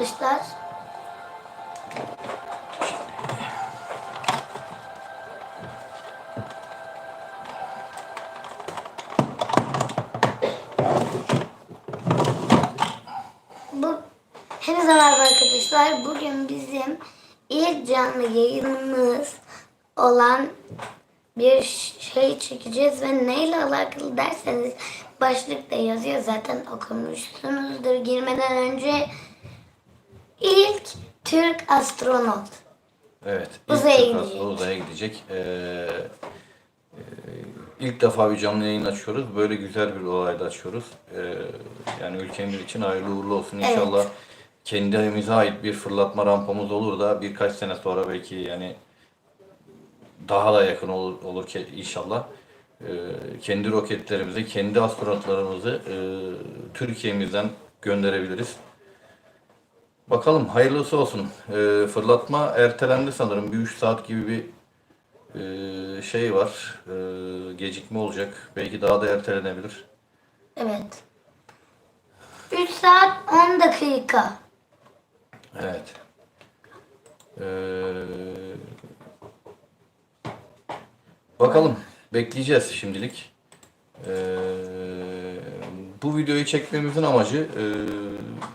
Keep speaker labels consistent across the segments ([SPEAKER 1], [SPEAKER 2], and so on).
[SPEAKER 1] Arkadaşlar hepinize merhaba arkadaşlar. Bugün bizim ilk canlı yayınımız olan bir şey çekeceğiz ve neyle alakalı derseniz başlıkta yazıyor, zaten okumuşsunuzdur girmeden önce. İlk Türk astronot.
[SPEAKER 2] Evet,
[SPEAKER 1] Uzaya
[SPEAKER 2] gidecek. İlk defa bir canlı yayın açıyoruz. Böyle güzel bir olayda açıyoruz. Yani ülkemiz için hayırlı uğurlu olsun. İnşallah kendimize ait bir fırlatma rampamız olur da birkaç sene sonra belki yani daha da yakın olur ki inşallah. Kendi roketlerimizi, kendi astronotlarımızı Türkiye'mizden gönderebiliriz. Bakalım, hayırlısı olsun. Fırlatma ertelendi sanırım. Bir 3 saat gibi bir şey var. Gecikme olacak. Belki daha da ertelenebilir.
[SPEAKER 1] Evet. 3 saat 10 dakika.
[SPEAKER 2] Evet. Bakalım. Bekleyeceğiz şimdilik. Bu videoyu çekmemizin amacı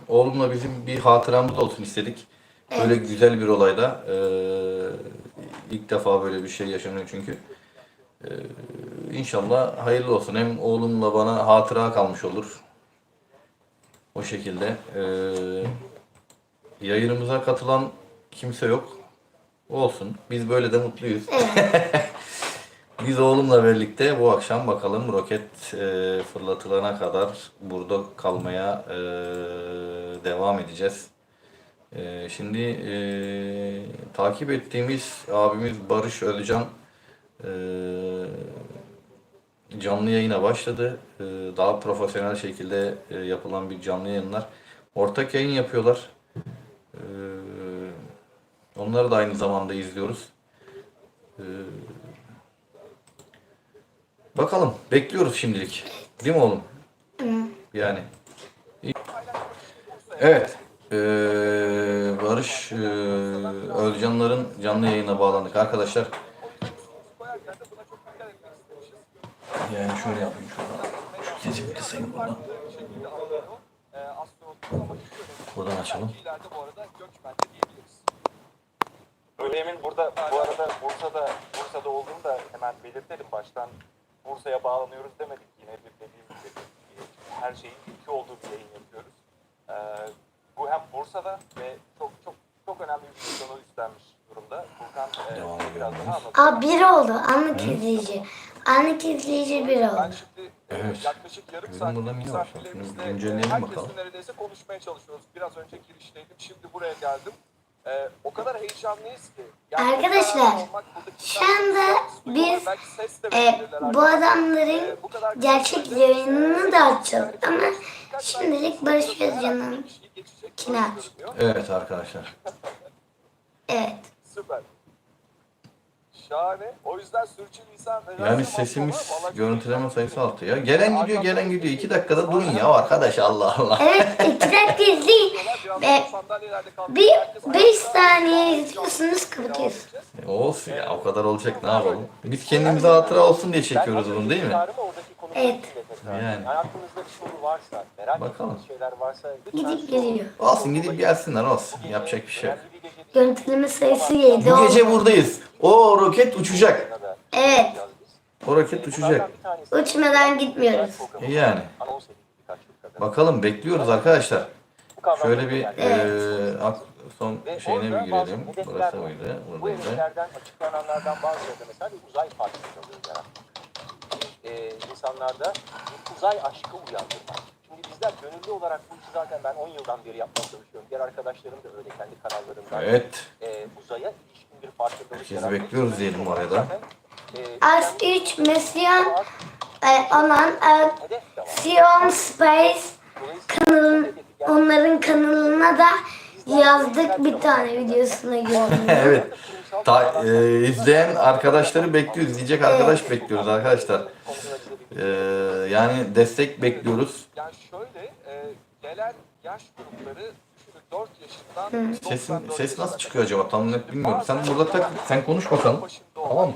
[SPEAKER 2] oğlumla bizim bir hatıramız olsun istedik. Böyle
[SPEAKER 1] Evet.
[SPEAKER 2] güzel bir olayda ilk defa böyle bir şey yaşanıyor çünkü. İnşallah hayırlı olsun. Hem oğlumla bana hatıra kalmış olur. O şekilde. Yayınımıza katılan kimse yok. Olsun. Biz böyle de mutluyuz.
[SPEAKER 1] Evet.
[SPEAKER 2] Biz oğlumla birlikte bu akşam bakalım roket fırlatılana kadar burada kalmaya devam edeceğiz. Şimdi takip ettiğimiz abimiz barışÖzcan canlı yayına başladı. Daha profesyonel şekilde yapılan bir canlı yayınlar. Ortak yayın yapıyorlar. Onları da aynı zamanda izliyoruz. Bakalım, bekliyoruz şimdilik. Değil mi oğlum? Yani. Evet. Barış Özcanların canlı yayına bağlandık arkadaşlar. Yani şöyle yapayım şuradan. Şu sesi bir kısayım buradan. Buradan açalım.
[SPEAKER 3] Öğlemin burada bu arada Bursa'da olduğunu da hemen belirtelim baştan. Bursa'ya bağlanıyoruz demedik, yine bir dediğimiz gibi her şeyin ilki olduğu bir yayın yapıyoruz. Bu hem Bursa'da ve çok önemli bir misyonu üstlenmiş durumda. Furkan biraz daha anlatacak.
[SPEAKER 1] Bir oldu. Anlık izleyici. Anlık izleyici bir
[SPEAKER 3] Ben
[SPEAKER 1] oldu.
[SPEAKER 3] şimdi
[SPEAKER 2] Evet.
[SPEAKER 3] yaklaşık yarım
[SPEAKER 2] Bizim
[SPEAKER 3] saat
[SPEAKER 2] burada niye var?
[SPEAKER 3] misafirlerimizle
[SPEAKER 2] Şunu güncelleyelim bakalım.
[SPEAKER 3] herkesle neredeyse konuşmaya çalışıyoruz. Biraz önce girişteydim, şimdi buraya geldim. O kadar heyecanlıyız ki. Yani
[SPEAKER 1] Arkadaşlar, şu anda biz bu adamların gerçek yayınını da açacağız ama şimdilik Barış Özcan'ın kini aç.
[SPEAKER 2] Evet arkadaşlar.
[SPEAKER 1] Evet.
[SPEAKER 3] Süper. Şahane. O yüzden sürçülisan...
[SPEAKER 2] Yani sesimiz, görüntüleme sayısı 6 ya. Gelen gidiyor, gelen gidiyor. 2 dakikada durun ya arkadaş, Allah Allah.
[SPEAKER 1] Evet, 2 dakika izleyin ve bir 5 saniye izliyorsunuz, kapatıyorsunuz.
[SPEAKER 2] Olsun ya, o kadar olacak, ne yapalım. Biz kendimize hatıra olsun diye çekiyoruz bunu, değil mi?
[SPEAKER 1] Evet.
[SPEAKER 2] Yani.
[SPEAKER 3] Hayatınızda bir soru varsa, merak
[SPEAKER 2] Bakalım.
[SPEAKER 3] ettiğiniz şeyler varsa...
[SPEAKER 1] Gidip geliyor.
[SPEAKER 2] Olsun, gidip gelsinler, olsun. Yapacak bir şey yok.
[SPEAKER 1] Görüntüleme sayısı 7
[SPEAKER 2] Bu gece
[SPEAKER 1] oldu.
[SPEAKER 2] buradayız. O roket uçacak.
[SPEAKER 1] Evet.
[SPEAKER 2] O roket uçacak.
[SPEAKER 1] Uçmadan gitmiyoruz.
[SPEAKER 2] Yani. Bakalım, bekliyoruz arkadaşlar. Şöyle bir son şeyine bir girelim. Burası mıydı?
[SPEAKER 3] Bu
[SPEAKER 2] Buradaydı.
[SPEAKER 3] emirlerden açıklananlardan bazıları da mesela bir uzay farkındalığı yaratmak. İnsanlarda bir uzay aşkı uyandırmak. Şimdi bizler gönüllü olarak bu işi zaten ben 10 yıldan beri yapmaya çalışıyorum. Diğer arkadaşlarım da öyle kendi kanallarından.
[SPEAKER 2] Evet.
[SPEAKER 3] Uzaya ilişkin bir farkındalık
[SPEAKER 2] Herkesi
[SPEAKER 3] yaratmak.
[SPEAKER 2] bekliyoruz diyelim orada.
[SPEAKER 1] ax3 misyon olan Sion Space onların kanalına da yazdık, bir tane videosuna gördüm.
[SPEAKER 2] Evet. İzleyen arkadaşları bekliyoruz. İzleyecek arkadaş bekliyoruz arkadaşlar. Yani destek bekliyoruz.
[SPEAKER 3] Yani şöyle gelen yaş grupları 4 yaşından
[SPEAKER 2] Ses nasıl çıkıyor acaba? Tam net bilmiyorum. Sen burada sen konuş bakalım. Tamam mı?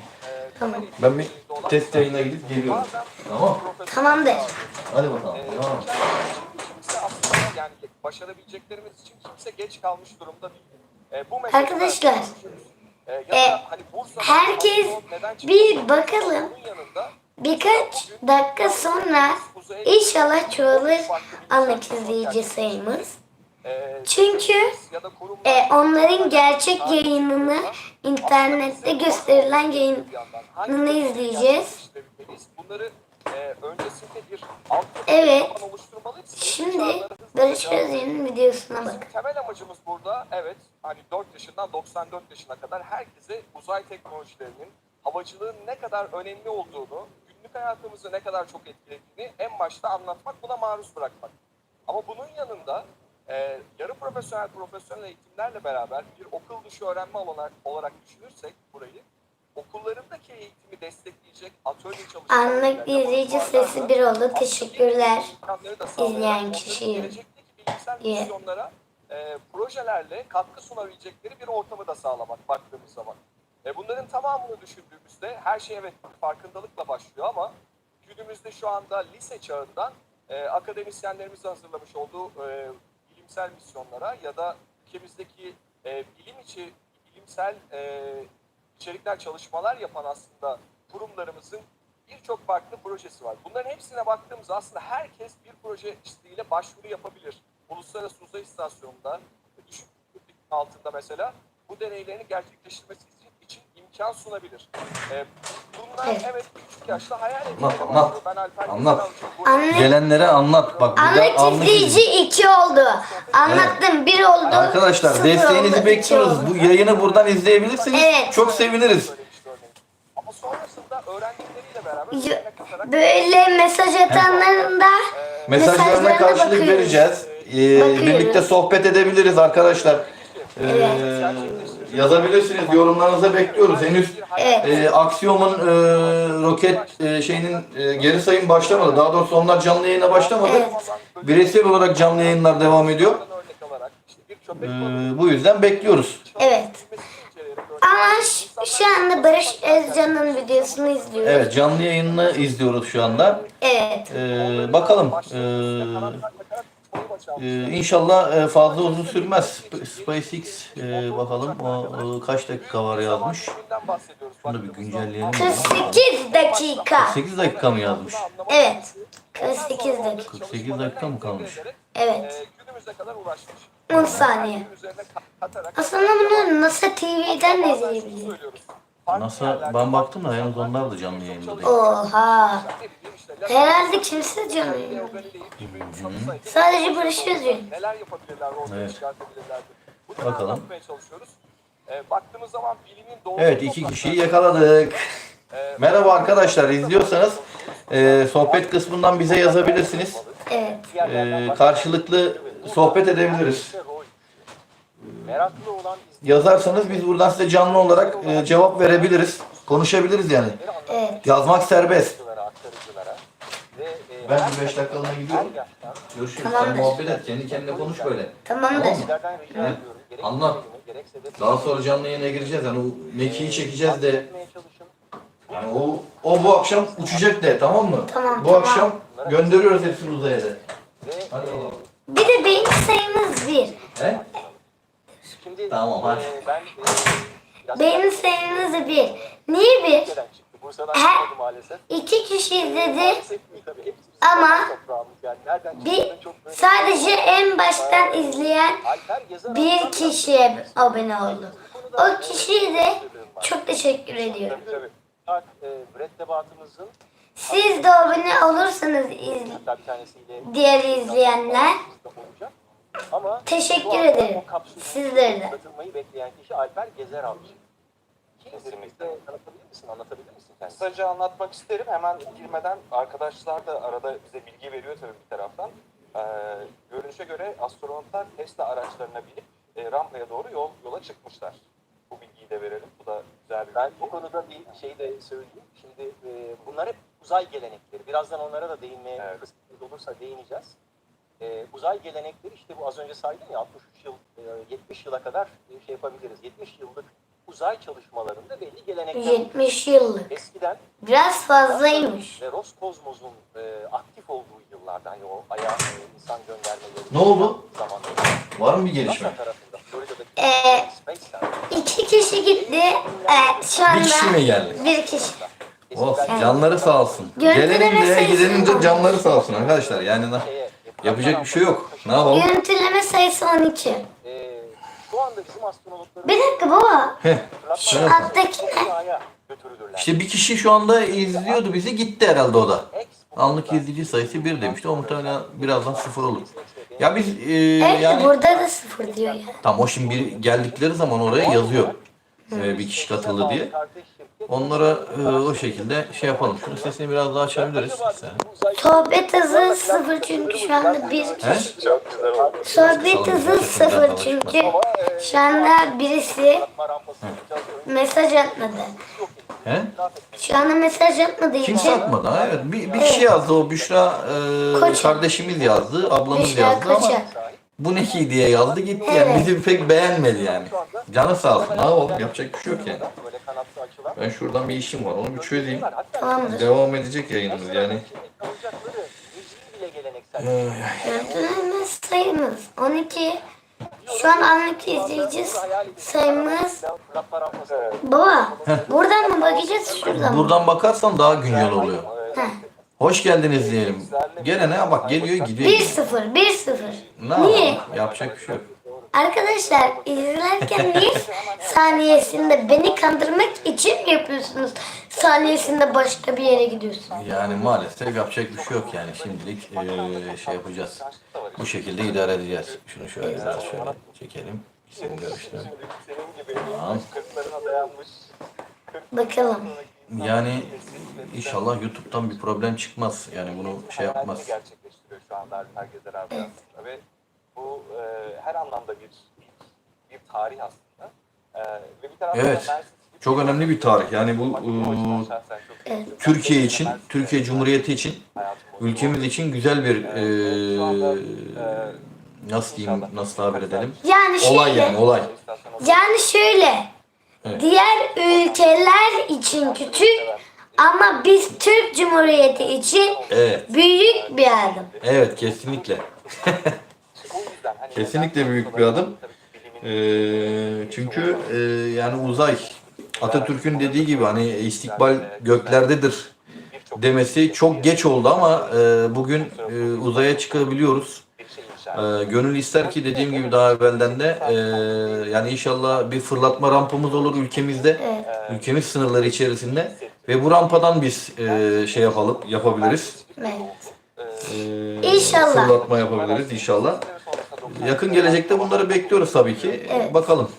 [SPEAKER 1] Tamam.
[SPEAKER 2] Ben bir test yayına gidip geliyorum. Tamam.
[SPEAKER 1] Tamamdır.
[SPEAKER 2] Hadi bakalım. Tamam.
[SPEAKER 3] Kimse aslında yani başarabileceklerimiz için kimse geç kalmış durumda değil. Bu
[SPEAKER 1] Arkadaşlar,
[SPEAKER 3] hani Bursa'da
[SPEAKER 1] herkes
[SPEAKER 3] neden çıktı?
[SPEAKER 1] bir bakalım.
[SPEAKER 3] Bunun yanında
[SPEAKER 1] Birkaç dakika sonra inşallah çoğalır anlık izleyici sayımız. Çünkü onların gerçek yayınını, internette gösterilen yayınını izleyeceğiz.
[SPEAKER 3] Bunları öncesinde bir
[SPEAKER 1] Evet.
[SPEAKER 3] oluşturmalıyız.
[SPEAKER 1] Şimdi barışÖzcan'ın videosuna bak.
[SPEAKER 3] Bizim temel amacımız burada hani 4 yaşından 94 yaşına kadar herkese uzay teknolojilerinin, havacılığın ne kadar önemli olduğunu, günlük hayatımızı ne kadar çok etkilediğini en başta anlatmak, buna maruz bırakmak. Ama bunun yanında yarı profesyonel eğitimlerle beraber bir okul dışı öğrenme olarak düşünürsek burayı, okullarındaki eğitimi destekleyecek atölye çalışmaları,
[SPEAKER 1] Anlık izleyici sayısı 1 oldu. Teşekkürler izleyen kişiye.
[SPEAKER 3] gelecekteki bilimsel misyonlara projelerle katkı sunabilecekleri bir ortamı da sağlamak baktığımız zaman. Bunların tamamını düşündüğümüzde her şey evet farkındalıkla başlıyor ama günümüzde şu anda lise çağından akademisyenlerimizin hazırlamış olduğu bilimsel misyonlara ya da ülkemizdeki bilimsel içerikler, çalışmalar yapan aslında kurumlarımızın birçok farklı projesi var. Bunların hepsine baktığımızda aslında herkes bir proje isteğiyle başvuru yapabilir. Uluslararası Uzay İstasyonu'nda düşük altında mesela bu deneylerini gerçekleştirmesi için imkan sunabilir. Bunlar evet küçük yaşta hayal ediyor. Ben Alper
[SPEAKER 1] Anlık,
[SPEAKER 2] Gelenlere anlat. Bak
[SPEAKER 1] anlık izleyici 2 oldu. Anlattım 1 oldu.
[SPEAKER 2] Arkadaşlar
[SPEAKER 1] 0
[SPEAKER 2] desteğinizi
[SPEAKER 1] oldu,
[SPEAKER 2] bekliyoruz.
[SPEAKER 1] 2 oldu.
[SPEAKER 2] Bu yayını buradan izleyebilirsiniz.
[SPEAKER 1] Evet.
[SPEAKER 2] Çok seviniriz.
[SPEAKER 3] Ama sonrasında öğrendikleriyle beraber
[SPEAKER 1] Böyle mesaj atanların da
[SPEAKER 2] Mesajlarına karşılık
[SPEAKER 1] bakıyoruz.
[SPEAKER 2] vereceğiz. Birlikte sohbet edebiliriz arkadaşlar. Yazabilirsiniz. Yorumlarınızı bekliyoruz. Henüz Aksiyon'un roket şeyinin geri sayım başlamadı. Daha doğrusu onlar canlı yayına başlamadı. Bireysel olarak canlı yayınlar devam ediyor. Bu yüzden bekliyoruz.
[SPEAKER 1] Evet. Ama şu anda barışÖzcan'ın videosunu izliyoruz.
[SPEAKER 2] Evet, canlı yayını izliyoruz şu anda.
[SPEAKER 1] Evet.
[SPEAKER 2] Bakalım. İnşallah fazla uzun sürmez. SpaceX bakalım o kaç dakika var yazmış. Şunu bir güncelleyelim.
[SPEAKER 1] 48 dakika.
[SPEAKER 2] 8 dakika mı yazmış?
[SPEAKER 1] Evet. 48 dakika.
[SPEAKER 2] 48 dakika mı kalmış?
[SPEAKER 1] Evet.
[SPEAKER 3] günümüze kadar uğraşmış.
[SPEAKER 1] 10 saniye.
[SPEAKER 3] Üzerine katarak
[SPEAKER 1] Aslında bunu NASA TV'den de izleyebiliriz.
[SPEAKER 3] söylüyoruz.
[SPEAKER 2] NASA ben baktım da yalnız onlar da canlı yayında değil.
[SPEAKER 1] Oha. Herhalde kimse canlı yayında. Sadece barışÖzcan.
[SPEAKER 3] Neler yapabilirler, ortaya
[SPEAKER 2] Evet.
[SPEAKER 3] çıkartabilirler. Bunu
[SPEAKER 2] Bakalım.
[SPEAKER 3] anlatmaya çalışıyoruz. Baktığımız zaman bilimin doğru.
[SPEAKER 2] Evet, 2 kişiyi yakaladık. Merhaba arkadaşlar, izliyorsanız sohbet kısmından bize yazabilirsiniz.
[SPEAKER 1] Evet.
[SPEAKER 2] Karşılıklı sohbet edebiliriz.
[SPEAKER 3] Meraklı olan
[SPEAKER 2] Yazarsanız biz buradan size canlı olarak cevap verebiliriz. Konuşabiliriz yani.
[SPEAKER 1] Evet.
[SPEAKER 2] Yazmak serbest.
[SPEAKER 3] izleyicilere, aktarıcılara ve
[SPEAKER 2] Ben bir 5 dakikalığına gidiyorum.
[SPEAKER 3] yaştan
[SPEAKER 2] Görüşürüz.
[SPEAKER 1] Tamamdır.
[SPEAKER 2] Sen muhabbet et. Kendi kendine konuş böyle.
[SPEAKER 1] Tamamdır.
[SPEAKER 3] sizlerden rica ediyorum. Gerek
[SPEAKER 2] Anlat.
[SPEAKER 3] gerekse de
[SPEAKER 2] Daha sonra canlı yayına gireceğiz. Yani o mekiği çekeceğiz de.
[SPEAKER 3] etmeye çalışın.
[SPEAKER 2] Yani o bu akşam uçacak de, tamam mı?
[SPEAKER 1] Tamam,
[SPEAKER 2] Bu
[SPEAKER 1] tamam.
[SPEAKER 2] akşam gönderiyoruz hepsini uzaya de. Hadi bakalım.
[SPEAKER 1] Bir de beyin sayımız 1.
[SPEAKER 2] He?
[SPEAKER 3] Şimdi
[SPEAKER 2] Tamam, hadi.
[SPEAKER 3] ben biraz
[SPEAKER 1] Beyin sayımız 1. Niye 1?
[SPEAKER 3] Bursa'dan çıktı. Bursa'dan
[SPEAKER 1] He.
[SPEAKER 3] çıkmadı maalesef.
[SPEAKER 1] 2 kişi izledi.
[SPEAKER 3] Maalesef değil tabii. Hepsi
[SPEAKER 1] Ama
[SPEAKER 3] toprağımız yani. Nereden
[SPEAKER 1] bir
[SPEAKER 3] çıktığını çok böyle-
[SPEAKER 1] sadece en baştan izleyen
[SPEAKER 3] Alper Gezeravcı
[SPEAKER 1] bir kişiye abone oldu. O kişiye de çok teşekkür ediyorum.
[SPEAKER 3] Tabii. Bak, mürettebatımızın
[SPEAKER 1] Siz de abone olursanız
[SPEAKER 3] hatta bir tanesiyle
[SPEAKER 1] diğer izleyenler
[SPEAKER 3] olacak. Ama
[SPEAKER 1] teşekkür
[SPEAKER 3] şu anda
[SPEAKER 1] ederim.
[SPEAKER 3] o kapsülün
[SPEAKER 1] Sizlere de.
[SPEAKER 3] katılmayı bekleyen kişi Alper Gezeravcı. Kesinlikle tanıtabilir misin, anlatabilir misin kendini? Kısaca anlatmak isterim. Hemen girmeden arkadaşlar da arada bize bilgi veriyor tabii bir taraftan. Görünüşe göre astronotlar Tesla araçlarına binip rampaya doğru yola çıkmışlar. Bu bilgiyi de verelim. Bu da güzel bir bilgi. Ben bu konuda bir şey de söyleyeyim. Şimdi bunlar hep uzay gelenekleri. Birazdan onlara da değinmeye fırsatımız olursa değineceğiz. Uzay gelenekleri işte bu az önce saydım ya 63 yıl, 70 yıla kadar şey yapabiliriz. 70 yıllık uzay çalışmalarında belli gelenekler.
[SPEAKER 1] 70 yıllık.
[SPEAKER 3] Eskiden
[SPEAKER 1] Biraz fazlaymış.
[SPEAKER 3] ve Roskosmos'un aktif olduğu yıllarda hani o Ay'a insan göndermeleri.
[SPEAKER 2] Ne oldu?
[SPEAKER 3] Zamanında.
[SPEAKER 2] Var mı bir gelişme?
[SPEAKER 3] NASA tarafında Florida'daki SpaceX.
[SPEAKER 1] 2 kişi gitti. Şu anda
[SPEAKER 2] Bir kişi mi geldi?
[SPEAKER 1] bir kişi.
[SPEAKER 2] Oh, canları sağ olsun.
[SPEAKER 1] Görüntüleme
[SPEAKER 2] Gelenin de
[SPEAKER 1] sayısı
[SPEAKER 2] gidenin de
[SPEAKER 1] var.
[SPEAKER 2] canları sağ olsun arkadaşlar. Yani yapacak bir şey yok. Ne yapalım?
[SPEAKER 1] Görüntüleme sayısı 12.
[SPEAKER 3] Şu anda bizim astronotlarımız
[SPEAKER 1] Bir dakika baba.
[SPEAKER 2] Heh.
[SPEAKER 1] Şu alttaki ne?
[SPEAKER 3] Uzaya götürülürler.
[SPEAKER 2] İşte bir kişi şu anda izliyordu bizi, gitti herhalde o da. Anlık izleyici sayısı 1 demişti. O muhtemelen birazdan 0 olur. Ya biz
[SPEAKER 1] Evet
[SPEAKER 2] yani
[SPEAKER 1] burada da 0 diyor ya.
[SPEAKER 2] tam o şimdi geldikleri zaman oraya yazıyor. Bir kişi katıldı diye. Onlara o şekilde şey yapalım. Şunun sesini biraz daha açabiliriz.
[SPEAKER 1] Sohbet hızı 0 çünkü şu anda bir
[SPEAKER 2] He?
[SPEAKER 1] kişi.
[SPEAKER 3] Çok güzel oldu.
[SPEAKER 1] Sohbet hızı 0 çünkü şu anda birisi mesaj atmadı.
[SPEAKER 2] He?
[SPEAKER 1] Şu anda mesaj atmadığı
[SPEAKER 2] Kimse
[SPEAKER 1] için
[SPEAKER 2] atmadı ha, evet. Bir kişi yazdı, o Büşra
[SPEAKER 1] Koç.
[SPEAKER 2] kardeşimiz yazdı, ablamız
[SPEAKER 1] Büşra
[SPEAKER 2] yazdı ama
[SPEAKER 1] Koç'a.
[SPEAKER 2] bu ne ki diye yazdı gitti yani.
[SPEAKER 1] Evet.
[SPEAKER 2] Bizi pek beğenmedi yani. Canı sağ olsun. Ne yapalım, yapacak bir şey yok yani.
[SPEAKER 3] Böyle kanatlı açılan.
[SPEAKER 2] Ben şuradan bir işim var, onu bir çözeyim.
[SPEAKER 1] Tamamdır.
[SPEAKER 2] Devam edecek yayınımız yani.
[SPEAKER 3] Kalacakları müziği bile geleneksel.
[SPEAKER 1] Görüntüleme sayımız 12. Şu an anlık izleyici sayımız. Baba buradan mı bakacağız şuradan mı?
[SPEAKER 2] Buradan bakarsan daha güncel oluyor.
[SPEAKER 1] Heh.
[SPEAKER 2] Hoş geldiniz diyelim. Gene ne bak, geliyor gidiyor.
[SPEAKER 1] 1-0 1-0.
[SPEAKER 2] Ne
[SPEAKER 1] Niye?
[SPEAKER 2] yapalım? Yapacak bir şey yok.
[SPEAKER 1] Arkadaşlar izlerken niye saniyesinde beni kandırmak için mi yapıyorsunuz? Saniyesinde başka bir yere gidiyorsun.
[SPEAKER 2] Yani maalesef yapacak bir şey yok yani, şimdilik şey yapacağız. Bu şekilde idare edeceğiz. Şunu şöyle biraz şöyle çekelim. İsim görüştüm.
[SPEAKER 3] Senin gibi
[SPEAKER 2] Tamam.
[SPEAKER 3] kırklarına dayanmış.
[SPEAKER 1] Bakalım.
[SPEAKER 2] Yani inşallah YouTube'dan bir problem çıkmaz. Yani bunu şey yapmaz.
[SPEAKER 3] Gerçekleştiriyor şu anda Alper Gezeravcı aslında ve bu her anlamda bir tarih aslında. Ve bir taraftan
[SPEAKER 2] Evet. Çok önemli bir tarih. Yani bu Türkiye için, Türkiye Cumhuriyeti için, ülkemiz için güzel bir nasıl diyeyim, nasıl tabir edelim?
[SPEAKER 1] Yani
[SPEAKER 2] Olay
[SPEAKER 1] şöyle.
[SPEAKER 2] yani, olay.
[SPEAKER 1] Yani şöyle.
[SPEAKER 2] Evet.
[SPEAKER 1] Diğer ülkeler için küçük ama biz Türk Cumhuriyeti için
[SPEAKER 2] Evet.
[SPEAKER 1] büyük bir adım.
[SPEAKER 2] Evet, kesinlikle. Kesinlikle büyük bir adım. Çünkü yani uzay, Atatürk'ün dediği gibi hani istikbal göklerdedir demesi çok geç oldu ama bugün uzaya çıkabiliyoruz. Gönül ister ki dediğim gibi daha evvelden de yani inşallah bir fırlatma rampamız olur ülkemizde,
[SPEAKER 1] Evet.
[SPEAKER 2] ülkemiz sınırları içerisinde ve bu rampadan biz şey yapabiliriz.
[SPEAKER 1] Evet.
[SPEAKER 2] İnşallah.
[SPEAKER 1] İnşallah.
[SPEAKER 2] Fırlatma yapabiliriz inşallah. Yakın gelecekte bunları bekliyoruz tabii ki.
[SPEAKER 1] Evet.
[SPEAKER 2] Bakalım.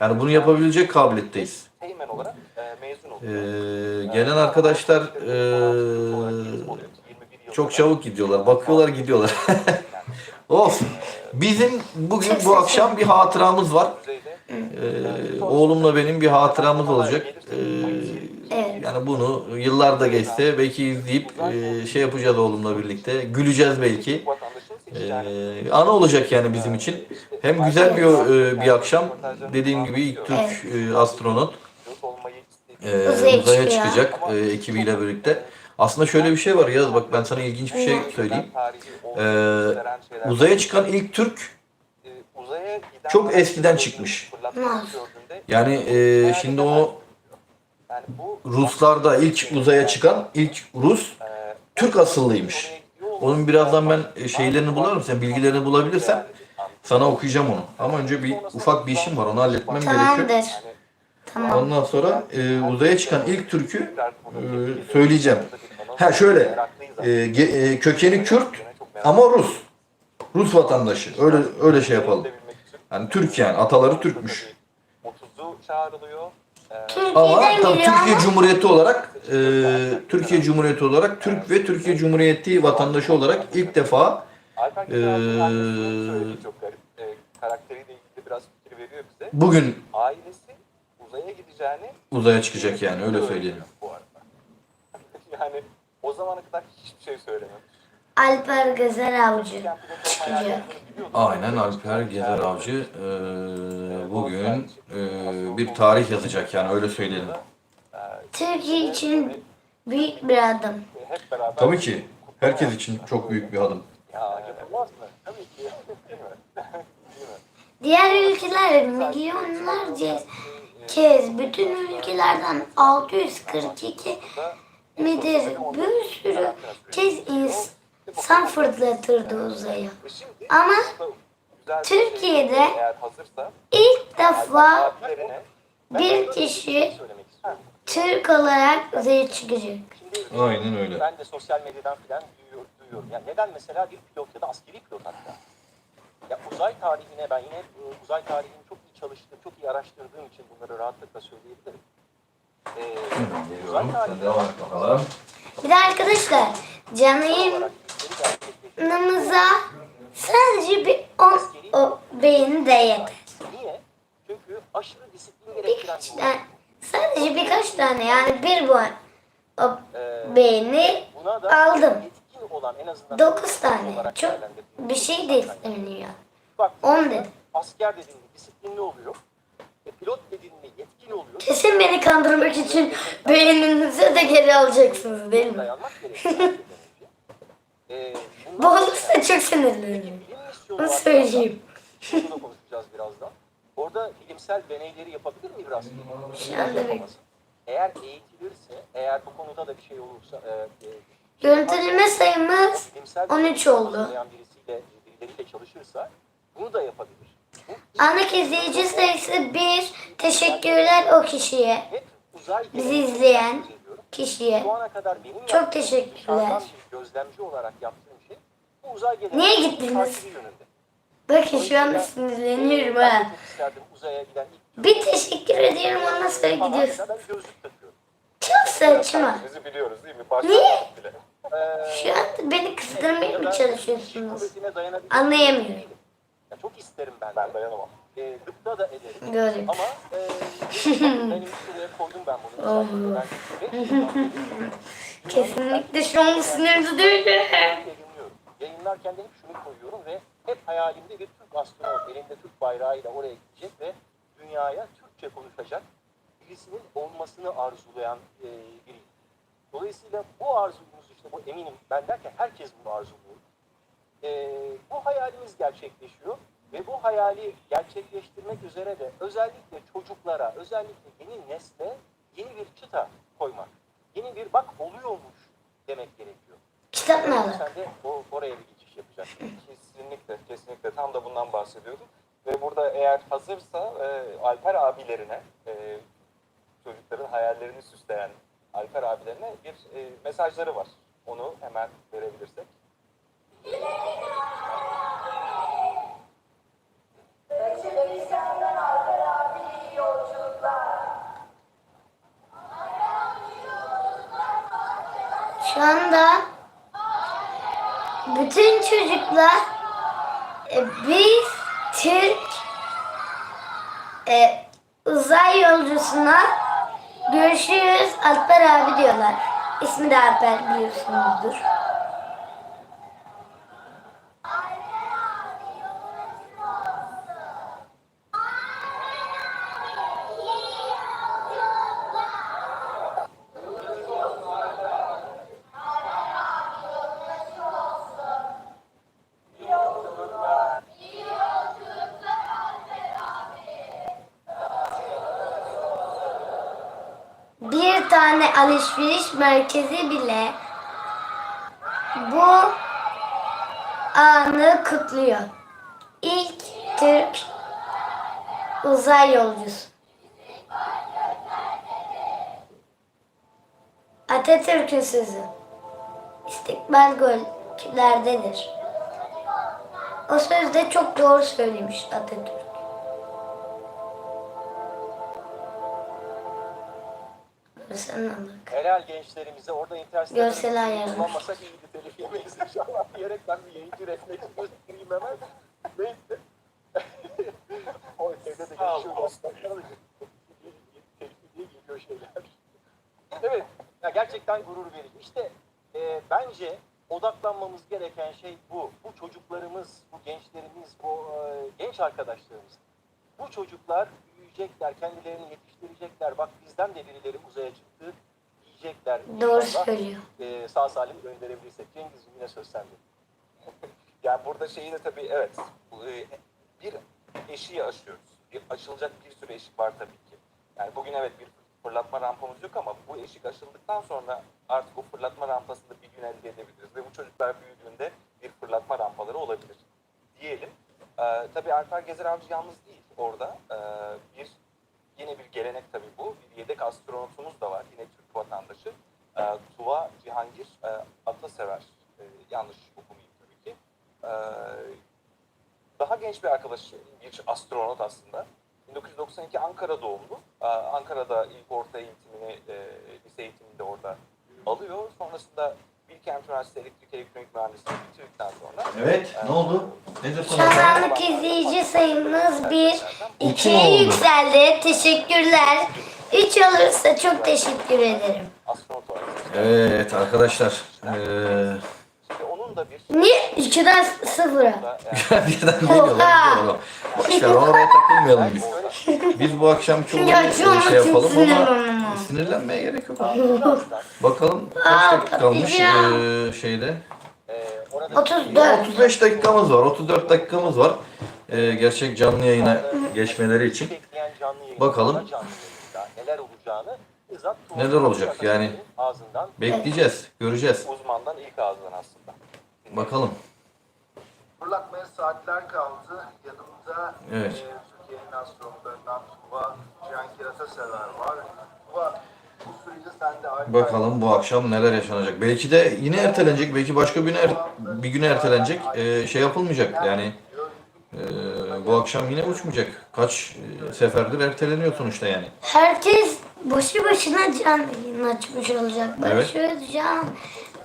[SPEAKER 2] Yani bunu yapabilecek kabiliyetteyiz.
[SPEAKER 3] Teğmen olarak mezun oldu.
[SPEAKER 2] Gelen arkadaşlar çok çabuk gidiyorlar. Bakıyorlar gidiyorlar. Olsun. Bizim bugün bu akşam bir hatıramız var. Oğlumla benim bir hatıramız olacak.
[SPEAKER 1] Evet.
[SPEAKER 2] Yani bunu yıllar da geçse belki izleyip şey yapacağız oğlumla birlikte. Güleceğiz belki. Ana olacak yani bizim için. Hem güzel bir akşam. Dediğim gibi ilk Türk astronot uzaya çıkacak ekibiyle birlikte. Aslında şöyle bir şey var Yaz, bak ben sana ilginç bir şey söyleyeyim. Uzaya çıkan ilk Türk çok eskiden çıkmış. Yani şimdi o Ruslarda ilk uzaya çıkan ilk Rus Türk asıllıymış. Onun birazdan ben şeylerini bularım, sen bilgilerini bulabilirsem sana okuyacağım onu. Ama önce bir ufak bir işim var, onu halletmem gerekiyor.
[SPEAKER 1] Tamamdır. Tamam.
[SPEAKER 2] Ondan sonra uzaya çıkan ilk Türk'ü söyleyeceğim. Ha şöyle, kökeni Kürt ama Rus. Rus vatandaşı. Öyle şey yapalım. Yani Türk yani, ataları Türkmüş.
[SPEAKER 3] 30'u çağrılıyor.
[SPEAKER 2] Ama
[SPEAKER 1] Türkiye'den
[SPEAKER 2] tabii
[SPEAKER 1] geliyor
[SPEAKER 2] Türkiye
[SPEAKER 1] ama
[SPEAKER 2] Cumhuriyeti olarak Türkiye Cumhuriyeti olarak Türk ve Türkiye Cumhuriyeti vatandaşı olarak ilk defa
[SPEAKER 3] Alper Gezeravcı'nın annesinin söylediği çok garip. Karakteriyle ilgili biraz fikir veriyor bize.
[SPEAKER 2] bugün
[SPEAKER 3] Ailesi uzaya gideceğini
[SPEAKER 2] uzaya çıkacak yani, öyle söyleyelim.
[SPEAKER 3] bu arada. Yani o zamana kadar hiçbir şey söylememiş.
[SPEAKER 1] Alper Gezeravcı çıkacak.
[SPEAKER 2] Aynen, Alper Gezeravcı bugün bir tarih yazacak, yani öyle söyleyelim.
[SPEAKER 1] Türkiye için büyük bir adım.
[SPEAKER 3] Hep beraber
[SPEAKER 2] Tabii ki herkes için çok büyük bir adım.
[SPEAKER 3] ya yapılmaz mı? Tabii ki. Değil mi? Değil mi?
[SPEAKER 1] Diğer ülkeler milyonlarca kez bütün ülkelerden 642 midir bir sürü kez insan fırlatırdı uzaya. Ama Türkiye'de
[SPEAKER 3] Eğer hazırsa
[SPEAKER 1] ilk defa
[SPEAKER 3] abilerine
[SPEAKER 1] bir kişi
[SPEAKER 3] söylemek istiyorum.
[SPEAKER 1] Türk olarak uzaya çıkacak.
[SPEAKER 2] Aynen öyle.
[SPEAKER 3] Ben de sosyal medyadan filan duyuyorum. Yani neden mesela bir pilot ya da askeri pilot hatta. Ya uzay tarihine ben yine uzay tarihini çok iyi çalıştığım, çok iyi araştırdığım için bunları rahatlıkla söyleyebilirim. Uzay
[SPEAKER 2] Sen devam et bakalım.
[SPEAKER 1] Bir de arkadaşlar canlı
[SPEAKER 3] olarak yükleri
[SPEAKER 1] yayınımıza sadece bir 10 beğeni de yeter.
[SPEAKER 3] niye? Çünkü aşırı disiplin gerektiren
[SPEAKER 1] Birkaç tane, sadece birkaç tane yani bir bu beğeni
[SPEAKER 3] buna da
[SPEAKER 1] aldım.
[SPEAKER 3] yetkin olan en azından
[SPEAKER 1] 9 tane.
[SPEAKER 3] olarak
[SPEAKER 1] Çok
[SPEAKER 3] değerlendirdiğim
[SPEAKER 1] bir şey de istemiyor.
[SPEAKER 3] Bak,
[SPEAKER 1] 10 dedim.
[SPEAKER 3] asker dediğinde disiplinli oluyor. Pilot dediğinde yetkin oluyor.
[SPEAKER 1] Kesin beni kandırmak için beğeninizi de geri alacaksınız değil mi?
[SPEAKER 3] Dayanmak gerekiyor.
[SPEAKER 1] Bu olursa çok sinirlenirim. Bunu söyleyeyim.
[SPEAKER 3] Bunu da konuşacağız birazdan. Orada bilimsel deneyleri yapabilir mi biraz?
[SPEAKER 1] Şu anda bir
[SPEAKER 3] Eğer eğitilirse, eğer bu konuda da bir şey olursa,
[SPEAKER 1] görüntüleme sayımız
[SPEAKER 3] bilimsel
[SPEAKER 1] 13 oldu.
[SPEAKER 3] anlayan birileriyle çalışırsa bunu da yapabilir.
[SPEAKER 1] Anlık izleyici sayısı 1. Teşekkürler o kişiye.
[SPEAKER 3] Hep uzay
[SPEAKER 1] Bizi
[SPEAKER 3] gereği
[SPEAKER 1] izleyen
[SPEAKER 3] ediyorum.
[SPEAKER 1] kişiye.
[SPEAKER 3] Şu ana kadar benim
[SPEAKER 1] Çok
[SPEAKER 3] yaptığım,
[SPEAKER 1] teşekkürler.
[SPEAKER 3] dışarıdan bir gözlemci olarak yaptığım şey bu uzay geleneği
[SPEAKER 1] Niye gittiniz?
[SPEAKER 3] takibi yönünde.
[SPEAKER 1] Bakın şu anda sinirleniyorum
[SPEAKER 3] Ben
[SPEAKER 1] ha.
[SPEAKER 3] de çok isterdim uzaya giden ilk
[SPEAKER 1] Bir teşekkür ediyorum ondan sonra gidiyorsun.
[SPEAKER 3] Ben gözlük takıyorum.
[SPEAKER 1] Çok saçma.
[SPEAKER 3] Bizi biliyoruz değil mi?
[SPEAKER 1] Niye?
[SPEAKER 3] Bile.
[SPEAKER 1] Şu anda beni kızdırmaya mı çalışıyorsunuz?
[SPEAKER 3] Kuvvetine dayanabilir.
[SPEAKER 1] Anlayamıyorum.
[SPEAKER 3] Ya çok isterim ben. Ben dayanamam. Gıpta da ederim.
[SPEAKER 1] Görün.
[SPEAKER 3] Ama benim şuraya koydum ben bunu.
[SPEAKER 1] Allah.
[SPEAKER 3] Ben
[SPEAKER 1] Kesinlikle şu anda sinirli değilim.
[SPEAKER 3] yayınlıyorum. Yayınlarken de hep şunu koyuyorum ve hep hayalimde bir Türk astronot elinde Türk bayrağıyla oraya gidecek ve dünyaya Türkçe konuşacak birisinin olmasını arzulayan biriyim. Dolayısıyla bu arzumuz işte bu eminim ben derken herkes bunu arzuluyor. Bu hayalimiz gerçekleşiyor ve bu hayali gerçekleştirmek üzere de özellikle çocuklara, özellikle yeni nesle yeni bir çıta koymak. Yeni bir bak oluyormuş demek gerekiyor.
[SPEAKER 1] Kitap mı alak?
[SPEAKER 3] Sen de oraya bir geçiş yapacaksın. Kesinlikle, kesinlikle tam da bundan bahsediyordum. Ve burada eğer hazırsa Alper abilerine, çocukların hayallerini süsleyen Alper abilerine bir mesajları var. Onu hemen verebilirsek.
[SPEAKER 4] Bulgaristan'dan Alper abi iyi yolculuklar.
[SPEAKER 1] Şu anda bütün çocuklar biz Türk uzay yolcusuna görüşürüz Alper abi diyorlar. İsmi de Alper biliyorsunuzdur. Bir tane alışveriş merkezi bile bu anı kutluyor. İlk Türk uzay yolcusu. Atatürk'ün sözü. İstikbal göklerdedir. O sözde çok doğru söylemiş Atatürk. Görsel'e bak.
[SPEAKER 3] Helal gençlerimize orada internet
[SPEAKER 1] Görsel ayarlar.
[SPEAKER 3] kullanmasak iyiydi, telif yemeyiz inşallah diyerek ben bir yayıncı refleksi göstereyim hemen. Neyse. O evde de geçiyor. Telif diye geliyor şeyler. Evet. Ya gerçekten gurur verici. İşte bence
[SPEAKER 5] odaklanmamız gereken şey bu. Bu çocuklarımız, bu gençlerimiz, bu genç arkadaşlarımız. Bu çocuklar büyüyecekler, kendilerini yetiştirecekler. Bak bizden de birileri uzaya çıktı diyecekler.
[SPEAKER 1] Doğru
[SPEAKER 5] İnşallah,
[SPEAKER 1] söylüyor.
[SPEAKER 5] Sağ salim gönderebilirsek. Cengiz'im yine söz sende.
[SPEAKER 3] Yani burada şeyi de tabii evet bir eşiği aşıyoruz. Aşılacak bir sürü eşik var tabii ki. Yani bugün evet bir fırlatma rampamız yok ama bu eşik aşıldıktan sonra artık o fırlatma rampasını bir gün elde edebiliriz. Ve bu çocuklar büyüdüğünde bir fırlatma rampaları olabilir diyelim. Tabii Alper Gezeravcı yalnız değil orada. Yine bir gelenek tabii bu. Bir yedek astronotumuz da var. Yine Türk vatandaşı. Tuva Cihangir Atasever. Yanlış okumayayım tabii ki. Daha genç bir arkadaş, bir astronot aslında. 1992 Ankara doğumlu. Ankara'da ilk orta eğitimini, lise eğitimini de orada alıyor. Sonrasında Bilkent Üniversitesi Elektrik Elektronik Mühendisliğini bitirdikten sonra...
[SPEAKER 2] Evet, ne oldu? Nedir
[SPEAKER 1] Şu
[SPEAKER 2] sonuç?
[SPEAKER 1] anlık izleyici sayımız 1,
[SPEAKER 2] İki
[SPEAKER 1] 2'ye
[SPEAKER 2] oldu.
[SPEAKER 1] yükseldi. Teşekkürler. 3 olursa çok teşekkür ederim.
[SPEAKER 3] Astronot olarak.
[SPEAKER 2] Evet arkadaşlar.
[SPEAKER 3] Şimdi onun da bir...
[SPEAKER 1] Niye 2'den 0'a?
[SPEAKER 2] Birden geliyorlar. Boşver oraya takılmayalım biz. Biz bu akşam çok
[SPEAKER 1] Ya çok
[SPEAKER 2] şey yapalım ama
[SPEAKER 1] sinirlendim.
[SPEAKER 2] sinirlenmeye gerek yok. Bakalım kaç dakika kalmış
[SPEAKER 1] ya.
[SPEAKER 2] şeyde.
[SPEAKER 1] 34.
[SPEAKER 2] 35 dakikamız var, 34 dakikamız var. Gerçek canlı yayına geçmeleri için.
[SPEAKER 5] Bekleyen canlı yayın,
[SPEAKER 2] Bakalım.
[SPEAKER 5] canlı yayında neler olacağını bizzat
[SPEAKER 2] Neler olacak yani?
[SPEAKER 5] ağzından,
[SPEAKER 2] Bekleyeceğiz, göreceğiz.
[SPEAKER 3] Uzmandan ilk ağızdan aslında.
[SPEAKER 2] Bakalım.
[SPEAKER 6] Fırlatmaya saatler kaldı. Yanımda
[SPEAKER 2] Evet.
[SPEAKER 6] Türkiye'nin astronotlarından Tuva Cihangir var. Tuva, bu sürede sen de Alper...
[SPEAKER 2] Bakalım bu akşam neler yaşanacak. Belki de yine ertelenecek, belki başka bir güne ertelenecek. Şey yapılmayacak yani. Bu akşam yine uçmayacak. Kaç seferdir erteleniyor sonuçta yani.
[SPEAKER 1] Herkes boşu başına canlı yayın açmış olacak.
[SPEAKER 2] Evet.
[SPEAKER 1] Barışözcan,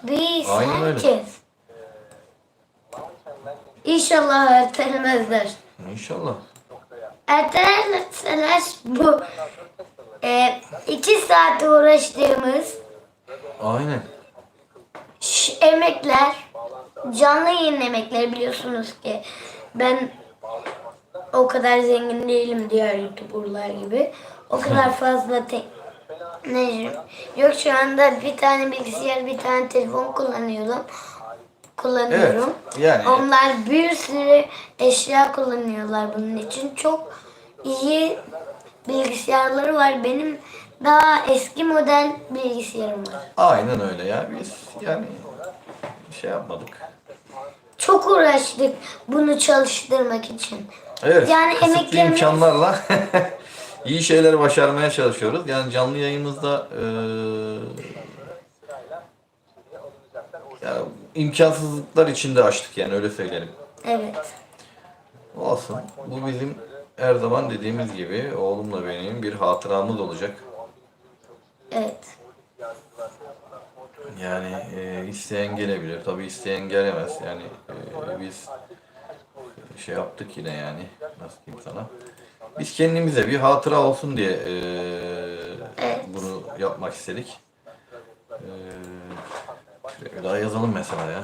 [SPEAKER 1] biz,
[SPEAKER 2] Aynen öyle.
[SPEAKER 1] herkes. İnşallah ertelemezler.
[SPEAKER 2] İnşallah.
[SPEAKER 1] Ertelerseler bu 2 saat uğraştığımız
[SPEAKER 2] Aynen.
[SPEAKER 1] emekler, canlı yayın emekleri biliyorsunuz ki ben o kadar zengin değilim diğer YouTuber'lar gibi. O kadar fazla teknolojim yok. Şu anda bir tane bilgisayar, bir tane telefon kullanıyorum.
[SPEAKER 2] Evet. Yani
[SPEAKER 1] Onlar bir sürü eşya kullanıyorlar bunun için. Çok iyi bilgisayarları var. Benim daha eski model bilgisayarım var.
[SPEAKER 2] aynen öyle ya. Biz yani şey yapmadık.
[SPEAKER 1] Çok uğraştık bunu çalıştırmak için.
[SPEAKER 2] Evet.
[SPEAKER 1] Yani
[SPEAKER 2] Kısıtlı
[SPEAKER 1] emeklerimiz-
[SPEAKER 2] imkanlarla iyi şeyler başarmaya çalışıyoruz. Yani canlı yayımızda yani imkansızlıklar içinde açtık yani öyle söyleyelim.
[SPEAKER 1] Evet.
[SPEAKER 2] Olsun. Bu bizim her zaman dediğimiz gibi oğlumla benim bir hatıramız olacak.
[SPEAKER 1] Evet.
[SPEAKER 2] Yani isteyen gelebilir. Tabii isteyen gelemez. Yani biz şey yaptık yine yani. Nasıl diyeyim sana? Biz kendimize bir hatıra olsun diye
[SPEAKER 1] Evet.
[SPEAKER 2] bunu yapmak istedik. Şöyle bir daha yazalım mesela ya.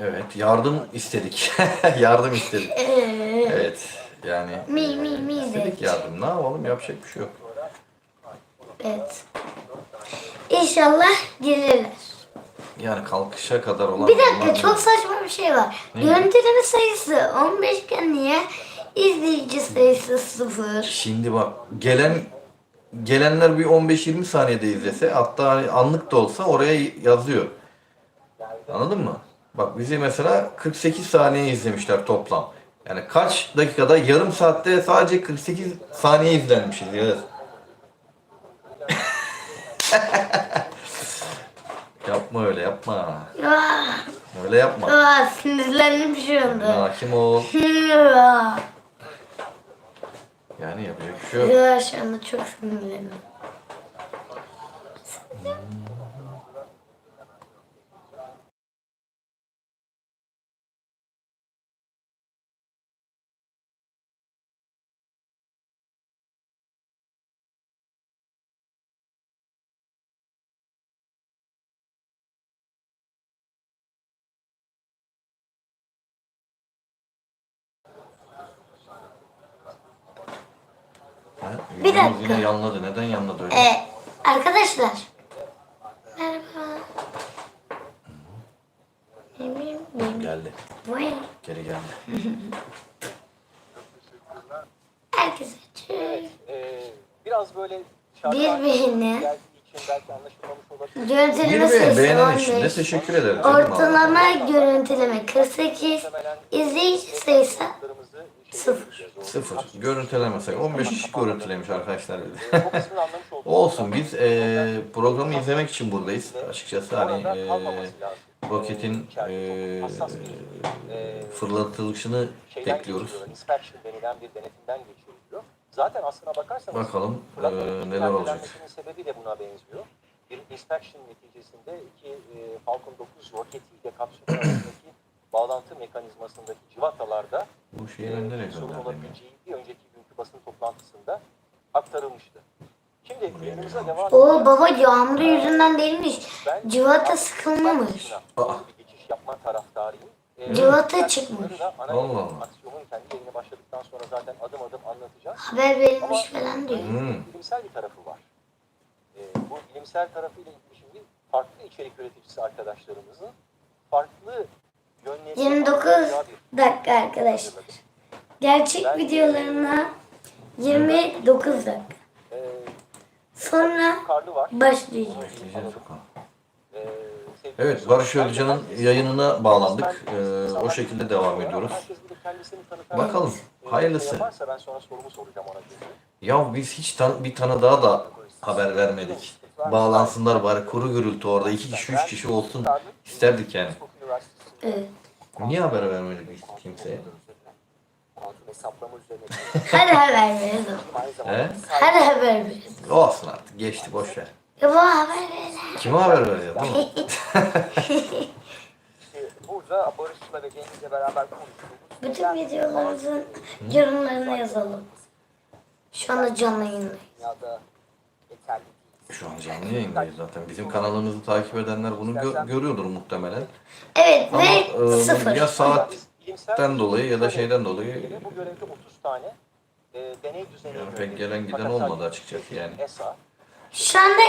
[SPEAKER 2] Evet, yardım istedik. Yardım istedik. Evet, yani
[SPEAKER 1] Mi
[SPEAKER 2] istedik
[SPEAKER 1] dedik.
[SPEAKER 2] yardım. Ne yapalım? Yapacak bir şey yok.
[SPEAKER 1] Evet. İnşallah gelirler.
[SPEAKER 2] Yani kalkışa kadar olan...
[SPEAKER 1] Bir dakika çok saçma bir şey var.
[SPEAKER 2] Ne?
[SPEAKER 1] Görüntüleme sayısı 15 iken niye izleyici sayısı 0?
[SPEAKER 2] Şimdi bak, gelenler bir 15-20 saniyede izlese, hatta anlık da olsa oraya yazıyor. Anladın mı? Bak bizi mesela 48 saniye izlemişler toplam. Yani kaç dakikada? Yarım saatte sadece 48 saniye izlenmişiz ya. Yapma öyle yapma.
[SPEAKER 1] Ah,
[SPEAKER 2] Öyle yapma.
[SPEAKER 1] sinirlendim şu anda.
[SPEAKER 2] Hakim ol. Yani yapacak bir şey yok.
[SPEAKER 1] Ya şu anda çok sinirlendim. Bir
[SPEAKER 2] Videomuz
[SPEAKER 1] dakika.
[SPEAKER 2] yine yanladı. Neden yanladı öyle?
[SPEAKER 1] Arkadaşlar. Merhaba.
[SPEAKER 2] Geldi.
[SPEAKER 1] Vay.
[SPEAKER 2] Geri geldi.
[SPEAKER 1] Herkese çek.
[SPEAKER 5] Biraz böyle
[SPEAKER 1] Birbirini
[SPEAKER 5] geldiği için belki anlaşılmamış olabilir.
[SPEAKER 1] görüntüleme
[SPEAKER 2] Bir
[SPEAKER 1] sayısı
[SPEAKER 2] beğenen için de
[SPEAKER 1] 15.
[SPEAKER 2] teşekkür ederim.
[SPEAKER 1] Ortalama görüntüleme 48. İzleyici sayısı
[SPEAKER 5] Çocuklarımızı
[SPEAKER 1] 0.
[SPEAKER 2] 0. Görüntüleme sayı. 15 kişi görüntülemiş arkadaşlar.
[SPEAKER 5] o kısmını anlamış olduk.
[SPEAKER 2] Olsun, biz programı izlemek için buradayız. Açıkçası hani
[SPEAKER 5] Orada kalmaması lazım.
[SPEAKER 2] roketin
[SPEAKER 5] Hassas
[SPEAKER 2] fırlatılışını
[SPEAKER 5] şeyden
[SPEAKER 2] bekliyoruz.
[SPEAKER 5] geçiriyor, inspection denilen bir denetimden geçiriliyor. Zaten aslına bakarsanız
[SPEAKER 2] Bakalım
[SPEAKER 5] fırlatmanın
[SPEAKER 2] neler olacak.
[SPEAKER 5] ertelenmesinin sebebi de buna benziyor. Bir inspection neticesinde iki Falcon 9 roketiyle kapsülün arasındaki bağlantı mekanizmasındaki civatalarda
[SPEAKER 2] Bu şeyi ben nereye
[SPEAKER 5] sorun
[SPEAKER 2] gönderdim ya?
[SPEAKER 5] olabileceği bir önceki günkü basın toplantısında aktarılmıştı. Şimdi yayınımıza devam
[SPEAKER 1] Oo baba yağmur yüzünden değilmiş. Civata sıkılmamış.
[SPEAKER 5] bir geçiş yapma taraftarıyım.
[SPEAKER 1] Civata çıkmış.
[SPEAKER 2] Allah Allah.
[SPEAKER 5] Aksiyonun kendi yayını başladıktan sonra zaten adım adım anlatacağız.
[SPEAKER 1] Haber verilmiş falan diyor.
[SPEAKER 5] Bilimsel bir tarafı var. Bu bilimsel tarafıyla ilgili şimdi farklı içerik üreticisi arkadaşlarımızın farklı yönleri
[SPEAKER 1] 29 dakika arkadaşlar. Gerçek videolarına 29 dakika. Sonra
[SPEAKER 5] karlı var.
[SPEAKER 1] başlayacağız.
[SPEAKER 2] Evet, Barış Özcan'ın yayınına bağlandık. O şekilde devam ediyoruz. Bakalım, hayırlısı.
[SPEAKER 5] Yaparsa ben sonra sorumu soracağım ona göre.
[SPEAKER 2] Ya biz hiç bir tane daha da haber vermedik. Bağlansınlar bari, kuru gürültü orada 2 kişi 3 kişi olsun isterdik yani.
[SPEAKER 1] Evet.
[SPEAKER 2] Niye haber vermedik biz kimseye?
[SPEAKER 5] Hesaplama üzerine
[SPEAKER 1] Hadi haber verelim.
[SPEAKER 5] aynı zamanda
[SPEAKER 2] He?
[SPEAKER 1] Hadi haber verelim.
[SPEAKER 2] Olsun artık, geçti, boş ver.
[SPEAKER 1] Ya bu haber verelim.
[SPEAKER 2] Kime haber vereceğiz değil mi?
[SPEAKER 5] burada Barış'la ve Cengiz'le beraber konuştuğumuz
[SPEAKER 1] Bütün videolarımızın yorumlarını yazalım. Şu anda canlı yayındayız.
[SPEAKER 5] dünyada yeterli değil.
[SPEAKER 2] Şu an canlı yayındayız zaten. Bizim kanalımızı takip edenler bunu görüyordur muhtemelen.
[SPEAKER 1] Evet
[SPEAKER 2] Ama
[SPEAKER 1] ve 0.
[SPEAKER 2] ya saatten dolayı ya da şeyden dolayı
[SPEAKER 5] Bu görevde 30 tane deney düzeni
[SPEAKER 2] yani pek gelen giden olmadı açıkçası yani.
[SPEAKER 5] ESA,
[SPEAKER 1] Şu anda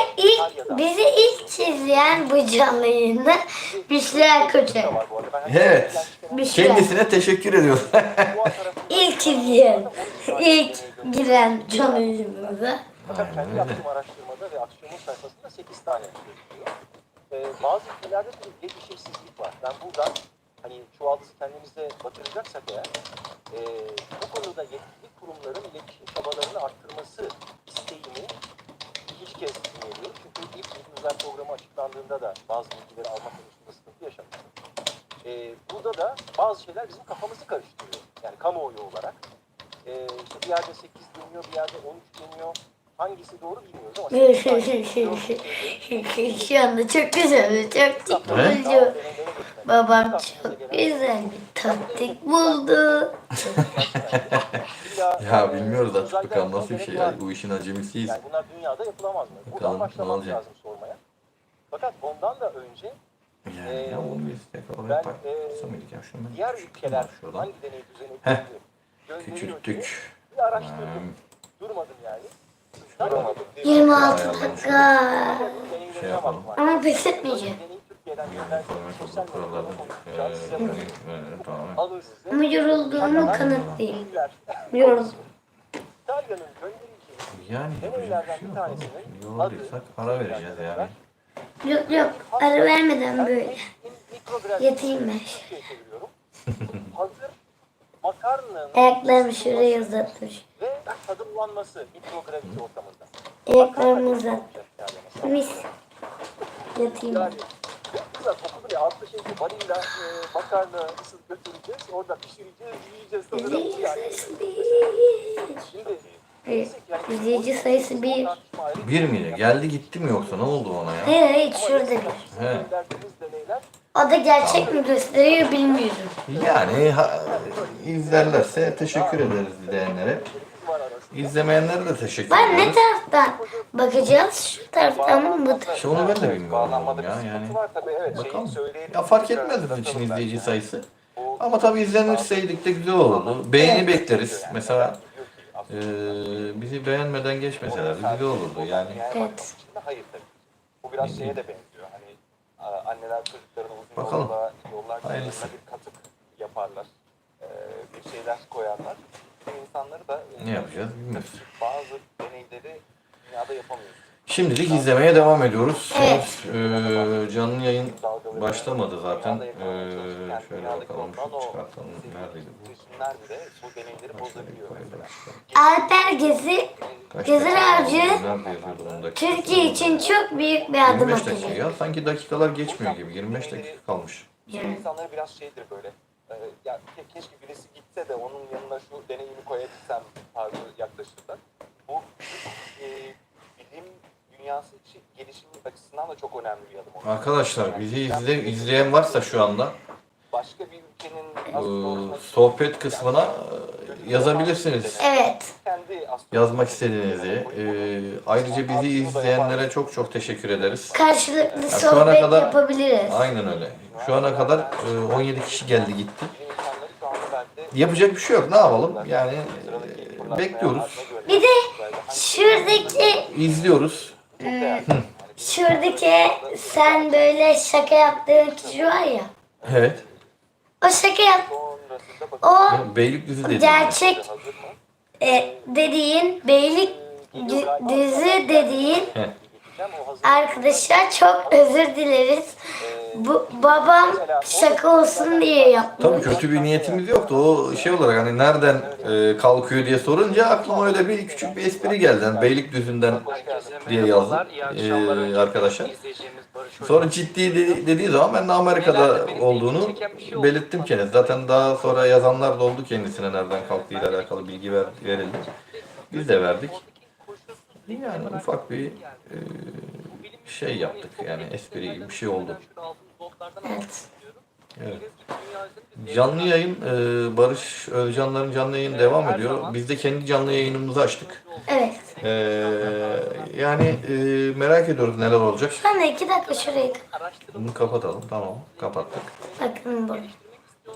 [SPEAKER 1] bizi ilk izleyen bu canlı yayında Büşra Koçer.
[SPEAKER 5] var bu arada. Ben
[SPEAKER 2] Evet.
[SPEAKER 1] Büşra.
[SPEAKER 2] Kendisine teşekkür ediyorum.
[SPEAKER 1] İlk izleyen, ilk giren canlı yayınımıza.
[SPEAKER 5] Fakat kendi yaptığım araştırmada ve aksiyonun sayfasında 8 tane gözüküyor. Bazı ülkelerde bir iletişimsizlik var. Ben buradan hani çuvaldızı kendimize batıracaksak eğer bu konuda yetkili kurumların iletişim çabalarını arttırması isteğini ikinci kez dinliyorum. Çünkü ilk özel programı açıklandığında da bazı bilgileri alma konusunda sıkıntı yaşamıştım. Burada da bazı şeyler bizim kafamızı karıştırıyor. Yani kamuoyu olarak. İşte bir yerde 8 deniyor, bir yerde 13 deniyor. Hangisi doğru bilmiyoruz ama
[SPEAKER 1] Şu anda çok güzel, çok çekici. Babam çok güzel bir taktik buldu.
[SPEAKER 2] Ya bilmiyoruz artık bakalım nasıl bir şey yani bu işin acemisiyiz.
[SPEAKER 5] Yani bunlar dünyada yapılamaz mı? Buradan
[SPEAKER 2] Bakalım ne
[SPEAKER 5] başlamak
[SPEAKER 2] olacak.
[SPEAKER 5] lazım sormaya. Fakat ondan da önce
[SPEAKER 2] Yani ya onu biz tekrar
[SPEAKER 5] ben
[SPEAKER 2] yapar. Mıydık ya şunu ben
[SPEAKER 5] diğer
[SPEAKER 2] küçülttüm
[SPEAKER 5] ülkeler
[SPEAKER 2] şuradan.
[SPEAKER 5] hangi deney düzeni
[SPEAKER 2] Heh,
[SPEAKER 5] gönderiyor diye
[SPEAKER 2] küçülttük.
[SPEAKER 5] bir araştırdım. Durmadım yani.
[SPEAKER 1] 26 dakika.
[SPEAKER 2] Şey yapalım.
[SPEAKER 1] Ama pes etmeyeceğim.
[SPEAKER 5] Türkiye'den
[SPEAKER 2] Sosyal kurallarda tamam.
[SPEAKER 5] alır size.
[SPEAKER 1] Ama yorulduğumu kanıtlayayım. Yoruldum.
[SPEAKER 5] İtalya'nın göndereceği
[SPEAKER 2] Yani yapacak bir şey yok oğlum. Yorulduysak ara vereceğiz yani.
[SPEAKER 1] Yok yok ara vermeden böyle. Yatayım ben.
[SPEAKER 5] Hazır makarnanın
[SPEAKER 1] Ayaklarımı şuraya uzatmış.
[SPEAKER 5] ve tadımlanması mikrograviti ortamında.
[SPEAKER 1] Ayaklarımı uzat. Mis. Yatayım ben.
[SPEAKER 5] Yani kızlar okulu ya altta şey vanilya makarna ısıt götüreceğiz. Orada pişireceğiz, yiyeceğiz. Tadına bu yani. Şimdi
[SPEAKER 1] İzleyici sayısı 1.
[SPEAKER 2] Bir miydi? Geldi gitti mi yoksa ne oldu ona ya?
[SPEAKER 1] Hayır hayır, şurada 1.
[SPEAKER 2] He.
[SPEAKER 1] O da gerçek mi gösteriyor bilmiyorum.
[SPEAKER 2] Yani izlerlerse teşekkür ederiz izleyenlere. İzlemeyenlere de teşekkür
[SPEAKER 1] Ben ne
[SPEAKER 2] ederiz.
[SPEAKER 1] taraftan bakacağız? Şu taraftan mı bu taraftan?
[SPEAKER 2] İşte onu ben de bilmiyorum ya yani. Bakalım. Ya fark etmez bizim için izleyici sayısı. Ama tabii izlenirseydik de güzel olurdu. Beğeni bekleriz. Mesela bizi beğenmeden geçmeseler de güzel olurdu yani.
[SPEAKER 1] Evet.
[SPEAKER 3] Hayır tabii. Bu biraz şeye de benziyor. Hani anneler çocuklarına uzun
[SPEAKER 2] Bakalım.
[SPEAKER 3] yollar
[SPEAKER 2] Hayırlısı.
[SPEAKER 3] bir katık yaparlar. Bir şeyler koyarlar. İnsanları da
[SPEAKER 2] Ne yapacağız bilmiyoruz.
[SPEAKER 3] bazı deneyleri dünyada yapamıyoruz.
[SPEAKER 2] Şimdilik izlemeye devam ediyoruz.
[SPEAKER 1] Evet.
[SPEAKER 2] Canlı yayın başlamadı zaten. Şöyle bakalım şu çıkartalım. Neredeydi bu?
[SPEAKER 3] Resimler bile bu deneyleri bozabiliyor mesela.
[SPEAKER 1] Alper Gezeravcı
[SPEAKER 2] Nerede yazıyordu 10 dakika?
[SPEAKER 1] Türkiye için çok büyük bir adım
[SPEAKER 2] 25 dakika
[SPEAKER 1] atacak.
[SPEAKER 2] ya. Sanki dakikalar geçmiyor gibi. 25 dakika kalmış.
[SPEAKER 3] İnsanları biraz şeydir böyle. Ya keşke birisi gitse de onun yanına şu deneyimi koyabilsem tarzı yaklaşırlar. Bu bilim dünyası için gelişim açısından da çok önemli bir adım.
[SPEAKER 2] Arkadaşlar bizi izleyen varsa şu anda
[SPEAKER 3] Başka bir ülkenin
[SPEAKER 2] sohbet kısmına yazabilirsiniz.
[SPEAKER 1] Evet.
[SPEAKER 3] kendi
[SPEAKER 2] Yazmak istediğinizi. Ayrıca bizi izleyenlere çok çok teşekkür ederiz.
[SPEAKER 1] Karşılıklı
[SPEAKER 2] şu ana
[SPEAKER 1] sohbet
[SPEAKER 2] kadar-
[SPEAKER 1] yapabiliriz.
[SPEAKER 2] Aynen öyle. Şu ana kadar 17 kişi geldi gitti. Yapacak bir şey yok. Ne yapalım? Yani bekliyoruz.
[SPEAKER 1] Bir de şuradaki
[SPEAKER 2] İzliyoruz.
[SPEAKER 1] şuradaki sen böyle şaka yaptığın kişi var ya.
[SPEAKER 2] Evet.
[SPEAKER 1] O şaka yap. O
[SPEAKER 2] Beylikdüzü dedi.
[SPEAKER 1] gerçek dediğin Beylikdüzü dediğin arkadaşlar çok özür dileriz. Bu babam şaka olsun diye yaptı.
[SPEAKER 2] Tabii kötü bir niyetimiz yoktu. O şey olarak hani nereden kalkıyor diye sorunca aklıma öyle bir küçük bir espri geldi. Yani Beylikdüzü'nden diye yazdım arkadaşlar. Sonra ciddi dediği zaman ben de Amerika'da olduğunu belirttim kendisine. Zaten daha sonra yazanlar da oldu kendisine nereden kalktığıyla alakalı bilgi verildi. Biz de verdik. Yani ufak bir şey yaptık yani espri gibi bir şey oldu.
[SPEAKER 1] Evet.
[SPEAKER 2] Evet. Canlı yayın, Barış Özcanların canlı yayını devam ediyor. Biz de kendi canlı yayınımızı açtık.
[SPEAKER 1] Evet.
[SPEAKER 2] Yani merak ediyoruz neler olacak.
[SPEAKER 1] Şu anda 2 dakika şurayı
[SPEAKER 2] Bunu kapatalım. Tamam, kapattık.
[SPEAKER 1] bakın bu.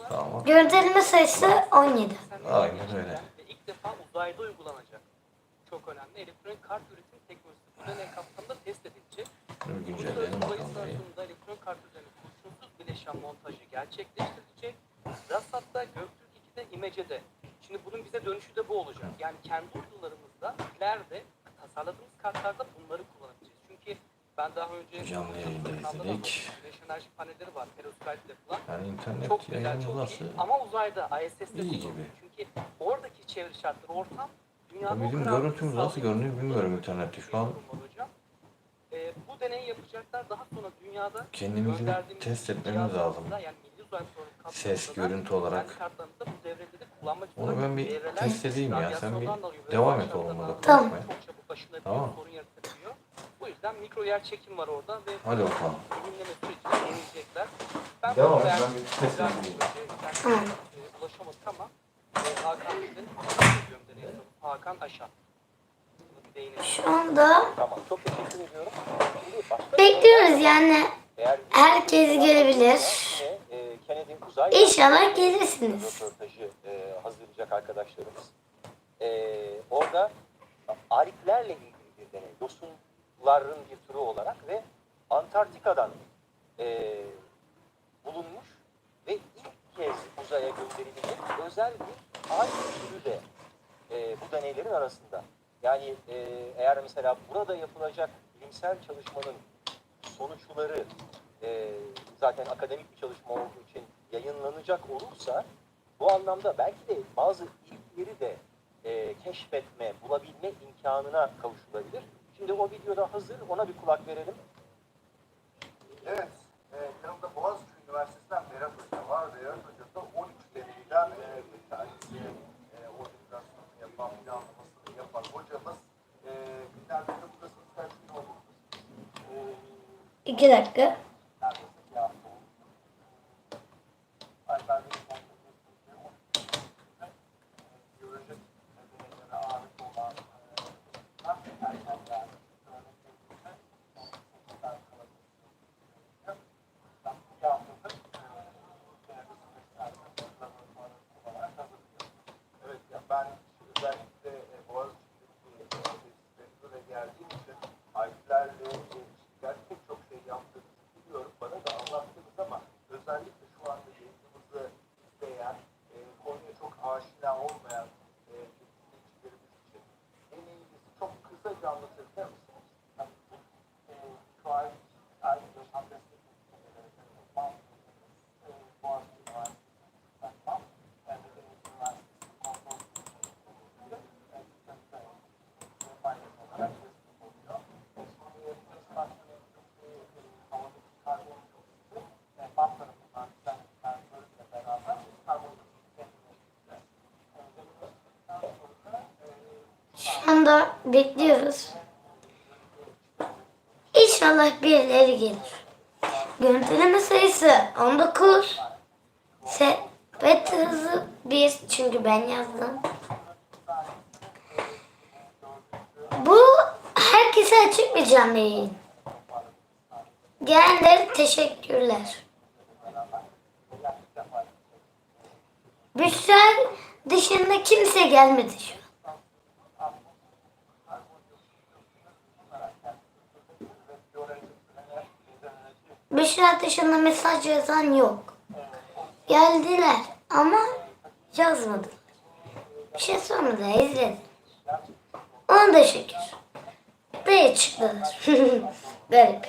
[SPEAKER 2] Tamam.
[SPEAKER 1] Görüntüleme sayısı 17.
[SPEAKER 2] Aynen öyle.
[SPEAKER 7] İlk defa uzayda uygulanacak. Çok önemli. Elektronik kart üretim teknolojisi bu deney kapsamında test edilecek.
[SPEAKER 2] Bir güncelleyelim
[SPEAKER 7] Uzay
[SPEAKER 2] bakalım.
[SPEAKER 7] istasyonunda elektronik kart üzerine kurşunsuz bileşen montajı gerçekleştirilecek. Rassat'ta Göktürk 2'de İmece'de. Şimdi bunun bize dönüşü de bu olacak. Yani kendi uydularımızda ileride tasarladığımız kartlarda bunları kullanabileceğiz. Çünkü ben daha önce
[SPEAKER 2] Canlı yayında izledik.
[SPEAKER 7] güneş enerji panelleri var. Perovskite yapılan.
[SPEAKER 2] Yani internet
[SPEAKER 7] Çok güzel,
[SPEAKER 2] yayını
[SPEAKER 7] çok
[SPEAKER 2] nasıl?
[SPEAKER 7] iyi. Ama uzayda ISS'de
[SPEAKER 2] İyi
[SPEAKER 7] kullanılıyor.
[SPEAKER 2] gibi.
[SPEAKER 7] Çünkü oradaki çevre şartları, ortam dünyanın
[SPEAKER 2] Bizim
[SPEAKER 7] o kadar
[SPEAKER 2] görüntümüz nasıl görünüyor bilmiyorum internette şu an.
[SPEAKER 7] hocam. Bu deneyi yapacaklar. Daha sonra dünyada
[SPEAKER 2] Kendimizi
[SPEAKER 7] gönderdiğimiz
[SPEAKER 2] test etmemiz lazım.
[SPEAKER 7] cihazlarımızda, yani milli uzay programı
[SPEAKER 2] Ses,
[SPEAKER 7] kapsamında
[SPEAKER 2] görüntü olarak.
[SPEAKER 7] kendi kartlarımızda bu devreleri kullanmak
[SPEAKER 2] Onu
[SPEAKER 7] istiyoruz.
[SPEAKER 2] ben bir
[SPEAKER 7] Devreler
[SPEAKER 2] test edeyim ya. Sen bir
[SPEAKER 7] radyasyondan dolayı ve
[SPEAKER 2] devam
[SPEAKER 7] doğal
[SPEAKER 2] et oğlum burada
[SPEAKER 7] şartlardan
[SPEAKER 1] Tamam.
[SPEAKER 2] konuşmaya.
[SPEAKER 7] çok çabuk başına
[SPEAKER 2] Tamam.
[SPEAKER 7] bir sorun yaratabiliyor. Bu yüzden mikro yer çekim var orada ve
[SPEAKER 2] Hadi bakalım.
[SPEAKER 7] bilimleme sürecini deneyecekler. Ben
[SPEAKER 2] Devam
[SPEAKER 7] bunu
[SPEAKER 2] et, ben
[SPEAKER 7] beğendim.
[SPEAKER 2] bir test
[SPEAKER 7] Güzel
[SPEAKER 2] edeyim.
[SPEAKER 7] bir proje. Ulaşamadık ama Hakan bize ediyorum deney sonucu. Hakan Aşan. Bunu bir değinelim.
[SPEAKER 1] Şu anda
[SPEAKER 5] Tamam, çok teşekkür ediyorum. Şimdi başka
[SPEAKER 1] bekliyoruz yani.
[SPEAKER 5] eğer
[SPEAKER 1] Herkes gelebilir.
[SPEAKER 5] yine Kennedy Uzay
[SPEAKER 1] İnşallah gelirsiniz.
[SPEAKER 5] röportajı hazırlayacak arkadaşlarımız. Orada Ariflerle ilgili bir deney, yosunların bir türü olarak ve Antarktika'dan bulunmuş ve ilk kez uzaya gönderilecek özel bir Arif türü de bu deneylerin arasında. Yani eğer mesela burada yapılacak bilimsel çalışmanın sonuçları zaten akademik bir çalışma olduğu için yayınlanacak olursa bu anlamda belki de bazı ilkleri de keşfetme, bulabilme imkanına kavuşulabilir. Şimdi o videoda hazır, ona bir kulak verelim.
[SPEAKER 6] Evet, yanımda Boğaziçi Üniversitesi'nden Merhaba Hoca var ve Hoca da 13 deneyden bir tanesi organizasyonunu yapan, planlamasını yapan hoca.
[SPEAKER 1] 2 dakika.
[SPEAKER 6] Evet, ya ben özellikle Boğaziçi'ndeki tesislerinde de geldiğim için alplerle gerçekten çok şey yaptığınızı biliyorum. Bana da anlattınız ama özellikle şu anda yayınımızı izleyen, konuya çok aşina olmayan izleyicilerimiz için en iyisi çok kısaca anlatabilir misiniz? Yani, şu an aynı yaşam destek Boğaziçi Üniversitesi
[SPEAKER 1] Şu anda bekliyoruz. İnşallah birileri gelir. Görüntüleme sayısı 19. Sepet hızı 1. Çünkü ben yazdım. Bu herkese açık bir canlı yayın. Gelenlere teşekkürler. Büşra dışında kimse gelmedi şu an. Büşra dışında mesaj yazan yok. Geldiler ama yazmadılar. Bir şey sormadılar, izledim. Onu da şükür. Buraya çıktılar. Garip.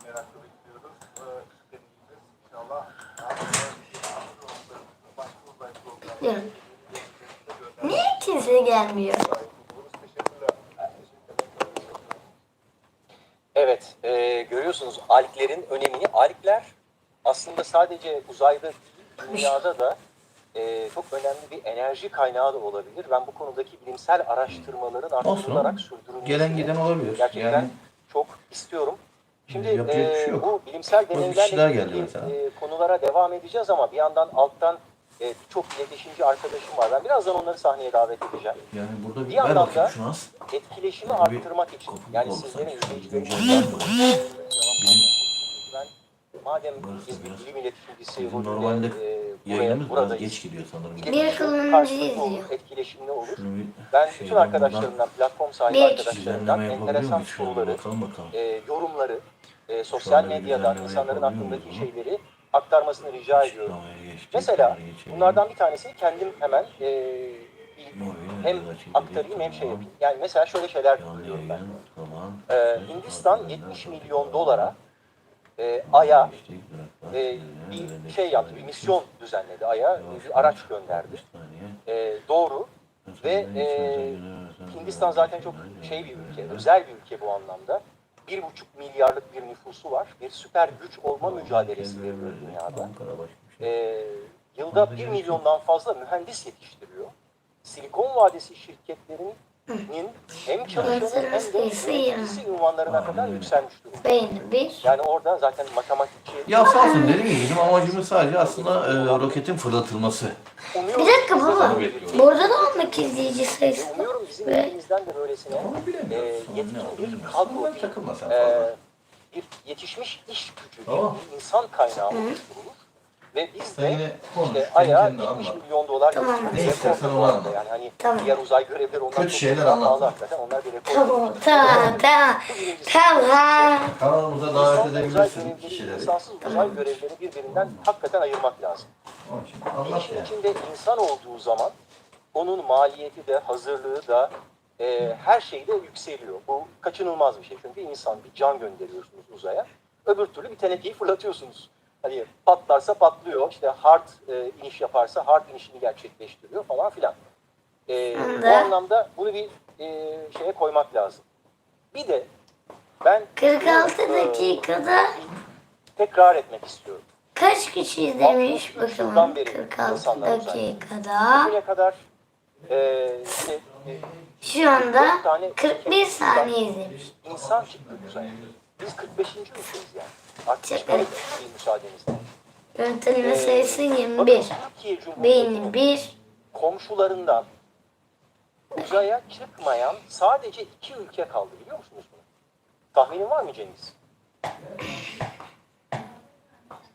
[SPEAKER 6] merakla bekliyoruz. Deneyimiz inşallah başka uzay programı.
[SPEAKER 1] Diyorum. Niye kimse gelmiyor?
[SPEAKER 5] Evet, görüyorsunuz alglerin önemini. Algler aslında sadece uzayda değil, dünyada da çok önemli bir enerji kaynağı da olabilir. Ben bu konudaki bilimsel araştırmaların arttırılarak sürdürülmesini
[SPEAKER 2] Gelen giden olabilir.
[SPEAKER 5] gerçekten
[SPEAKER 2] Yani
[SPEAKER 5] çok istiyorum. Şimdi
[SPEAKER 2] yapacak bir şey yok.
[SPEAKER 5] bu bilimsel
[SPEAKER 2] Bazı
[SPEAKER 5] deneylerle
[SPEAKER 2] kişiler geldi
[SPEAKER 5] ilgili
[SPEAKER 2] mesela.
[SPEAKER 5] konulara devam edeceğiz ama bir yandan alttan çok iletişimci arkadaşım var. Ben birazdan onları sahneye davet edeceğim.
[SPEAKER 2] yani burada
[SPEAKER 5] Bir
[SPEAKER 2] ver
[SPEAKER 5] yandan
[SPEAKER 2] bakayım
[SPEAKER 5] da
[SPEAKER 2] şunu az.
[SPEAKER 5] etkileşimi
[SPEAKER 2] Burada bir
[SPEAKER 5] arttırmak için,
[SPEAKER 2] kopukluk
[SPEAKER 5] yani
[SPEAKER 2] oldu
[SPEAKER 5] sizlerin
[SPEAKER 2] sanki.
[SPEAKER 5] izleyicilerin
[SPEAKER 2] Güncel var.
[SPEAKER 5] ben madem
[SPEAKER 2] Burası
[SPEAKER 5] biz bir
[SPEAKER 2] biraz-
[SPEAKER 5] bilim iletişimcisi
[SPEAKER 2] Bizim
[SPEAKER 5] rolüyle
[SPEAKER 2] normalde yayınımız biraz
[SPEAKER 5] buradayız.
[SPEAKER 2] geç gidiyor sanırım.
[SPEAKER 1] Bir kullanıcı
[SPEAKER 5] Karşılıklı
[SPEAKER 1] izliyor.
[SPEAKER 5] olur, etkileşimli olur.
[SPEAKER 2] Şunu bir
[SPEAKER 5] Ben bütün
[SPEAKER 2] şeyden
[SPEAKER 5] arkadaşlarımdan, platform sahibi
[SPEAKER 1] Bir
[SPEAKER 5] arkadaşlarımdan
[SPEAKER 2] düzenleme yapabiliyor
[SPEAKER 5] enteresan
[SPEAKER 2] muyuz? Şöyle
[SPEAKER 5] soruları,
[SPEAKER 2] bakalım bakalım.
[SPEAKER 5] yorumları,
[SPEAKER 2] Şu
[SPEAKER 5] sosyal
[SPEAKER 2] anda bir
[SPEAKER 5] medyadan
[SPEAKER 2] düzenleme
[SPEAKER 5] insanların
[SPEAKER 2] yapabiliyor
[SPEAKER 5] aklındaki
[SPEAKER 2] muyuz bunu?
[SPEAKER 5] şeyleri aktarmasını rica ediyorum.
[SPEAKER 2] Açıklamaya geçtik,
[SPEAKER 5] Mesela
[SPEAKER 2] tarihi geçelim.
[SPEAKER 5] bunlardan bir tanesini kendim hemen
[SPEAKER 2] Oraya
[SPEAKER 5] hem
[SPEAKER 2] biraz açık
[SPEAKER 5] aktarayım
[SPEAKER 2] edelim,
[SPEAKER 5] hem şey
[SPEAKER 2] tamam.
[SPEAKER 5] yapayım. Yani mesela şöyle şeyler
[SPEAKER 2] Canlı
[SPEAKER 5] duyuyorum ben.
[SPEAKER 2] yayın, tamam.
[SPEAKER 5] Hindistan 70 milyon dolara Ay'a bir şey yaptı, bir misyon düzenledi. Ay'a bir araç gönderdi. Doğru. Ve Hindistan zaten çok şey bir ülke, özel bir ülke bu anlamda. 1,5 milyarlık bir nüfusu var. Bir süper güç olma mücadelesi veriyor dünyada. Yılda 1 milyondan fazla mühendis yetiştiriyor. Silikon Vadisi şirketlerinin hem çalışanı hem de yöneticisi ünvanlarına kadar yükselmiş durumda.
[SPEAKER 1] Beğeni 1.
[SPEAKER 5] Yani orada zaten matematikçi...
[SPEAKER 2] Ya sağ olsun dediğim gibi bizim amacımız sadece aslında roketin fırlatılması.
[SPEAKER 1] Bir dakika baba. Burada da 12 izleyici sayısı.
[SPEAKER 5] Umuyorum bizim
[SPEAKER 1] Ve
[SPEAKER 5] ülkemizden de böylesine
[SPEAKER 2] Onu bilemiyoruz.
[SPEAKER 5] yetkin bir
[SPEAKER 2] Bilmiyoruz.
[SPEAKER 5] kadro,
[SPEAKER 2] Bunlar takılmasan fazla.
[SPEAKER 5] bir yetişmiş iş gücü,
[SPEAKER 2] Tamam.
[SPEAKER 5] bir insan kaynağı oluşturulur. Ve biz
[SPEAKER 2] Sen
[SPEAKER 5] de
[SPEAKER 2] yine konuş,
[SPEAKER 5] işte
[SPEAKER 2] sen
[SPEAKER 5] Ay'a
[SPEAKER 2] kendini
[SPEAKER 5] 70
[SPEAKER 2] anlat.
[SPEAKER 5] milyon dolar
[SPEAKER 1] Tamam.
[SPEAKER 5] götürdük.
[SPEAKER 2] Ne
[SPEAKER 5] Rekor
[SPEAKER 2] istersen
[SPEAKER 5] bu
[SPEAKER 2] onu
[SPEAKER 5] arada.
[SPEAKER 2] anlat.
[SPEAKER 5] Yani hani
[SPEAKER 1] Tamam.
[SPEAKER 5] diğer uzay görevleri ondan
[SPEAKER 2] Kötü
[SPEAKER 5] çok
[SPEAKER 2] şeyler
[SPEAKER 5] daha
[SPEAKER 2] anlatma.
[SPEAKER 5] pahalı hakikaten. Onlar bir rekor.
[SPEAKER 1] tamam. Tamam.
[SPEAKER 2] Kanalımıza davet
[SPEAKER 5] Uzay
[SPEAKER 2] edebilirsin
[SPEAKER 5] görevleri,
[SPEAKER 2] kişileri.
[SPEAKER 5] insansız uzay görevlerini birbirinden hakikaten ayırmak lazım.
[SPEAKER 2] Onun için
[SPEAKER 5] Bir
[SPEAKER 2] anlat
[SPEAKER 5] işin
[SPEAKER 2] yani.
[SPEAKER 5] içinde insan olduğu zaman onun maliyeti de, hazırlığı da, her şey de yükseliyor. Bu kaçınılmaz bir şey. Çünkü insan bir can gönderiyorsunuz uzaya. Öbür türlü bir tenekeyi fırlatıyorsunuz. Hani patlarsa patlıyor. İşte hard iniş yaparsa hard inişini gerçekleştiriyor falan filan. Bu anlamda bunu bir şeye koymak lazım. Bir de ben
[SPEAKER 1] 46 dakikada
[SPEAKER 5] tekrar etmek istiyorum.
[SPEAKER 1] Kaç kişi izlemiş
[SPEAKER 5] Yıldan
[SPEAKER 1] bakalım.
[SPEAKER 5] beri
[SPEAKER 1] 46
[SPEAKER 5] insanlar uzayda.
[SPEAKER 1] dakikada.
[SPEAKER 5] Bugüne kadar işte,
[SPEAKER 1] Şu anda
[SPEAKER 5] 4 tane
[SPEAKER 1] 41 saniye izlemiş.
[SPEAKER 5] insan çıktı uzaya. Biz 45. ülkeyiz yani. Artık
[SPEAKER 1] Çok
[SPEAKER 5] çıkalım
[SPEAKER 1] garip.
[SPEAKER 5] bir müsaadenizle.
[SPEAKER 1] Görüntüleme sayısı
[SPEAKER 5] Bakın
[SPEAKER 1] 21.
[SPEAKER 5] Türkiye Cumhuriyeti'nin
[SPEAKER 1] Beynin 1.
[SPEAKER 5] komşularından uzaya çıkmayan sadece 2 ülke kaldı, biliyor musunuz bunu? Tahminin var mı Cengiz?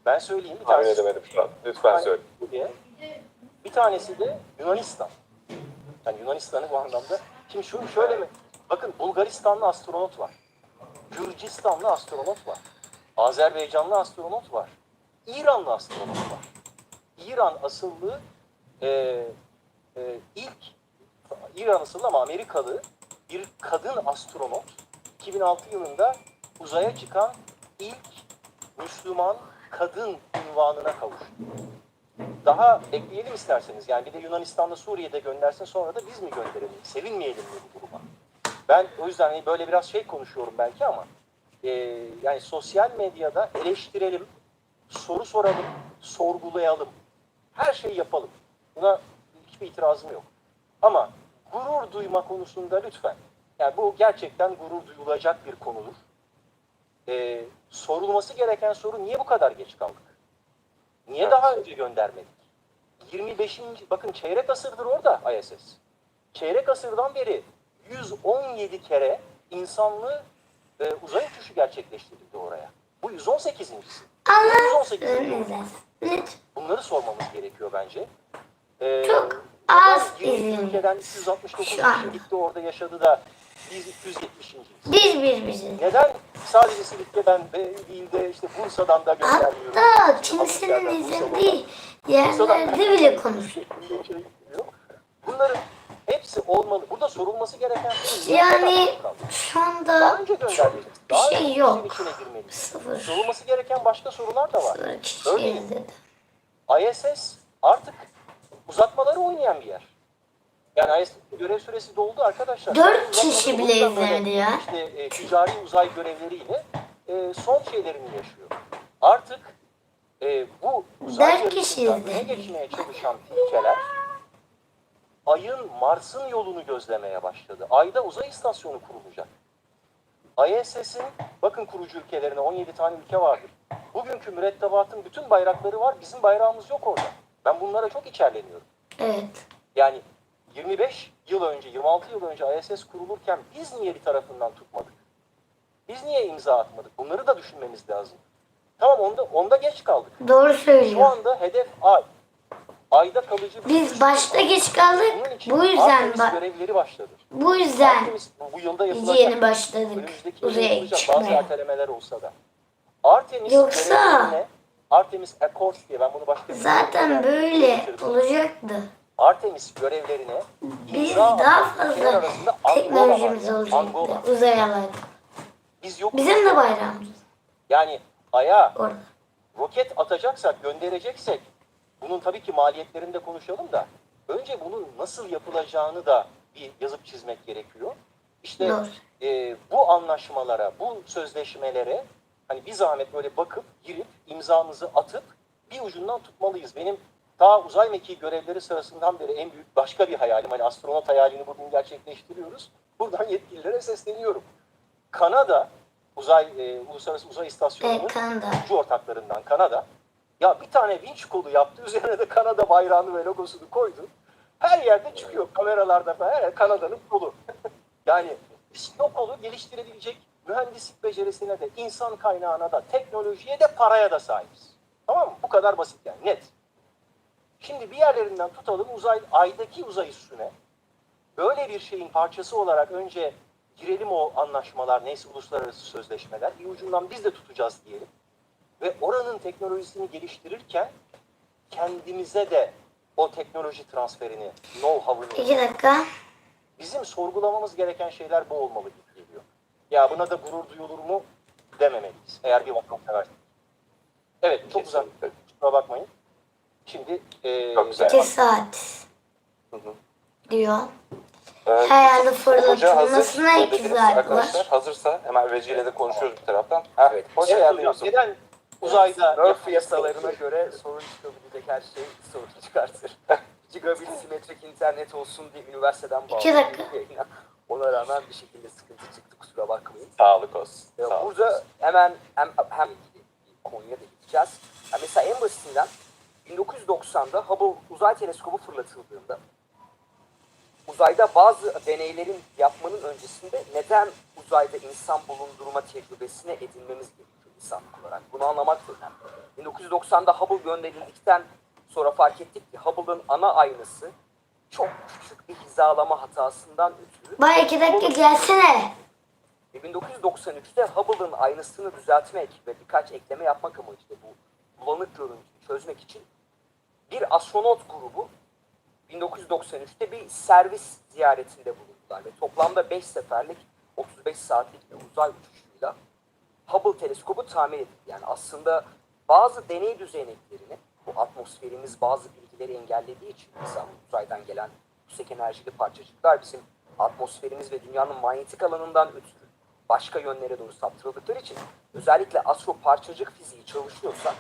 [SPEAKER 5] Ben söyleyeyim. Bir
[SPEAKER 3] Tahmin
[SPEAKER 5] tanesi,
[SPEAKER 3] edemedim şu an. Lütfen söyle.
[SPEAKER 5] bir tanesi de Yunanistan. Yani Yunanistan'ı bu anlamda. Şimdi şöyle mi? Bakın Bulgaristanlı astronot var. Gürcistanlı astronot var. Azerbaycanlı astronot var. İranlı astronot var. İran asıllı ilk İran asıllı ama Amerikalı bir kadın astronot 2006 yılında uzaya çıkan ilk Müslüman kadın unvanına kavuştu. Daha ekleyelim isterseniz. Yani bir de Yunanistan'da Suriye'de göndersin, sonra da biz mi gönderelim? Sevinmeyelim mi bu duruma? Ben o yüzden hani böyle biraz konuşuyorum belki ama yani sosyal medyada eleştirelim, soru soralım, sorgulayalım. Her şeyi yapalım. Buna hiçbir itirazım yok. Ama gurur duyma konusunda lütfen. Yani bu gerçekten gurur duyulacak bir konudur. Sorulması gereken soru, niye bu kadar geç kaldık? Niye daha önce göndermedik? 25. bakın çeyrek asırdır orada ISS. Çeyrek asırdan beri 117 kere insanlı uzay uçuşu gerçekleştirildi oraya. Bu 118.'si.
[SPEAKER 1] Allah
[SPEAKER 5] 118.
[SPEAKER 1] izlesin. Lütfen.
[SPEAKER 5] Bunları sormamız gerekiyor bence.
[SPEAKER 1] Çok az
[SPEAKER 5] 20
[SPEAKER 1] izleyin.
[SPEAKER 5] ülkeden 269
[SPEAKER 1] Şu an.
[SPEAKER 5] kişi gitti orada yaşadı da biz 270.'yiz.
[SPEAKER 1] Biz birbirimizi.
[SPEAKER 5] Neden sadece Silifke'den değil de işte Bursa'dan da göndermiyoruz?
[SPEAKER 1] Hatta kimsenin izlediği yerlerde bile konuşuyor.
[SPEAKER 5] Bunların hepsi olmalı. Burada sorulması gereken şey
[SPEAKER 1] Yani şu
[SPEAKER 5] daha
[SPEAKER 1] anda
[SPEAKER 5] önce
[SPEAKER 1] çok
[SPEAKER 5] göndermeliyiz.
[SPEAKER 1] bir
[SPEAKER 5] Daha
[SPEAKER 1] şey
[SPEAKER 5] önce
[SPEAKER 1] yok.
[SPEAKER 5] işin içine girmeliyiz.
[SPEAKER 1] Sıfır.
[SPEAKER 5] Sorulması gereken başka sorular da var.
[SPEAKER 1] Sıfır kişi
[SPEAKER 5] Örneğin
[SPEAKER 1] izledi.
[SPEAKER 5] ISS artık uzatmaları oynayan bir yer. Yani ISS görev süresi doldu arkadaşlar.
[SPEAKER 1] 4 kişi bile
[SPEAKER 5] Uzatmaları
[SPEAKER 1] izlemedi ya.
[SPEAKER 5] İşte ticari uzay görevleriyle son şeylerini yaşıyor. Artık bu uzay
[SPEAKER 1] 4 kişi
[SPEAKER 5] yarışından öne
[SPEAKER 1] izledi.
[SPEAKER 5] geçmeye çalışan ülkeler Ay'ın, Mars'ın yolunu gözlemeye başladı. Ay'da uzay istasyonu kurulacak. ISS'in bakın kurucu ülkelerine 17 tane ülke vardır. Bugünkü mürettebatın bütün bayrakları var. Bizim bayrağımız yok orada. Ben bunlara çok içerleniyorum.
[SPEAKER 1] Evet.
[SPEAKER 5] Yani 25 yıl önce, 26 yıl önce ISS kurulurken biz niye bir tarafından tutmadık? Biz niye imza atmadık? Bunları da düşünmemiz lazım. Tamam, onda geç kaldık.
[SPEAKER 1] Doğru
[SPEAKER 5] Şu
[SPEAKER 1] söylüyor.
[SPEAKER 5] anda hedef Ay. Ay'da kalıcı bir
[SPEAKER 1] Biz başta geç kaldık.
[SPEAKER 5] Bunun için
[SPEAKER 1] Bu yüzden
[SPEAKER 5] Artemis görevleri başladı.
[SPEAKER 1] bu yüzden
[SPEAKER 5] Artemis bu yılda yapılacak.
[SPEAKER 1] yeni başladık
[SPEAKER 5] Önümüzdeki yıl
[SPEAKER 1] uzaya
[SPEAKER 5] yapılacak bazı
[SPEAKER 1] çıkmaya.
[SPEAKER 5] ertelemeler olsa da. Artemis
[SPEAKER 1] Yoksa
[SPEAKER 5] görevlerine, Artemis Accords diye, ben bunu başka bir
[SPEAKER 1] zaten böyle olacaktı.
[SPEAKER 5] Artemis görevlerine
[SPEAKER 1] Biz
[SPEAKER 5] imza
[SPEAKER 1] daha
[SPEAKER 5] atan ülkeler
[SPEAKER 1] fazla
[SPEAKER 5] arasında Angola
[SPEAKER 1] teknolojimiz
[SPEAKER 5] var.
[SPEAKER 1] olacaktı
[SPEAKER 5] Angola.
[SPEAKER 1] uzay alanında.
[SPEAKER 5] Biz yok.
[SPEAKER 1] Bizim de bayrağımız
[SPEAKER 5] Yani Ay'a
[SPEAKER 1] orada.
[SPEAKER 5] roket atacaksak, göndereceksek bunun tabii ki maliyetlerini de konuşalım da önce bunun nasıl yapılacağını da bir yazıp çizmek gerekiyor. İşte
[SPEAKER 1] Doğru.
[SPEAKER 5] bu anlaşmalara, bu sözleşmelere hani bir zahmet böyle bakıp, girip, imzamızı atıp bir ucundan tutmalıyız. Benim ta uzay mekiği görevleri sırasından beri en büyük başka bir hayalim, hani astronot hayalini bugün gerçekleştiriyoruz. Buradan yetkililere sesleniyorum. Kanada, Uluslararası Uzay İstasyonu'nun
[SPEAKER 1] Evet, Kanada.
[SPEAKER 5] kurucu ortaklarından Kanada, ya bir tane vinç kolu yaptı, üzerine de Kanada bayrağını ve logosunu koydu. Her yerde çıkıyor, kameralarda falan, her yer Kanada'nın kolu. Yani biz o kolu geliştirebilecek mühendislik becerisine de, insan kaynağına da, teknolojiye de, paraya da sahibiz. Tamam mı? Bu kadar basit yani, net. Şimdi bir yerlerinden tutalım, Ay'daki uzay üssüne böyle bir şeyin parçası olarak önce girelim, o anlaşmalar, neyse uluslararası sözleşmeler, bir ucundan biz de tutacağız diyelim. Ve oranın teknolojisini geliştirirken kendimize de o teknoloji transferini, know-how'ını,
[SPEAKER 1] 2 dakika.
[SPEAKER 5] bizim sorgulamamız gereken şeyler bu olmalı gibi geliyor. Ya buna da gurur duyulur mu dememeliyiz. Eğer bir vatanseversek. Evet, çok güzel. Kusura bakmayın. Şimdi
[SPEAKER 3] Çok güzel.
[SPEAKER 1] 2 saat
[SPEAKER 3] Hı hı.
[SPEAKER 1] diyor. Herhalde
[SPEAKER 3] Hoca
[SPEAKER 1] fırlatılmasına
[SPEAKER 3] hazır.
[SPEAKER 1] 2
[SPEAKER 3] Dediniz
[SPEAKER 1] saat
[SPEAKER 3] arkadaşlar.
[SPEAKER 1] var.
[SPEAKER 3] Hazırsa hemen Veci ile de konuşuyoruz bir taraftan. Evet. Hoca
[SPEAKER 5] evet,
[SPEAKER 3] geldi
[SPEAKER 5] hocam,
[SPEAKER 3] Yusuf.
[SPEAKER 5] neden Uzayda
[SPEAKER 3] Murphy yasalarına göre sorun çıkabilecek her şey sorun çıkartır. Gigabit simetrik internet olsun diye üniversiteden
[SPEAKER 1] 2 dakika.
[SPEAKER 3] yayına. Ona rağmen bir şekilde sıkıntı çıktı, kusura bakmayın.
[SPEAKER 6] Sağlık olsun. Sağ olun.
[SPEAKER 3] Burada hemen hem ilgili bir konuya da gideceğiz. Yani mesela en basitinden 1990'da Hubble uzay teleskobu fırlatıldığında uzayda bazı deneylerin yapmanın öncesinde neden uzayda insan bulundurma tecrübesine edinmemiz gerekiyor insanlık olarak? Bunu anlamak da önemli. 1990'da Hubble gönderildikten sonra fark ettik ki Hubble'ın ana aynası çok küçük bir hizalama hatasından ötürü.
[SPEAKER 1] Bay 2 dakika gelsene.
[SPEAKER 3] Ve 1993'te Hubble'ın aynasını düzeltmek ve birkaç ekleme yapmak amacıyla bu bulanık görüntüyü çözmek için bir astronot grubu 1993'te bir servis ziyaretinde bulundular ve toplamda 5 seferlik 35 saatlik bir uzay uçuşuyla Hubble teleskobu tamir edildi. Yani aslında bazı deney düzeneklerini, bu atmosferimiz bazı bilgileri engellediği için mesela uzaydan gelen yüksek enerjili parçacıklar bizim atmosferimiz ve dünyanın manyetik alanından ötürü başka yönlere doğru saptırıldıkları için özellikle astro parçacık fiziği çalışıyorsa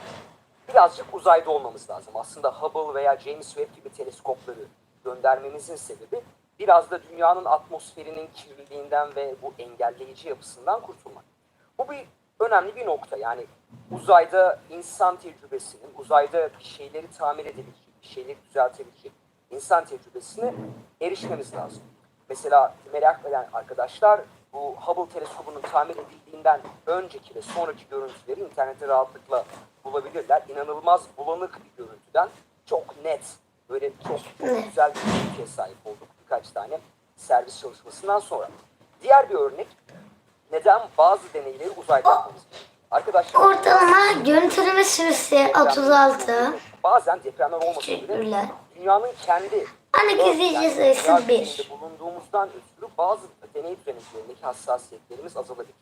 [SPEAKER 3] birazcık uzayda olmamız lazım. Aslında Hubble veya James Webb gibi teleskopları göndermemizin sebebi biraz da dünyanın atmosferinin kirliliğinden ve bu engelleyici yapısından kurtulmak. Bu bir önemli bir nokta. Yani uzayda insan tecrübesinin, uzayda bir şeyleri tamir edebilecek, bir şeyleri düzeltebilecek insan tecrübesine erişmemiz lazım. Mesela merak eden arkadaşlar bu Hubble teleskobunun tamir edildiğinden önceki ve sonraki görüntüleri internette rahatlıkla bulabilirler. İnanılmaz bulanık bir görüntüden çok net, böyle çok güzel bir görüntüye sahip olduk birkaç tane servis çalışmasından sonra. Diğer bir örnek, neden bazı deneyleri uzayda yapmamız gerekiyor? Arkadaşlar,
[SPEAKER 1] Ortalama görüntüleme süresi 36.
[SPEAKER 3] bazen depremler olmasa bile
[SPEAKER 1] Teşekkürler.
[SPEAKER 3] dünyanın kendi
[SPEAKER 1] Anlık izleyici sayısı
[SPEAKER 3] dünya
[SPEAKER 1] 1.
[SPEAKER 3] üzerinde bulunduğumuzdan ötürü bazı deney düzeneklerindeki hassasiyetlerimiz azalabilir.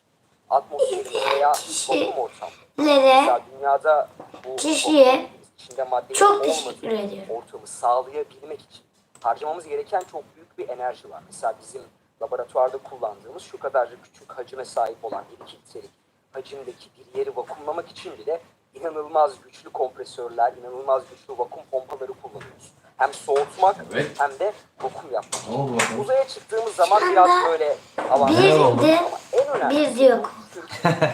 [SPEAKER 3] Atmosferin veya toplum ortamı. Mesela dünyada bu
[SPEAKER 1] Kişiye
[SPEAKER 3] içinde maddenin
[SPEAKER 1] çok teşekkür
[SPEAKER 3] olmadığı
[SPEAKER 1] ediyorum.
[SPEAKER 3] ortamı sağlayabilmek için harcamamız gereken çok büyük bir enerji var. Mesela bizim laboratuvarda kullandığımız şu kadarcık küçük hacime sahip olan 2 litrelik hacimdeki bir yeri vakumlamak için bile inanılmaz güçlü kompresörler, inanılmaz güçlü vakum pompaları kullanıyoruz. Hem soğutmak hem de vakum yapmak.
[SPEAKER 2] Ne oldu bakalım?
[SPEAKER 3] Uzaya çıktığımız zaman biraz böyle avantajlı
[SPEAKER 1] Bir
[SPEAKER 3] olur
[SPEAKER 1] de
[SPEAKER 3] ama en önemli
[SPEAKER 1] bir de yok.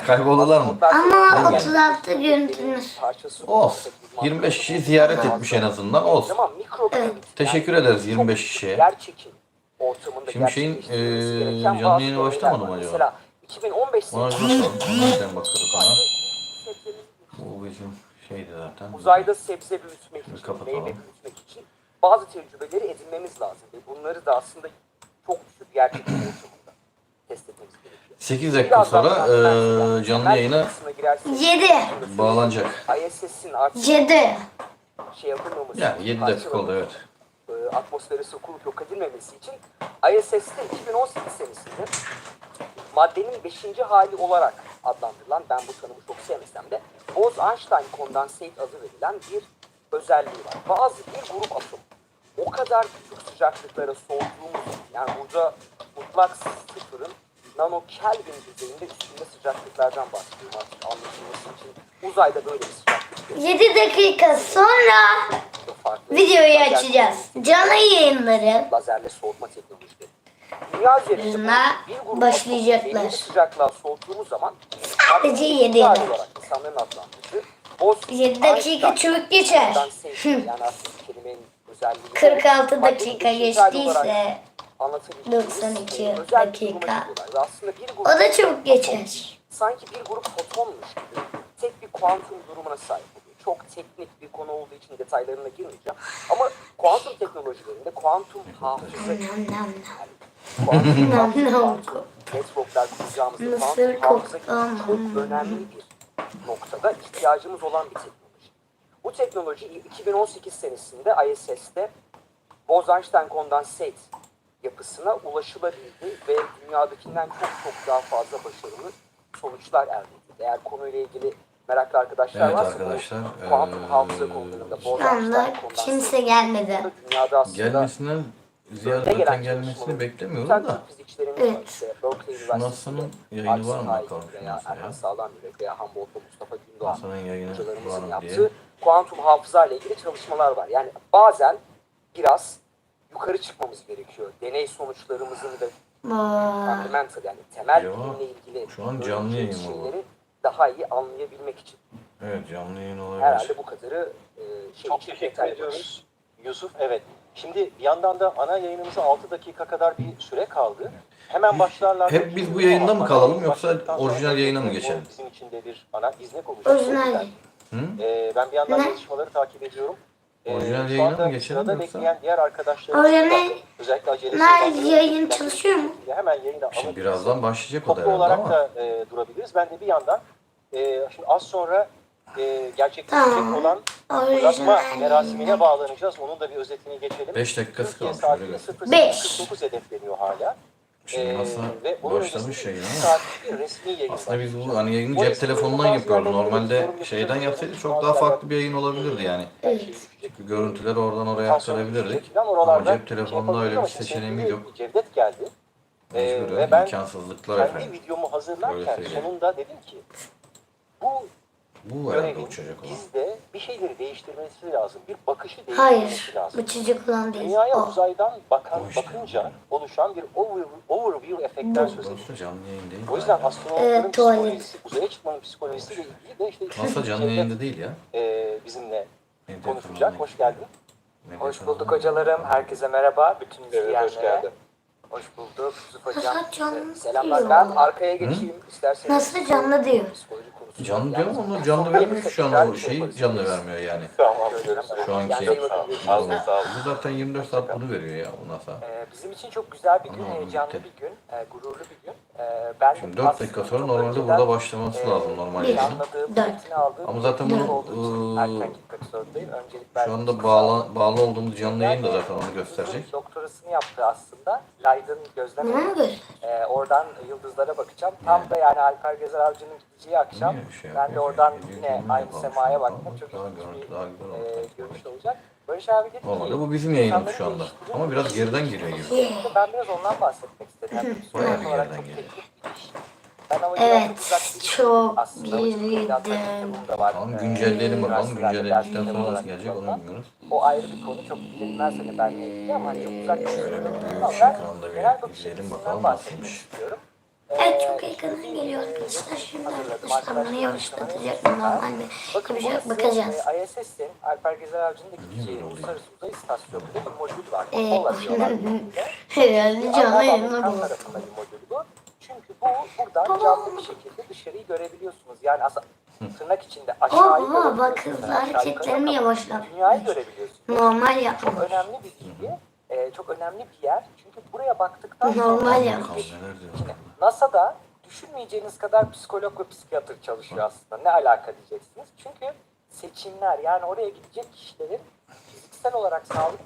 [SPEAKER 2] Kayboldular mı?
[SPEAKER 1] Ama 36 görüntünüz.
[SPEAKER 2] Olsun. 25 kişi ziyaret etmiş en azından. Olsun.
[SPEAKER 3] Ama mikro
[SPEAKER 2] Teşekkür ederiz 25 kişiye.
[SPEAKER 3] yer çekim ortamında
[SPEAKER 2] Şimdi şeyin,
[SPEAKER 3] gerçekleştirilmesi gereken
[SPEAKER 2] canlı
[SPEAKER 3] bazı
[SPEAKER 2] yayını
[SPEAKER 3] deneyler
[SPEAKER 2] başlamadı
[SPEAKER 3] var.
[SPEAKER 2] mı acaba?
[SPEAKER 3] Mesela 2015
[SPEAKER 2] Ona bir
[SPEAKER 3] senesinde
[SPEAKER 2] bakalım. Nereden bakarız ona? Bu bizim şeydi zaten.
[SPEAKER 3] uzayda sebze büyütmek için,
[SPEAKER 2] kapatalım.
[SPEAKER 3] meyve büyütmek için bazı tecrübeleri edinmemiz lazım. Ve bunları da aslında çok düşük yer çekim ortamında test etmemiz gerekiyor.
[SPEAKER 2] 8 dakika sonra canlı yayına
[SPEAKER 1] 7.
[SPEAKER 2] bağlanacak.
[SPEAKER 3] ISS'in artık
[SPEAKER 1] 7.
[SPEAKER 3] şey yapılmaması,
[SPEAKER 2] Yani 7 dakika oldu, evet.
[SPEAKER 3] Atmosfere sokulup yok edilmemesi için ISS'te 2018 senesinde maddenin 5. hali olarak adlandırılan, ben bu tanımı çok sevmesem de Bose-Einstein kondensat adı verilen bir özelliği var. Bazı bir grup atom o kadar küçük sıcaklıklara soğuduğumuz, yani burada mutlak sıfırın nano Kelvin düzeyinde üstünde sıcaklıklardan bahsediyorum artık anlaşılması için. Uzayda böyle bir sıcaklık.
[SPEAKER 1] 7 dakika sonra videoyu açacağız. Canlı yayınları
[SPEAKER 3] Lazerle soğutma teknolojileri. Dünya üzerinde
[SPEAKER 1] Bununla
[SPEAKER 3] bir grup
[SPEAKER 1] başlayacaklar.
[SPEAKER 3] belli sıcaklığa soğuttuğumuz zaman
[SPEAKER 1] Sadece 7
[SPEAKER 3] hali
[SPEAKER 1] dakika.
[SPEAKER 3] olarak insanların adlandırdığı
[SPEAKER 1] 7 dakika çabuk geçer.
[SPEAKER 3] yani aslında kelimenin özelliği
[SPEAKER 1] 46 dakika geçtiyse
[SPEAKER 3] anlatabildiğimiz
[SPEAKER 1] 92
[SPEAKER 3] özel bir
[SPEAKER 1] dakika.
[SPEAKER 3] duruma giriyorlar. Ve aslında bir grup
[SPEAKER 1] O da çabuk geçer.
[SPEAKER 3] sanki bir grup fotonmuş gibi tek bir kuantum durumuna sahip oluyor. Çok teknik bir konu olduğu için detaylarına girmeyeceğim. Ama kuantum teknolojilerinde kuantum hafıza, kuantum networkler kuracağımızda
[SPEAKER 1] Mısır
[SPEAKER 3] kuantum hafıza
[SPEAKER 1] koktu.
[SPEAKER 3] çok önemli bir noktada ihtiyacımız olan bir teknoloji. Bu teknoloji 2018 senesinde ISS'te Bose-Einstein kondensat yapısına ulaşılabildi ve dünyadakinden çok daha fazla başarılı sonuçlar elde edildi. Eğer konuyla ilgili meraklı arkadaşlar
[SPEAKER 2] Evet
[SPEAKER 3] varsa
[SPEAKER 2] arkadaşlar,
[SPEAKER 3] bu kuantum hafıza konularında
[SPEAKER 1] Şu anda kimse gelmedi.
[SPEAKER 3] dünyada aslında
[SPEAKER 2] Gelmesinden ziyaretten gelmesini beklemiyorum da.
[SPEAKER 1] Evet.
[SPEAKER 2] Şu NASA'nın yayını var mı bakalım şu
[SPEAKER 3] veya
[SPEAKER 2] NASA'ya?
[SPEAKER 3] Erhan Sağlam Yürek veya Humboldt'ta Mustafa Güney
[SPEAKER 7] doğan
[SPEAKER 2] Hasan'ın yayını var
[SPEAKER 7] hocalarımızın
[SPEAKER 2] mı
[SPEAKER 7] yaptığı
[SPEAKER 2] diye.
[SPEAKER 7] kuantum hafıza ile ilgili çalışmalar var. Yani bazen biraz yukarı çıkmamız gerekiyor. Deney sonuçlarımızın ve fundamental yani temel
[SPEAKER 2] Ya,
[SPEAKER 7] bilimle ilgili
[SPEAKER 2] şu an canlı yayın var.
[SPEAKER 7] şeyleri daha iyi anlayabilmek için.
[SPEAKER 2] Evet, canlı yayın olabilir.
[SPEAKER 7] Herhalde bu kadarı
[SPEAKER 5] Çok teşekkür ediyoruz Yusuf. Evet. Şimdi bir yandan da ana yayınımıza 6 dakika kadar bir süre kaldı. Hemen başlarlar.
[SPEAKER 2] Hep biz bu yayında mı kalalım yoksa orijinal yayına mı geçelim?
[SPEAKER 5] Bizim için de bir ana iznek olacak.
[SPEAKER 1] Orijinal.
[SPEAKER 5] Ben bir yandan
[SPEAKER 1] Ne?
[SPEAKER 5] çalışmaları takip ediyorum.
[SPEAKER 2] Orijinal
[SPEAKER 5] Şu
[SPEAKER 2] yayına
[SPEAKER 5] anda
[SPEAKER 2] mı geçelim
[SPEAKER 5] sırada
[SPEAKER 2] yoksa?
[SPEAKER 5] bekleyen diğer arkadaşlarımız
[SPEAKER 1] Orijinal.
[SPEAKER 5] da özellikle acelesi
[SPEAKER 1] Nerede
[SPEAKER 5] olanları
[SPEAKER 1] yayın çalışıyor mu?
[SPEAKER 5] hemen yayına
[SPEAKER 2] Şimdi
[SPEAKER 5] alabiliriz.
[SPEAKER 2] birazdan başlayacak o da
[SPEAKER 5] Toplu
[SPEAKER 2] herhalde
[SPEAKER 5] olarak
[SPEAKER 2] ama.
[SPEAKER 5] da durabiliriz. Ben de bir yandan şimdi az sonra gerçekleşecek
[SPEAKER 1] Tamam.
[SPEAKER 5] olan
[SPEAKER 1] Orijinal
[SPEAKER 5] fırlatma merasimine
[SPEAKER 1] yayın.
[SPEAKER 5] bağlanacağız. Onun da bir özetini geçelim.
[SPEAKER 2] 5 dakikası
[SPEAKER 5] Türkiye
[SPEAKER 2] kalmış öyle
[SPEAKER 5] saatinde
[SPEAKER 2] göster.
[SPEAKER 5] 08.49 hedefleniyor hala.
[SPEAKER 2] Şimdi masa
[SPEAKER 5] Ve onun
[SPEAKER 2] başlamış
[SPEAKER 5] öncesinde
[SPEAKER 2] yayın
[SPEAKER 5] 2
[SPEAKER 2] ama.
[SPEAKER 5] saatlik bir resmi yayın
[SPEAKER 2] Aslında biz
[SPEAKER 5] başlayacak.
[SPEAKER 2] bu hani yayını
[SPEAKER 5] O
[SPEAKER 2] cep
[SPEAKER 5] resmi
[SPEAKER 2] telefonundan
[SPEAKER 5] yayında
[SPEAKER 2] yapıyoruz.
[SPEAKER 5] bazı yerlerde
[SPEAKER 2] Normalde
[SPEAKER 5] yorum
[SPEAKER 2] şeyden
[SPEAKER 5] yapacağız.
[SPEAKER 2] yapsaydık çok
[SPEAKER 5] Bazı
[SPEAKER 2] daha
[SPEAKER 5] yerlerde
[SPEAKER 2] farklı bir yayın olabilirdi yani.
[SPEAKER 1] Evet.
[SPEAKER 2] Çünkü görüntüleri oradan oraya
[SPEAKER 5] Tansiyon
[SPEAKER 2] aktarabilirdik.
[SPEAKER 5] düşecek falan
[SPEAKER 2] Ama
[SPEAKER 5] oralarda
[SPEAKER 2] cep telefonunda öyle bir seçeneğimiz yok.
[SPEAKER 5] Cevdet geldi.
[SPEAKER 2] Mecburen
[SPEAKER 5] Ve ben
[SPEAKER 2] imkansızlıklar
[SPEAKER 5] kendi
[SPEAKER 2] efendim.
[SPEAKER 5] videomu
[SPEAKER 2] Öyle
[SPEAKER 5] hazırlarken
[SPEAKER 2] söyleyeyim.
[SPEAKER 5] sonunda dedim ki bu
[SPEAKER 2] Bu herhalde
[SPEAKER 5] görevin
[SPEAKER 2] uçacak olan.
[SPEAKER 5] bizde bir şeyleri değiştirmesi lazım. Bir bakışı değiştirmesi
[SPEAKER 1] Hayır.
[SPEAKER 5] lazım.
[SPEAKER 1] Bu çocuk olan değil.
[SPEAKER 5] Dünyaya
[SPEAKER 1] O.
[SPEAKER 5] uzaydan
[SPEAKER 2] O işte.
[SPEAKER 5] bakınca oluşan bir overview efektten söz ediyoruz.
[SPEAKER 2] Burası canlı yayın değil.
[SPEAKER 5] O yüzden
[SPEAKER 2] galiba.
[SPEAKER 5] astronotların
[SPEAKER 1] tuvalet.
[SPEAKER 5] psikolojisi, uzaya çıkmanın psikolojisiyle ilgili de işte
[SPEAKER 2] Masa canlı
[SPEAKER 5] Cevdet,
[SPEAKER 2] yayında değil ya.
[SPEAKER 5] bizimle
[SPEAKER 2] Medya
[SPEAKER 5] konuşacak.
[SPEAKER 2] kanalı.
[SPEAKER 5] Hoş geldin.
[SPEAKER 2] Medya
[SPEAKER 7] Hoş
[SPEAKER 2] kanalı.
[SPEAKER 7] bulduk hocalarım. Herkese merhaba. Bütün izleyenlere.
[SPEAKER 5] hoş geldin.
[SPEAKER 7] Hoş bulduk. Yusuf hocam.
[SPEAKER 1] Nasıl canlı
[SPEAKER 7] Selamlar.
[SPEAKER 1] diyor?
[SPEAKER 7] Ben arkaya geçeyim isterseniz.
[SPEAKER 1] Nasıl canlı diyor?
[SPEAKER 7] Psikoloji konusu.
[SPEAKER 2] Canlı diyor ama
[SPEAKER 7] Yalnız
[SPEAKER 2] onu canlı
[SPEAKER 7] sohbet
[SPEAKER 2] vermiyor ki şu an
[SPEAKER 7] güzel
[SPEAKER 2] o
[SPEAKER 7] bir şey
[SPEAKER 2] şeyi
[SPEAKER 7] yaparız.
[SPEAKER 2] canlı vermiyor yani.
[SPEAKER 5] Tamam.
[SPEAKER 2] Şu anki
[SPEAKER 7] Kendinize iyi bakın. Görüşürüz.
[SPEAKER 2] bu zaten 24 saat bunu veriyor ya bu NASA.
[SPEAKER 7] Bizim için çok güzel bir gün,
[SPEAKER 2] Anladım,
[SPEAKER 7] heyecanlı
[SPEAKER 2] bitti.
[SPEAKER 7] bir gün, gururlu bir gün. Ben de
[SPEAKER 2] Şimdi 4 dakika sonra
[SPEAKER 7] çok
[SPEAKER 2] normalde
[SPEAKER 7] önceden,
[SPEAKER 2] burada başlaması lazım normal
[SPEAKER 1] bir.
[SPEAKER 2] yayının.
[SPEAKER 7] planladığım,
[SPEAKER 1] Dört.
[SPEAKER 7] metni aldığım
[SPEAKER 2] Ama zaten
[SPEAKER 7] bir
[SPEAKER 2] bunu,
[SPEAKER 7] olduğu için erken gitmek zorundayım. Öncelik
[SPEAKER 2] Şu anda bağlı olduğumuz canlı yayın da zaten onu gösterecek.
[SPEAKER 7] Doktorasını yaptı aslında. Leiden gözlem
[SPEAKER 1] Ne
[SPEAKER 7] edip,
[SPEAKER 1] olur?
[SPEAKER 7] oradan yıldızlara bakacağım. Tam da yani Alper Gezeravcı'nın gideceği akşam
[SPEAKER 2] Niye bir şey
[SPEAKER 7] ben de
[SPEAKER 2] yapıyor
[SPEAKER 7] oradan
[SPEAKER 2] ki?
[SPEAKER 7] yine
[SPEAKER 2] Yayını
[SPEAKER 7] aynı
[SPEAKER 2] yapalım
[SPEAKER 7] semaya
[SPEAKER 2] şu an.
[SPEAKER 7] bakmak çok
[SPEAKER 2] Daha
[SPEAKER 7] ilginç
[SPEAKER 2] görüntü,
[SPEAKER 7] bir
[SPEAKER 2] daha güzel olacak.
[SPEAKER 7] görüş olacak. Barış abi dedi ki...
[SPEAKER 2] Normalde bu bizim yayınımız şu anda.
[SPEAKER 7] insanların
[SPEAKER 2] Ama biraz geriden giriyor gibi.
[SPEAKER 7] değiştirdiği- Ben biraz ondan bahsetmek istedim. Yani
[SPEAKER 2] Bayağı
[SPEAKER 7] sonuç
[SPEAKER 2] bir
[SPEAKER 7] olarak
[SPEAKER 2] yerden
[SPEAKER 7] çok
[SPEAKER 2] geliyor.
[SPEAKER 7] teknik bir iş. Ben havacılığa
[SPEAKER 1] Evet,
[SPEAKER 7] çok uzak değilim.
[SPEAKER 1] çok
[SPEAKER 7] Aslında havacılık
[SPEAKER 1] geriden.
[SPEAKER 7] kitabında var.
[SPEAKER 2] Tamam güncelleyelim bakalım.
[SPEAKER 7] Üniversitelerde
[SPEAKER 2] Güncelledikten
[SPEAKER 7] ders
[SPEAKER 2] sonra
[SPEAKER 7] olarak
[SPEAKER 2] nasıl gelecek onu
[SPEAKER 7] yapılan.
[SPEAKER 2] bilmiyoruz.
[SPEAKER 7] O ayrı bir konu. Çok bilinmez hani benle ilgili ama hani çok uzak bir
[SPEAKER 2] Şöyle bir
[SPEAKER 7] şey.
[SPEAKER 2] büyük
[SPEAKER 7] Ama
[SPEAKER 2] ekranda
[SPEAKER 7] genel
[SPEAKER 2] bir
[SPEAKER 7] bakış
[SPEAKER 2] izleyelim
[SPEAKER 7] açısından
[SPEAKER 2] bakalım
[SPEAKER 7] bahsetmek
[SPEAKER 2] nasılmış.
[SPEAKER 7] istiyorum.
[SPEAKER 1] Evet, çok yakından geliyor arkadaşlar. Şimdi arkadaşlar bunu yavaşlatacak mı normalde? Yapacak bakacağız.
[SPEAKER 7] ISS'in Alper Gezeravcı'nın da gideceği
[SPEAKER 2] böyle
[SPEAKER 7] Uluslararası Uzay İstasyonu'nda bir modül var.
[SPEAKER 1] Ee,
[SPEAKER 7] Apollo diyorlar.
[SPEAKER 1] Herhalde canlı yayınla
[SPEAKER 7] Amerikan
[SPEAKER 1] bu.
[SPEAKER 7] tarafında bir modül bu. Çünkü buradan canlı bir şekilde dışarıyı görebiliyorsunuz. Yani aslında tırnak içinde aşağıyı
[SPEAKER 1] Baba bak
[SPEAKER 7] görebiliyorsunuz.
[SPEAKER 1] hızlı hareketlerimi yavaşlat.
[SPEAKER 7] Dünyayı görebiliyorsunuz.
[SPEAKER 1] Normal
[SPEAKER 7] Çok
[SPEAKER 1] yapmış.
[SPEAKER 7] önemli bir bilgi. Çok önemli bir yer. Çünkü buraya baktıktan sonra
[SPEAKER 1] Normal yapmış.
[SPEAKER 2] Bakalım neler diyor.
[SPEAKER 7] NASA'da düşünmeyeceğiniz kadar psikolog ve psikiyatr çalışıyor aslında. Ne alaka diyeceksiniz. Çünkü seçimler yani oraya gidecek kişilerin fiziksel olarak sağlık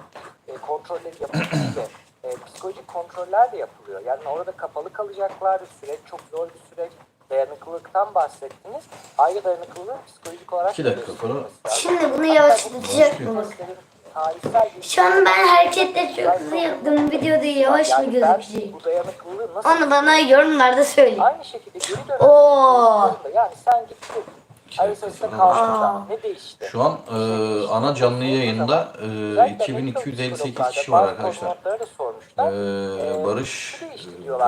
[SPEAKER 7] kontrolleri yapılıyor ve psikolojik kontroller de yapılıyor. Yani orada kapalı kalacaklar. Süreç çok zor bir süreç. Dayanıklılıktan bahsettiniz. Ayrı dayanıklılığı psikolojik olarak
[SPEAKER 2] 2 dakika sonra
[SPEAKER 1] Şimdi bunu yavaşlatacak mı bak? Şu an ben hareketleri çok hızlı yaptım. Videoda yavaş mı gözükecek?
[SPEAKER 7] Bu dayanıklılığı nasıl...
[SPEAKER 1] Onu bana yorumlarda söyleyin.
[SPEAKER 7] Aynı şekilde geri dönem.
[SPEAKER 1] Oo.
[SPEAKER 7] Yani sen gittin. ISS'te kaldın. Ne değişti?
[SPEAKER 2] Şu an ana canlı yayında 2258 kişi var arkadaşlar. Barış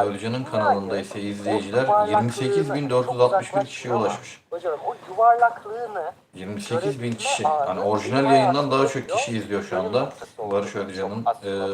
[SPEAKER 2] Özcan'ın kanalında ise izleyiciler 28.461 kişiye ulaşmış.
[SPEAKER 7] Hocam o yuvarlaklığını
[SPEAKER 2] 28.000 kişi. Hani orijinal yayından daha çok kişi izliyor şu anda Barış Özcan'ın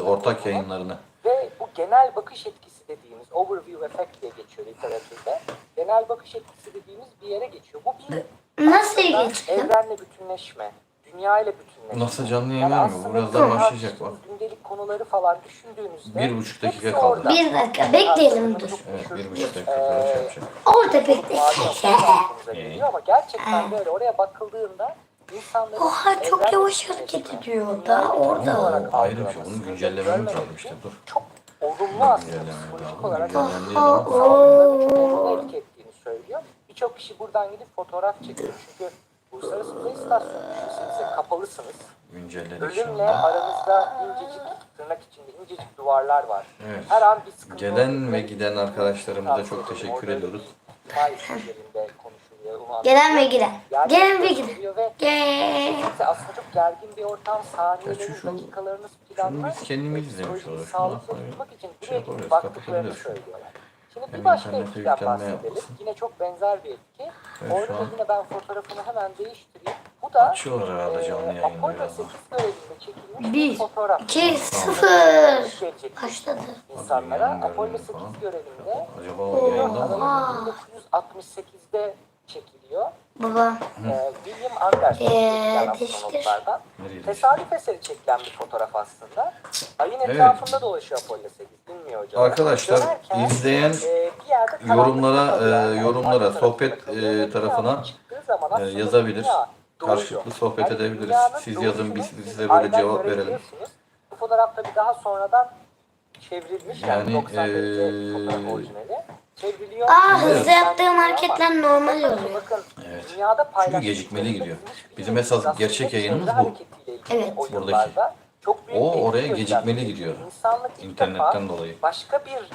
[SPEAKER 2] ortak yayınlarını.
[SPEAKER 7] ve bu genel bakış etkisi dediğimiz overview effect diye geçiyor literatürde. Genel bakış etkisi dediğimiz bir yere geçiyor. Bu bir
[SPEAKER 1] Nasıl geçtim?
[SPEAKER 7] evrenle bütünleşme, dünya ile bütünleşme.
[SPEAKER 2] Nasıl canlı yayın vermiyor? Bu birazdan başlayacak bak.
[SPEAKER 7] Gündelik konuları falan düşündüğünüzde
[SPEAKER 2] 1,5 dakika
[SPEAKER 7] hepsi
[SPEAKER 2] kaldı.
[SPEAKER 7] orada.
[SPEAKER 1] Bir dakika bekleyelim dur.
[SPEAKER 2] Evet 1,5 dakika sonra şey yapacak.
[SPEAKER 1] Orada bekle.
[SPEAKER 7] aklımıza geliyor ama gerçekten böyle oraya bakıldığında insanların
[SPEAKER 1] Oha çok yavaş hareket ediyor da orada.
[SPEAKER 2] Ayrı bir şey. Bunu güncellememiz lazım işte dur.
[SPEAKER 7] çok olumlu aslında
[SPEAKER 2] Güncelleme
[SPEAKER 7] psikolojik
[SPEAKER 2] daha.
[SPEAKER 7] olarak
[SPEAKER 2] Güncellendiği
[SPEAKER 1] Aha,
[SPEAKER 2] zaman
[SPEAKER 1] oo.
[SPEAKER 7] etki ettiğini söylüyor. Birçok kişi buradan gidip fotoğraf çekiyor. Çünkü Uluslararası Uzay İstasyonu siz kapalısınız.
[SPEAKER 2] güncelledik şu
[SPEAKER 7] Ölümle
[SPEAKER 2] anda.
[SPEAKER 7] aranızda incecik, tırnak içinde incecik duvarlar var.
[SPEAKER 2] Evet.
[SPEAKER 7] Her an bir sıkıntı
[SPEAKER 2] Gelen
[SPEAKER 7] olur.
[SPEAKER 2] ve giden arkadaşlarımıza çok teşekkür ediyoruz.
[SPEAKER 7] Maalesef üzerinde konuşuluyor.
[SPEAKER 1] Gelen ve giden. Gelen ve giden.
[SPEAKER 7] gösteriyor ve
[SPEAKER 1] Gel.
[SPEAKER 7] aslında çok gergin bir ortam,
[SPEAKER 2] Gerçi
[SPEAKER 7] saniyelerin,
[SPEAKER 2] şu-
[SPEAKER 7] dakikalarınız
[SPEAKER 2] Şunu
[SPEAKER 7] planlar.
[SPEAKER 2] biz kendimiz izlemiş
[SPEAKER 7] Psikolojiyi
[SPEAKER 2] oluyoruz.
[SPEAKER 7] sağlıklı
[SPEAKER 2] Şunu aslında
[SPEAKER 7] tutmak için
[SPEAKER 2] şey
[SPEAKER 7] buraya
[SPEAKER 2] yapabiliriz,
[SPEAKER 7] gidip baktıklarını
[SPEAKER 2] kapatabiliriz.
[SPEAKER 7] söylüyorlar. Şimdi
[SPEAKER 2] Hem
[SPEAKER 7] bir başka
[SPEAKER 2] internete
[SPEAKER 7] etkiden
[SPEAKER 2] yüklenme
[SPEAKER 7] bahsedelim.
[SPEAKER 2] yapmasın.
[SPEAKER 7] Yine çok benzer bir etki.
[SPEAKER 2] Evet,
[SPEAKER 7] Orada
[SPEAKER 2] şu
[SPEAKER 7] da
[SPEAKER 2] an
[SPEAKER 7] yine ben fotoğrafını hemen değiştireyim. Bu da
[SPEAKER 2] açıyorlar herhalde canlı yayını
[SPEAKER 7] Apollo
[SPEAKER 2] birazdan.
[SPEAKER 7] 8 görevinde çekilmiş bir
[SPEAKER 1] 1,
[SPEAKER 7] fotoğraf.
[SPEAKER 1] 2, 0.
[SPEAKER 7] Gelecek
[SPEAKER 1] Başladı.
[SPEAKER 7] insanlara
[SPEAKER 2] Yayın
[SPEAKER 7] Apollo
[SPEAKER 2] görünümü
[SPEAKER 7] 8
[SPEAKER 2] falan.
[SPEAKER 7] görevinde
[SPEAKER 2] Acaba o yayında mı?
[SPEAKER 1] Oha.
[SPEAKER 7] 1968'de çekiliyor.
[SPEAKER 1] Baba.
[SPEAKER 7] William Anders astronotlardan.
[SPEAKER 2] Nereye
[SPEAKER 7] Tesadüf eseri çekilen bir fotoğraf aslında. Ayın
[SPEAKER 2] Evet.
[SPEAKER 7] etrafında dolaşıyor Apollo 8. Bilmiyor hocam.
[SPEAKER 2] Arkadaşlar,
[SPEAKER 7] Dönerken,
[SPEAKER 2] izleyen
[SPEAKER 7] bir yerde karanlık
[SPEAKER 2] yorumlara
[SPEAKER 7] kalıyor.
[SPEAKER 2] yorumlara
[SPEAKER 7] Arka
[SPEAKER 2] sohbet
[SPEAKER 7] tarafında kalıyor. Ve
[SPEAKER 2] tarafına
[SPEAKER 7] dünyanın çıktığı zaman aslında
[SPEAKER 2] yazabilir.
[SPEAKER 7] dünya doğuyor.
[SPEAKER 2] Karşılıklı sohbet
[SPEAKER 7] Yani
[SPEAKER 2] edebiliriz.
[SPEAKER 7] dünyanın
[SPEAKER 2] Siz yazın, biz
[SPEAKER 7] doğuşunu
[SPEAKER 2] size böyle
[SPEAKER 7] aynen
[SPEAKER 2] cevap verelim.
[SPEAKER 7] görebiliyorsunuz. Bu fotoğraf tabii daha sonradan çevrilmiş. Yani,
[SPEAKER 2] Yani,
[SPEAKER 7] 90 derece fotoğraf orijinali. Çevriliyor.
[SPEAKER 1] Hızlı yaptığım hareketler normal oluyor.
[SPEAKER 7] Bakın,
[SPEAKER 2] Evet.
[SPEAKER 7] dünyada
[SPEAKER 2] Çünkü
[SPEAKER 7] paylaştıkları
[SPEAKER 2] gecikmeli gidiyor.
[SPEAKER 7] bizim
[SPEAKER 2] Bizim esas
[SPEAKER 7] aslında
[SPEAKER 2] gerçek yayınımız
[SPEAKER 7] çevre
[SPEAKER 2] bu.
[SPEAKER 7] hareketiyle ilgili
[SPEAKER 1] Evet.
[SPEAKER 7] o
[SPEAKER 2] Buradaki.
[SPEAKER 7] yıllarda çok büyük
[SPEAKER 2] O
[SPEAKER 7] bir
[SPEAKER 2] oraya
[SPEAKER 7] etki
[SPEAKER 2] gecikmeli
[SPEAKER 7] gösterdi.
[SPEAKER 2] gidiyor.
[SPEAKER 7] İnsanlık ilk
[SPEAKER 2] İnternetten
[SPEAKER 7] defa
[SPEAKER 2] dolayı.
[SPEAKER 7] başka bir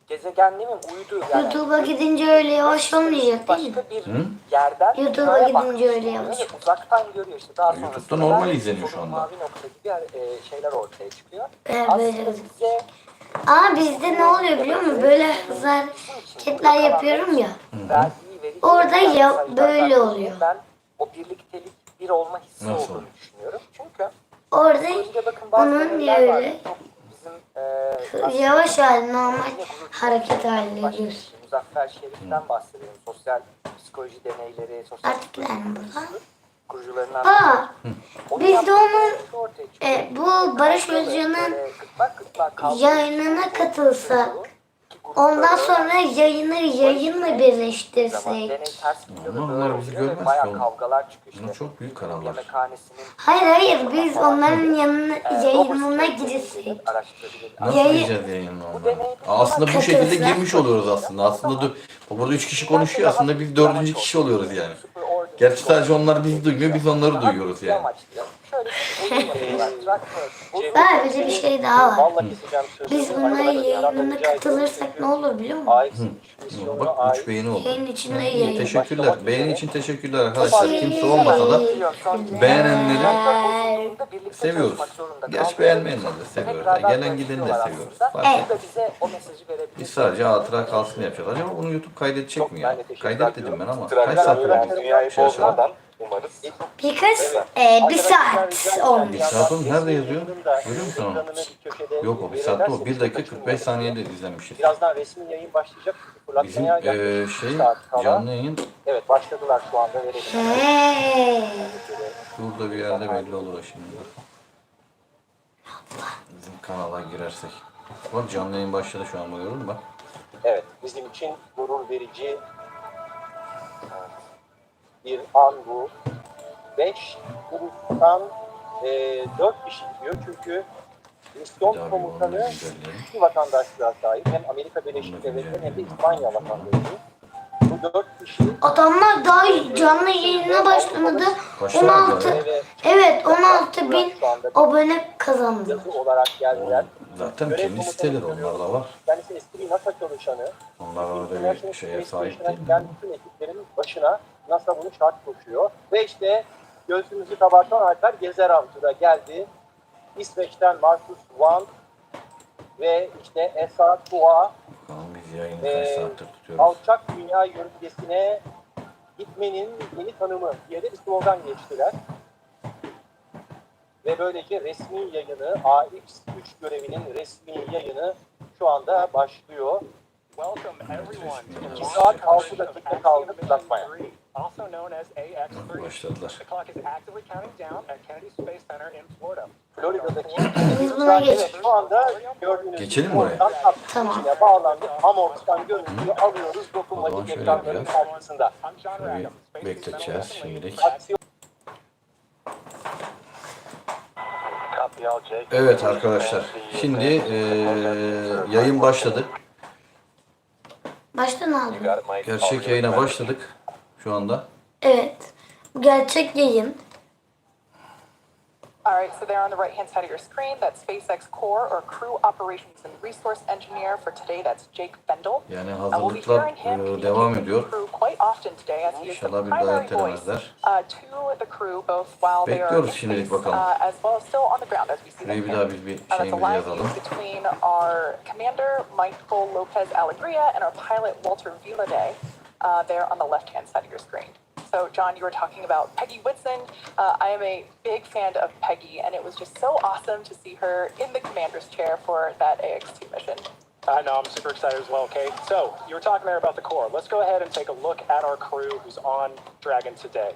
[SPEAKER 7] gezegenlerin uydu yani
[SPEAKER 1] YouTube'a gidince öyle yavaş olmayacak değil mi?
[SPEAKER 7] başka bir
[SPEAKER 2] Hı?
[SPEAKER 7] yerden
[SPEAKER 1] YouTube'a
[SPEAKER 7] dünyaya
[SPEAKER 1] gidince
[SPEAKER 7] bakmış
[SPEAKER 1] öyle
[SPEAKER 7] oluyor
[SPEAKER 1] yavaş.
[SPEAKER 7] ve uzaktan görüyor işte daha
[SPEAKER 2] YouTube'da
[SPEAKER 7] sonrasında
[SPEAKER 2] normal
[SPEAKER 7] da
[SPEAKER 2] izleniyor şu
[SPEAKER 7] solun
[SPEAKER 2] anda.
[SPEAKER 7] mavi nokta gibi şeyler ortaya çıkıyor.
[SPEAKER 1] Evet, böyle
[SPEAKER 7] Aslında bize
[SPEAKER 1] bizde ne oluyor biliyor musun? Böyle hızlı hareketler yapıyorum ya.
[SPEAKER 7] verdiği veri
[SPEAKER 1] Orada
[SPEAKER 7] yani
[SPEAKER 1] ya
[SPEAKER 7] sayılar
[SPEAKER 1] böyle
[SPEAKER 7] zaten
[SPEAKER 1] oluyor.
[SPEAKER 7] Ben o birliktelik bir olma hissi
[SPEAKER 2] Nasıl?
[SPEAKER 7] olduğunu düşünüyorum. Çünkü
[SPEAKER 1] Orada
[SPEAKER 7] psikolojide bakın bazı
[SPEAKER 1] onun
[SPEAKER 7] öneriler
[SPEAKER 1] diye
[SPEAKER 7] var.
[SPEAKER 1] öyle
[SPEAKER 7] Çok bizim
[SPEAKER 1] yavaş hali normal hareket haline
[SPEAKER 7] başka
[SPEAKER 1] giriyor.
[SPEAKER 7] Muzaffer Şerif'ten bahsedelim. Sosyal psikoloji deneyleri, sosyal
[SPEAKER 1] Artık yani burada.
[SPEAKER 7] kurucularından
[SPEAKER 1] Aa,
[SPEAKER 7] Onu
[SPEAKER 1] biz de
[SPEAKER 7] yaptığı
[SPEAKER 1] onun
[SPEAKER 7] ortaya çıkıyor.
[SPEAKER 1] bu Barış Özcan'ın
[SPEAKER 7] Böyle gırtlak gırtlağa kavga
[SPEAKER 1] yayınına
[SPEAKER 7] ediyor.
[SPEAKER 1] katılsak,
[SPEAKER 7] İki grupta
[SPEAKER 1] ondan
[SPEAKER 7] böyle
[SPEAKER 1] sonra yayını yayınla
[SPEAKER 7] zaman
[SPEAKER 1] birleştirsek.
[SPEAKER 7] deney ters gidiyor ve
[SPEAKER 2] Ama
[SPEAKER 7] böyle
[SPEAKER 2] onlar bizi
[SPEAKER 7] oluyor ve
[SPEAKER 2] görmez
[SPEAKER 7] bayağı
[SPEAKER 2] ki oğlum.
[SPEAKER 7] kavgalar çıkıyor işte.
[SPEAKER 2] Bunlar çok büyük kanallar.
[SPEAKER 7] Yemekhanesinin
[SPEAKER 1] Hayır biz onların yanına yayınına
[SPEAKER 7] Robert
[SPEAKER 1] girsek.
[SPEAKER 7] deneyleri araştırabilir.
[SPEAKER 2] Nasıl
[SPEAKER 1] Yayın-
[SPEAKER 2] gireceğiz yayınla
[SPEAKER 7] Bu
[SPEAKER 2] ona?
[SPEAKER 7] deney-
[SPEAKER 2] Aslında bu şekilde
[SPEAKER 1] Katılsa.
[SPEAKER 2] girmiş oluyoruz aslında. Aslında burada 3 kişi konuşuyor, aslında biz 4. kişi oluyoruz yani. Gerçi sadece onlar bizi duymuyor, biz onları duyuyoruz yani.
[SPEAKER 7] Şöyle bir oyun yapıyorlar. Traktör.
[SPEAKER 1] Ha bir de bir şey daha var.
[SPEAKER 5] Vallahi keseceğim sözünü.
[SPEAKER 1] Biz bunların yayınına katılırsak ne olur biliyor musun?
[SPEAKER 5] AX3
[SPEAKER 2] Bak 3 beğeni oldu.
[SPEAKER 1] Yayın içinde
[SPEAKER 2] İyi,
[SPEAKER 1] yayın.
[SPEAKER 2] teşekkürler. Beğeni için teşekkürler arkadaşlar. Kimse olmasa da beğenenleri seviyoruz. Gerçi beğenmeyenleri de seviyoruz. Yani gelen gideni de seviyoruz. Fark
[SPEAKER 1] Evet.
[SPEAKER 2] etmez.
[SPEAKER 7] Bize o mesajı verebilir.
[SPEAKER 2] Biz sadece hatıra kalsın yapacağız. Acaba bunu YouTube kaydedecek mi ya? Kaydet dedim ben ama kaç
[SPEAKER 3] Traktör
[SPEAKER 2] saat
[SPEAKER 3] yani dünyayı
[SPEAKER 2] şey yapalım?
[SPEAKER 3] bozmadan umarız.
[SPEAKER 1] Birkaç, bir saat
[SPEAKER 2] Bir
[SPEAKER 1] olmuş.
[SPEAKER 2] saat olmuş. Nerede yazıyor? Görüyor musun onu? Yok o bir saatte o. 1 dakika 45 saniyede izlenmişiz.
[SPEAKER 5] Birazdan resmi yayın başlayacak.
[SPEAKER 2] Bizim
[SPEAKER 5] Fırlatmaya yaklaşık
[SPEAKER 2] şey
[SPEAKER 5] bir saat kala.
[SPEAKER 2] canlı yayın
[SPEAKER 5] Evet başladılar şu anda verelim.
[SPEAKER 1] Hey.
[SPEAKER 2] burada bir yerde belli olur şimdi. Bizim kanala girersek. Bak canlı yayın başladı şu an, bakıyorum bak.
[SPEAKER 5] Evet bizim için gurur verici bir an bu. 5 gruptan 4 kişi gidiyor çünkü misyon
[SPEAKER 2] Bir daha bir
[SPEAKER 5] komutanı
[SPEAKER 2] onu güncelleyelim.
[SPEAKER 5] iki vatandaşlığa sahip. Hem Amerika Birleşik Devletleri hem de İspanya vatandaşı. Bu 4 kişi
[SPEAKER 1] Adamlar daha canlı yayına başlamadı.
[SPEAKER 2] Başlar mı
[SPEAKER 1] 16
[SPEAKER 2] ya?
[SPEAKER 1] evet 16 bin abone kazandı.
[SPEAKER 5] yazı olarak geldiler.
[SPEAKER 2] Zaten kendi siteleri onlarda var.
[SPEAKER 5] Kendisi eski bir NASA çalışanı.
[SPEAKER 2] Onlar orada bir şeye sahip değil mi?
[SPEAKER 5] Yani bütün ekiplerin başına NASA bunu şart koşuyor. Ve işte göğsümüzü kabartan Alper Gezeravcı da geldi. İsveç'ten Markus Van ve işte Esa Tua
[SPEAKER 2] Bakalım biz yayını kaç saattir tutuyoruz.
[SPEAKER 5] alçak dünya yörüngesine gitmenin yeni tanımı diye de bir slogan geçtiler. Ve böylece resmi yayını, AX3 görevinin resmi yayını şu anda başlıyor. 2 saat 6 dakika kaldı fırlatmaya.
[SPEAKER 3] Also known as AX3.
[SPEAKER 2] Başladılar.
[SPEAKER 3] The clock is actively counting down at Kennedy Space Center in Florida.
[SPEAKER 5] Florida'daki
[SPEAKER 1] Biz buna geç.
[SPEAKER 5] evet, şu anda gördüğünüz
[SPEAKER 2] Geçelim mi oraya?
[SPEAKER 1] Tamam.
[SPEAKER 5] içine bağlandı. Amortistan görüntüyü alıyoruz
[SPEAKER 2] O zaman
[SPEAKER 5] dokunmatik
[SPEAKER 2] şöyle
[SPEAKER 5] ekranların
[SPEAKER 2] yapacağız.
[SPEAKER 5] karşısında.
[SPEAKER 3] I'm John
[SPEAKER 2] Şöyle
[SPEAKER 3] Random.
[SPEAKER 2] bir bekleteceğiz şimdilik.
[SPEAKER 5] Aksiyon
[SPEAKER 2] Evet arkadaşlar. Şimdi yayın başladı.
[SPEAKER 1] Baştan aldım.
[SPEAKER 2] Gerçek yayına başladık şu anda.
[SPEAKER 1] Evet. Bu gerçek yayın.
[SPEAKER 8] All right, so there on the right-hand side of your screen, that's SpaceX Core or Crew Operations and Resource Engineer for today. That's Jake Bendel.
[SPEAKER 2] Yani
[SPEAKER 8] We'll be
[SPEAKER 2] hazırlıklar
[SPEAKER 8] hearing him
[SPEAKER 2] devam
[SPEAKER 8] communicate with
[SPEAKER 2] ediyor.
[SPEAKER 8] the crew quite often today, as he is the
[SPEAKER 2] İnşallah bir
[SPEAKER 8] primary
[SPEAKER 2] gayet
[SPEAKER 8] voice
[SPEAKER 2] edemezler.
[SPEAKER 8] to the crew, both while they are in
[SPEAKER 2] Bekliyoruz şimdilik
[SPEAKER 8] space,
[SPEAKER 2] bakalım.
[SPEAKER 8] as well as still on the ground, as we see them
[SPEAKER 2] Şurayı bir
[SPEAKER 8] here.
[SPEAKER 2] daha biz bir
[SPEAKER 8] That's a
[SPEAKER 2] şeyimizi
[SPEAKER 8] live
[SPEAKER 2] yazalım.
[SPEAKER 8] view between our commander, Michael Lopez Alegria, and our pilot, Walter Vilade, there on the left-hand side of your screen. So, John, you were talking about Peggy Whitson. I am a big fan of Peggy, and it was just so awesome to see her in the commander's chair for that AX2 mission.
[SPEAKER 5] I know, I'm super excited as well, okay? So, you were talking there about the core. Let's go ahead and take a look at our crew who's on Dragon today.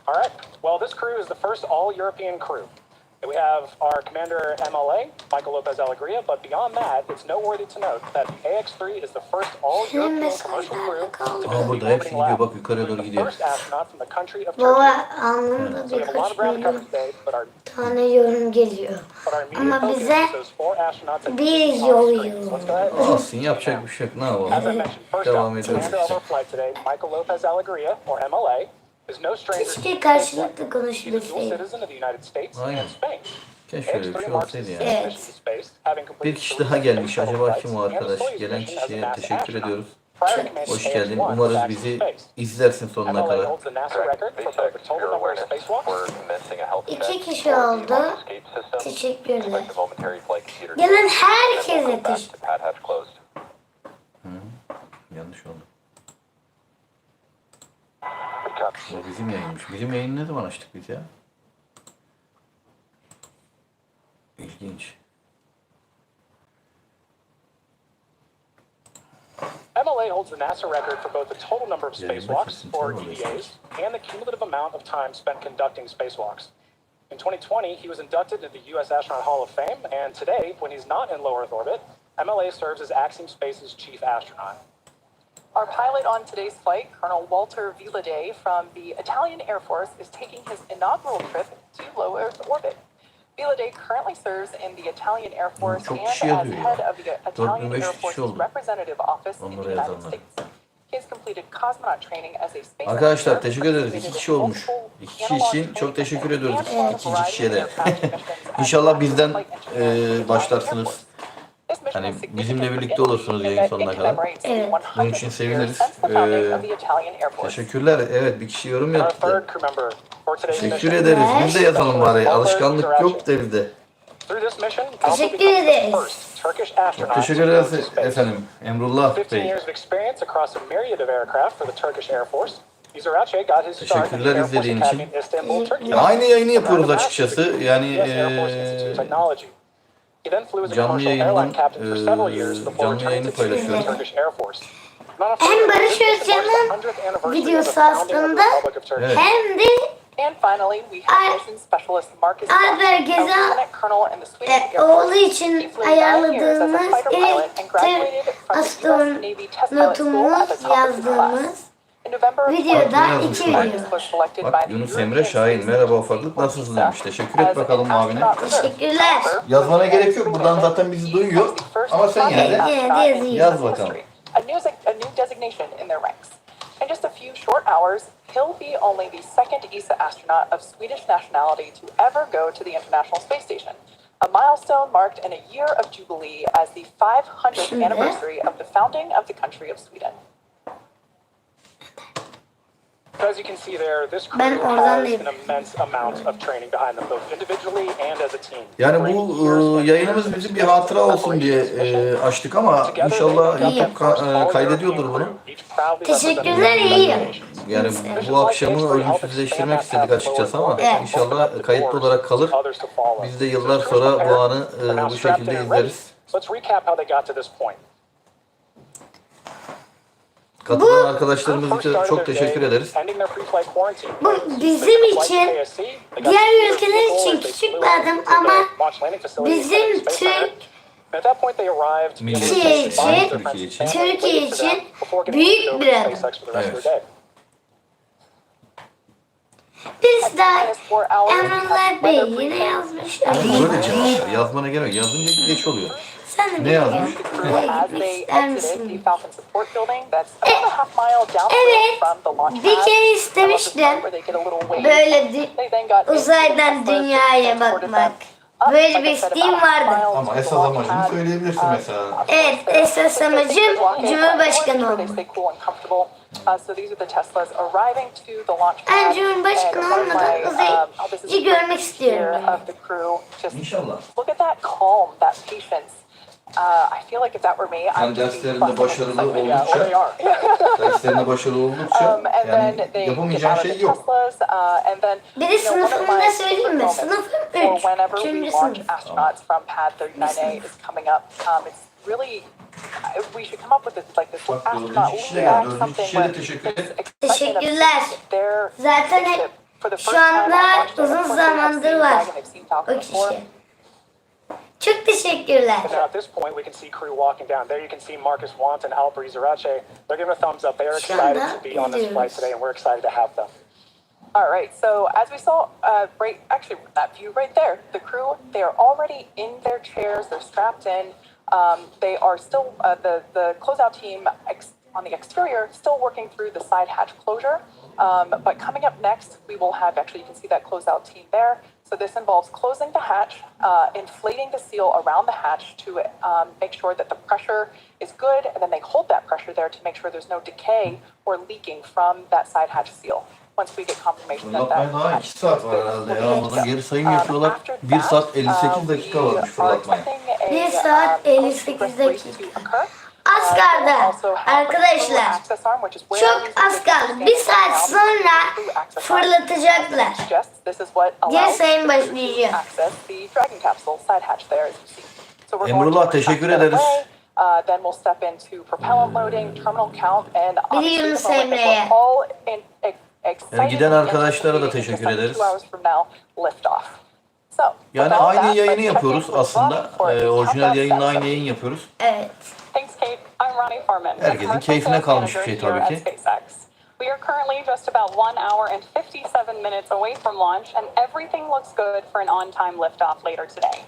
[SPEAKER 5] All right, well, this crew is the first all-European crew. We have our commander MLA, Michael Lopez Alegria, but beyond that, it's noteworthy to note that the AX3 is the first all-European commercial crew to
[SPEAKER 2] Aa,
[SPEAKER 5] visit
[SPEAKER 2] burada
[SPEAKER 5] the
[SPEAKER 2] hepsi
[SPEAKER 5] orbiting
[SPEAKER 2] gidiyor.
[SPEAKER 5] lab.
[SPEAKER 2] Bak yukarıya doğru
[SPEAKER 5] The
[SPEAKER 2] gidiyor.
[SPEAKER 5] first astronaut from the country of Turkey.
[SPEAKER 1] Baba anında
[SPEAKER 5] So we have a lot of
[SPEAKER 1] birkaç
[SPEAKER 5] ground to cover
[SPEAKER 1] milyon
[SPEAKER 5] today, but our
[SPEAKER 1] tane yorum geliyor.
[SPEAKER 5] immediate
[SPEAKER 1] Ama
[SPEAKER 5] focus
[SPEAKER 1] bize
[SPEAKER 5] is those four astronauts that
[SPEAKER 1] bir
[SPEAKER 5] you see on
[SPEAKER 1] yol
[SPEAKER 5] the screen. So let's go ahead and
[SPEAKER 2] Olsun, yapacak bir şey yok. Ne
[SPEAKER 5] As I
[SPEAKER 2] yapalım?
[SPEAKER 5] mentioned, first
[SPEAKER 2] Devam
[SPEAKER 5] up,
[SPEAKER 2] ediyoruz.
[SPEAKER 5] commander of our flight today, Michael Lopez Alegria, or MLA, is no stranger to
[SPEAKER 1] keşke
[SPEAKER 5] space
[SPEAKER 1] karşılıklı
[SPEAKER 5] flight. He's a dual
[SPEAKER 1] konuşulsaydı.
[SPEAKER 5] citizen of the United States
[SPEAKER 2] Aynen.
[SPEAKER 5] and Spain.
[SPEAKER 2] Keşke öyle bir
[SPEAKER 5] AX3
[SPEAKER 2] şey
[SPEAKER 5] marks
[SPEAKER 2] olsaydı
[SPEAKER 5] his
[SPEAKER 2] yani.
[SPEAKER 1] Evet.
[SPEAKER 5] mission to space, having completed
[SPEAKER 2] Bir kişi
[SPEAKER 5] three
[SPEAKER 2] daha gelmiş.
[SPEAKER 5] space shuttle
[SPEAKER 2] Acaba
[SPEAKER 5] flights
[SPEAKER 2] kim o
[SPEAKER 5] and a
[SPEAKER 2] arkadaş?
[SPEAKER 5] Soyuz
[SPEAKER 2] Gelen
[SPEAKER 5] mission as a
[SPEAKER 2] kişiye
[SPEAKER 5] NASA
[SPEAKER 2] teşekkür
[SPEAKER 5] astronaut.
[SPEAKER 2] ediyoruz.
[SPEAKER 5] Prior to commencing
[SPEAKER 2] Hoş geldin.
[SPEAKER 5] AX1
[SPEAKER 2] Umarız
[SPEAKER 5] was back in
[SPEAKER 2] bizi
[SPEAKER 5] space.
[SPEAKER 2] izlersin sonuna
[SPEAKER 5] MLA
[SPEAKER 2] kadar.
[SPEAKER 5] holds the NASA record for both the total number of spacewalks.
[SPEAKER 1] İki kişi oldu. Teşekkürler. Gelen herkese teşekkür.
[SPEAKER 2] Yanlış oldu. Bu bizim yayınmış. Bizim yayını ne zaman açtık biz ya? İlginç.
[SPEAKER 5] MLA holds the NASA record for both the total number of spacewalks, or EVAs, and the cumulative amount of time spent conducting spacewalks. In 2020, he was inducted into the U.S. Astronaut Hall of Fame, and today, when he's not in low Earth orbit, MLA serves as Axiom Space's chief astronaut.
[SPEAKER 8] Our pilot on today's flight, Colonel Walter Vilade from the Italian Air Force, is taking his inaugural trip to low Earth orbit. Vilade currently serves in the Italian Air Force
[SPEAKER 2] Çok
[SPEAKER 8] and
[SPEAKER 2] kişi
[SPEAKER 8] as
[SPEAKER 2] yazıyor
[SPEAKER 8] head
[SPEAKER 2] ya.
[SPEAKER 8] of the Italian
[SPEAKER 2] 4500
[SPEAKER 8] Air
[SPEAKER 2] kişi
[SPEAKER 8] Force's
[SPEAKER 2] oldu.
[SPEAKER 8] representative office in the
[SPEAKER 2] Onlara
[SPEAKER 8] United
[SPEAKER 2] yazanlar.
[SPEAKER 8] States. He has completed cosmonaut training as a space
[SPEAKER 2] Arkadaşlar
[SPEAKER 8] engineer,
[SPEAKER 2] teşekkür ederiz. İki
[SPEAKER 8] participated
[SPEAKER 2] kişi
[SPEAKER 8] in
[SPEAKER 2] olmuş.
[SPEAKER 8] multiple
[SPEAKER 2] İki kişi
[SPEAKER 8] analog
[SPEAKER 2] için
[SPEAKER 8] training
[SPEAKER 2] çok teşekkür
[SPEAKER 8] and
[SPEAKER 2] ediyoruz.
[SPEAKER 8] flown a
[SPEAKER 2] İkinci
[SPEAKER 8] variety
[SPEAKER 2] kişiye de.
[SPEAKER 8] of aircraft missions as
[SPEAKER 2] İnşallah
[SPEAKER 8] a
[SPEAKER 2] bizden
[SPEAKER 8] flight engineer for the Italian Air
[SPEAKER 2] başlarsınız.
[SPEAKER 8] Force. This mission
[SPEAKER 2] Hani
[SPEAKER 8] is significant
[SPEAKER 2] bizimle
[SPEAKER 8] for
[SPEAKER 2] birlikte
[SPEAKER 8] Italy
[SPEAKER 2] olursunuz
[SPEAKER 8] in
[SPEAKER 2] yayın
[SPEAKER 8] that
[SPEAKER 2] sonuna
[SPEAKER 8] it
[SPEAKER 2] kadar.
[SPEAKER 8] commemorates the
[SPEAKER 1] Evet.
[SPEAKER 8] 100th
[SPEAKER 2] Bunun için
[SPEAKER 8] year
[SPEAKER 2] seviniriz.
[SPEAKER 8] since the founding of the Italian Air Force.
[SPEAKER 2] Teşekkürler. Evet, bir kişi yorum
[SPEAKER 5] Our
[SPEAKER 2] yaptı.
[SPEAKER 5] third crew member for today's
[SPEAKER 2] Teşekkür
[SPEAKER 5] mission.
[SPEAKER 2] ederiz. Biz de yazalım bari. Alışkanlık yok da bizde.
[SPEAKER 5] Through this mission, also
[SPEAKER 1] Teşekkür
[SPEAKER 5] becomes the
[SPEAKER 1] ederiz.
[SPEAKER 5] first Turkish astronaut
[SPEAKER 2] Teşekkür
[SPEAKER 5] to go
[SPEAKER 2] ederiz
[SPEAKER 5] to space.
[SPEAKER 2] efendim. Emrullah
[SPEAKER 5] 15
[SPEAKER 2] Bey.
[SPEAKER 5] years of experience across a myriad of aircraft for the Turkish Air Force. Gezeravcı got his start in the
[SPEAKER 2] Teşekkürler
[SPEAKER 5] Air Force
[SPEAKER 2] izlediğin
[SPEAKER 5] Academy
[SPEAKER 2] için.
[SPEAKER 5] in Istanbul, Turkey.
[SPEAKER 2] Aynı yayını yapıyoruz açıkçası. Yani
[SPEAKER 5] US Air Force Institute of Technology. He then flew as a
[SPEAKER 2] canlı
[SPEAKER 5] commercial
[SPEAKER 2] yayından
[SPEAKER 5] airline captain for several years before
[SPEAKER 2] canlı
[SPEAKER 5] returning
[SPEAKER 2] yayını
[SPEAKER 5] to duty in the
[SPEAKER 2] paylaşıyoruz.
[SPEAKER 5] Turkish Air Force.
[SPEAKER 1] Hem Barış Özcan'ın videosu aslında
[SPEAKER 2] Evet.
[SPEAKER 1] hem de
[SPEAKER 8] And finally, we have mission specialist Marcus
[SPEAKER 1] Alper
[SPEAKER 8] Gezeravcı, a lieutenant colonel in the Swedish Air
[SPEAKER 1] oğlu
[SPEAKER 8] Force.
[SPEAKER 1] için
[SPEAKER 8] He flew 9 years as a
[SPEAKER 1] ayarladığımız
[SPEAKER 8] fighter pilot and graduated from the US Navy Test Pilot School at the top of his class.
[SPEAKER 1] yazdığımız
[SPEAKER 8] In November of
[SPEAKER 1] videoda
[SPEAKER 2] yazmış
[SPEAKER 8] 2020,
[SPEAKER 1] iki
[SPEAKER 2] bak.
[SPEAKER 1] video
[SPEAKER 8] Marcus was selected by
[SPEAKER 2] Bak
[SPEAKER 8] the
[SPEAKER 2] Yunus
[SPEAKER 8] European
[SPEAKER 2] Emre Şahin.
[SPEAKER 8] Space
[SPEAKER 2] Merhaba
[SPEAKER 8] Agency
[SPEAKER 2] ufaklık,
[SPEAKER 8] or
[SPEAKER 2] nasılsın
[SPEAKER 8] ESA
[SPEAKER 2] demiş. Teşekkür et
[SPEAKER 8] as an
[SPEAKER 2] bakalım abine.
[SPEAKER 8] astronaut reserve.
[SPEAKER 1] Teşekkürler.
[SPEAKER 2] Yazmana gerek yok. Buradan zaten bizi duyuyor. Ama sen yine de yaz bakalım.
[SPEAKER 8] A new designation in their ranks. In just a few short hours, he'll be only the second ESA astronaut of Swedish nationality to ever go to the International Space Station. A milestone marked in a year of jubilee as the 500th anniversary of the founding of the country of Sweden.
[SPEAKER 5] As you can see there, this crew
[SPEAKER 1] Ben oradan
[SPEAKER 5] has
[SPEAKER 1] değilim.
[SPEAKER 5] an immense amount of training behind them, both individually and as a team.
[SPEAKER 2] Yani bu yayınımız bizim bir hatıra olsun diye açtık ama inşallah YouTube kaydediyordur bunu.
[SPEAKER 1] Teşekkürler, iyiyim.
[SPEAKER 2] Yani bu akşamı ölümsüzleştirmek istedik açıkçası ama inşallah kayıtlı olarak kalır. Biz de yıllar sonra bu anı bu şekilde izleriz.
[SPEAKER 5] Let's recap how they got to this point.
[SPEAKER 2] Katılan arkadaşlarımız için çok teşekkür ederiz.
[SPEAKER 1] Bu bizim için, diğer ülkeler için küçük bir adım ama bizim Türk
[SPEAKER 2] Millet
[SPEAKER 1] için,
[SPEAKER 2] Türkiye için.
[SPEAKER 1] Türkiye için büyük bir adım.
[SPEAKER 2] Evet.
[SPEAKER 1] Biz de Emrullah Bey yine yazmış.
[SPEAKER 2] Böyle cevaplar yazmana gerek yok. Yazınca geç oluyor.
[SPEAKER 1] Sen de
[SPEAKER 2] Ne
[SPEAKER 1] bir
[SPEAKER 2] yazmış?
[SPEAKER 1] gün
[SPEAKER 8] Crew
[SPEAKER 1] buraya
[SPEAKER 8] as
[SPEAKER 1] gitmek
[SPEAKER 8] they
[SPEAKER 1] ister
[SPEAKER 8] exited the
[SPEAKER 1] misin?
[SPEAKER 8] Falcon Support Building that's about a half mile downstream from the launch
[SPEAKER 1] Bir
[SPEAKER 8] pad.
[SPEAKER 1] kere
[SPEAKER 8] I love this part
[SPEAKER 1] istemiştim
[SPEAKER 8] where they get a little wave.
[SPEAKER 1] böyle
[SPEAKER 8] They then got into the
[SPEAKER 1] uzaydan
[SPEAKER 8] Teslas,
[SPEAKER 1] dünyaya
[SPEAKER 8] transported
[SPEAKER 1] bakmak.
[SPEAKER 8] them up,
[SPEAKER 1] Böyle
[SPEAKER 8] like
[SPEAKER 1] bir
[SPEAKER 8] I said,
[SPEAKER 1] isteğim
[SPEAKER 8] about a half
[SPEAKER 1] vardı.
[SPEAKER 8] mile
[SPEAKER 2] Ama
[SPEAKER 8] to
[SPEAKER 2] esas
[SPEAKER 8] the launch
[SPEAKER 2] amacını
[SPEAKER 8] pad.
[SPEAKER 2] söyleyebilirsin mesela.
[SPEAKER 1] Evet, esas amacım Cumhurbaşkanı olmak.
[SPEAKER 8] Stay cool and comfortable. So these are the Teslas arriving to the launch pad.
[SPEAKER 1] Ben Cumhurbaşkanı
[SPEAKER 8] And one of
[SPEAKER 1] olmadan
[SPEAKER 8] my, this is
[SPEAKER 1] uzayı görmek
[SPEAKER 8] here
[SPEAKER 1] istiyorum.
[SPEAKER 8] of the crew. Just
[SPEAKER 2] İnşallah.
[SPEAKER 8] look at that calm, that patience. I feel like if that were me,
[SPEAKER 2] Sen
[SPEAKER 8] I'd just be
[SPEAKER 2] derslerinde
[SPEAKER 8] busting with
[SPEAKER 2] başarılı
[SPEAKER 8] excitement. Yeah,
[SPEAKER 2] oldukça,
[SPEAKER 8] well, they are.
[SPEAKER 2] derslerinde başarılı oldukça
[SPEAKER 8] And then
[SPEAKER 2] yani
[SPEAKER 8] they get
[SPEAKER 2] yapamayacağın
[SPEAKER 8] out of
[SPEAKER 2] şey
[SPEAKER 8] the
[SPEAKER 2] yok.
[SPEAKER 8] Teslas, and then
[SPEAKER 1] Bir de
[SPEAKER 8] you know, one of
[SPEAKER 1] sınıfımda
[SPEAKER 8] my
[SPEAKER 1] söyleyeyim
[SPEAKER 8] favorite
[SPEAKER 1] mi?
[SPEAKER 8] moments
[SPEAKER 1] Sınıfım
[SPEAKER 8] for
[SPEAKER 1] 3.
[SPEAKER 8] whenever we
[SPEAKER 1] 3.
[SPEAKER 8] launch
[SPEAKER 1] sınıf.
[SPEAKER 8] astronauts from pad 39A is coming up. It's really we should come up with this like this
[SPEAKER 2] Bak,
[SPEAKER 8] astronaut
[SPEAKER 2] dördüncü kişi de
[SPEAKER 8] lean back
[SPEAKER 2] geldi. Dördüncü
[SPEAKER 8] something
[SPEAKER 2] kişiye de
[SPEAKER 8] where
[SPEAKER 2] teşekkür ederim.
[SPEAKER 8] it's excitement of
[SPEAKER 1] Teşekkürler.
[SPEAKER 8] seeing their
[SPEAKER 1] Zaten hep
[SPEAKER 8] spaceship for the first
[SPEAKER 1] şu
[SPEAKER 8] time on
[SPEAKER 1] anda
[SPEAKER 8] launch day.
[SPEAKER 1] uzun
[SPEAKER 8] Of course, they have
[SPEAKER 1] zamandır
[SPEAKER 8] seen
[SPEAKER 1] var
[SPEAKER 8] Dragon, they've seen Falcon
[SPEAKER 1] o
[SPEAKER 8] before.
[SPEAKER 1] kişi. Çok teşekkürler.
[SPEAKER 9] And now at this point, we can see crew walking down. There you can see Marcus Want and Alper Gezeravcı. They're giving a thumbs up. They are
[SPEAKER 1] Şu
[SPEAKER 9] excited
[SPEAKER 1] anda
[SPEAKER 9] to be on this
[SPEAKER 1] izliyoruz.
[SPEAKER 9] flight today, and we're excited to have them.
[SPEAKER 8] All right, so as we saw, actually that view right there, the crew, they are already in their chairs, they're strapped in. They are still, the closeout team on the exterior, still working through the side hatch closure. But coming up next, we will have, actually you can see that closeout team there. So this involves closing the hatch, inflating the seal around the hatch to make sure that the pressure is good, and then they hold that pressure there to make sure there's no decay or leaking from that side hatch seal. Once we get confirmation that that
[SPEAKER 2] Fırlatmaya daha
[SPEAKER 8] hatch
[SPEAKER 2] 2 saat
[SPEAKER 8] seal
[SPEAKER 2] var
[SPEAKER 8] is
[SPEAKER 2] herhalde
[SPEAKER 8] good.
[SPEAKER 2] ya. Burada geri sayım yapıyorlar.
[SPEAKER 8] After
[SPEAKER 2] 1
[SPEAKER 8] that,
[SPEAKER 2] saat 58 dakika
[SPEAKER 8] we
[SPEAKER 2] varmış
[SPEAKER 8] are
[SPEAKER 2] fırlatmaya.
[SPEAKER 8] expecting a,
[SPEAKER 1] 1 saat 58 dakika. Az kaldı arkadaşlar. Çok az kaldı. 1 saat sonra fırlatacaklar. Geri sayım başlayacak.
[SPEAKER 2] Emrullah, teşekkür ederiz.
[SPEAKER 8] Then we'll step into propellant loading, terminal count, and
[SPEAKER 1] Bir Yunus Emre'ye.
[SPEAKER 2] Giden arkadaşlara da teşekkür ederiz. Yani
[SPEAKER 8] without
[SPEAKER 2] aynı
[SPEAKER 8] that,
[SPEAKER 2] yayını
[SPEAKER 8] let's check
[SPEAKER 2] yapıyoruz
[SPEAKER 8] in with
[SPEAKER 2] aslında.
[SPEAKER 8] Ronnie for a
[SPEAKER 2] Orijinal
[SPEAKER 8] countdown
[SPEAKER 2] yayınla
[SPEAKER 8] set.
[SPEAKER 2] aynı yayın yapıyoruz.
[SPEAKER 1] Evet.
[SPEAKER 8] Thanks, Kate. I'm Ronnie Foreman.
[SPEAKER 2] Herkesin
[SPEAKER 8] Commercial
[SPEAKER 2] keyfine
[SPEAKER 8] Sales
[SPEAKER 2] kalmış bir
[SPEAKER 8] Manager
[SPEAKER 2] şey tabii
[SPEAKER 8] here
[SPEAKER 2] ki.
[SPEAKER 8] at SpaceX. We are currently just about 1 hour and 57 minutes away from launch, and everything looks good for an on-time liftoff later today.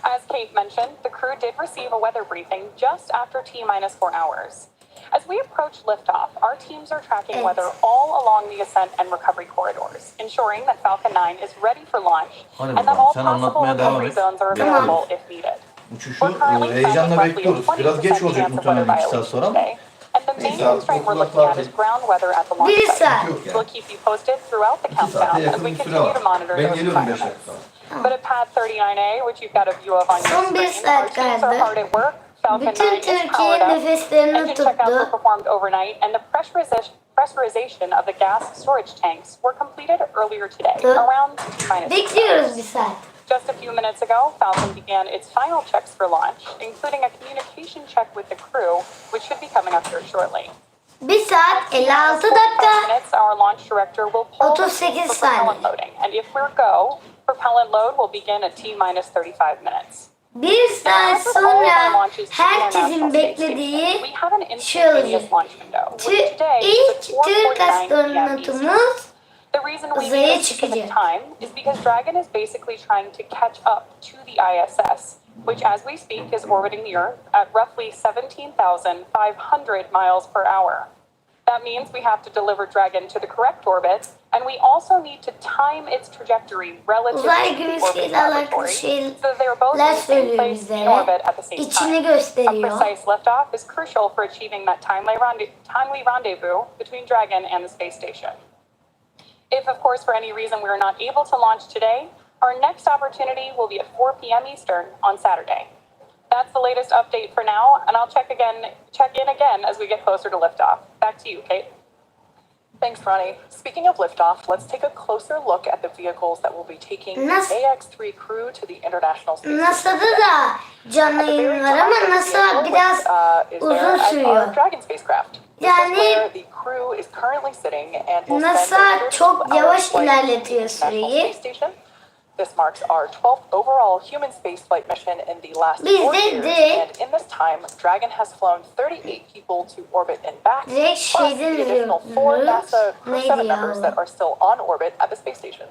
[SPEAKER 8] As Kate mentioned, the crew did receive a weather briefing just after T-minus 4 hours. As we approach liftoff, our teams are tracking weather all along the ascent and recovery corridors, ensuring that Falcon 9 is ready for launch
[SPEAKER 2] Hadi
[SPEAKER 8] and that
[SPEAKER 2] bakalım,
[SPEAKER 8] all
[SPEAKER 2] sen
[SPEAKER 8] possible
[SPEAKER 2] anlatmaya devam
[SPEAKER 8] recovery
[SPEAKER 2] et.
[SPEAKER 8] zones are
[SPEAKER 2] Bekliyoruz.
[SPEAKER 8] available if needed.
[SPEAKER 2] Uçuşu
[SPEAKER 8] We're currently
[SPEAKER 2] heyecanla
[SPEAKER 8] tracking
[SPEAKER 2] bekliyoruz.
[SPEAKER 8] roughly a
[SPEAKER 2] Biraz geç
[SPEAKER 8] 20%
[SPEAKER 2] olacak
[SPEAKER 8] chance of
[SPEAKER 2] muhtemelen
[SPEAKER 8] weather
[SPEAKER 2] 2 saat sonra.
[SPEAKER 8] violations today. And the main
[SPEAKER 2] Neyse,
[SPEAKER 8] constraint we're looking at is ground weather at the launch
[SPEAKER 1] 1
[SPEAKER 8] site.
[SPEAKER 1] saat.
[SPEAKER 8] We'll keep you posted throughout the
[SPEAKER 2] 2 saate
[SPEAKER 8] countdown as
[SPEAKER 2] yakın
[SPEAKER 8] we
[SPEAKER 2] bir süre
[SPEAKER 8] continue to
[SPEAKER 2] var.
[SPEAKER 8] monitor
[SPEAKER 2] Ben
[SPEAKER 8] those
[SPEAKER 2] geliyorum 5
[SPEAKER 8] environments.
[SPEAKER 2] dakika.
[SPEAKER 8] But at pad 39A, which you've got a view of on your
[SPEAKER 1] Son bir
[SPEAKER 8] screen, our
[SPEAKER 1] saat
[SPEAKER 8] teams are
[SPEAKER 1] kaldı.
[SPEAKER 8] hard at work. Falcon 9
[SPEAKER 1] Bütün
[SPEAKER 8] is
[SPEAKER 1] Türkiye
[SPEAKER 8] powered up.
[SPEAKER 1] nefeslerini
[SPEAKER 8] Engine checkouts were
[SPEAKER 1] tuttu.
[SPEAKER 8] performed overnight, and the pressurization of the gas storage tanks were completed earlier today, around T-minus 6
[SPEAKER 1] Bekliyoruz
[SPEAKER 8] hours.
[SPEAKER 1] bir saat.
[SPEAKER 8] Just a few minutes ago, Falcon began its final checks for launch, including a communication check with the crew, which should be coming up here shortly.
[SPEAKER 1] 1 saat 56 dakika.
[SPEAKER 8] Minutes, our launch director will pull the
[SPEAKER 1] 38
[SPEAKER 8] for propellant
[SPEAKER 1] saniye.
[SPEAKER 8] loading, and if we're go, propellant load will begin at T-minus 35 minutes.
[SPEAKER 1] 1 saat sonra herkesin beklediği şey olacak. İlk Türk astronotumuz
[SPEAKER 8] The reason we
[SPEAKER 1] Uzaya
[SPEAKER 8] need a specific
[SPEAKER 1] çıkacak.
[SPEAKER 8] time is because Dragon is basically trying to catch up to the ISS, which as we speak is orbiting the Earth at roughly 17,500 miles per hour. That means we have to deliver Dragon to the correct orbit, and we also need to time its trajectory relative
[SPEAKER 1] uzay
[SPEAKER 8] to the orbit
[SPEAKER 1] gemisiyle alakalı
[SPEAKER 8] laboratory, so
[SPEAKER 1] şeyler
[SPEAKER 8] they're both in the same
[SPEAKER 1] söylüyor
[SPEAKER 8] place in
[SPEAKER 1] bize.
[SPEAKER 8] orbit at the same
[SPEAKER 1] İçini
[SPEAKER 8] time. A
[SPEAKER 1] gösteriyor.
[SPEAKER 8] precise liftoff is crucial for achieving that timely rendezvous between Dragon and the space station. If, of course, for any reason we are not able to launch today, our next opportunity will be at 4 p.m. Eastern on Saturday. That's the latest update for now, and I'll check in again as we get closer to liftoff. Back to you, Kate. Thanks, Ronnie. Speaking of liftoff, let's take a closer look at the vehicles that will be taking the AX3 crew to the International Space Station.
[SPEAKER 1] NASA'da da canlı yayın var ama NASA biraz uzun sürüyor.
[SPEAKER 8] Dragon spacecraft.
[SPEAKER 1] Yani
[SPEAKER 8] The crew is currently sitting and will
[SPEAKER 1] NASA
[SPEAKER 8] spend a
[SPEAKER 1] çok
[SPEAKER 8] 32
[SPEAKER 1] yavaş
[SPEAKER 8] hour flight
[SPEAKER 1] ilerletiyor
[SPEAKER 8] to the International
[SPEAKER 1] süreyi.
[SPEAKER 8] Space Station. This marks our 12th overall human spaceflight mission in the last 4
[SPEAKER 1] Biz
[SPEAKER 8] years,
[SPEAKER 1] de
[SPEAKER 8] and in this time, Dragon has flown 38 people to orbit and back,
[SPEAKER 1] direkt
[SPEAKER 8] plus the
[SPEAKER 1] şeyden
[SPEAKER 8] additional 4
[SPEAKER 1] veriyoruz.
[SPEAKER 8] NASA Crew 7
[SPEAKER 1] Neydi ya
[SPEAKER 8] members
[SPEAKER 1] o?
[SPEAKER 8] that are still on orbit at the space station.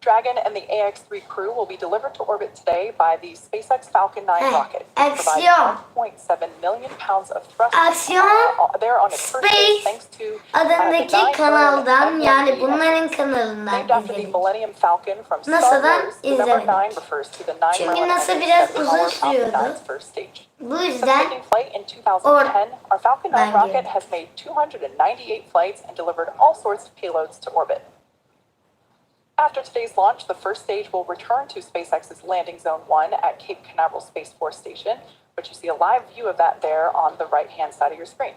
[SPEAKER 8] Dragon and the AX3 crew will be delivered to orbit today by the SpaceX Falcon 9 rocket, providing
[SPEAKER 1] Aksiyon.
[SPEAKER 8] 1.7 million pounds of thrust.
[SPEAKER 1] Aksiyon.
[SPEAKER 8] There on its first stage, thanks to
[SPEAKER 1] Adındaki kanaldan, yani bunların kanalından
[SPEAKER 8] named after the
[SPEAKER 1] izledik.
[SPEAKER 8] Millennium Falcon from Star
[SPEAKER 1] NASA'dan
[SPEAKER 8] Wars. The number
[SPEAKER 1] izlemedik.
[SPEAKER 8] 9 refers to the 9
[SPEAKER 1] Çünkü
[SPEAKER 8] Millennium
[SPEAKER 1] NASA biraz
[SPEAKER 8] that
[SPEAKER 1] uzun
[SPEAKER 8] power Falcon
[SPEAKER 1] sürüyordu.
[SPEAKER 8] 9's first stage.
[SPEAKER 1] Bu
[SPEAKER 8] Since
[SPEAKER 1] yüzden
[SPEAKER 8] taking flight in 2010, our Falcon 9
[SPEAKER 1] bence.
[SPEAKER 8] rocket has made 298 flights and delivered all sorts of payloads to orbit. After today's launch, the first stage will return to SpaceX's Landing Zone 1 at Cape Canaveral Space Force Station, which you see a live view of that there on the right-hand side of your screen.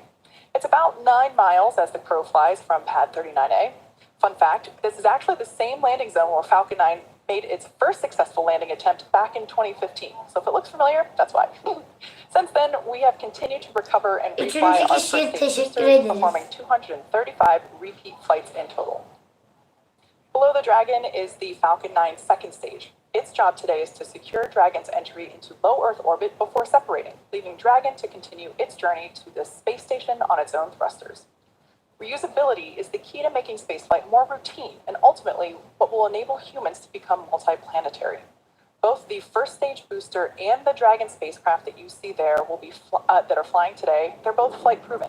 [SPEAKER 8] It's about 9 miles as the crow flies from Pad 39A. Fun fact, this is actually the same landing zone where Falcon 9 made its first successful landing attempt back in 2015. So if it looks familiar, that's why. Since then, we have continued to recover and refly our
[SPEAKER 1] üçüncü
[SPEAKER 8] first
[SPEAKER 1] kişiye
[SPEAKER 8] stage
[SPEAKER 1] teşekkür
[SPEAKER 8] boosters,
[SPEAKER 1] ederiz.
[SPEAKER 8] performing 235 repeat flights in total. Below the Dragon is the Falcon 9's second stage. Its job today is to secure Dragon's entry into low Earth orbit before separating, leaving Dragon to continue its journey to the space station on its own thrusters. Reusability is the key to making spaceflight more routine and ultimately what will enable humans to become multiplanetary. Both the first stage booster and the Dragon spacecraft that you see there will be that are flying today, they're both flight proven.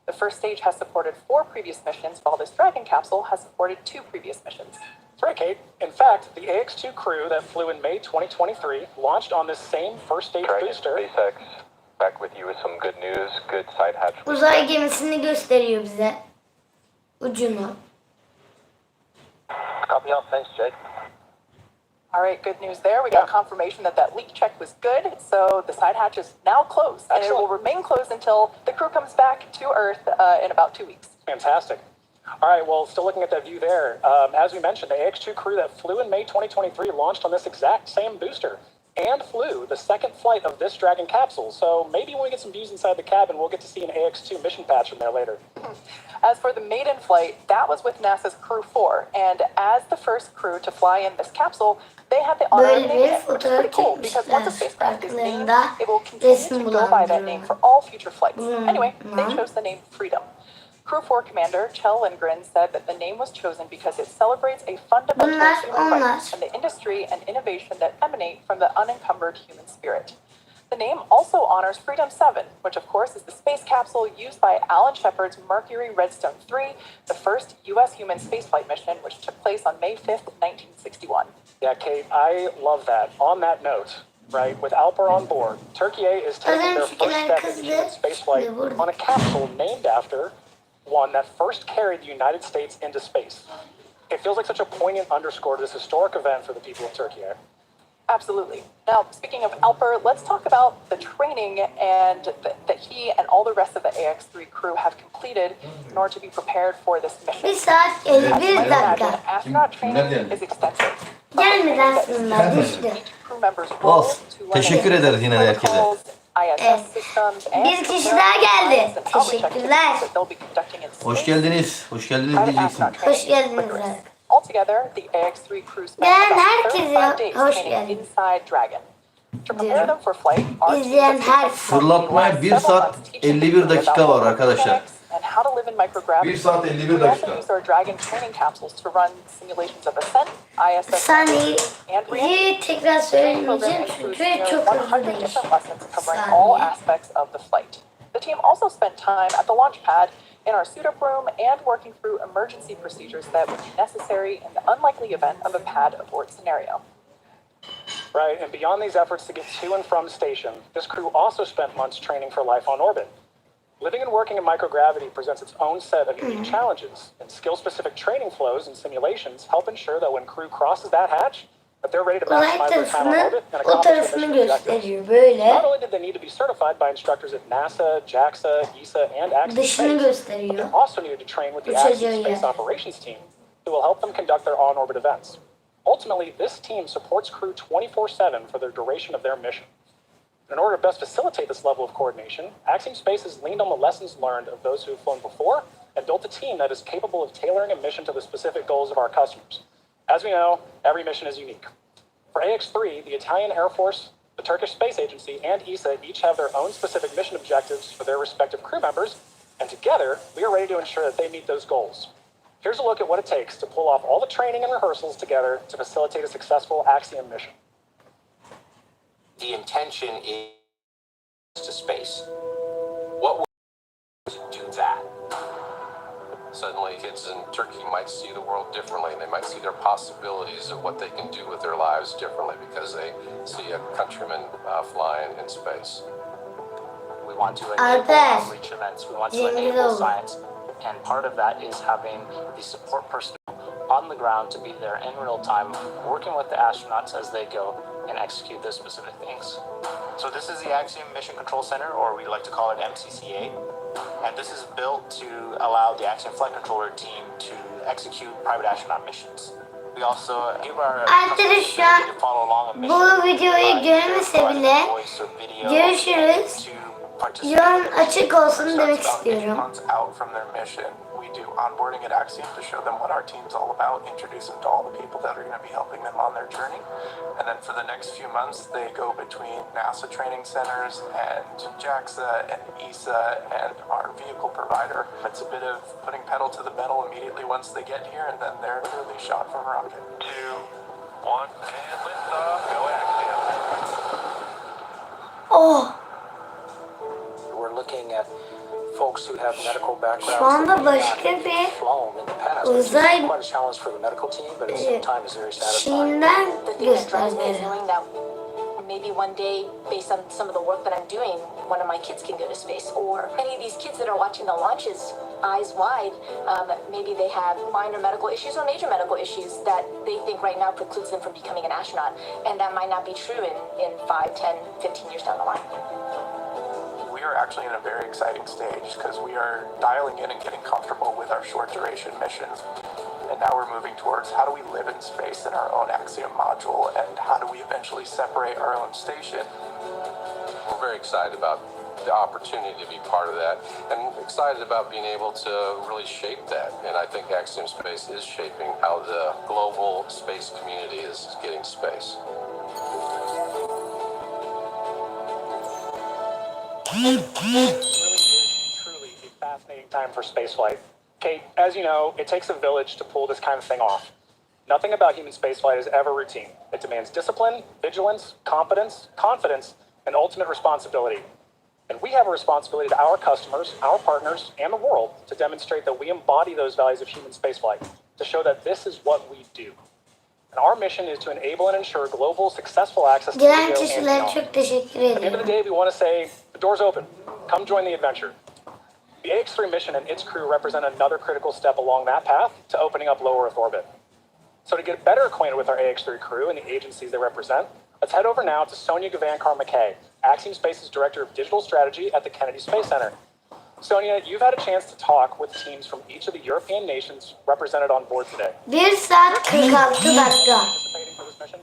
[SPEAKER 8] The first stage has supported 4 previous missions, while this Dragon capsule has supported 2 previous missions.
[SPEAKER 9] That's right, Kate. In fact, the AX2 crew that flew in May 2023 launched on this same first stage
[SPEAKER 3] Dragon
[SPEAKER 9] booster.
[SPEAKER 3] SpaceX back with you with some good news, good side hatch.
[SPEAKER 1] uzay gemisini gösteriyor bize. Ucunu.
[SPEAKER 3] Copy out, thanks, Jake.
[SPEAKER 8] All right, good news there. We got confirmation that that leak check was good, so the side hatch is now closed, and it will remain closed until the crew comes back to Earth in about 2 weeks.
[SPEAKER 9] Fantastic. All right, well, still looking at that view there. As we mentioned, the AX2 crew that flew in May 2023 launched on this exact same booster and flew the second flight of this Dragon capsule. So maybe when we get some views inside the cabin, we'll get to see an AX2 mission patch from there later.
[SPEAKER 8] As for the maiden flight, that was with NASA's Crew 4, and as the first crew to fly in this capsule, they had the honor of
[SPEAKER 1] Böyle
[SPEAKER 8] naming
[SPEAKER 1] bir
[SPEAKER 8] it, which is pretty
[SPEAKER 1] fotoğraf
[SPEAKER 8] cool because once a
[SPEAKER 1] çekmişler.
[SPEAKER 8] spacecraft is named,
[SPEAKER 1] Arkalarında
[SPEAKER 8] it will continue
[SPEAKER 1] resim
[SPEAKER 8] to go by that name for all future flights. Anyway, they chose the name Freedom. Crew 4 Commander Kjell Lindgren said that the name was chosen because it celebrates a fundamental
[SPEAKER 1] Bunlar
[SPEAKER 8] human
[SPEAKER 1] onlar.
[SPEAKER 8] right and the industry and innovation that emanate from the unencumbered human spirit. The name also honors Freedom 7, which of course is the space capsule used by Alan Shepard's Mercury Redstone 3, the first U.S. human spaceflight mission, which took place on May 5th, 1961.
[SPEAKER 9] Yeah, Kate, I love that. On that note, right, with Alper on board, Turkey is taking their first step in human spaceflight on a capsule named after one that first carried the United States into space. It feels like such a poignant underscore to this historic event for the people of Turkey.
[SPEAKER 8] Absolutely. Now, speaking of Alper, let's talk about the training and that he and all the rest of the AX3 crew have completed in order to be prepared for this mission.
[SPEAKER 1] 1 saat
[SPEAKER 8] As you
[SPEAKER 1] 51
[SPEAKER 8] might imagine,
[SPEAKER 1] dakika.
[SPEAKER 8] astronaut training is extensive.
[SPEAKER 1] Gelmeden sonra düştü.
[SPEAKER 8] Crew members' roles
[SPEAKER 2] Olsun.
[SPEAKER 8] to learn
[SPEAKER 2] Teşekkür ederiz yine de herkese.
[SPEAKER 8] protocols, ISS
[SPEAKER 1] Evet.
[SPEAKER 8] systems, and
[SPEAKER 1] Bir kişi daha geldi.
[SPEAKER 8] and outreach
[SPEAKER 1] Teşekkürler.
[SPEAKER 8] activities that they'll be conducting in
[SPEAKER 2] Hoş
[SPEAKER 8] space.
[SPEAKER 2] geldiniz. Hoş geldiniz
[SPEAKER 8] Private
[SPEAKER 2] diyeceksin.
[SPEAKER 8] astronaut training
[SPEAKER 1] Hoş geldiniz.
[SPEAKER 8] is rigorous. Altogether, the AX3 crew spent
[SPEAKER 1] Gelen
[SPEAKER 8] about
[SPEAKER 1] herkese
[SPEAKER 8] 35 days
[SPEAKER 1] hoş
[SPEAKER 8] training
[SPEAKER 1] geldin.
[SPEAKER 8] inside Dragon. To prepare them for flight, our team
[SPEAKER 1] İzleyen
[SPEAKER 8] has
[SPEAKER 1] her
[SPEAKER 2] Fırlatmaya 1 saat 51 dakika var arkadaşlar.
[SPEAKER 8] and how to live in microgravity.
[SPEAKER 2] 1 saat 51
[SPEAKER 8] We also
[SPEAKER 2] dakika.
[SPEAKER 8] use our Dragon training capsules to run simulations of ascent, ISS
[SPEAKER 1] Saniyeyi
[SPEAKER 8] and re-entry.
[SPEAKER 1] tekrar
[SPEAKER 8] Training program
[SPEAKER 1] söylemeyeceğim
[SPEAKER 8] includes
[SPEAKER 1] çünkü
[SPEAKER 8] nearly
[SPEAKER 1] çok hızlı
[SPEAKER 8] 100
[SPEAKER 1] değil.
[SPEAKER 8] different lessons covering all aspects of the flight. The team also spent time at the launch pad in our suit-up room and working through emergency procedures that would be necessary in the unlikely event of a pad abort scenario.
[SPEAKER 9] Right, and beyond these efforts to get to and from station, this crew also spent months training for life on orbit. Living and working in microgravity presents its own set of unique challenges, and skill-specific training flows and simulations help ensure that when crew crosses that hatch, that they're ready to
[SPEAKER 1] Uzay
[SPEAKER 9] maximize their time on
[SPEAKER 1] tarafını
[SPEAKER 9] orbit and
[SPEAKER 1] o
[SPEAKER 9] accomplish their
[SPEAKER 1] tarafını
[SPEAKER 9] mission objectives.
[SPEAKER 1] gösteriyor böyle.
[SPEAKER 9] Not only did they need to be certified by instructors at NASA, JAXA, ESA, and ax3
[SPEAKER 1] Dışını
[SPEAKER 9] Space, but
[SPEAKER 1] gösteriyor.
[SPEAKER 9] they also needed to train with the
[SPEAKER 1] Uçacağı
[SPEAKER 9] ax3 Space
[SPEAKER 1] yer.
[SPEAKER 9] Operations team, who will help them conduct their on-orbit events. Ultimately, this team supports crew 24/7 for the duration of their mission. In order to best facilitate this level of coordination, ax3 Space has leaned on the lessons learned of those who have flown before and built a team that is capable of tailoring a mission to the specific goals of our customers. As we know, every mission is unique. For AX3, the Italian Air Force, the Turkish Space Agency, and ESA each have their own specific mission objectives for their respective crew members, and together, we are ready to ensure that they meet those goals. Here's a look at what it takes to pull off all the training and rehearsals together to facilitate a successful Axiom mission.
[SPEAKER 10] The intention is to space. What will do that? Suddenly kids in Turkey might see the world differently, and they might see their possibilities of what they can do with their lives differently because they see a countryman flying in space.
[SPEAKER 7] We want to enable outreach events. We want to enable science. And part of that is having the support personnel on the ground to be there in real time, working with the astronauts as they go and execute those specific things. So this is the Axiom Mission Control Center, or we like to call it MCCA. And this is built to allow the Axiom Flight Controller team to execute private astronaut missions. We also give our
[SPEAKER 1] Arkadaşlar bu videoyu görmese bile görüşürüz. Yorum açık olsun demek istiyorum.
[SPEAKER 11] Out from their mission, we do onboarding at Axiom to show them what our team's all about, introduce them to all the people that are going to be helping them on their journey, and then for the next few months they go between NASA training centers and JAXA and ESA and our vehicle provider. It's a bit of putting pedal to the metal immediately once they get here, and then they're literally shot from a rocket. 2, 1, and liftoff. Go Axiom.
[SPEAKER 1] Oh.
[SPEAKER 12] We're looking at folks who have medical backgrounds.
[SPEAKER 1] Şu anda başka bir uzay şeyinden göstereceğim.
[SPEAKER 13] Maybe one day, based on some of the work that I'm doing, one of my kids can go to space. Or any of these kids that are watching the launches, eyes wide, maybe they have minor medical issues or major medical issues that they think right now precludes them from becoming an astronaut. And that might not be true in 5, 10, 15 years down the line.
[SPEAKER 11] We are actually in a very exciting stage because we are dialing in and getting comfortable with our short duration missions. And now we're moving towards how do we live in space in our own Axiom module, and how do we eventually separate our own station.
[SPEAKER 10] We're very excited about the opportunity to be part of that, and excited about being able to really shape that. And I think Axiom Space is shaping how the global space community is getting space.
[SPEAKER 9] Truly a fascinating time for spaceflight. Kate, as you know, it takes a village to pull this kind of thing off. Nothing about human spaceflight is ever routine. It demands discipline, vigilance, confidence, and ultimate responsibility. And we have a responsibility to our customers, our partners, and the world to demonstrate that we embody those values of human spaceflight, to show that this is what we do. And our mission is to enable and ensure global successful access to video and beyond.
[SPEAKER 1] Çok teşekkür
[SPEAKER 9] At the end of the
[SPEAKER 1] ediyorum.
[SPEAKER 9] day, we want to say, the door's open. Come join the adventure. The AX3 mission and its crew represent another critical step along that path to opening up low Earth orbit. So to get better acquainted with our AX3 crew and the agencies they represent, let's head over now to Sonia Gavankar-McKay, Axiom Space's Director of Digital Strategy at the Kennedy Space Center. Sonia, you've had a chance to talk with teams from each of the European nations represented on board today.
[SPEAKER 1] 1 saat 46 dakika.
[SPEAKER 9] Participating for this mission?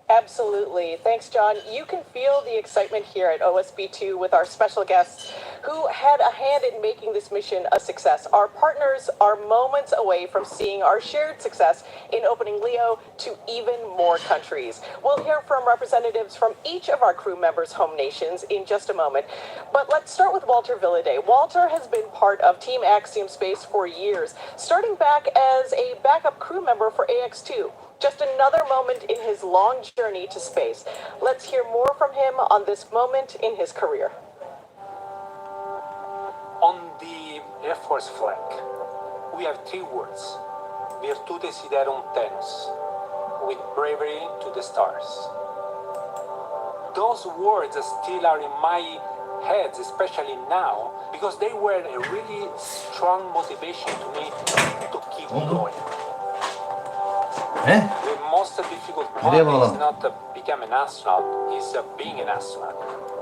[SPEAKER 8] Absolutely. Thanks, John. You can feel the excitement here at OSB2 with our special guests who had a hand in making this mission a success. Our partners are moments away from seeing our shared success in opening LEO to even more countries. We'll hear from representatives from each of our crew members' home nations in just a moment. But let's start with Walter Villaday. Walter has been part of Team Axiom Space for years, starting back as a backup crew member for AX2. Just another moment in his long journey to space. Let's hear more from him on this moment in his career.
[SPEAKER 14] On the Air Force flag, we have 3 words: Virtute Desiderum Tenus, with bravery to the stars. Those words still are in my head, especially now, because they were a really strong motivation to me to keep going. The most difficult part is not to become an astronaut, it's being an astronaut.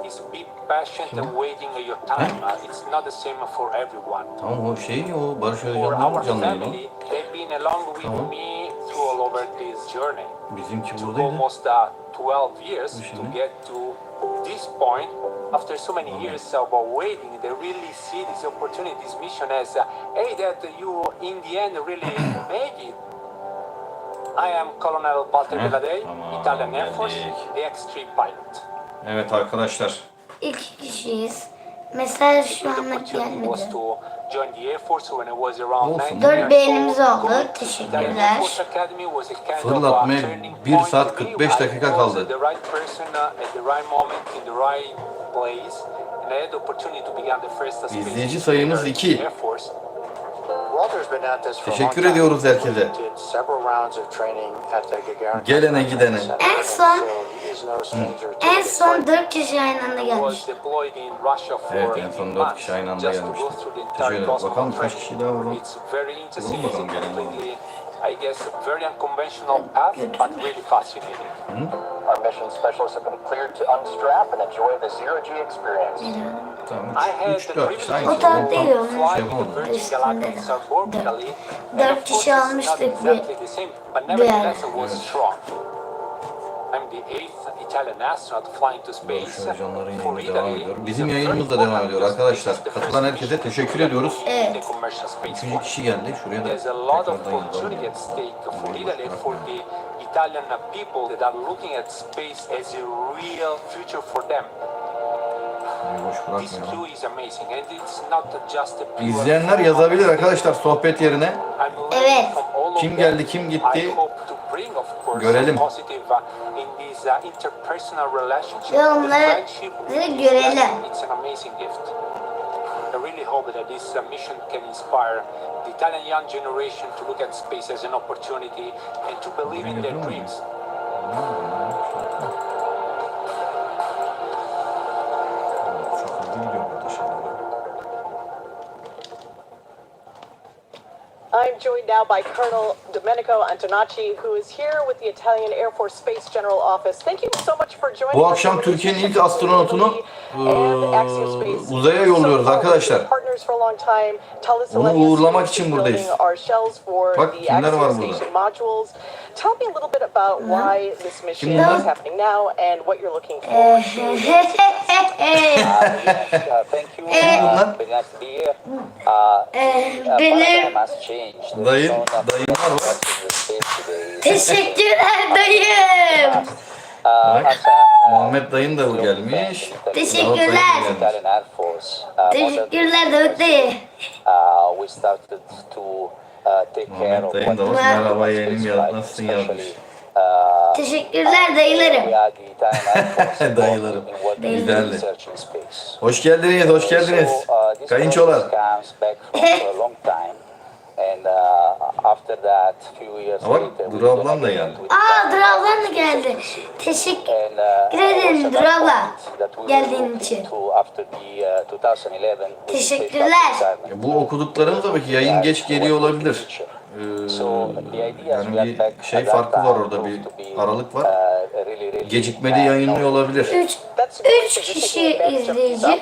[SPEAKER 14] It's be patient and waiting your time. It's not the same for everyone.
[SPEAKER 2] Tamam o şey o
[SPEAKER 14] For our
[SPEAKER 2] barışözcan canlı yayını.
[SPEAKER 14] family, they've been along with me through all over this journey.
[SPEAKER 2] Bizimki
[SPEAKER 14] Took
[SPEAKER 2] buradaydı.
[SPEAKER 14] almost 12 years to get to this point. After so many years of waiting, they really see this opportunity, this mission as, hey, that you in the end really make it. I am Colonel Walter Villaday, Italian Air Force, the AX3 pilot.
[SPEAKER 2] Evet arkadaşlar.
[SPEAKER 1] 2 kişiyiz. Mesaj şu anlık gelmedi.
[SPEAKER 14] Join the Air Force when I was around
[SPEAKER 2] Olsun.
[SPEAKER 14] 19
[SPEAKER 1] 4
[SPEAKER 14] years
[SPEAKER 1] beğenimiz
[SPEAKER 14] old.
[SPEAKER 1] oldu.
[SPEAKER 14] Italian Air
[SPEAKER 1] Teşekkürler.
[SPEAKER 14] Force Academy was a kind of
[SPEAKER 2] Fırlatmaya
[SPEAKER 14] turning
[SPEAKER 2] 1
[SPEAKER 14] point
[SPEAKER 2] saat
[SPEAKER 14] to me.
[SPEAKER 2] 45 dakika
[SPEAKER 14] I was
[SPEAKER 2] kaldı.
[SPEAKER 14] the right person at the right moment in the right place, and I had the opportunity to begin the first space
[SPEAKER 2] İzleyici sayımız 2.
[SPEAKER 14] Air Force.
[SPEAKER 6] Walter's been at this for a long
[SPEAKER 2] Teşekkür
[SPEAKER 6] time.
[SPEAKER 2] ediyoruz herkese.
[SPEAKER 6] Did several rounds of training at the Gagarin.
[SPEAKER 2] Gelene gidene.
[SPEAKER 1] En son
[SPEAKER 6] So he is no stranger to
[SPEAKER 1] en son 4 kişi aynı anda gelmiş.
[SPEAKER 14] Was deployed in Russia for
[SPEAKER 2] Evet, en son 4 kişi aynı anda
[SPEAKER 14] just to
[SPEAKER 2] gelmişti.
[SPEAKER 14] go through the
[SPEAKER 2] Teşekkür
[SPEAKER 14] entire
[SPEAKER 2] ederiz.
[SPEAKER 14] cosmos
[SPEAKER 2] Bakalım kaç
[SPEAKER 14] training.
[SPEAKER 2] kişi daha var.
[SPEAKER 14] It's very interesting.
[SPEAKER 2] Bakalım bakalım
[SPEAKER 14] It's
[SPEAKER 2] gelen var.
[SPEAKER 14] completely, I guess, very unconventional path, but really fascinating.
[SPEAKER 5] Our mission specialists have been cleared to unstrap and enjoy the zero-G experience.
[SPEAKER 2] Tamam,
[SPEAKER 14] I had
[SPEAKER 2] 3
[SPEAKER 14] the
[SPEAKER 2] 4
[SPEAKER 14] privilege
[SPEAKER 2] kişi
[SPEAKER 14] to
[SPEAKER 2] aynı.
[SPEAKER 1] O taraf değil,
[SPEAKER 2] Şey
[SPEAKER 1] onun
[SPEAKER 2] yapamadım.
[SPEAKER 14] Virgin Galactic suborbitally.
[SPEAKER 1] Dört kişi almıştık
[SPEAKER 14] Exactly the same, but nevertheless it was
[SPEAKER 2] Evet.
[SPEAKER 14] strong. I'm the 8th Italian astronaut flying to space
[SPEAKER 2] Barışözcanların
[SPEAKER 14] for
[SPEAKER 2] yayını devam
[SPEAKER 14] Italy.
[SPEAKER 2] ediyor. Bizim yayınımız da devam ediyor arkadaşlar. Katılan herkese teşekkür ediyoruz.
[SPEAKER 1] Evet.
[SPEAKER 14] The commercial space
[SPEAKER 2] 3. kişi geldi. Şuraya da
[SPEAKER 14] There's a lot of
[SPEAKER 2] tekrardan
[SPEAKER 14] opportunity at
[SPEAKER 2] yazalım.
[SPEAKER 14] stake for Italy, for the Italian people that are looking at space as a real future for them.
[SPEAKER 2] Boş
[SPEAKER 14] This
[SPEAKER 2] bırakmayalım.
[SPEAKER 14] clue is amazing, and it's not just a pure
[SPEAKER 2] İzleyenler yazabilir arkadaşlar sohbet yerine.
[SPEAKER 14] I'm
[SPEAKER 1] Evet.
[SPEAKER 14] learning from all of
[SPEAKER 2] Kim
[SPEAKER 14] them.
[SPEAKER 2] geldi, kim
[SPEAKER 14] I
[SPEAKER 2] gitti?
[SPEAKER 14] hope to bring, of course,
[SPEAKER 2] Görelim.
[SPEAKER 14] positive in these interpersonal relationships.
[SPEAKER 1] Ve
[SPEAKER 14] The
[SPEAKER 1] onları
[SPEAKER 14] friendship is
[SPEAKER 1] görelim.
[SPEAKER 14] it's an amazing gift. I really hope that this mission can inspire the Italian young generation to look at space as an opportunity and to believe in their dreams.
[SPEAKER 2] Çok hızlı gidiyor burada şeyler.
[SPEAKER 8] I'm joined now by Colonel Domenico Antonacci, who is here with the Italian Air Force Space General Office. Thank you so much for joining
[SPEAKER 2] Bu
[SPEAKER 8] us.
[SPEAKER 2] akşam Türkiye'nin ilk astronotunu uzaya yolluyoruz arkadaşlar. Onu uğurlamak için buradayız. Bak kimler var burada.
[SPEAKER 8] Tell me a little bit about why this mission
[SPEAKER 2] Kim bunlar?
[SPEAKER 8] is happening now and what you're looking for.
[SPEAKER 5] Thank you.
[SPEAKER 2] Kim bunlar?
[SPEAKER 5] Very nice to be here.
[SPEAKER 1] Benim.
[SPEAKER 5] Has changed.
[SPEAKER 2] Dayım var bak.
[SPEAKER 1] Teşekkürler dayım.
[SPEAKER 2] Bak. Muhammed dayın da bu gelmiş.
[SPEAKER 1] Teşekkürler.
[SPEAKER 5] Italian Air Force.
[SPEAKER 1] Teşekkürler Davut dayı.
[SPEAKER 5] We started to take care
[SPEAKER 2] Muhammed
[SPEAKER 5] of
[SPEAKER 2] dayın da bak. Merhaba yeğenim ya. Nasılsın yazmış.
[SPEAKER 1] Teşekkürler dayılarım.
[SPEAKER 5] we are the Italian Air Force
[SPEAKER 2] Dayılarım.
[SPEAKER 5] involved in
[SPEAKER 2] Güzeldi.
[SPEAKER 5] research in space.
[SPEAKER 2] Hoş geldiniz, hoş geldiniz.
[SPEAKER 5] This
[SPEAKER 2] Kayınçolar.
[SPEAKER 5] process comes back from a long time, and after that, few years
[SPEAKER 2] Bak,
[SPEAKER 5] later,
[SPEAKER 2] Duru ablam da geldi.
[SPEAKER 1] Aa Dur ablam da geldi. Teşekkür ederim Dur abla. Geldiğin için.
[SPEAKER 5] After the 2011,
[SPEAKER 1] Teşekkürler.
[SPEAKER 2] Bu okuduklarımız da belki yayın geç geliyor olabilir. Yani bir şey farkı var orada, bir aralık var. Gecikmeli yayınlıyor olabilir.
[SPEAKER 1] 3 kişi izleyici.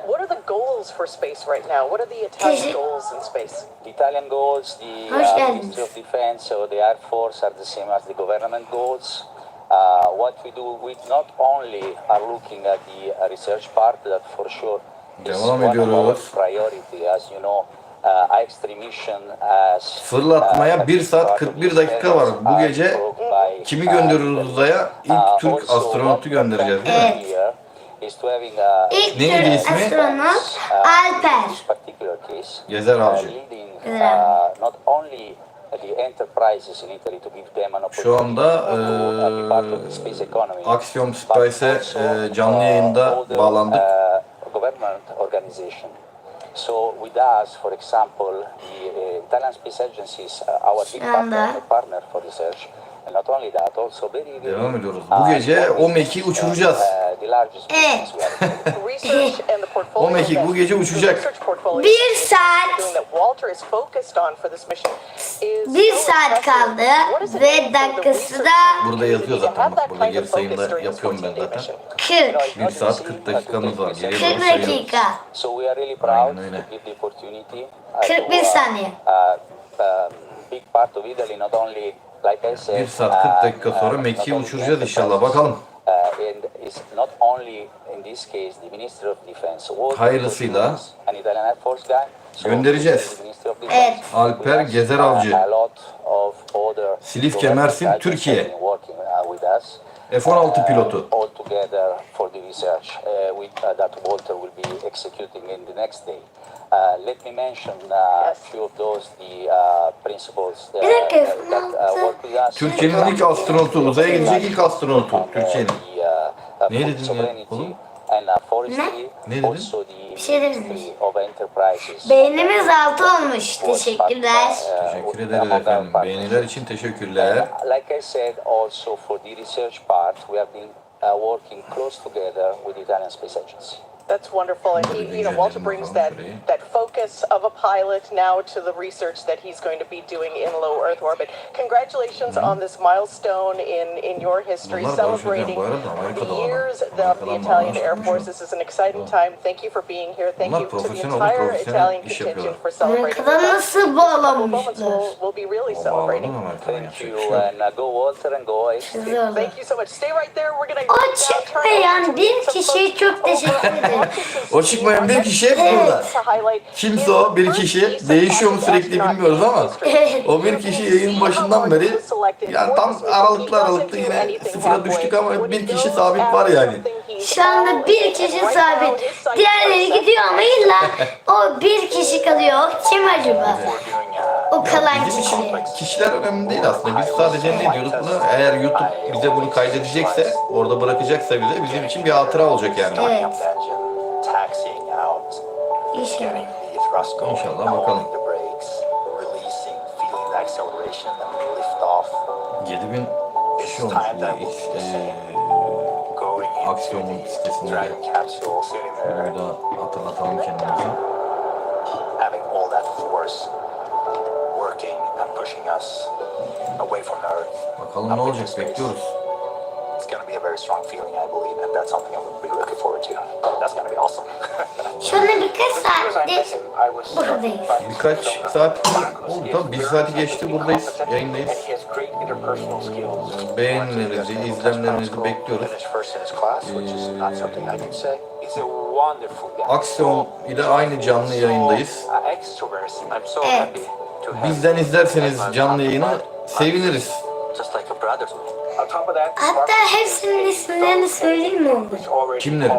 [SPEAKER 8] What are the goals for space right now? What are the Italian goals in space?
[SPEAKER 5] The Italian goals, the
[SPEAKER 1] Hoş geldiniz.
[SPEAKER 5] Ministry of Defense or the Air Force are the same as the government goals. What we do, we not only are looking at the research part, that for sure is
[SPEAKER 2] Devam
[SPEAKER 5] one of our
[SPEAKER 2] ediyoruz.
[SPEAKER 5] priority, as you know. AX3 mission as
[SPEAKER 2] Fırlatmaya 1 saat 41 dakika var. Bu gece kimi gönderiyoruz uzaya? İlk Türk astronotu göndereceğiz değil mi?
[SPEAKER 1] İlk
[SPEAKER 2] Neydi
[SPEAKER 1] Türk
[SPEAKER 2] ismi?
[SPEAKER 1] astronot Alper
[SPEAKER 2] Gezeravcı.
[SPEAKER 5] not only the enterprises in Italy to give them an
[SPEAKER 2] Şu anda
[SPEAKER 5] be part of the space economy,
[SPEAKER 2] Axiom Space'e canlı yayında bağlandık.
[SPEAKER 5] government organization. So with us, for example, the Italian Space Agency is our big partner for research. And not only that, also very
[SPEAKER 2] Devam ediyoruz. Bu gece o mekiği uçuracağız.
[SPEAKER 1] Evet.
[SPEAKER 2] O mekik bu gece uçacak.
[SPEAKER 1] 1 saat 1 saat kaldı ve dakikası da
[SPEAKER 2] Burada yazıyor zaten. Bak, burada geri sayımda yapıyorum ben zaten.
[SPEAKER 1] 40.
[SPEAKER 2] 1 saat 40 dakikamız var. Geriye
[SPEAKER 1] 40
[SPEAKER 2] doğru sayıyoruz.
[SPEAKER 1] dakika.
[SPEAKER 5] So we are really proud
[SPEAKER 2] Aynen öyle.
[SPEAKER 5] to give the opportunity
[SPEAKER 1] 41 saniye.
[SPEAKER 5] big part of Italy, not only like I said.
[SPEAKER 2] 1 saat 40 dakika sonra mekiği uçuracağız inşallah. Bakalım.
[SPEAKER 5] And it's not only in this case the Ministry of Defense.
[SPEAKER 2] Hayırlısıyla
[SPEAKER 5] an Italian Air Force guy. So
[SPEAKER 2] göndereceğiz.
[SPEAKER 5] the Ministry of Defense.
[SPEAKER 1] Evet.
[SPEAKER 2] Alper Gezeravcı.
[SPEAKER 5] A lot of other
[SPEAKER 2] Silifke, Mersin, Türkiye.
[SPEAKER 5] working with us.
[SPEAKER 2] F-16 pilotu.
[SPEAKER 12] all together for the research that Walter will be executing in the next day. Let me mention a few of those principles that work with us.
[SPEAKER 2] Türkiye'nin ilk astronotu, uzaya gidecek ilk astronotu Türkiye'nin. Ne dedin ya oğlum? Ne dedin?
[SPEAKER 1] Bir şey demediniz. Beynimiz 6 olmuş. Teşekkürler.
[SPEAKER 2] Teşekkür ederiz efendim. Beğeniler için teşekkürler.
[SPEAKER 12] Like I said, also for the research part, we have been working close together with the Italian Space Agency.
[SPEAKER 8] That's wonderful. And Walter brings that focus of a pilot now to the research that he's going to be doing in low Earth orbit. Congratulations on this milestone in your history, celebrating the years of the Italian Air Force. This is an exciting time. Thank you for being here. Thank you to the entire Italian contingent for celebrating.
[SPEAKER 1] Nasıl bağlamışlar?
[SPEAKER 8] We'll be really celebrating.
[SPEAKER 12] Thank you, and go Walter and go AX3.
[SPEAKER 8] Thank you so much. Stay right there. We're going to
[SPEAKER 1] O çıkmayan bir kişiye çok teşekkür ederim.
[SPEAKER 2] O çıkmayan bir kişi hep burada. Kimse o bir kişi, değişiyor mu sürekli bilmiyoruz ama o bir kişi yayının başından beri yani tam aralıklı yine sıfıra düştük ama bir kişi sabit var yani.
[SPEAKER 1] Şu anda bir kişi sabit. Diğerleri gidiyor ama illa o bir kişi kalıyor. Kim acaba? O kalan
[SPEAKER 2] Bizim
[SPEAKER 1] kişi.
[SPEAKER 2] için kişiler önemli değil aslında. Biz sadece ne diyorduk buna? Eğer YouTube bize bunu kaydedecekse, orada bırakacaksa bize bizim için bir hatıra olacak yani.
[SPEAKER 1] Evet.
[SPEAKER 12] Taxiing out,
[SPEAKER 1] İnşallah.
[SPEAKER 12] getting the thrust going,
[SPEAKER 2] İnşallah bakalım.
[SPEAKER 12] holding the brakes, releasing, feeling the acceleration, and we lift off.
[SPEAKER 2] 7000 kişi olmuş
[SPEAKER 12] Going
[SPEAKER 2] aksiyonun
[SPEAKER 12] into the
[SPEAKER 2] sitesinde.
[SPEAKER 12] Dragon capsule, sitting there,
[SPEAKER 2] Bunu da hatırlatalım kendimize.
[SPEAKER 12] having all that force working and pushing us away from the Earth.
[SPEAKER 2] Bakalım ne olacak, bekliyoruz.
[SPEAKER 12] It's going to be a very strong feeling, I believe, and that's something I'm really looking forward to. That's going to be awesome.
[SPEAKER 1] Şu anda birkaç saattir buradayız.
[SPEAKER 2] Birkaç saat oldu tabii, bir saati geçti buradayız, yayındayız. Beğenilerinizi, izlemlerinizi bekliyoruz. Aksiyon ile aynı canlı yayındayız.
[SPEAKER 1] Evet.
[SPEAKER 2] Bizden izlerseniz canlı yayını seviniriz.
[SPEAKER 1] Hatta hepsinin isimlerini söyleyeyim mi olur?
[SPEAKER 2] Kimlerin?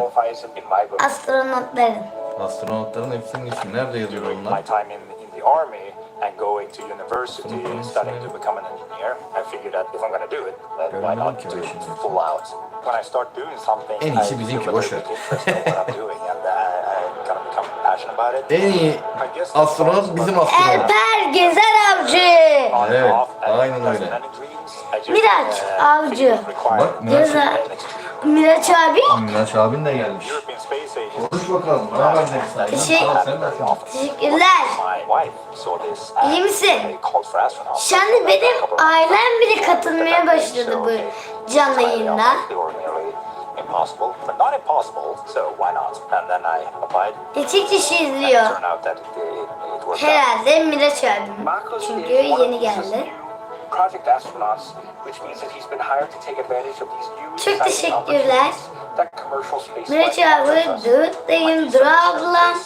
[SPEAKER 1] Astronotların.
[SPEAKER 2] Astronotların hepsinin ismi. Nerede yazıyor onlar?
[SPEAKER 5] My time in the army and going to university, studying to become an engineer, I figured that if I'm going to do it, then why not do it full out? When I start doing something,
[SPEAKER 2] En iyisi bizimki, boş ver.
[SPEAKER 5] interest in what I'm doing, and I kind of become passionate about it.
[SPEAKER 2] En iyi astronot bizim astronot.
[SPEAKER 1] Alper Gezeravcı.
[SPEAKER 2] Evet, aynen öyle.
[SPEAKER 1] Miraç Avcı.
[SPEAKER 2] Bak
[SPEAKER 1] Miraç abi.
[SPEAKER 2] Miraç abin de gelmiş. Konuş bakalım. Ne haber
[SPEAKER 1] Teşekkürler. İyi misin? Şimdi benim ailem bile katılmaya başladı bu canlı yayına.
[SPEAKER 5] Impossible, but not impossible, so why not? And then I applied.
[SPEAKER 1] 2 kişi izliyor.
[SPEAKER 5] Turned out that it worked out.
[SPEAKER 1] Herhalde Miraç abim. Çünkü yeni geldi.
[SPEAKER 14] Project astronauts, which means that he's been hired to take advantage of these new
[SPEAKER 1] Çok teşekkürler.
[SPEAKER 14] that commercial space
[SPEAKER 1] Miraç abi, Dağıt'tayım, Dura ablam.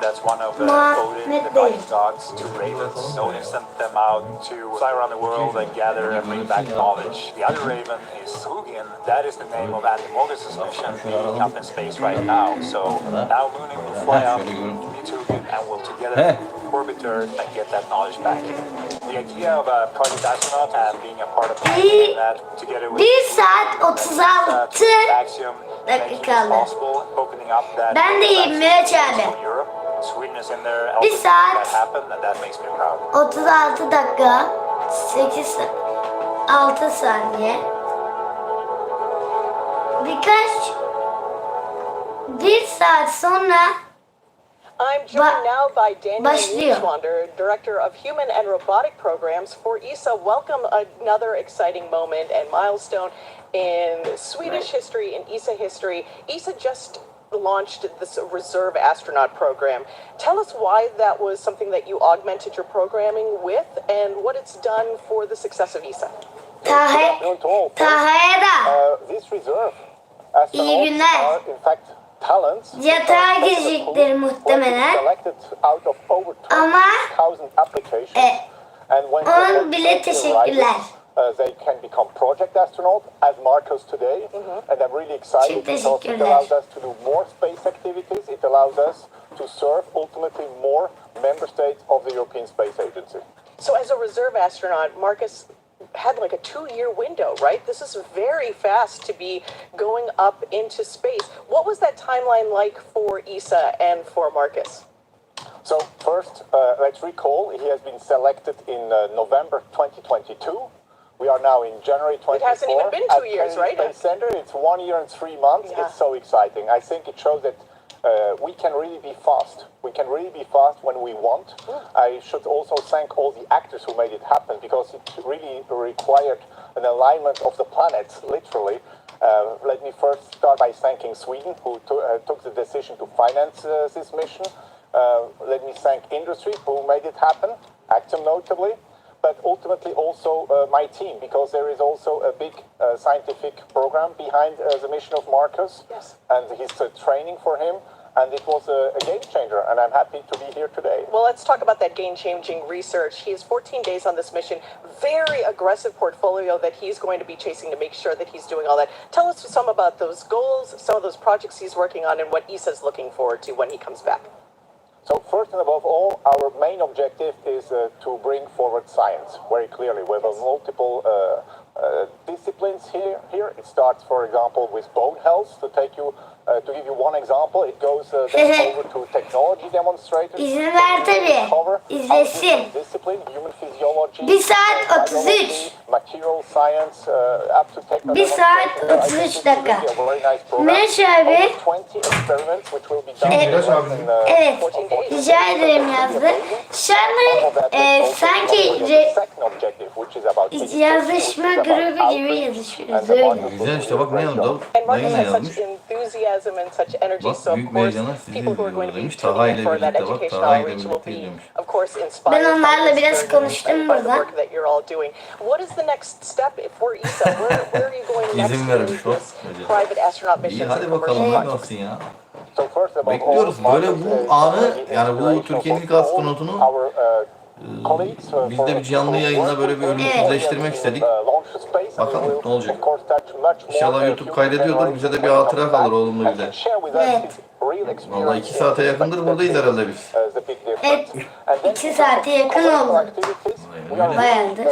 [SPEAKER 5] That's one of the
[SPEAKER 1] Muhammed
[SPEAKER 5] Odin dogs to ravens. Odin sent them out to fly around the world and gather and bring back knowledge. The other raven is Hugin. That is the name of Andy Mogus's mission being up in space right now. So now Moonin will fly up, meet Hugin, and we'll together orbit Earth and get that knowledge back. The idea of a project astronaut and being a part of that together with
[SPEAKER 1] 1 saat 36
[SPEAKER 5] Axiom
[SPEAKER 1] dakikalı.
[SPEAKER 5] opening up that
[SPEAKER 1] Ben de iyiyim Miraç abi.
[SPEAKER 5] Sweden is in there.
[SPEAKER 1] 1 saat
[SPEAKER 5] That happened, and that makes me proud.
[SPEAKER 1] 36 dakika 6 saniye. Bir saat sonra
[SPEAKER 8] I'm joined now by Daniel
[SPEAKER 1] başlıyor.
[SPEAKER 8] Newswander, Director of Human and Robotic Programs for ESA. Welcome, another exciting moment and milestone in Swedish history and ESA history. ESA just launched this reserve astronaut program. Tell us why that was something that you augmented your programming with and what it's done for the success of ESA.
[SPEAKER 1] Taha'ya
[SPEAKER 6] This reserve
[SPEAKER 1] İyi günler.
[SPEAKER 6] are in fact talents
[SPEAKER 1] Yatağa girecekleri muhtemelen.
[SPEAKER 6] selected out of over
[SPEAKER 1] Ama
[SPEAKER 6] 20,000 applications. And when
[SPEAKER 1] onun bile teşekkürler.
[SPEAKER 6] they can become project astronaut as Marcos today. And I'm really excited because it allows us to do more space activities. It allows us to serve ultimately more member states of the European Space Agency.
[SPEAKER 15] So as a reserve astronaut, Marcus had like a 2-year window, right? This is very fast to be going up into space. What was that timeline like for Isa and for Marcus?
[SPEAKER 6] So first, let's recall, he has been selected in November 2022. We are now in January 2024.
[SPEAKER 15] It hasn't even been 2 years, right?
[SPEAKER 6] Space Center, it's 1 year and 3 months.
[SPEAKER 15] Yeah.
[SPEAKER 6] It's so exciting. I think it shows that we can really be fast. We can really be fast when we want. I should also thank all the actors who made it happen because it really required an alignment of the planets, literally. Let me first start by thanking Sweden, who took the decision to finance this mission. Let me thank industry, who made it happen, Actum notably, but ultimately also my team, because there is also a big scientific program behind the mission of Marcus.
[SPEAKER 15] Yes.
[SPEAKER 6] And his training for him. And it was a game changer, and I'm happy to be here today.
[SPEAKER 15] Well, let's talk about that game-changing research. He has 14 days on this mission, very aggressive portfolio that he's going to be chasing to make sure that he's doing all that. Tell us some about those goals, some of those projects he's working on, and what Isa's looking forward to when he comes back.
[SPEAKER 6] So first and above all, our main objective is to bring forward science, very clearly. We have multiple disciplines here. It starts, for example, with bone health. To give you one example, it goes then over to technology demonstrators.
[SPEAKER 1] İzin ver tabii. İzlesin.
[SPEAKER 6] Discipline, human physiology.
[SPEAKER 1] 1 saat 33.
[SPEAKER 6] Material science, up to technology.
[SPEAKER 1] 1 saat 33 dakika. Miraç abi.
[SPEAKER 6] 20 experiments which will be done
[SPEAKER 1] Evet. Rica ederim yazdı. Şu anda sanki yazışma grubu gibi yazışıyoruz öyle.
[SPEAKER 2] Güzel işte bak ne yazdı?
[SPEAKER 15] And Marcus
[SPEAKER 2] Yayına
[SPEAKER 15] has
[SPEAKER 2] yazmış.
[SPEAKER 15] such enthusiasm and such energy.
[SPEAKER 2] Bak
[SPEAKER 15] So of
[SPEAKER 2] büyük bir
[SPEAKER 15] course,
[SPEAKER 2] heyecana sizi
[SPEAKER 15] people who are going to be
[SPEAKER 2] demiş.
[SPEAKER 15] tuning
[SPEAKER 2] Taha
[SPEAKER 15] in
[SPEAKER 2] ile
[SPEAKER 15] for that
[SPEAKER 2] birlikte bak.
[SPEAKER 15] educational
[SPEAKER 2] Taha ile
[SPEAKER 15] outreach will
[SPEAKER 2] birlikte
[SPEAKER 15] be,
[SPEAKER 2] izlemiş.
[SPEAKER 15] of course, inspired
[SPEAKER 1] Ben onlarla
[SPEAKER 15] by
[SPEAKER 1] biraz
[SPEAKER 15] this
[SPEAKER 1] konuştum
[SPEAKER 15] journey and by the
[SPEAKER 1] burada.
[SPEAKER 15] work that you're all doing. What is the next step for Isa? Where are you going next
[SPEAKER 2] İzin
[SPEAKER 15] in
[SPEAKER 2] vermiş o.
[SPEAKER 15] this private astronaut
[SPEAKER 2] İyi
[SPEAKER 15] missions
[SPEAKER 2] hadi
[SPEAKER 15] and
[SPEAKER 2] bakalım
[SPEAKER 15] commercial
[SPEAKER 2] ne
[SPEAKER 15] projects?
[SPEAKER 2] olsun ya.
[SPEAKER 6] So first of all,
[SPEAKER 2] Bekliyoruz böyle bu anı, yani bu Türkiye'nin ilk astronotunu biz de bir canlı yayınla böyle bir ölümsüzleştirmek istedik. Bakalım ne olacak. İnşallah YouTube kaydediyordur, bize de bir hatıra kalır oğlumla bize.
[SPEAKER 1] Evet.
[SPEAKER 2] Vallahi 2 saate yakındır buradayız herhalde biz.
[SPEAKER 1] Evet. 2 saate yakın oldu. Bayağıdır.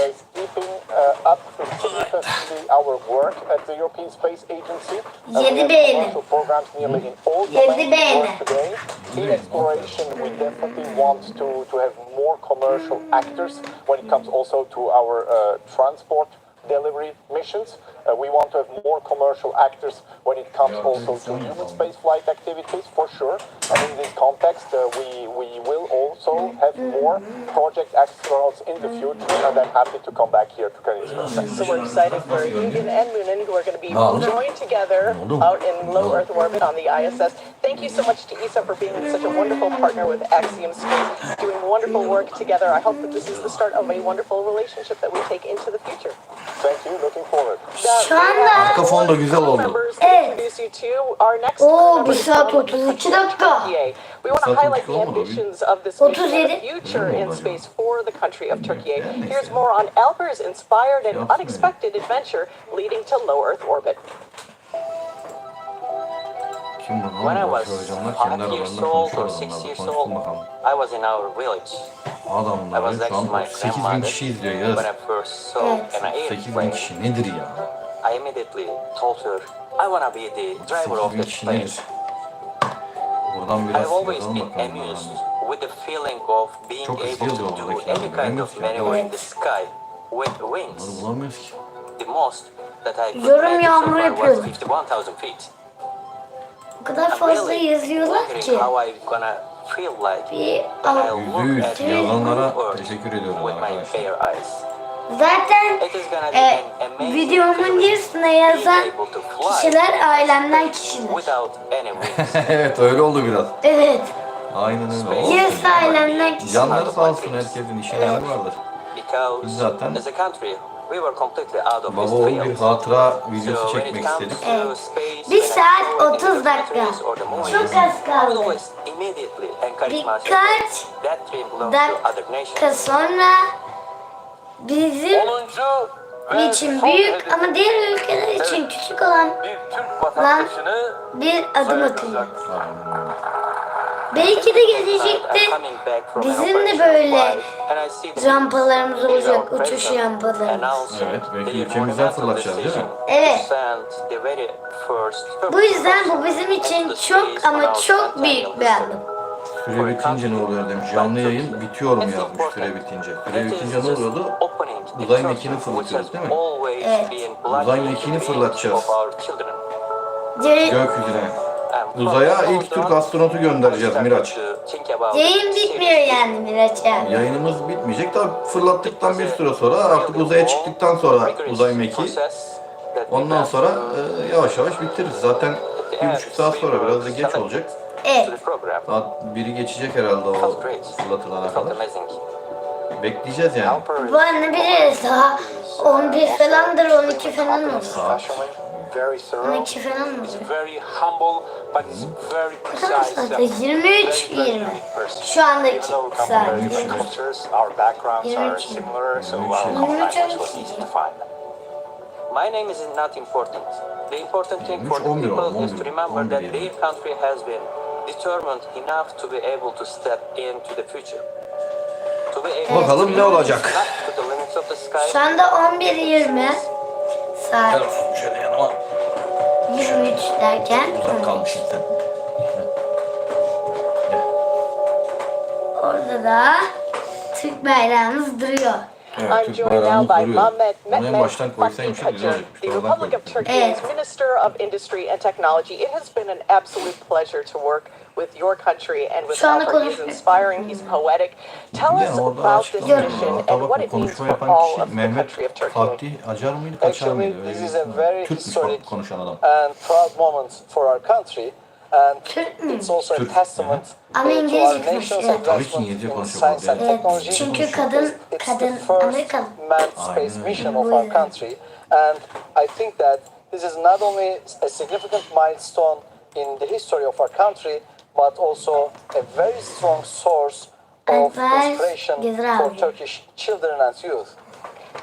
[SPEAKER 1] Yedi beğeni. 7 beğeni.
[SPEAKER 6] In exploration, we definitely want to have more commercial actors when it comes also to our transport delivery missions. We want to have more commercial actors when it comes also to human space flight activities, for sure. And in this context, we will also have more project astronauts in the future, and I'm happy to come back here to Kalinska.
[SPEAKER 15] So we're excited for Giden and Münen, who are going to be joined together out in low Earth orbit on the ISS. Thank you so much to Isa for being such a wonderful partner with Axiom Space, doing wonderful work together. I hope that this is the start of a wonderful relationship that we take into the future.
[SPEAKER 6] Thank you, looking forward.
[SPEAKER 1] Şu anda
[SPEAKER 2] Arka fon da güzel oldu.
[SPEAKER 1] evet. Oo 1 saat 32 dakika.
[SPEAKER 15] We want to highlight the ambitions of this mission and
[SPEAKER 1] 37.
[SPEAKER 15] the future in space for the country of Turkey. Here's more on Alper's inspired and unexpected adventure leading to low Earth orbit.
[SPEAKER 10] When I was 5 years old or 6 years old, I was in our village. I was
[SPEAKER 2] Adamlar şu
[SPEAKER 10] next to my
[SPEAKER 2] an 8.000 kişi izliyor Yağız.
[SPEAKER 10] when I first saw an
[SPEAKER 2] 8.000
[SPEAKER 10] airplane.
[SPEAKER 2] kişi nedir ya?
[SPEAKER 10] I immediately told her, I want to be the driver of
[SPEAKER 2] 8.000
[SPEAKER 10] that
[SPEAKER 2] kişi
[SPEAKER 10] plane.
[SPEAKER 2] nedir? Buradan biraz
[SPEAKER 10] I've always
[SPEAKER 2] yazalım
[SPEAKER 10] been
[SPEAKER 2] bakalım.
[SPEAKER 10] amused with the feeling of being
[SPEAKER 2] Çok hızlı
[SPEAKER 10] able to
[SPEAKER 2] yazıyor
[SPEAKER 10] do
[SPEAKER 2] oradakiler.
[SPEAKER 10] any kind
[SPEAKER 2] Göremiyoruz
[SPEAKER 10] of
[SPEAKER 2] ki.
[SPEAKER 10] maneuver in the sky with
[SPEAKER 2] Bunları
[SPEAKER 10] wings.
[SPEAKER 2] bulamıyoruz ki.
[SPEAKER 10] The most that I could
[SPEAKER 1] Yorum
[SPEAKER 10] manage so
[SPEAKER 1] yağmuru
[SPEAKER 10] far was
[SPEAKER 1] yapıyorum.
[SPEAKER 10] 51,000 feet.
[SPEAKER 1] O kadar
[SPEAKER 10] I'm
[SPEAKER 1] fazla
[SPEAKER 10] really
[SPEAKER 1] yazıyorlar
[SPEAKER 10] wondering
[SPEAKER 1] ki.
[SPEAKER 10] how I'm gonna feel like
[SPEAKER 1] Bir
[SPEAKER 10] when I look
[SPEAKER 2] %100
[SPEAKER 10] at
[SPEAKER 2] yazanlara
[SPEAKER 10] Earth
[SPEAKER 2] teşekkür ediyorum
[SPEAKER 10] with my
[SPEAKER 2] arkadaşlar.
[SPEAKER 10] bare eyes.
[SPEAKER 1] Zaten
[SPEAKER 10] It is gonna be an amazing
[SPEAKER 1] videomun
[SPEAKER 10] feeling
[SPEAKER 1] yarısına yazan
[SPEAKER 10] being able to fly
[SPEAKER 1] kişiler ailemden kişiler.
[SPEAKER 10] without any wings.
[SPEAKER 2] Evet öyle oldu biraz.
[SPEAKER 1] Evet.
[SPEAKER 2] Aynen öyle.
[SPEAKER 1] Yarısı ailemden kişiler.
[SPEAKER 2] Canları sağ olsun, herkesin işine yarı vardır.
[SPEAKER 10] Because
[SPEAKER 2] Biz zaten
[SPEAKER 10] as a country we were completely out of
[SPEAKER 2] baba
[SPEAKER 10] this
[SPEAKER 2] oğul bir
[SPEAKER 10] field.
[SPEAKER 2] hatıra videosu
[SPEAKER 10] So when
[SPEAKER 2] çekmek
[SPEAKER 10] it comes
[SPEAKER 2] istedik.
[SPEAKER 10] to space,
[SPEAKER 1] 1
[SPEAKER 10] when I
[SPEAKER 1] saat
[SPEAKER 10] saw it in
[SPEAKER 1] 30 dakika.
[SPEAKER 10] documentaries or the movies,
[SPEAKER 1] Çok az
[SPEAKER 10] I would
[SPEAKER 1] kaldı.
[SPEAKER 10] always immediately encourage myself
[SPEAKER 1] Birkaç
[SPEAKER 10] that dream belongs to other
[SPEAKER 1] dakika
[SPEAKER 10] nations.
[SPEAKER 1] sonra bizim için büyük ama diğer ülkeler için küçük olan bir adım atıyor. Belki de gelecekte bizim de böyle rampalarımız olacak, uçuş rampalarımız.
[SPEAKER 2] Evet, belki ülkemizden fırlatacağız değil mi?
[SPEAKER 1] Evet. Bu yüzden bu bizim için çok ama çok büyük bir adım.
[SPEAKER 2] Süre bitince ne oluyor demiş. Canlı yayın bitiyor mu yazmış süre bitince. Süre bitince ne oluyordu? Uzay mekiğini fırlatıyoruz değil mi?
[SPEAKER 1] Evet.
[SPEAKER 2] Uzay mekiğini fırlatacağız.
[SPEAKER 1] Yayın
[SPEAKER 2] Gökyüzüne. Uzaya ilk Türk astronotu göndereceğiz Miraç.
[SPEAKER 1] bitmiyor yani Miraç yani.
[SPEAKER 2] Yayınımız bitmeyecek. Tabi fırlattıktan bir süre sonra artık uzaya çıktıktan sonra uzay mekiği. Ondan sonra yavaş yavaş bitiririz. Zaten 1,5 saat sonra biraz da geç olacak.
[SPEAKER 1] Evet.
[SPEAKER 2] Saat 1'i geçecek herhalde o fırlatılana kadar. Bekleyeceğiz yani.
[SPEAKER 1] Bu anne biliriz daha 11 falandır, 12 falan olur. 12 falan olur.
[SPEAKER 14] Very humble, but it's very precise.
[SPEAKER 1] 23-20. Şu andaki saat.
[SPEAKER 14] Cultures, our backgrounds are similar, so our language was easy to find.
[SPEAKER 16] My name is not important. The important thing for the people is to remember that their country has been determined enough to be able to step into the future. To be able
[SPEAKER 2] Bakalım ne olacak?
[SPEAKER 16] to the limits of the sky.
[SPEAKER 1] Şu anda 11:20 saat.
[SPEAKER 2] Şöyle yanıma
[SPEAKER 1] 23 derken
[SPEAKER 2] uzak kalmışsın sen.
[SPEAKER 1] orada da Türk bayrağımız duruyor.
[SPEAKER 2] Evet, Türk bayrağımız duruyor. Onu en baştan koysaymış güzel olacakmış.
[SPEAKER 15] The
[SPEAKER 2] Oradan
[SPEAKER 15] Republic of Turkey's Minister of Industry and Technology. It has been an absolute pleasure to work with your country and with Alper. He's inspiring, he's poetic. Tell us about this mission and what it means for all of the country of Turkey.
[SPEAKER 2] Fatih Acar mıydı, Kaçar mıydı? Öyle
[SPEAKER 6] This is a very
[SPEAKER 2] Türkmüş konuşan adam.
[SPEAKER 6] and proud moment for our country. And it's also a testament to
[SPEAKER 1] Ama
[SPEAKER 6] our
[SPEAKER 1] İngilizce
[SPEAKER 6] nation's
[SPEAKER 1] konuşuyor.
[SPEAKER 2] Tabii ki
[SPEAKER 6] advancement
[SPEAKER 2] İngilizce
[SPEAKER 6] in
[SPEAKER 2] konuşuyor
[SPEAKER 6] science
[SPEAKER 2] bu
[SPEAKER 6] and
[SPEAKER 2] arada.
[SPEAKER 6] technology.
[SPEAKER 1] Çünkü
[SPEAKER 6] It's
[SPEAKER 1] kadın
[SPEAKER 6] the first
[SPEAKER 1] Amerikalı.
[SPEAKER 6] manned space mission of our country. And I think that this is not only a significant milestone in the history of our country, but also a very strong source of
[SPEAKER 1] Alper
[SPEAKER 6] inspiration for
[SPEAKER 1] Gezeravcı.
[SPEAKER 6] Turkish children and youth.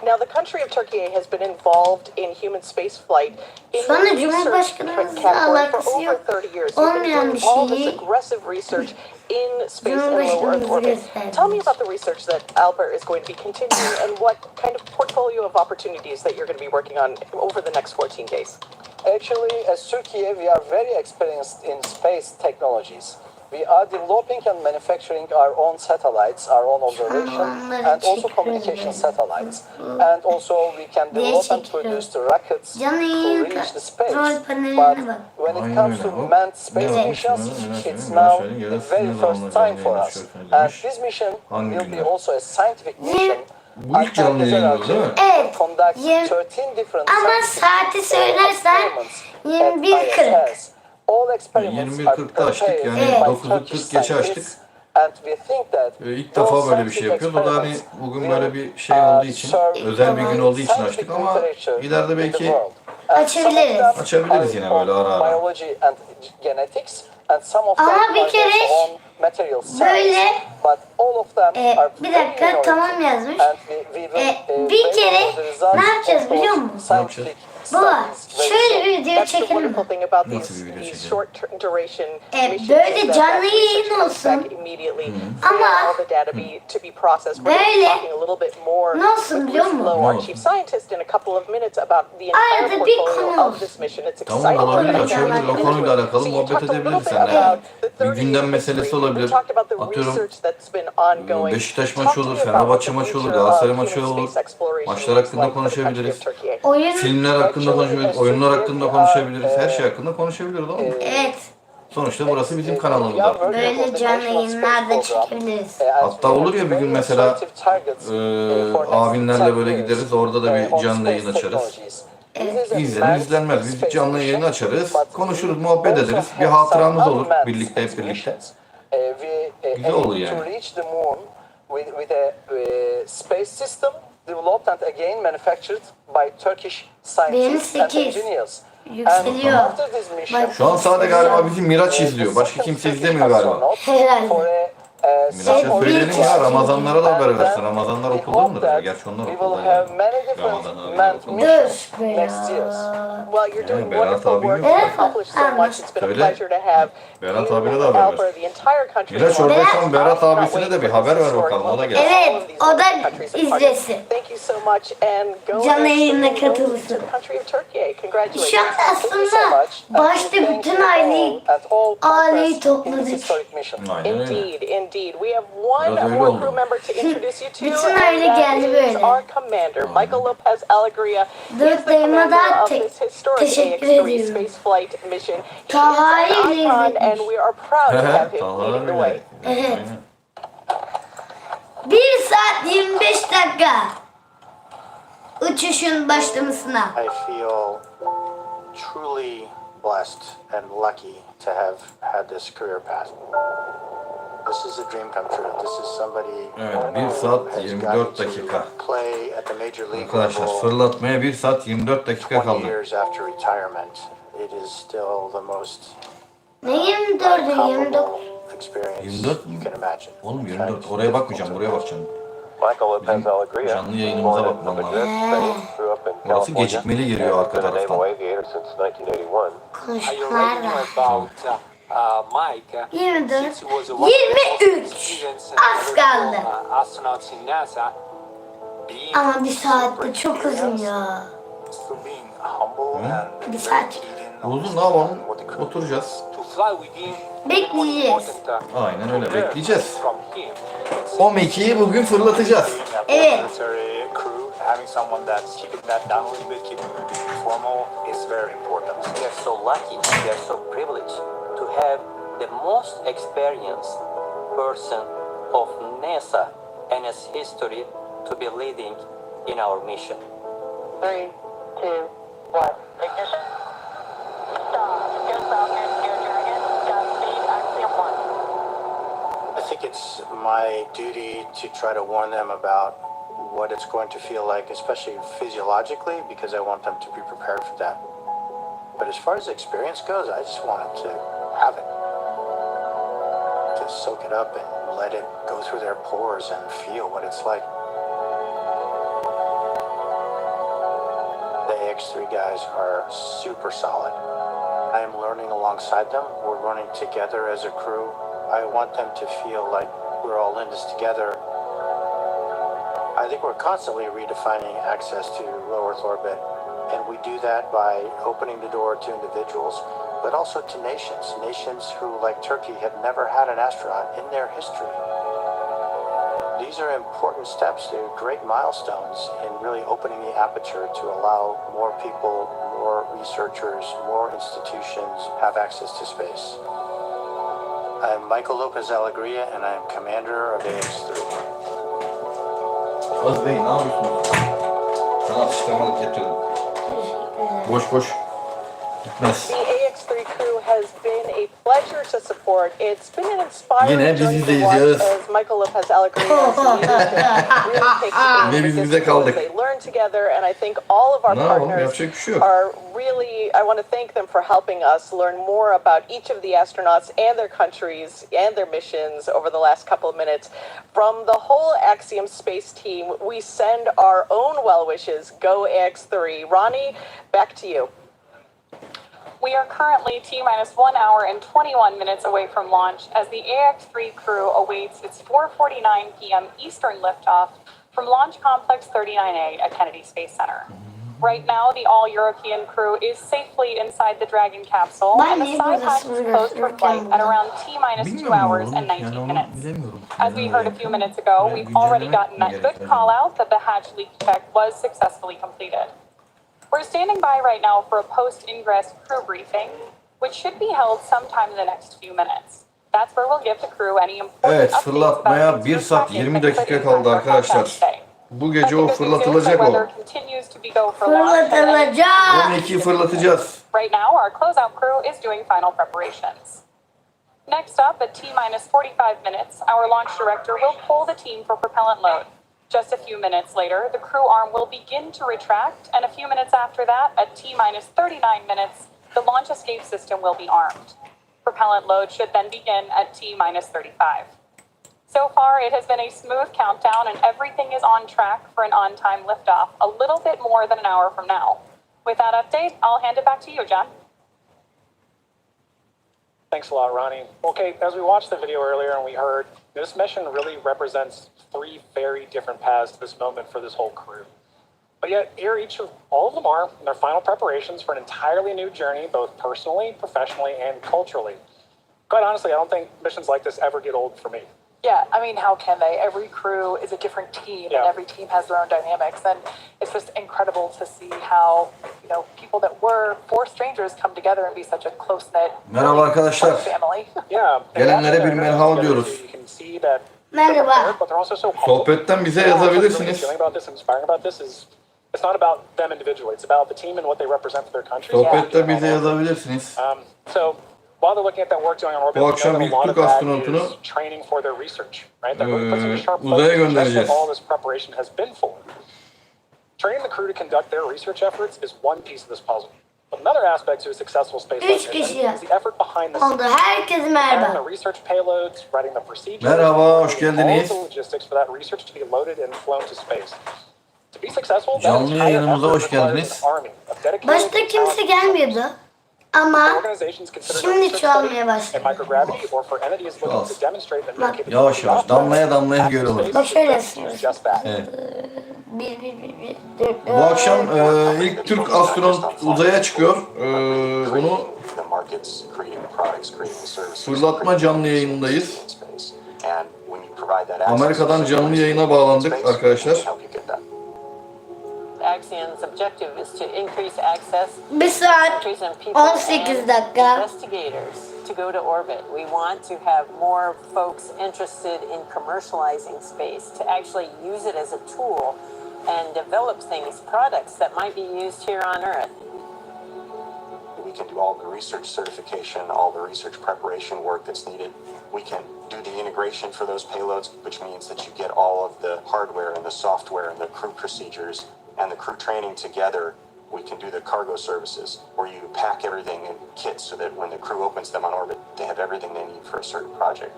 [SPEAKER 15] Now, the country of Turkey has been involved in human space flight in
[SPEAKER 1] Şu anda
[SPEAKER 15] research
[SPEAKER 1] Cumhurbaşkanımızla
[SPEAKER 15] category
[SPEAKER 1] alakası
[SPEAKER 15] for over
[SPEAKER 1] yok.
[SPEAKER 15] 30 years. We've been
[SPEAKER 1] Olmayan
[SPEAKER 15] doing
[SPEAKER 1] bir
[SPEAKER 15] all this
[SPEAKER 1] şeyi
[SPEAKER 15] aggressive research in space and low Earth
[SPEAKER 1] Cumhurbaşkanımız
[SPEAKER 15] orbit.
[SPEAKER 1] göstermiş.
[SPEAKER 15] Tell me about the research that Alper is going to be continuing and what kind of portfolio of opportunities that you're going to be working on over the next 14 days.
[SPEAKER 6] Actually, as Turkey, we are very experienced in space technologies. We are developing and manufacturing our own satellites, our own observation, and also communication satellites. And also we can develop and produce the rockets to reach the space. But when it comes to manned space missions, it's now the very first time for us. And this mission will be also a scientific mission.
[SPEAKER 2] Bu ilk canlı yayın değil mi?
[SPEAKER 1] Evet.
[SPEAKER 6] Conduct 13 different
[SPEAKER 1] Ama saati söylersen 21:40.
[SPEAKER 6] All experiments are
[SPEAKER 2] 21.40'da açtık yani
[SPEAKER 1] Evet.
[SPEAKER 2] 9.40 geçe açtık.
[SPEAKER 6] and we think that
[SPEAKER 2] İlk defa böyle bir şey yapıyoruz. O da hani bugün böyle bir şey olduğu için, özel bir gün olduğu için açtık ama ileride belki açabiliriz yine böyle ara ara.
[SPEAKER 1] Ama bir kere böyle bir dakika tamam yazmış. Bir kere ne yapacağız biliyor musun?
[SPEAKER 2] Ne yapacağız?
[SPEAKER 1] Baba şöyle bir video çekelim mi?
[SPEAKER 2] Nasıl bir video çekelim?
[SPEAKER 1] Böyle canlı yayın olsun. Ama böyle ne olsun biliyor musun? Arada bir konu olsun.
[SPEAKER 2] Tamam olabilir, açabiliriz. O konuyla alakalı muhabbet edebiliriz seninle. Bir gündem meselesi olabilir. Atıyorum Beşiktaş maçı olur, Fenerbahçe maçı olur, Galatasaray maçı olur. Maçlar hakkında konuşabiliriz. Filmler hakkında konuşabiliriz, oyunlar hakkında konuşabiliriz. Her şey hakkında konuşabiliriz ama.
[SPEAKER 1] Evet.
[SPEAKER 2] Sonuçta burası bizim kanalımız.
[SPEAKER 1] Böyle canlı yayınlarda çekebiliriz.
[SPEAKER 2] Hatta olur ya bir gün mesela abinlerle böyle gideriz, orada da bir canlı yayın açarız. İzlenir izlenmez. Biz canlı yayını açarız, konuşuruz, muhabbet ederiz. Bir hatıramız olur birlikte, hep birlikte. Güzel olur yani.
[SPEAKER 6] Developed and again manufactured by Turkish scientists and engineers.
[SPEAKER 1] Yükseliyor.
[SPEAKER 2] Şu an sadece galiba bizim Miraç izliyor. Başka kimse izlemiyor galiba.
[SPEAKER 1] Herhalde.
[SPEAKER 2] Millete söyleyelim ya, Ramazanlara da haber versin. Ramazanlar okulda mıdır? Gerçi onlar okulda yani. Ramazanlar okulda.
[SPEAKER 15] Well, you're doing wonderful work. You've accomplished so much. It's been a pleasure to have
[SPEAKER 2] Berat abine de
[SPEAKER 15] you,
[SPEAKER 2] haber
[SPEAKER 15] Alper,
[SPEAKER 2] ver.
[SPEAKER 15] the entire country.
[SPEAKER 2] Miraç oradaysan Berat abisine de bir haber ver bakalım, o da gelsin.
[SPEAKER 1] Evet, o da izlesin.
[SPEAKER 15] Thank you so much and go
[SPEAKER 1] Canlı yayına
[SPEAKER 15] to
[SPEAKER 1] katılsın.
[SPEAKER 15] the country of Turkey. Congratulations.
[SPEAKER 1] Şu an aslında başta bütün aileyi topladık.
[SPEAKER 2] Aynen öyle.
[SPEAKER 15] Indeed. We have one
[SPEAKER 2] Biraz öyle
[SPEAKER 15] more
[SPEAKER 2] oldu.
[SPEAKER 15] crew member to introduce you to.
[SPEAKER 1] Bütün aile geldi
[SPEAKER 15] is
[SPEAKER 1] böyle.
[SPEAKER 15] our commander, Michael Lopez Alegria. He is
[SPEAKER 1] Dört
[SPEAKER 15] the
[SPEAKER 1] dayıma
[SPEAKER 15] commander
[SPEAKER 1] da
[SPEAKER 15] of this historic
[SPEAKER 1] teşekkür
[SPEAKER 15] AX3
[SPEAKER 1] ediyorum.
[SPEAKER 15] space flight mission. He is
[SPEAKER 1] Taha
[SPEAKER 15] an
[SPEAKER 1] ile
[SPEAKER 15] icon
[SPEAKER 1] izlemiş.
[SPEAKER 15] and we are proud to have him
[SPEAKER 2] Talha
[SPEAKER 15] leading the way.
[SPEAKER 2] öyle.
[SPEAKER 1] Evet. 1 saat 25 dakika. Uçuşun başlamasına.
[SPEAKER 6] I feel truly blessed and lucky to have had this career path. This is a dream come true. This is somebody
[SPEAKER 2] Evet, 1 saat
[SPEAKER 6] who has
[SPEAKER 2] 24
[SPEAKER 6] gotten
[SPEAKER 2] dakika.
[SPEAKER 6] to play at the major league
[SPEAKER 2] Arkadaşlar
[SPEAKER 6] level
[SPEAKER 2] fırlatmaya 1 saat 24 dakika
[SPEAKER 6] 20
[SPEAKER 2] kaldı.
[SPEAKER 6] years after retirement. It is still the most
[SPEAKER 1] Ne 24'ü 29.
[SPEAKER 6] incomparable experience
[SPEAKER 2] 24 mi?
[SPEAKER 6] you can imagine.
[SPEAKER 2] Oğlum 24. Oraya bakmayacağım, buraya bakacağım.
[SPEAKER 17] Michael Lopez
[SPEAKER 2] Bizim
[SPEAKER 17] Alegria,
[SPEAKER 2] canlı yayınımıza
[SPEAKER 17] born in
[SPEAKER 2] bakmam
[SPEAKER 17] Madrid,
[SPEAKER 2] lazım.
[SPEAKER 17] Spain, grew up in
[SPEAKER 2] Orası
[SPEAKER 17] California,
[SPEAKER 2] gecikmeli geliyor arka
[SPEAKER 17] been a naval
[SPEAKER 2] taraftan.
[SPEAKER 17] aviator since 1981.
[SPEAKER 7] Are you ready to know about Mike?
[SPEAKER 1] 24.
[SPEAKER 7] Since he was one of the most
[SPEAKER 1] 23.
[SPEAKER 7] experienced
[SPEAKER 1] Az kaldı.
[SPEAKER 7] astronauts in NASA, being
[SPEAKER 1] Ama 1 saat de çok uzun ya.
[SPEAKER 6] Still being humble and
[SPEAKER 1] 1 saat.
[SPEAKER 2] Uzun, ne yapalım? Oturacağız.
[SPEAKER 7] to fly with him,
[SPEAKER 1] Bekleyeceğiz.
[SPEAKER 2] Aynen öyle, bekleyeceğiz.
[SPEAKER 7] from him.
[SPEAKER 2] O mekiği bugün fırlatacağız.
[SPEAKER 1] Evet.
[SPEAKER 6] military crew, having someone that's keeping that down a little bit, keeping it formal is very important.
[SPEAKER 16] We are so lucky, we are so privileged to have the most experienced person of NASA and its history to be leading in our mission.
[SPEAKER 15] 3, 2, 1. Ignition. Stop. Go Falcon. Go Dragon. Godspeed. Axiom 1.
[SPEAKER 6] I think it's my duty to try to warn them about what it's going to feel like, especially physiologically, because I want them to be prepared for that. But as far as experience goes, I just want them to have it. To soak it up and let it go through their pores and feel what it's like. The AX3 guys are super solid. I am learning alongside them. We're learning together as a crew. I want them to feel like we're all in this together. I think we're constantly redefining access to low Earth orbit, and we do that by opening the door to individuals, but also to nations. Nations who, like Turkey, have never had an astronaut in their history. These are important steps. They're great milestones in really opening the aperture to allow more people, more researchers, more institutions have access to space. I'm Michael Lopez Alegria, and I'm commander of AX3.
[SPEAKER 2] Az Bey, ne yapıyorsunuz? Sana atıştırmalık getirdim. Boş boş. Gitmez.
[SPEAKER 15] The AX3 crew has been a pleasure to support. It's been an inspiring
[SPEAKER 2] Yine biz
[SPEAKER 15] journey to
[SPEAKER 2] izleyeceğiz.
[SPEAKER 15] watch as Michael Lopez Alegria's leadership really takes the
[SPEAKER 2] Yine biz
[SPEAKER 15] lead.
[SPEAKER 2] bize kaldık.
[SPEAKER 15] They learn together, and I think all of our
[SPEAKER 2] Ne yapalım,
[SPEAKER 15] partners
[SPEAKER 2] yapacak bir şey yok.
[SPEAKER 15] are really, I want to thank them for helping us learn more about each of the astronauts and their countries and their missions over the last couple of minutes. From the whole Axiom space team, we send our own well wishes. Go AX3. Ronnie, back to you.
[SPEAKER 8] We are currently T-minus 1 hour and 21 minutes away from launch as the AX3 crew awaits its 4:49 p.m. Eastern liftoff from Launch Complex 39A at Kennedy Space Center. Right now, the all-European crew is safely inside the Dragon capsule, and the side hatch is closed for flight at around T-minus 2 hours and 19 minutes. As we heard a few minutes ago, we've already gotten a good call-out that the hatch leak check was successfully completed. We're standing by right now for a post-ingress crew briefing, which should be held sometime in the next few minutes. That's where we'll give the crew any important
[SPEAKER 2] Evet,
[SPEAKER 8] updates
[SPEAKER 2] fırlatmaya
[SPEAKER 8] about
[SPEAKER 2] 1 saat 20 dakika kaldı arkadaşlar. Bu gece o fırlatılacak o.
[SPEAKER 1] Fırlatılacak.
[SPEAKER 2] 12'yi fırlatacağız.
[SPEAKER 8] Right now, our closeout crew is doing final preparations. Next up, at T-minus 45 minutes, our launch director will pull the team for propellant load. Just a few minutes later, the crew arm will begin to retract, and a few minutes after that, at T-minus 39 minutes, the launch escape system will be armed. Propellant load should then begin at T-minus 35. So far, it has been a smooth countdown and everything is on track for an on-time liftoff a little bit more than an hour from now. With that update, I'll hand it back to you, John.
[SPEAKER 9] Thanks a lot, Ronnie. Okay, as we watched the video earlier and we heard, this mission really represents 3 very different paths to this moment for this whole crew. But yet, here all of them are in their final preparations for an entirely new journey, both personally, professionally, and culturally. Quite honestly, I don't think missions like this ever get old for me.
[SPEAKER 8] Yeah, I mean, how can they? Every crew is a different team, and every team has their own dynamics, and it's just incredible to see how, people that were 4 strangers come together and be such a close-knit
[SPEAKER 2] Merhaba arkadaşlar.
[SPEAKER 8] family.
[SPEAKER 2] Gelenlere bir merhaba diyoruz.
[SPEAKER 1] Merhaba.
[SPEAKER 2] Sohbetten bize yazabilirsiniz.
[SPEAKER 9] It's not about them individually. It's about the team and what they represent to their country.
[SPEAKER 2] Sohbette bize yazabilirsiniz.
[SPEAKER 9] So while they're looking at that work going on orbit,
[SPEAKER 2] Bu akşam ilk Türk astronotunu
[SPEAKER 9] training for their research, right? That really puts them in sharp
[SPEAKER 2] Uzaya
[SPEAKER 9] focus, just
[SPEAKER 2] göndereceğiz.
[SPEAKER 9] what all this preparation has been for. Training the crew to conduct their research efforts is one piece of this puzzle. But another aspect to a successful space mission is the effort behind the
[SPEAKER 1] Oldu. Herkese merhaba.
[SPEAKER 9] the research payloads, writing the procedures,
[SPEAKER 2] Merhaba, hoş
[SPEAKER 9] all
[SPEAKER 2] geldiniz.
[SPEAKER 9] the logistics for that research to be loaded and flown to space. To be successful,
[SPEAKER 2] Canlı yayınımıza hoş geldiniz.
[SPEAKER 1] Başta kimse gelmiyordu. Ama şimdi çoğalmaya başladı. Bak.
[SPEAKER 2] Yavaş yavaş, damlaya damlaya göl olur.
[SPEAKER 1] Bak şöyle.
[SPEAKER 2] Evet. Bu akşam ilk Türk astronot uzaya çıkıyor. Bunu Fırlatma canlı yayındayız. Amerika'dan canlı yayına bağlandık arkadaşlar.
[SPEAKER 18] Axiom's objective is to increase access
[SPEAKER 1] Bir saat 18 dakika.
[SPEAKER 18] investigators to go to orbit. We want to have more folks interested in commercializing space, to actually use it as a tool and develop things, products that might be used here on Earth.
[SPEAKER 10] We can do all the research certification, all the research preparation work that's needed. We can do the integration for those payloads, which means that you get all of the hardware and the software and the crew procedures and the crew training together. We can do the cargo services, where you pack everything in kits so that when the crew opens them on orbit, they have everything they need for a certain project.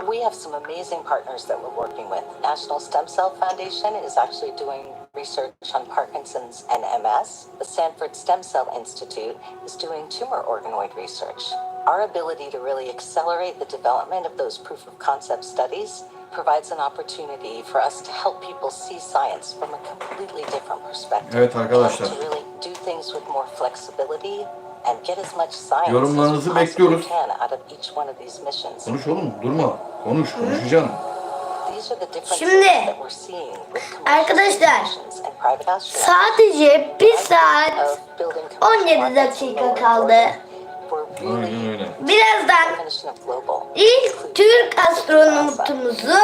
[SPEAKER 18] We have some amazing partners that we're working with. National Stem Cell Foundation is actually doing research on Parkinson's and MS. The Stanford Stem Cell Institute is doing tumor organoid research. Our ability to really accelerate the development of those proof of concept studies provides an opportunity for us to help people see science from a completely different perspective.
[SPEAKER 2] Evet arkadaşlar.
[SPEAKER 18] To really do things with more flexibility and get as much science
[SPEAKER 2] Yorumlarınızı
[SPEAKER 18] as we
[SPEAKER 2] bekliyoruz.
[SPEAKER 18] possibly can out of each one of these missions.
[SPEAKER 2] Konuş oğlum, durma. Konuş, konuşacaksın.
[SPEAKER 1] Şimdi arkadaşlar sadece 1 saat 17 dakika kaldı.
[SPEAKER 2] Aynen öyle.
[SPEAKER 1] Birazdan ilk Türk astronotumuzu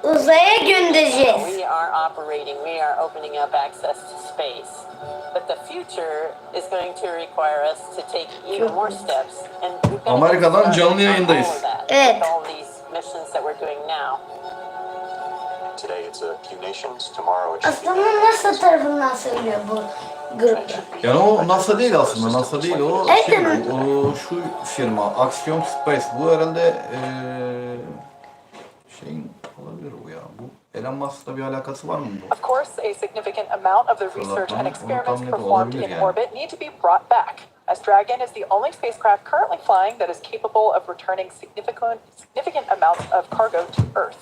[SPEAKER 1] uzaya göndereceğiz.
[SPEAKER 18] We are operating, we are opening up access to space. But the future is going to require us to take even more steps. And
[SPEAKER 2] Amerika'dan canlı yayındayız.
[SPEAKER 1] Evet.
[SPEAKER 18] all these missions that we're doing now.
[SPEAKER 10] Today it's a few nations, tomorrow it's
[SPEAKER 1] Aslında NASA tarafından söylüyor bu grup.
[SPEAKER 2] Yani o NASA değil aslında, NASA değil o
[SPEAKER 1] Evet,
[SPEAKER 2] şey,
[SPEAKER 1] evet.
[SPEAKER 2] o şu firma, ax3 Space. Bu herhalde şeyin olabilir bu ya. Bu Elon Musk'la bir alakası var mı bu?
[SPEAKER 8] Of course, a significant amount of the research and experiments performed in orbit need to be brought back, as Dragon is the only spacecraft currently flying that is capable of returning significant amounts of cargo to Earth.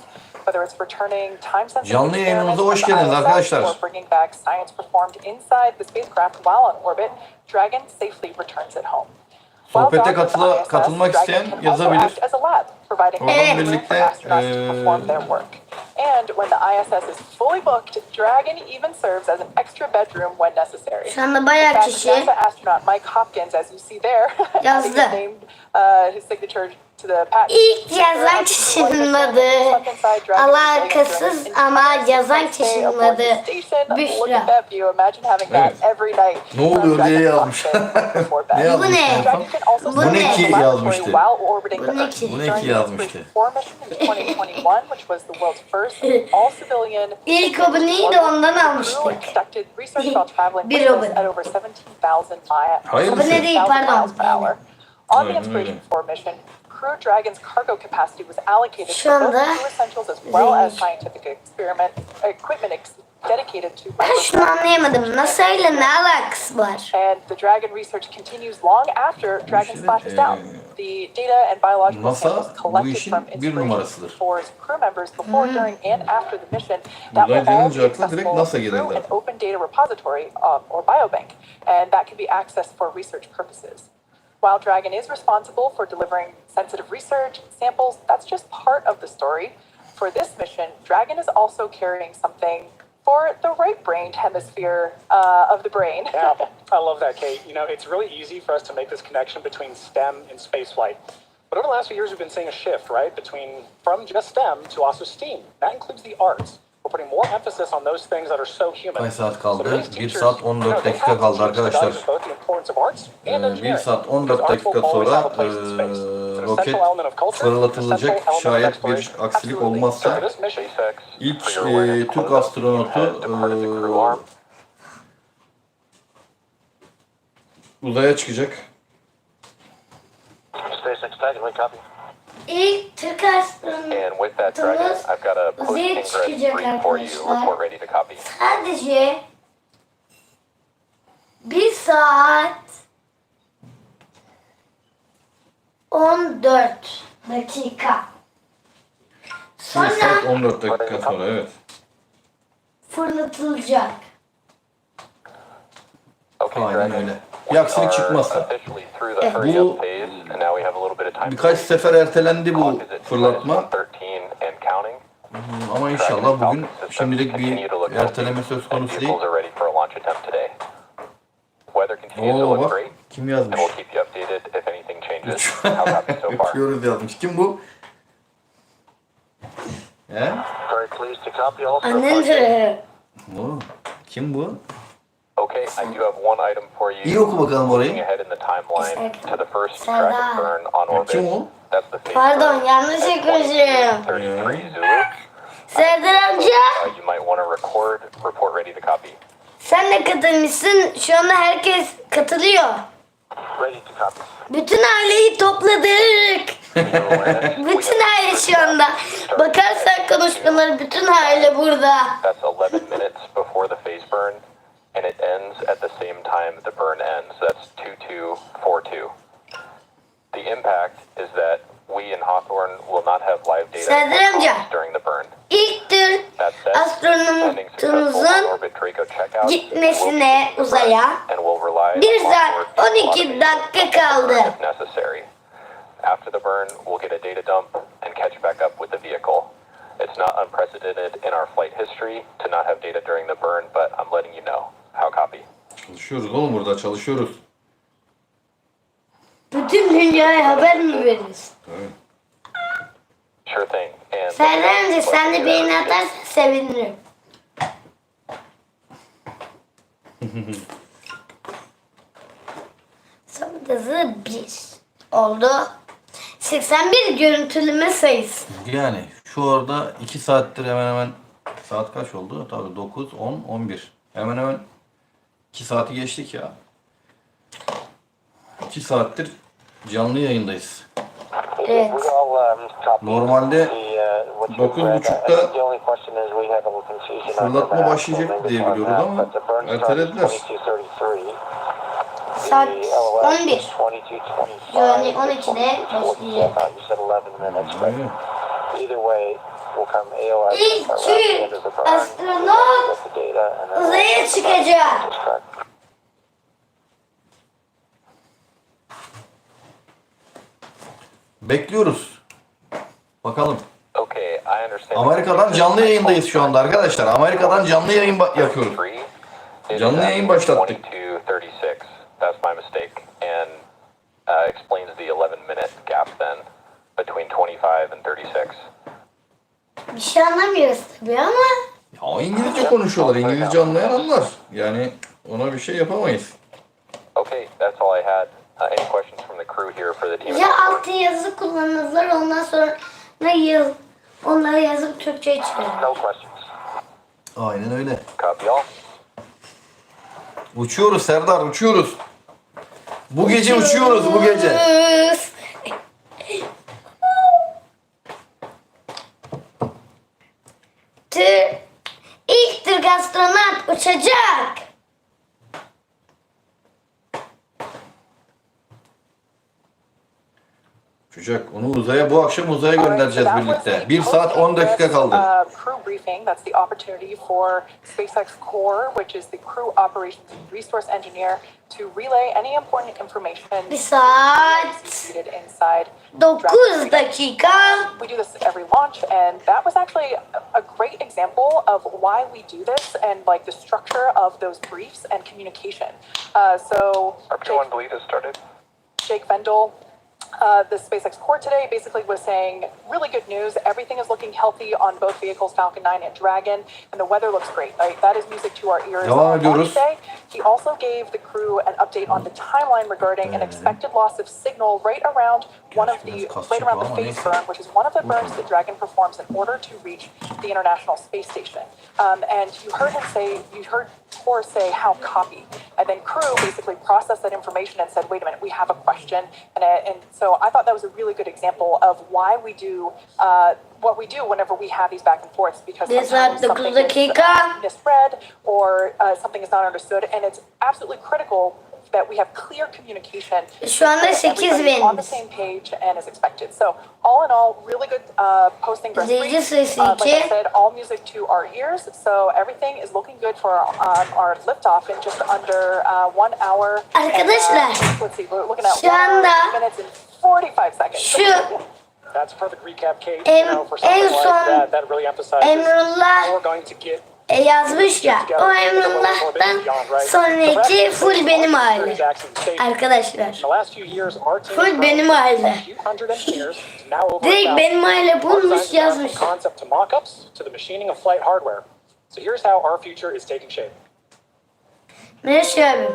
[SPEAKER 8] Whether it's returning time-sensitive
[SPEAKER 2] Canlı yayınımıza hoş
[SPEAKER 8] experiments
[SPEAKER 2] geldiniz
[SPEAKER 8] from the ISS
[SPEAKER 2] arkadaşlar.
[SPEAKER 8] or bringing back science performed inside the spacecraft while on orbit, Dragon safely returns it home.
[SPEAKER 2] Sohbete katılmak isteyen yazabilir.
[SPEAKER 8] As a lab, providing
[SPEAKER 2] Oradan birlikte
[SPEAKER 8] perform their work. And when the ISS is fully booked, Dragon even serves as an extra bedroom when necessary.
[SPEAKER 1] Şu anda bayağı
[SPEAKER 8] In fact,
[SPEAKER 1] kişi
[SPEAKER 8] NASA astronaut Mike Hopkins, as you see there,
[SPEAKER 1] yazdı.
[SPEAKER 8] named his signature to the patent.
[SPEAKER 1] İlk yazan kişinin adı alakasız ama yazan kişinin adı Büşra.
[SPEAKER 8] Look at that view. Imagine having that every night.
[SPEAKER 2] Ne oluyor diye yazmış. Ne yazmış?
[SPEAKER 1] Bu ne ki
[SPEAKER 2] yazmıştı?
[SPEAKER 1] Bu ne ki?
[SPEAKER 2] Bu ne ki yazmıştı?
[SPEAKER 1] İlk aboneyi de ondan almıştık. Bir abone. Abone değil, pardon.
[SPEAKER 8] On the Inspiration 4 mission, Crew Dragon's cargo capacity was allocated for both crew essentials as well as scientific equipment dedicated to
[SPEAKER 1] Ben şunu anlayamadım. NASA ile ne alakası var?
[SPEAKER 8] And the Dragon research continues long after Dragon splashes down. The data and biological samples collected from Inspiration 4's crew members before, during, and after the mission that will all be accessible through an open data repository or biobank, and that can be accessed for research purposes. While Dragon is responsible for delivering sensitive research samples, that's just part of the story. For this mission, Dragon is also carrying something for the right-brained hemisphere of the brain.
[SPEAKER 9] Yeah, I love that, Kate. You know, it's really easy for us to make this connection between STEM and spaceflight. But over the last few years, we've been seeing a shift, right, from just STEM to also STEAM. That includes the arts. We're putting more emphasis on those things that are so human.
[SPEAKER 2] Kaç saat kaldı? 1 saat 14 dakika kaldı arkadaşlar. 1 saat 14 dakika sonra roket fırlatılacak. Şayet bir aksilik olmazsa ilk Türk astronotu uzaya çıkacak.
[SPEAKER 1] İlk Türk astronotumuz uzaya çıkacak arkadaşlar. Sadece 1 saat 14 dakika.
[SPEAKER 2] 1 saat 14 dakika sonra evet.
[SPEAKER 1] Fırlatılacak.
[SPEAKER 2] Aynen öyle. Bir aksilik çıkmazsa. Bu birkaç sefer ertelendi bu fırlatma. Ama inşallah bugün şimdilik bir erteleme söz konusu değil. Oo bak kim yazmış? Uçuyoruz yazmış. Kim bu? He?
[SPEAKER 1] Annen söylüyor.
[SPEAKER 2] Kim bu?
[SPEAKER 10] Okay, I do have one item for you.
[SPEAKER 2] İyi oku bakalım orayı.
[SPEAKER 10] Ahead in the timeline to the first track burn on orbit.
[SPEAKER 2] Kim o?
[SPEAKER 10] That's the
[SPEAKER 1] Pardon, yanlış yaklaşıyorum.
[SPEAKER 10] 33 Zulu.
[SPEAKER 1] Serdar amca.
[SPEAKER 10] You might want to record. Report ready to copy.
[SPEAKER 1] Sen de katılmışsın. Şu anda herkes katılıyor.
[SPEAKER 10] Ready to copy.
[SPEAKER 1] Bütün aileyi topladık. Bütün aile şu anda. Bakarsan konuşmaları bütün aile burada.
[SPEAKER 10] That's 11 minutes before the phase burn, and it ends at the same time the burn ends. That's 2242. The impact is that we in Hawthorne will not have live data during the burn.
[SPEAKER 1] İlk Türk astronotumuzun gitmesine uzaya 1 saat 12 dakika kaldı.
[SPEAKER 10] After the burn, we'll get a data dump and catch back up with the vehicle. It's not unprecedented in our flight history to not have data during the burn, but I'm letting you know. How copy?
[SPEAKER 2] Çalışıyoruz oğlum burada çalışıyoruz.
[SPEAKER 1] Bütün dünyaya haber mi veririz?
[SPEAKER 2] Evet.
[SPEAKER 10] Sure thing. And
[SPEAKER 1] Serdar amca sen de beğeni atarsan sevinirim. Son hızı 1 oldu. 81 görüntüleme sayısı.
[SPEAKER 2] Yani şu orada 2 saattir hemen hemen saat kaç oldu? Tabii 9, 10, 11. Hemen hemen 2 saati geçtik ya. 2 saattir canlı yayındayız.
[SPEAKER 1] Evet.
[SPEAKER 2] Normalde 9.30'da fırlatma başlayacak diye biliyoruz ama ertelediler.
[SPEAKER 1] Saat 11. Yani 12'de başlayacak. İlk Türk astronot uzaya çıkacak.
[SPEAKER 2] Bekliyoruz. Bakalım. Amerika'dan canlı yayındayız şu anda arkadaşlar. Amerika'dan canlı yayın yapıyoruz. Canlı yayın başlattık.
[SPEAKER 10] That's my mistake, and explains the 11-minute gap then between 25 and 36.
[SPEAKER 1] Bir şey anlamıyoruz tabii ama.
[SPEAKER 2] Ya İngilizce konuşuyorlar. İngilizce anlayan anlar. Yani ona bir şey yapamayız.
[SPEAKER 10] Okay, that's all I had. Any questions from the crew here for the team?
[SPEAKER 1] Ya altı yazı kullanırlar ondan sonra onları yazıp Türkçe'ye çıkarır.
[SPEAKER 10] No questions.
[SPEAKER 2] Aynen öyle.
[SPEAKER 10] Copy all.
[SPEAKER 2] Uçuyoruz Serdar, uçuyoruz. Bu gece uçuyoruz bu gece.
[SPEAKER 1] İlk Türk astronot uçacak.
[SPEAKER 2] Uçacak. Onu uzaya bu akşam uzaya göndereceğiz birlikte. 1 saat 10 dakika kaldı.
[SPEAKER 8] Crew briefing. That's the opportunity for SpaceX Core, which is the crew operations resource engineer, to relay any important information.
[SPEAKER 1] 1 saat
[SPEAKER 8] inside
[SPEAKER 1] 9 dakika.
[SPEAKER 8] We do this every launch, and that was actually a great example of why we do this and like the structure of those briefs and communication. So
[SPEAKER 11] RP1 bleed has started.
[SPEAKER 8] Jake Vendel, the SpaceX core today basically was saying really good news. Everything is looking healthy on both vehicles, Falcon 9 and Dragon, and the weather looks great. Right? That is music to our ears on launch day. He also gave the crew an update on the timeline regarding an expected loss of signal right around the phase burn, which is one of the burns that Dragon performs in order to reach the International Space Station. And you heard Core say how copy, and then crew basically processed that information and said, wait a minute, we have a question. And so I thought that was a really good example of why we do what we do whenever we have these back and forths, because sometimes something is misread or something is not understood, and it's absolutely critical that we have clear communication
[SPEAKER 1] Şu anda 8
[SPEAKER 8] on the same page and as expected. So all in all, really good posting. Like I said, all music to our ears. So everything is looking good for our liftoff in just under 1 hour.
[SPEAKER 1] Arkadaşlar,
[SPEAKER 8] let's see, we're looking at
[SPEAKER 1] şu anda
[SPEAKER 8] 1 minute and 45 seconds.
[SPEAKER 9] That's a perfect recap, Kate. For something like that really emphasizes we're going to get
[SPEAKER 1] yazmış ya, o Emrullah'tan sonraki full benim aile. Arkadaşlar, full benim aile. Direkt benim aile bulmuş yazmış.
[SPEAKER 9] So here's how our future is taking shape.
[SPEAKER 1] Merhaba.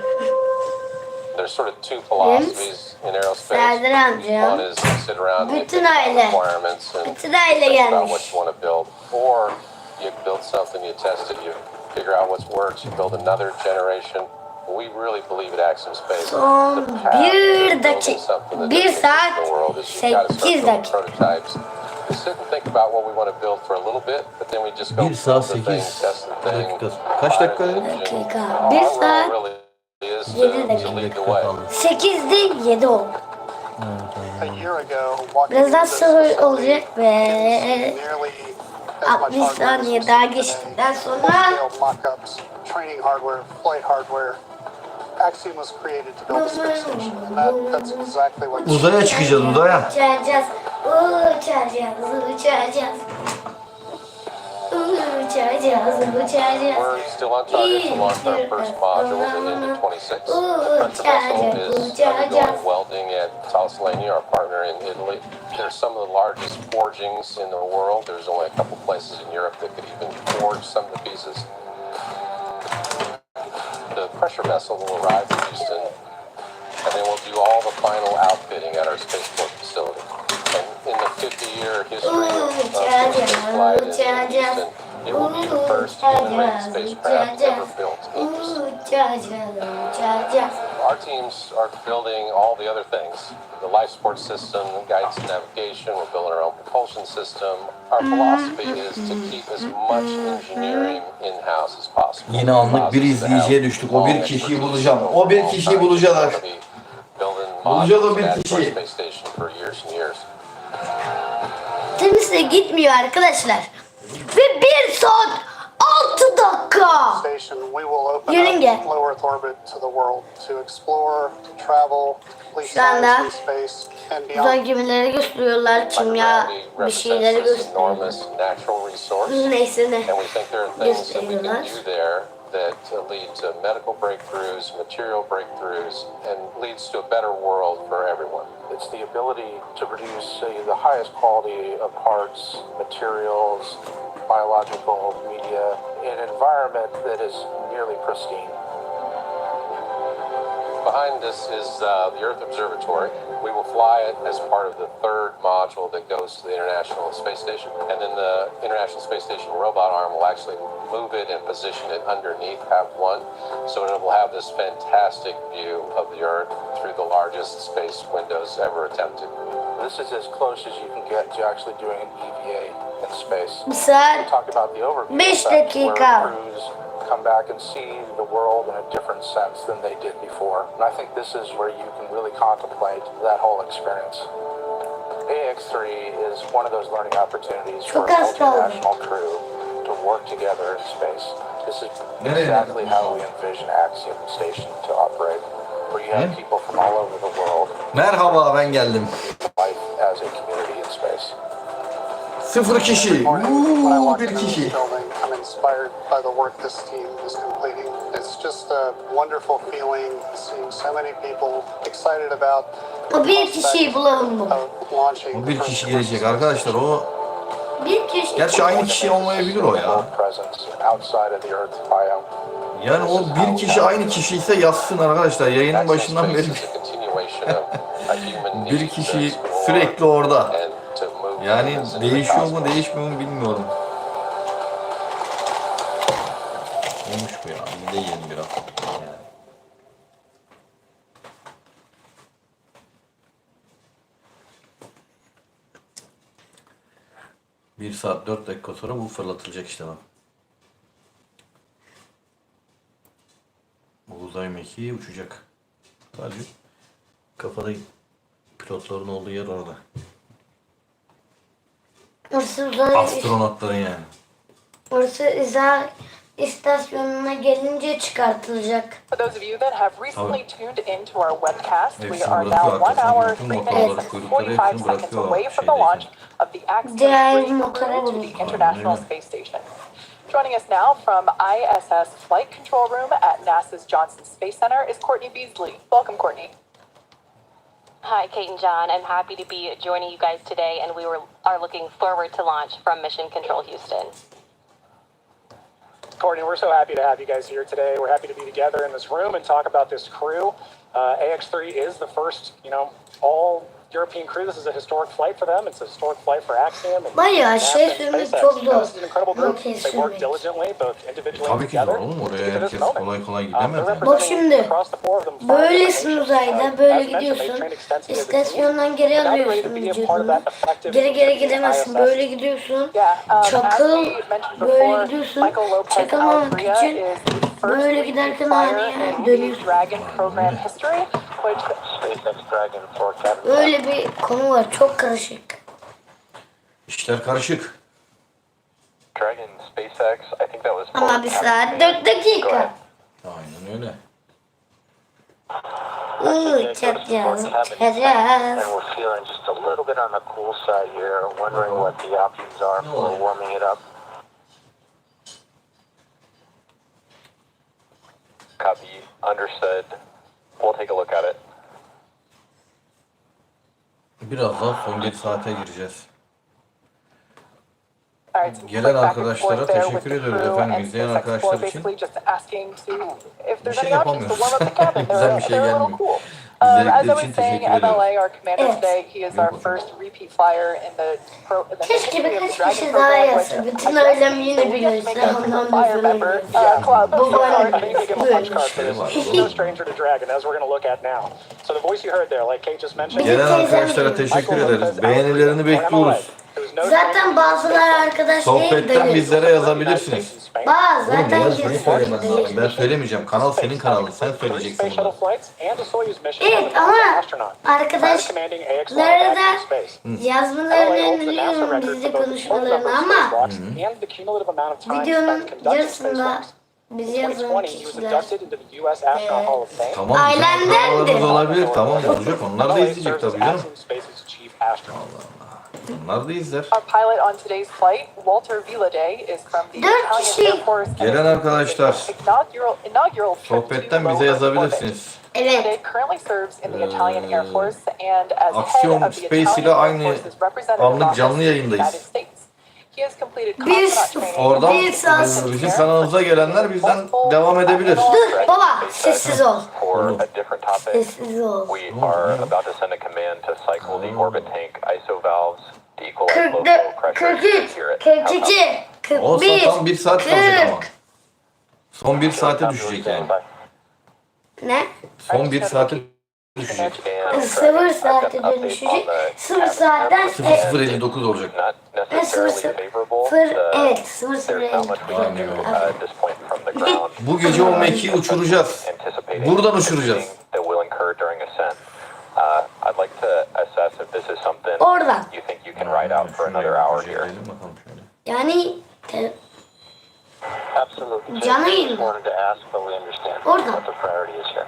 [SPEAKER 10] There's sort of two philosophies in aerospace. One is sit around and think about requirements and think about what you want to build, or you build something, you test it, you figure out what works, you build another generation. We really believe at Axiom Space.
[SPEAKER 1] Son 1 dakika, 1 saat 8 dakika.
[SPEAKER 10] Prototypes. We sit and think about what we want to build for a little bit, but then we just go
[SPEAKER 2] 1 saat 8 dakika. Kaç dakika dedin?
[SPEAKER 1] 1 saat 7 dakika. 8'de 7 oldu. Birazdan sıfır olacak ve 60 saniye daha geçtikten sonra
[SPEAKER 6] training hardware, flight hardware. Axiom was created to build a space station. That's exactly what.
[SPEAKER 2] Uzaya çıkacağız, uzaya.
[SPEAKER 1] Uçacağız, uçacağız, uçacağız.
[SPEAKER 10] We're still on target to launch our first module at the end of 26. The vessel is undergoing welding at Talislani, our partner in Italy. They're some of the largest forgings in the world. There's only a couple places in Europe that could even forge some of the pieces. The pressure vessel will arrive in Houston, and then we'll do all the final outfitting at our spaceport facility. And in the 50-year history of space flight in Houston, it will be the first human-made spacecraft ever built in Houston. Our teams are building all the other things. The life support system, guidance and navigation, we're building our own propulsion system. Our philosophy is to keep as much engineering in-house as possible.
[SPEAKER 2] Yine anlık bir izleyiciye düştük. O bir kişiyi bulacağım. O bir kişiyi bulacağız. Bulacağız o bir kişiyi.
[SPEAKER 1] Temizle gitmiyor arkadaşlar. Ve 1 saat 6 dakika. Yürün gel. Şu anda uzay gemileri gösteriyorlar, kimya bir şeyleri gösteriyorlar. Neyse ne gösteriyorlar.
[SPEAKER 10] That lead to medical breakthroughs, material breakthroughs, and leads to a better world for everyone.
[SPEAKER 11] It's the ability to produce the highest quality of parts, materials, biological media, in an environment that is nearly pristine.
[SPEAKER 10] behind us is the Earth Observatory. We will fly it as part of the third module that goes to the International Space Station. And then the International Space Station robot arm will actually move it and position it underneath HAV-1. So it will have this fantastic view of the Earth through the largest space windows ever attempted.
[SPEAKER 11] This is as close as you can get to actually doing an EVA in space.
[SPEAKER 1] Bir saat
[SPEAKER 11] We talked about the overview
[SPEAKER 1] 5
[SPEAKER 11] effect, where
[SPEAKER 1] dakika.
[SPEAKER 11] crews come back and see the world in a different sense than they did before. And I think this is where you can really contemplate that whole experience. AX3 is one of those learning opportunities for a multinational crew to work together in space. This is exactly how we envision Axiom Station to operate, where you have people from all over the world.
[SPEAKER 2] Merhaba, ben geldim.
[SPEAKER 11] Life as a community in space.
[SPEAKER 2] 0 kişi. Bir kişi.
[SPEAKER 19] I'm inspired by the work this team is completing. It's just a wonderful feeling seeing so many people excited about
[SPEAKER 1] O bir kişiyi bulalım bu.
[SPEAKER 19] launching.
[SPEAKER 2] O bir kişi gelecek arkadaşlar. O
[SPEAKER 1] Bir kişi.
[SPEAKER 2] gerçi aynı kişi olmayabilir o ya. Yani o bir kişi aynı kişi ise yazsın arkadaşlar. Yayının başından beri bir kişi sürekli orada. Yani değişiyor mu değişmiyor mu bilmiyorum. Neymiş bu ya? Bir de yiyelim biraz. Bir saat 4 dakika sonra bu fırlatılacak işte bak. Bu uzay mekiği uçacak. Sadece kafada pilotların olduğu yer orada.
[SPEAKER 1] Orası uzay
[SPEAKER 2] Astronotların yani.
[SPEAKER 1] Orası uzay istasyonuna gelince çıkartılacak.
[SPEAKER 8] For those of you that have recently tuned into our webcast, we
[SPEAKER 2] Hepsini
[SPEAKER 8] are
[SPEAKER 2] bırakıyor
[SPEAKER 8] now 1 hour,
[SPEAKER 2] arkasına.
[SPEAKER 8] 3
[SPEAKER 2] Bütün
[SPEAKER 8] minutes,
[SPEAKER 2] motorları,
[SPEAKER 8] and
[SPEAKER 2] kuyrukları
[SPEAKER 8] 45
[SPEAKER 2] hepsini
[SPEAKER 8] seconds
[SPEAKER 2] bırakıyor
[SPEAKER 8] away from the
[SPEAKER 2] şeydeyken.
[SPEAKER 8] launch of the ax3 crew to the International Space Station. Joining us now from ISS Flight Control Room at NASA's Johnson Space Center is Courtney Beasley. Welcome, Courtney.
[SPEAKER 20] Hi, Kate and John. I'm happy to be joining you guys today, and we are looking forward to launch from Mission Control Houston.
[SPEAKER 9] Courtney, we're so happy to have you guys here today. We're happy to be together in this room and talk about this crew. AX3 is the first, all European crew. This is a historic flight for them. It's a historic flight for Axiom and
[SPEAKER 1] Bayağı şey
[SPEAKER 9] NASA and
[SPEAKER 1] sürmek
[SPEAKER 9] SpaceX.
[SPEAKER 1] çok zor.
[SPEAKER 9] This is an incredible group.
[SPEAKER 1] Roketi
[SPEAKER 9] They work
[SPEAKER 1] sürmek.
[SPEAKER 9] diligently, both individually and
[SPEAKER 2] Tabii ki zor
[SPEAKER 9] together.
[SPEAKER 2] oğlum.
[SPEAKER 9] to
[SPEAKER 2] Oraya
[SPEAKER 9] get to this
[SPEAKER 2] herkes
[SPEAKER 9] moment.
[SPEAKER 2] kolay kolay
[SPEAKER 9] They're
[SPEAKER 2] gidemez.
[SPEAKER 1] Bak
[SPEAKER 9] representing
[SPEAKER 1] şimdi
[SPEAKER 9] across the board of them five
[SPEAKER 1] böylesin
[SPEAKER 9] nations.
[SPEAKER 1] uzayda böyle
[SPEAKER 9] As mentioned, they
[SPEAKER 1] gidiyorsun.
[SPEAKER 9] train extensively as a team.
[SPEAKER 1] İstasyondan geri
[SPEAKER 9] Now they're ready
[SPEAKER 1] alıyorsun
[SPEAKER 9] to be a part of
[SPEAKER 1] vücudunu.
[SPEAKER 9] that effective
[SPEAKER 1] Geri gidemezsin. Böyle gidiyorsun. Çakıl böyle gidiyorsun. Çakılmamak için böyle giderken aynı dönüyorsun. Böyle bir konu var. Çok karışık.
[SPEAKER 2] İşler karışık.
[SPEAKER 3] Dragon, SpaceX, I think that was
[SPEAKER 1] Ama bir saat 4 dakika.
[SPEAKER 2] Aynen öyle.
[SPEAKER 1] Uçacağız,
[SPEAKER 6] And
[SPEAKER 1] uçacağız.
[SPEAKER 6] we're feeling just a little bit on the cool side here, wondering what the options are for warming it up.
[SPEAKER 3] Copy, understood. We'll take a look at it.
[SPEAKER 2] Birazdan son bir saate gireceğiz.
[SPEAKER 8] Alright,
[SPEAKER 2] Gelen arkadaşlara teşekkür ediyoruz efendim. İzleyen arkadaşlar için bir şey yapamıyoruz. Bizden bir şey gelmiyor.
[SPEAKER 8] As I
[SPEAKER 2] İzledikleri
[SPEAKER 8] was
[SPEAKER 2] için
[SPEAKER 8] saying,
[SPEAKER 2] teşekkür
[SPEAKER 8] MLA,
[SPEAKER 2] ediyoruz.
[SPEAKER 8] our commander today, he is our first repeat flyer in the
[SPEAKER 1] Keşke
[SPEAKER 8] history of
[SPEAKER 1] birkaç
[SPEAKER 8] the Dragon
[SPEAKER 1] kişi daha
[SPEAKER 8] program,
[SPEAKER 1] yazsa.
[SPEAKER 8] which
[SPEAKER 1] Bütün
[SPEAKER 8] I guess
[SPEAKER 1] ailem
[SPEAKER 8] we
[SPEAKER 1] yine
[SPEAKER 8] just
[SPEAKER 1] birleşse.
[SPEAKER 8] make us a
[SPEAKER 1] Ondan
[SPEAKER 8] flyer
[SPEAKER 1] nefret
[SPEAKER 8] member
[SPEAKER 1] ediyorum.
[SPEAKER 8] club.
[SPEAKER 1] Bu
[SPEAKER 8] So
[SPEAKER 1] bana
[SPEAKER 8] I think we give him a punch card for this.
[SPEAKER 9] He's no stranger to Dragon, as we're going to look at now. So the voice you heard there, like Kate just mentioned,
[SPEAKER 2] Gelen arkadaşlara teşekkür ederiz. Beğenilerini bekliyoruz.
[SPEAKER 1] Zaten bazıları arkadaş değil
[SPEAKER 2] Sohbetten
[SPEAKER 1] değil.
[SPEAKER 2] bizlere yazabilirsiniz.
[SPEAKER 1] Bazı
[SPEAKER 2] Oğlum
[SPEAKER 1] zaten
[SPEAKER 2] yaz, beni
[SPEAKER 1] kesin
[SPEAKER 2] söylemen
[SPEAKER 1] değil.
[SPEAKER 2] lazım. Ben söylemeyeceğim. Kanal senin kanalın. Sen söyleyeceksin bunu.
[SPEAKER 1] Evet ama arkadaşlara da yazmalarını öneriyorum bizde konuşmalarını ama videonun yarısında bizi yazan kişiler
[SPEAKER 2] Tamam, kanallarımız olabilir. Tamam olacak. Onlar da izleyecek tabii canım. Onlar da izler.
[SPEAKER 8] Our pilot on today's flight, Walter Villaday, is from the Italian Air Force.
[SPEAKER 2] Gelen arkadaşlar
[SPEAKER 8] Inaugural trip
[SPEAKER 2] sohbetten
[SPEAKER 8] to
[SPEAKER 2] bize
[SPEAKER 8] low
[SPEAKER 2] yazabilirsiniz.
[SPEAKER 8] Villaday currently serves in the Italian Air Force and as head
[SPEAKER 2] Aksiyon
[SPEAKER 8] of the
[SPEAKER 2] Space
[SPEAKER 8] Italian
[SPEAKER 2] ile
[SPEAKER 8] Air
[SPEAKER 2] aynı
[SPEAKER 8] Force's representative
[SPEAKER 2] anlık
[SPEAKER 8] office
[SPEAKER 2] canlı
[SPEAKER 8] in the United
[SPEAKER 2] yayındayız.
[SPEAKER 8] States. He has completed
[SPEAKER 1] Bir
[SPEAKER 8] cosmonaut training.
[SPEAKER 2] Oradan
[SPEAKER 1] Bir saat.
[SPEAKER 2] bizim kanalımıza gelenler bizden devam edebilir.
[SPEAKER 1] Dur baba sessiz ol.
[SPEAKER 10] For a different topic,
[SPEAKER 1] Sessiz ol.
[SPEAKER 10] we are about to send a command to cycle the orbit tank ISO valves to equalize low flow
[SPEAKER 1] 44,
[SPEAKER 10] pressure
[SPEAKER 1] 43,
[SPEAKER 10] here at
[SPEAKER 1] 42,
[SPEAKER 2] Olsa
[SPEAKER 1] 41,
[SPEAKER 2] tam 1 saat kalacak ama.
[SPEAKER 1] 40.
[SPEAKER 2] Son 1 saate düşecek yani.
[SPEAKER 1] Ne?
[SPEAKER 2] Son 1 saate düşecek.
[SPEAKER 1] 0 saate dönüşecek. 0 saatten
[SPEAKER 2] 00:59 olacak.
[SPEAKER 10] not
[SPEAKER 1] ve
[SPEAKER 10] necessarily
[SPEAKER 1] 0
[SPEAKER 10] favorable.
[SPEAKER 1] evet 0
[SPEAKER 10] There's not much we can do at this point from the ground.
[SPEAKER 2] Bu gece o mekiği uçuracağız. Buradan uçuracağız.
[SPEAKER 10] That will incur during ascent. I'd like to assess if this is something
[SPEAKER 1] Oradan.
[SPEAKER 10] you think you can ride out for another hour here.
[SPEAKER 1] yani
[SPEAKER 17] Absolutely.
[SPEAKER 1] Canlı
[SPEAKER 17] Just
[SPEAKER 1] yayında.
[SPEAKER 17] wanted to ask, but we understand
[SPEAKER 1] Oradan.
[SPEAKER 17] what the priority is here.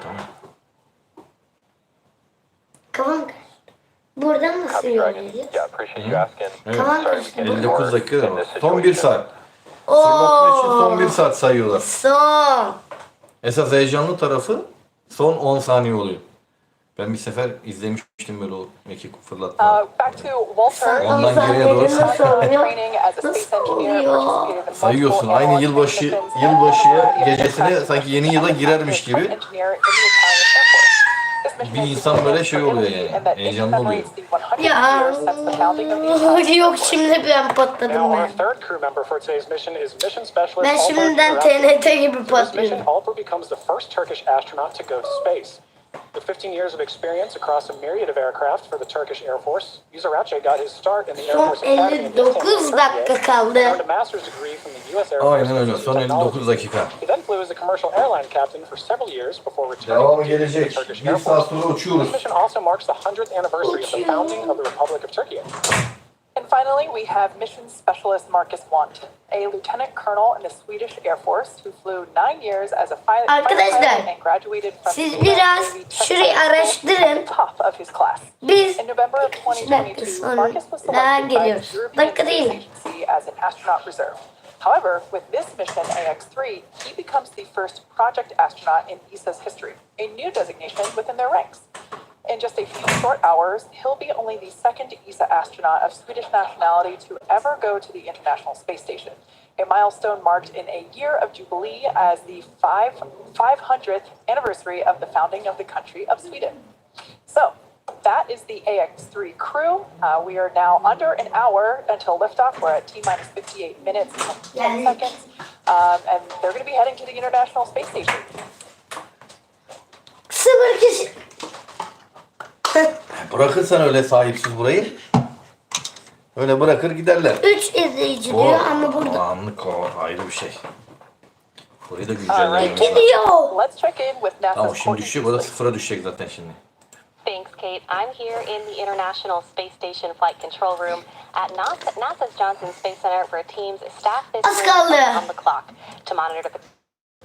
[SPEAKER 1] kafam karıştı. Buradan nasıl
[SPEAKER 10] Copy, Dragon.
[SPEAKER 1] yollayacağız?
[SPEAKER 10] Yeah, appreciate you asking.
[SPEAKER 2] Evet.
[SPEAKER 1] Kafam
[SPEAKER 10] Sorry we
[SPEAKER 1] karıştı.
[SPEAKER 10] can't do
[SPEAKER 2] 59
[SPEAKER 10] more
[SPEAKER 2] dakika
[SPEAKER 10] in
[SPEAKER 2] var.
[SPEAKER 10] this
[SPEAKER 2] Son 1
[SPEAKER 10] situation.
[SPEAKER 2] saat. Fırlatma için son 1
[SPEAKER 1] Oo.
[SPEAKER 2] saat sayıyorlar.
[SPEAKER 1] Son.
[SPEAKER 2] Esas heyecanlı tarafı son 10 saniye oluyor. Ben bir sefer izlemiştim böyle o mekik fırlatma.
[SPEAKER 8] Back to Walter.
[SPEAKER 2] Ondan geriye doğru
[SPEAKER 8] Training as a space engineer, participated in
[SPEAKER 2] sayıyorsun.
[SPEAKER 8] multiple
[SPEAKER 2] Aynı
[SPEAKER 8] analysis missions,
[SPEAKER 2] yılbaşıya gecesine sanki yeni yıla girermiş gibi.
[SPEAKER 8] engineer in the Italian Air Force. This mission
[SPEAKER 2] Bir
[SPEAKER 8] has
[SPEAKER 2] insan
[SPEAKER 8] been
[SPEAKER 2] böyle şey
[SPEAKER 8] for
[SPEAKER 2] oluyor
[SPEAKER 8] energy
[SPEAKER 2] yani.
[SPEAKER 8] and that
[SPEAKER 2] Heyecanlı oluyor.
[SPEAKER 8] commemorates the 100
[SPEAKER 1] Ya
[SPEAKER 8] years since the founding of the Italian
[SPEAKER 1] yok şimdi ben patladım
[SPEAKER 9] Now, our
[SPEAKER 1] ben.
[SPEAKER 9] third crew member for today's mission is Mission Specialist
[SPEAKER 1] Ben
[SPEAKER 9] Alper
[SPEAKER 1] şimdiden
[SPEAKER 9] Gezeravcı.
[SPEAKER 1] TNT gibi
[SPEAKER 9] For this mission,
[SPEAKER 1] patlıyorum.
[SPEAKER 9] Alper becomes the first Turkish astronaut to go to space. With 15 years of experience across a myriad of aircraft for the Turkish Air Force, Gezeravcı got his start in the Air
[SPEAKER 1] Son
[SPEAKER 9] Force Academy in
[SPEAKER 1] 59 dakika kaldı.
[SPEAKER 9] earned a master's degree from the U.S. Air Force
[SPEAKER 2] Aynen öyle.
[SPEAKER 9] in
[SPEAKER 2] Son 59 dakika.
[SPEAKER 9] He then flew as a commercial airline captain for several years before returning
[SPEAKER 2] Devamı
[SPEAKER 9] to the
[SPEAKER 2] gelecek.
[SPEAKER 9] Turkish
[SPEAKER 2] 1
[SPEAKER 9] Air
[SPEAKER 2] saat
[SPEAKER 9] Force.
[SPEAKER 2] sonra uçuyoruz.
[SPEAKER 9] This mission also marks the 100th anniversary of the founding of the Republic of Turkey.
[SPEAKER 8] And finally, we have mission specialist Marcus Want, a lieutenant colonel in the Swedish Air Force who flew 9 years as a fighter
[SPEAKER 1] Arkadaşlar,
[SPEAKER 8] pilot and graduated from
[SPEAKER 1] siz
[SPEAKER 8] the
[SPEAKER 1] biraz
[SPEAKER 8] Navy Test
[SPEAKER 1] şurayı
[SPEAKER 8] School,
[SPEAKER 1] araştırın.
[SPEAKER 8] top of his class.
[SPEAKER 1] Biz
[SPEAKER 8] In November of 2022,
[SPEAKER 1] sonra
[SPEAKER 8] Marcus was
[SPEAKER 1] daha
[SPEAKER 8] selected by
[SPEAKER 1] geliyoruz.
[SPEAKER 8] the European
[SPEAKER 1] Dakika
[SPEAKER 8] Space
[SPEAKER 1] değil.
[SPEAKER 8] Agency as an astronaut reserve. However, with this mission, AX3, he becomes the first project astronaut in ESA's history, a new designation within their ranks. In just a few short hours, he'll be only the second ESA astronaut of Swedish nationality to ever go to the International Space Station, a milestone marked in a year of jubilee as the 500th anniversary of the founding of the country of Sweden. So, that is the AX3 crew. We are now under an hour until liftoff. We're at T-minus 58 minutes and 10 seconds. And they're going to be heading to the International Space Station.
[SPEAKER 1] 0 kişi.
[SPEAKER 2] Bırakırsan öyle sahipsiz burayı. Öyle bırakır giderler.
[SPEAKER 1] 3 izleyici diyor ama burada
[SPEAKER 2] Anlık o ayrı bir şey. Burayı da güncelleyelim.
[SPEAKER 1] gidiyor.
[SPEAKER 8] Let's check in with NASA's
[SPEAKER 2] Tamam şimdi düşüyor. Burada sıfıra düşecek zaten şimdi.
[SPEAKER 20] Thanks, Kate. I'm here in the International Space Station Flight Control Room at NASA's Johnson Space Center for teams staff this
[SPEAKER 1] Az kaldı.
[SPEAKER 20] on the clock to monitor the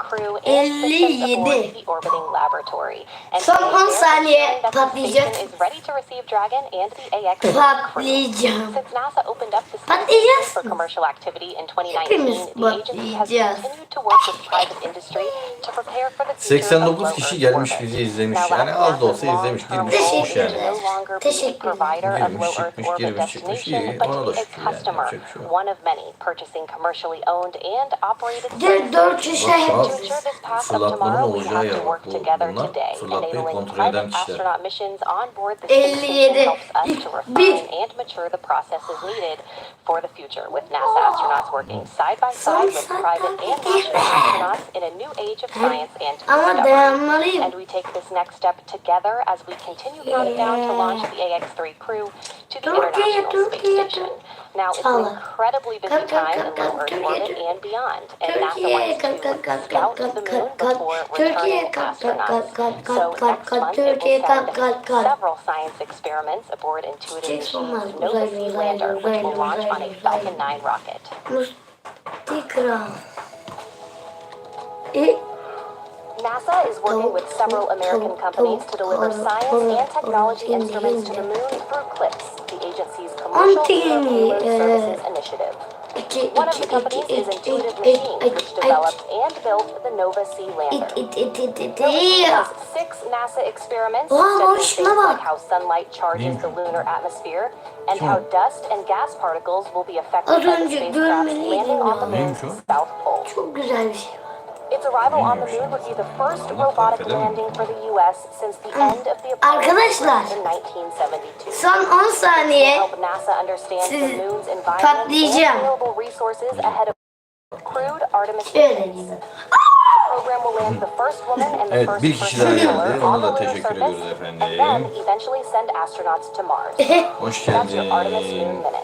[SPEAKER 20] crew and systems aboard the orbiting laboratory. And
[SPEAKER 1] Son 10 saniye
[SPEAKER 20] that the
[SPEAKER 1] patlayacak.
[SPEAKER 20] station is ready to receive Dragon and the AX
[SPEAKER 1] Patlayacağım.
[SPEAKER 20] Since NASA opened up the space
[SPEAKER 1] Patlayacağız.
[SPEAKER 20] station for commercial activity in 2019,
[SPEAKER 1] Hepimiz
[SPEAKER 20] the agency has
[SPEAKER 1] patlayacağız.
[SPEAKER 20] continued to work with private industry to prepare for the future of
[SPEAKER 2] 89
[SPEAKER 20] low
[SPEAKER 2] kişi
[SPEAKER 20] Earth
[SPEAKER 2] gelmiş
[SPEAKER 20] orbit.
[SPEAKER 2] bizi izlemiş.
[SPEAKER 20] Now,
[SPEAKER 2] Yani az da olsa izlemiş. Girmiş çıkmış yani.
[SPEAKER 20] no longer be a
[SPEAKER 1] Teşekkür
[SPEAKER 20] provider of
[SPEAKER 2] Girmiş
[SPEAKER 20] low Earth
[SPEAKER 2] çıkmış
[SPEAKER 20] orbit
[SPEAKER 2] girmiş çıkmış.
[SPEAKER 20] destination,
[SPEAKER 2] İyi
[SPEAKER 20] but
[SPEAKER 2] ona
[SPEAKER 20] to
[SPEAKER 2] da
[SPEAKER 20] be a
[SPEAKER 2] şükür yani.
[SPEAKER 20] customer,
[SPEAKER 2] Yapacak bir şey yok.
[SPEAKER 20] one of many purchasing commercially owned and operated
[SPEAKER 1] Dur 4 kişi
[SPEAKER 2] Bak şu an
[SPEAKER 20] to ensure this path up
[SPEAKER 2] fırlatmanın
[SPEAKER 20] tomorrow, we
[SPEAKER 2] olacağı
[SPEAKER 20] have
[SPEAKER 2] yer
[SPEAKER 20] to
[SPEAKER 2] bak.
[SPEAKER 20] work together
[SPEAKER 2] Bunlar
[SPEAKER 20] today,
[SPEAKER 2] fırlatmayı
[SPEAKER 20] enabling
[SPEAKER 2] kontrol eden
[SPEAKER 20] private
[SPEAKER 2] kişiler.
[SPEAKER 20] astronaut missions on board the space
[SPEAKER 1] 57.
[SPEAKER 20] station helps us to refine and mature the processes needed for the future, with NASA astronauts working side by side with private and national astronauts in a new age of science and
[SPEAKER 1] Ama
[SPEAKER 20] discovery.
[SPEAKER 1] dayanmalıyım.
[SPEAKER 20] And we take this next step together as we continue countdown to launch the AX3 crew to the International Space Station. Now, it's an incredibly busy time in low Earth orbit and beyond, and NASA wants to scout the moon before returning astronauts. So next month, it will send several science experiments aboard Intuitive Machines' Nova C lander, which will launch on a Falcon 9 rocket.
[SPEAKER 1] Tekrar.
[SPEAKER 20] NASA is working with several American companies to deliver science and technology instruments to the moon through CLIPS, the agency's Commercial Lunar Payload Services Initiative. One of the companies is Intuitive Machines, which developed and built the Nova C lander. Nova has 6 NASA experiments studying things like how sunlight charges the lunar atmosphere and how dust and gas particles will be affected by the spacecraft's landing on the moon's south pole.
[SPEAKER 1] Çok güzel bir şey.
[SPEAKER 20] Its arrival on the moon would be the first robotic landing for the U.S. since the end of the Apollo
[SPEAKER 1] Arkadaşlar,
[SPEAKER 20] program in 1972.
[SPEAKER 1] son 10 saniye
[SPEAKER 20] Help NASA understand the moon's environment and
[SPEAKER 1] patlayacağım.
[SPEAKER 20] available resources ahead of crewed Artemis
[SPEAKER 1] Şöyle
[SPEAKER 20] missions.
[SPEAKER 1] gibi.
[SPEAKER 20] Program will land the first woman and the
[SPEAKER 2] Evet,
[SPEAKER 20] first
[SPEAKER 2] bir kişi
[SPEAKER 20] person
[SPEAKER 2] daha
[SPEAKER 20] killer
[SPEAKER 2] geldi.
[SPEAKER 20] on
[SPEAKER 2] Ona
[SPEAKER 20] the
[SPEAKER 2] da
[SPEAKER 20] lunar
[SPEAKER 2] teşekkür
[SPEAKER 20] surface,
[SPEAKER 2] ediyoruz
[SPEAKER 20] and then
[SPEAKER 2] efendim.
[SPEAKER 20] eventually send astronauts to Mars.
[SPEAKER 2] Hoş
[SPEAKER 20] That's your Artemis Moon
[SPEAKER 2] geldin.
[SPEAKER 20] Minute.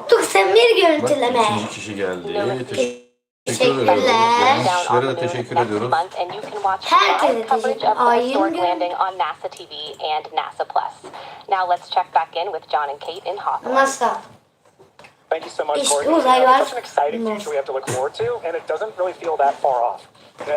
[SPEAKER 1] Dur sen bir
[SPEAKER 2] Bak
[SPEAKER 1] görüntüleme.
[SPEAKER 2] ikinci kişi geldi. Teşekkür
[SPEAKER 1] Teşekkürler.
[SPEAKER 2] ediyoruz. Gelen kişilere de teşekkür ediyoruz.
[SPEAKER 20] And you can watch
[SPEAKER 1] Herkese
[SPEAKER 20] live coverage
[SPEAKER 1] teşekkür.
[SPEAKER 20] of the
[SPEAKER 1] Ay,
[SPEAKER 20] historic
[SPEAKER 1] yine.
[SPEAKER 20] landing on NASA TV and NASA Plus. Now let's check back in with John and Kate in Hawthorne.
[SPEAKER 1] Masa.
[SPEAKER 9] Thank you so much,
[SPEAKER 1] İşte
[SPEAKER 9] Courtney.
[SPEAKER 1] uzay var.
[SPEAKER 9] It's such an exciting future we have to look forward to, and it doesn't really feel that far off.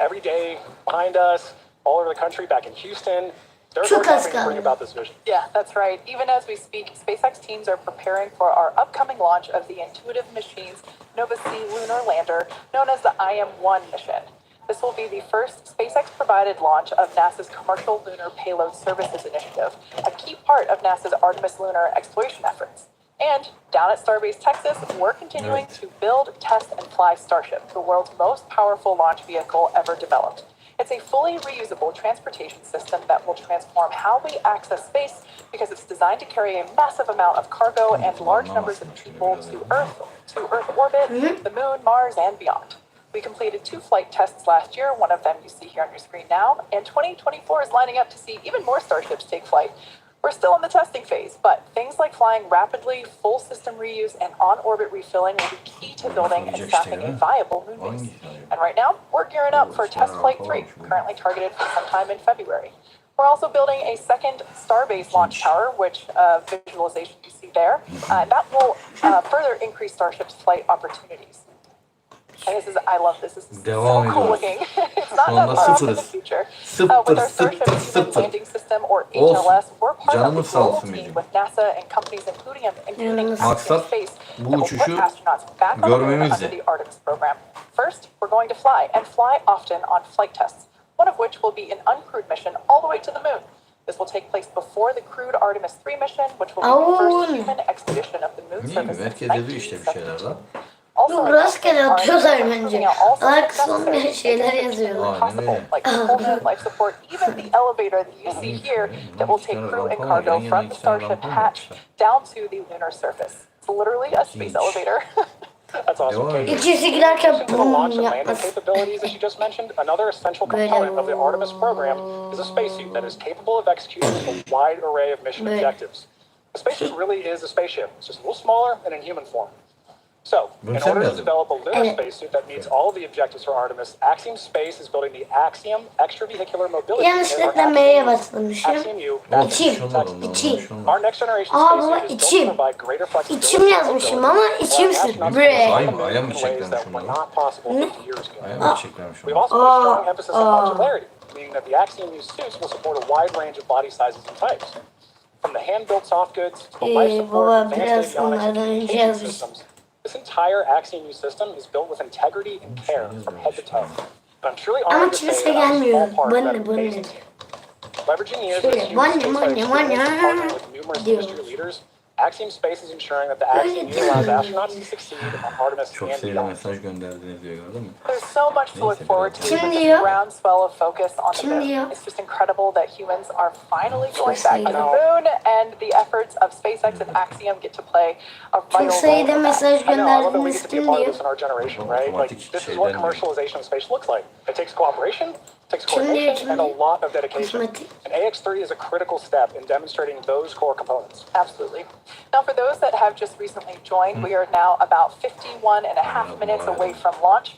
[SPEAKER 9] Every day behind us, all over the country, back in Houston, there's more happening to bring about this vision.
[SPEAKER 8] Yeah, that's right. Even as we speak, SpaceX teams are preparing for our upcoming launch of the Intuitive Machines Nova C lunar lander, known as the IM-1 mission. This will be the first SpaceX-provided launch of NASA's Commercial Lunar Payload Services Initiative, a key part of NASA's Artemis lunar exploration efforts. And down at Starbase, Texas, we're continuing to build, test, and fly Starship, the world's most powerful launch vehicle ever developed. It's a fully reusable transportation system that will transform how we access space because it's designed to carry a massive amount of cargo and large numbers of people to Earth orbit, the Moon, Mars, and beyond. We completed 2 flight tests last year, one of them you see here on your screen now, and 2024 is lining up to see even more Starships take flight. We're still in the testing phase, but things like flying rapidly, full system reuse, and on-orbit refilling will be key to building and staffing a viable moon base. And right now, we're gearing up for Test Flight 3, currently targeted for sometime in February. We're also building a second Starbase launch tower, which visualization you see there. That will further increase Starship's flight opportunities. And this is, I love this. This is so cool looking. It's not that far off in the future. With our Starship Human Landing System, or HLS, we're part of the global team with NASA and companies including Axiom Space that will put astronauts back on the moon under the Artemis program. First, we're going to fly, and fly often on flight tests, one of which will be an uncrewed mission all the way to the moon. This will take place before the crewed Artemis 3 mission, which will be the first human expedition of the moon surface since 1972.
[SPEAKER 1] Dur rastgele atıyorlar bence. Arkası olmayan şeyler yazıyorlar.
[SPEAKER 8] Like full moon life support, even the elevator that you see here that will take crew and cargo from the Starship hatch down to the lunar surface. It's literally a space elevator.
[SPEAKER 9] That's awesome.
[SPEAKER 1] İçerisi girerken
[SPEAKER 9] The launch and landing capabilities that you just mentioned, another essential component of the Artemis program is a spacesuit that is capable of executing a wide array of mission objectives. The spacesuit really is a spaceship. It's just a little smaller and in human form. So, in order to develop a lunar spacesuit that meets all of the objectives for Artemis, Axiom Space is building the Axiom Extravehicular Mobility Unit, or Axiom-U, Our next generation spacesuit is built to provide greater flexibility
[SPEAKER 1] İçim yazmışım ama içimsin. Bre.
[SPEAKER 2] Ayağım mı çeklemiş
[SPEAKER 9] were not possible 50 years ago. We've also put a strong emphasis on modularity, meaning that the Axiom-U suits will support a wide range of body sizes and types. From the hand-built soft goods to the life support, advanced avionics, and communication systems. This entire Axiom-U system is built with integrity and care from head to toe. And I'm truly honored to say that I'm a small part of that amazing team. Leveraging years of human spaceflight experience and partnering with numerous industry leaders, Axiom Space is ensuring that the Axiom-U allows astronauts to succeed on Artemis and beyond.
[SPEAKER 8] There's so much to look forward to with this groundswell of focus on the moon. It's just incredible that humans are finally going back to the moon, and the efforts of SpaceX and Axiom get to play a vital role in that.
[SPEAKER 9] I know, I love that we get to be a part of this in our generation, right? Like, this is what commercialization of space looks like. It takes cooperation, it takes coordination, and a lot of dedication. And AX3 is a critical step in demonstrating those core components.
[SPEAKER 8] Absolutely. Now, for those that have just recently joined, we are now about 51.5 minutes away from launch.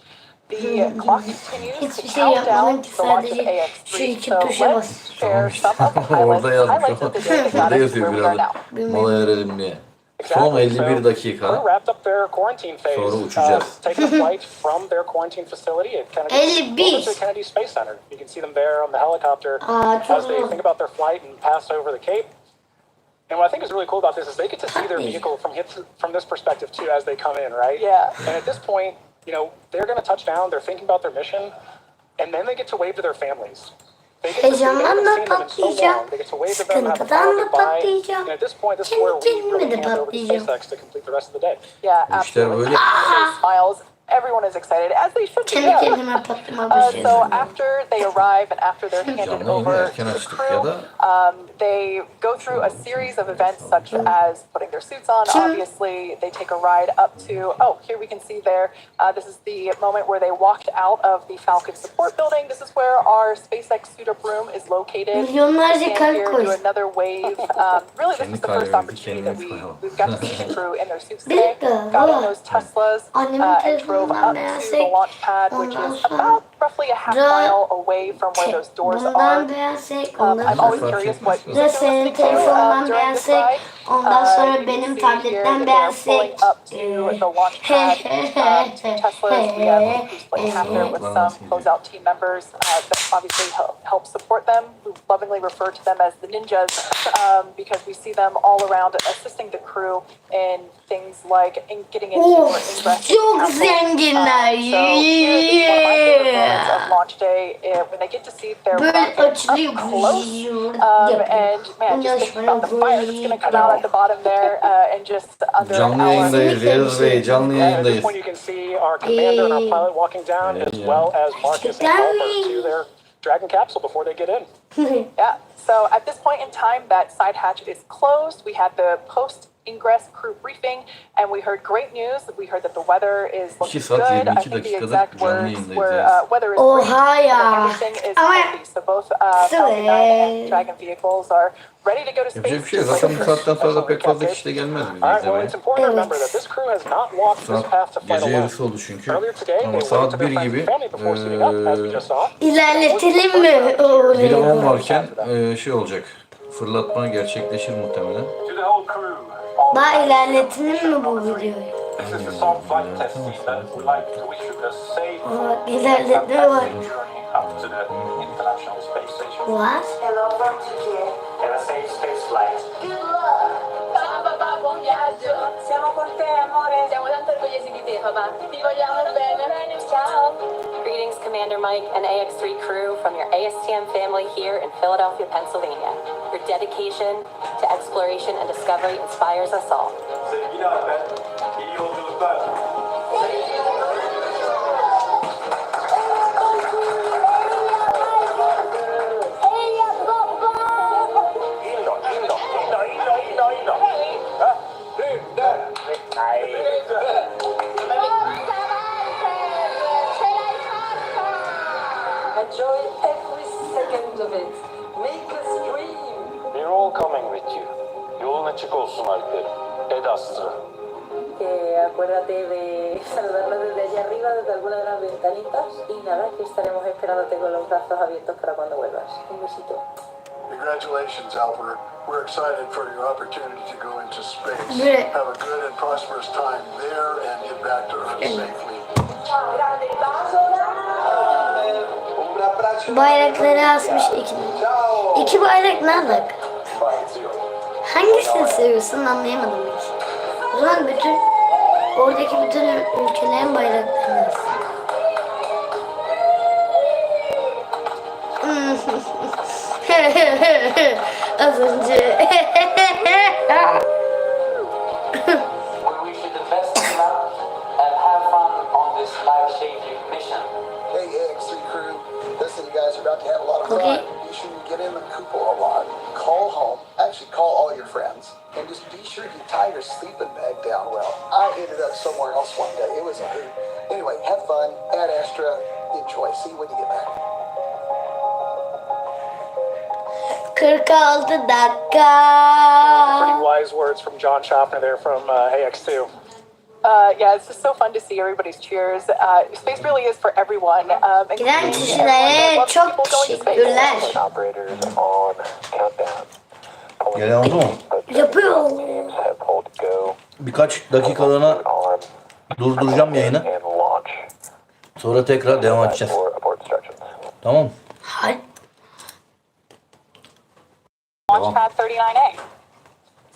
[SPEAKER 8] The clock continues to count down to the launch of AX3. So let's share some of the highlights of the day that got us where we are now.
[SPEAKER 2] Mola verelim diye. Son 51 dakika.
[SPEAKER 9] Crew wrapped up their quarantine phase.
[SPEAKER 2] Sonra uçacağız.
[SPEAKER 9] Taking a flight from their quarantine facility at Kennedy Space Center. You can see them there on the helicopter as they think about their flight and pass over the Cape. And what I think is really cool about this is they get to see their vehicle from this perspective too as they come in, right?
[SPEAKER 8] Yeah.
[SPEAKER 9] And at this point, you know, they're going to touch down, they're thinking about their mission, and then they get to wave to their families. They get to see them in so long. They get to wave to them, have a goodbye. And at this point, this is where we really hand over to SpaceX to complete the rest of the day.
[SPEAKER 8] Yeah, absolutely. Smiles. Everyone is excited, as they should be. So after they arrive and after they're handed over to the crew, they go through a series of events such as putting their suits on. Obviously, they take a ride up to, oh, here we can see there, this is the moment where they walked out of the Falcon support building. This is where our SpaceX suit-up room is located. And here do another wave. Really, this is the first opportunity that we've got to see the crew in their suits today. Got on those Teslas and drove up to the launch pad, which is about roughly a half mile away from where those doors are. I'm always curious what
[SPEAKER 1] senin telefonundan beğensek, ondan sonra benim tabletten beğensek.
[SPEAKER 8] Up to the launch pad, two Teslas. We have who's playing half there with some closeout team members that obviously help support them. We lovingly refer to them as the ninjas because we see them all around assisting the crew in things like getting into or ingress.
[SPEAKER 1] Çok zenginler.
[SPEAKER 8] Of launch day when they get to see their rocket up close, and man, just think about the fire that's going to come out at the bottom there, and just under
[SPEAKER 2] Canlı yayındayız, Yağız Bey, canlı yayındayız.
[SPEAKER 9] At this point you can see our commander and our pilot walking down, as well as Marcus and Alper to their Dragon capsule before they get in.
[SPEAKER 8] Yeah, so at this point in time, that side hatch is closed. We had the post-ingress crew briefing, and we heard great news. We heard that the weather is looking good. I think the exact words were weather is great, everything is healthy. So both Falcon 9 and Dragon vehicles are ready to go to space.
[SPEAKER 2] Yapacak bir şey yok. Zaten bu saatten sonra pek fazla kişi de gelmez bizi izlemeye. Gece yarısı oldu çünkü. Ama saat 1 gibi
[SPEAKER 1] ilerletelim mi?
[SPEAKER 2] 1'e 10 varken şey olacak. Fırlatma gerçekleşir muhtemelen.
[SPEAKER 1] Daha ilerletelim mi bu videoyu? İlerletme var. What?
[SPEAKER 4] Hello from Turkey.
[SPEAKER 17] Have a safe space flight.
[SPEAKER 4] Good luck. Ciao papà, buon viaggio. Siamo con te, amore. Siamo tanto orgogliosi di te, papà. Ti vogliamo bene. Ciao.
[SPEAKER 20] Greetings, Commander Mike and AX3 crew from your ASTM family here in Philadelphia, Pennsylvania. Your dedication to exploration and discovery inspires us all.
[SPEAKER 6] Sevgili Alper, iyi yolculuklar.
[SPEAKER 4] Enjoy every second of it. Make us dream.
[SPEAKER 14] We're all coming with you. Yolun açık olsun Alper. Ed Astra.
[SPEAKER 21] Acuérdate de saludarnos desde allá arriba, desde alguna de las ventanitas. Y nada, que estaremos esperándote con los brazos abiertos para cuando vuelvas. Un besito.
[SPEAKER 22] Congratulations, Alper. We're excited for your opportunity to go into space.
[SPEAKER 1] Yeah.
[SPEAKER 22] Have a good and prosperous time there and get back to Earth safely.
[SPEAKER 1] Bayrakları asmış iki bayrak ne alak? Hangisini seviyorsun anlayamadım hiç. O zaman oradaki bütün ülkelerin bayraklarını as. Az önce.
[SPEAKER 22] Hey, AX3 crew. Listen, you guys are about to have a lot of fun.
[SPEAKER 1] Okay.
[SPEAKER 22] Be sure you get in the cupola a lot. Call home. Actually, call all your friends. And just be sure you tie your sleeping bag down well. I ended up somewhere else one day. It was a hoot. Anyway, have fun. Ad Astra. Enjoy. See you when you get back.
[SPEAKER 1] 46 dakika.
[SPEAKER 9] Pretty wise words from John Schaffner there from AX2.
[SPEAKER 8] Yeah, it's just so fun to see everybody's cheers. Space really is for everyone.
[SPEAKER 1] Giden kişilere çok teşekkürler.
[SPEAKER 2] Gelen oldu mu?
[SPEAKER 1] Yapıyor.
[SPEAKER 2] Birkaç dakikalığına durduracağım yayını. Sonra tekrar devam edeceğiz. Tamam.
[SPEAKER 8] Launch pad 39A.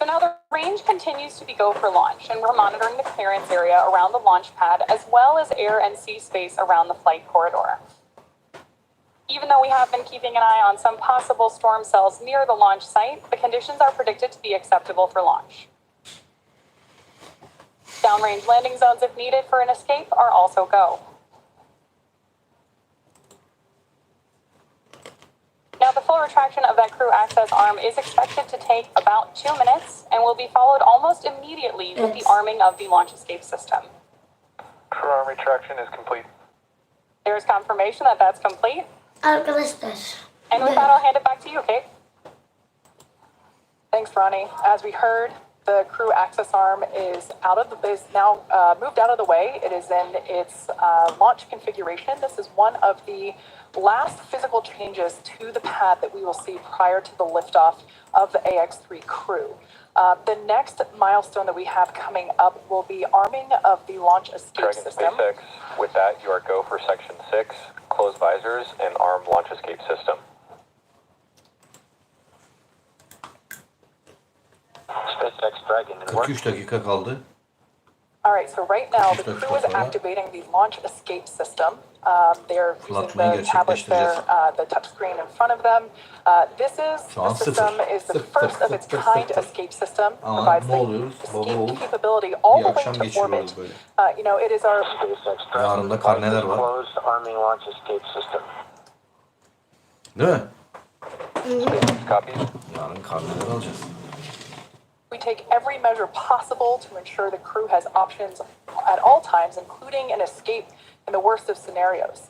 [SPEAKER 8] So now the range continues to be go for launch, and we're monitoring the clearance area around the launch pad as well as air and sea space around the flight corridor. Even though we have been keeping an eye on some possible storm cells near the launch site, the conditions are predicted to be acceptable for launch. Downrange landing zones, if needed for an escape, are also go. Now, the full retraction of that crew access arm is expected to take about 2 minutes and will be followed almost immediately with the arming of the launch escape system.
[SPEAKER 3] Crew arm retraction is complete.
[SPEAKER 8] There is confirmation that that's complete.
[SPEAKER 1] Arkadaşlar.
[SPEAKER 8] And with that, I'll hand it back to you, Kate. Thanks, Ronnie. As we heard, the crew access arm is now moved out of the way. It is in its launch configuration. This is one of the last physical changes to the pad that we will see prior to the liftoff of the AX3 crew. The next milestone that we have coming up will be arming of the launch escape system.
[SPEAKER 3] SpaceX, with that, you are go for Section 6, close visors, and arm launch escape system.
[SPEAKER 5] SpaceX Dragon.
[SPEAKER 2] 43 dakika kaldı.
[SPEAKER 8] All right, so right now the crew is activating the launch escape system. They're using the tablets there, the touch screen in front of them. This system is the first of its kind escape system. Provides the escape capability all the way to orbit. It is our
[SPEAKER 2] Yarın karneler var.
[SPEAKER 5] Closed Army launch escape system.
[SPEAKER 2] Değil mi?
[SPEAKER 3] Copy.
[SPEAKER 2] Yarın karneler alacağız.
[SPEAKER 8] We take every measure possible to ensure the crew has options at all times, including an escape in the worst of scenarios.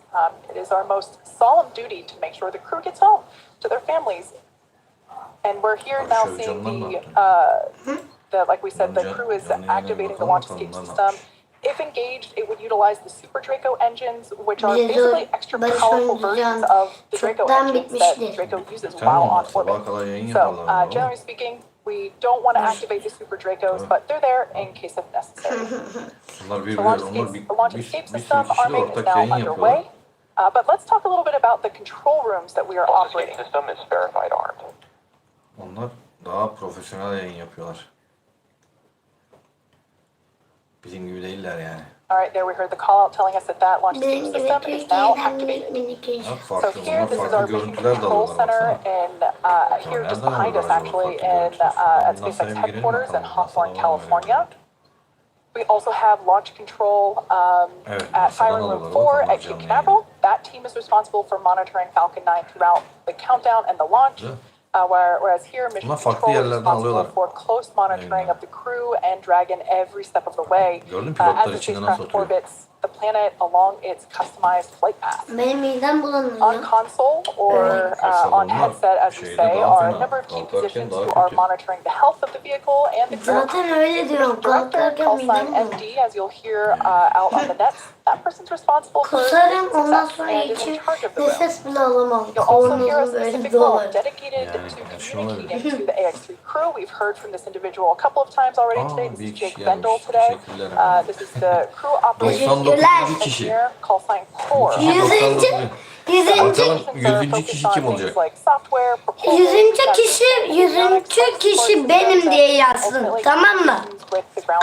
[SPEAKER 8] It is our most solemn duty to make sure the crew gets home to their families. And we're here now seeing like we said, the crew is activating the launch escape system. If engaged, it would utilize the Super Draco engines, which are basically extra powerful versions of the Draco engines that Draco uses while on orbit. So, generally speaking, we don't want to activate the Super Dracos, but they're there in case of necessary. The launch escape system arming is now underway. But let's talk a little bit about the control rooms that we are operating.
[SPEAKER 3] The system is verified armed.
[SPEAKER 2] Onlar daha profesyonel yayın yapıyorlar. Bizim gibi değiller yani.
[SPEAKER 8] All right, there we heard the call out telling us that launch escape system is now activated. So here, this is our mission control center, and here just behind us, actually, at SpaceX headquarters in Hawthorne, California. We also have launch control at Firing Room 4 at Cape Canaveral. That team is responsible for monitoring Falcon 9 throughout the countdown and the launch. Whereas here, Mission Control is responsible for close monitoring of the crew and Dragon every step of the way as the spacecraft orbits the planet along its customized flight path. On console or on headset, as we say, are a number of key positions who are monitoring the health of the vehicle and the crew. Director, call sign MD, as you'll hear out on the nets. That person's responsible for success and is in charge of the room. You'll also hear a specific role dedicated to communicating to the AX3 crew. We've heard from this individual a couple of times already today. This is Jake Bendel today. This is the crew operations engineer, call sign core.
[SPEAKER 2] 100. kişi kim olacak?
[SPEAKER 1] 100. kişi benim diye yazsın. Tamam mı?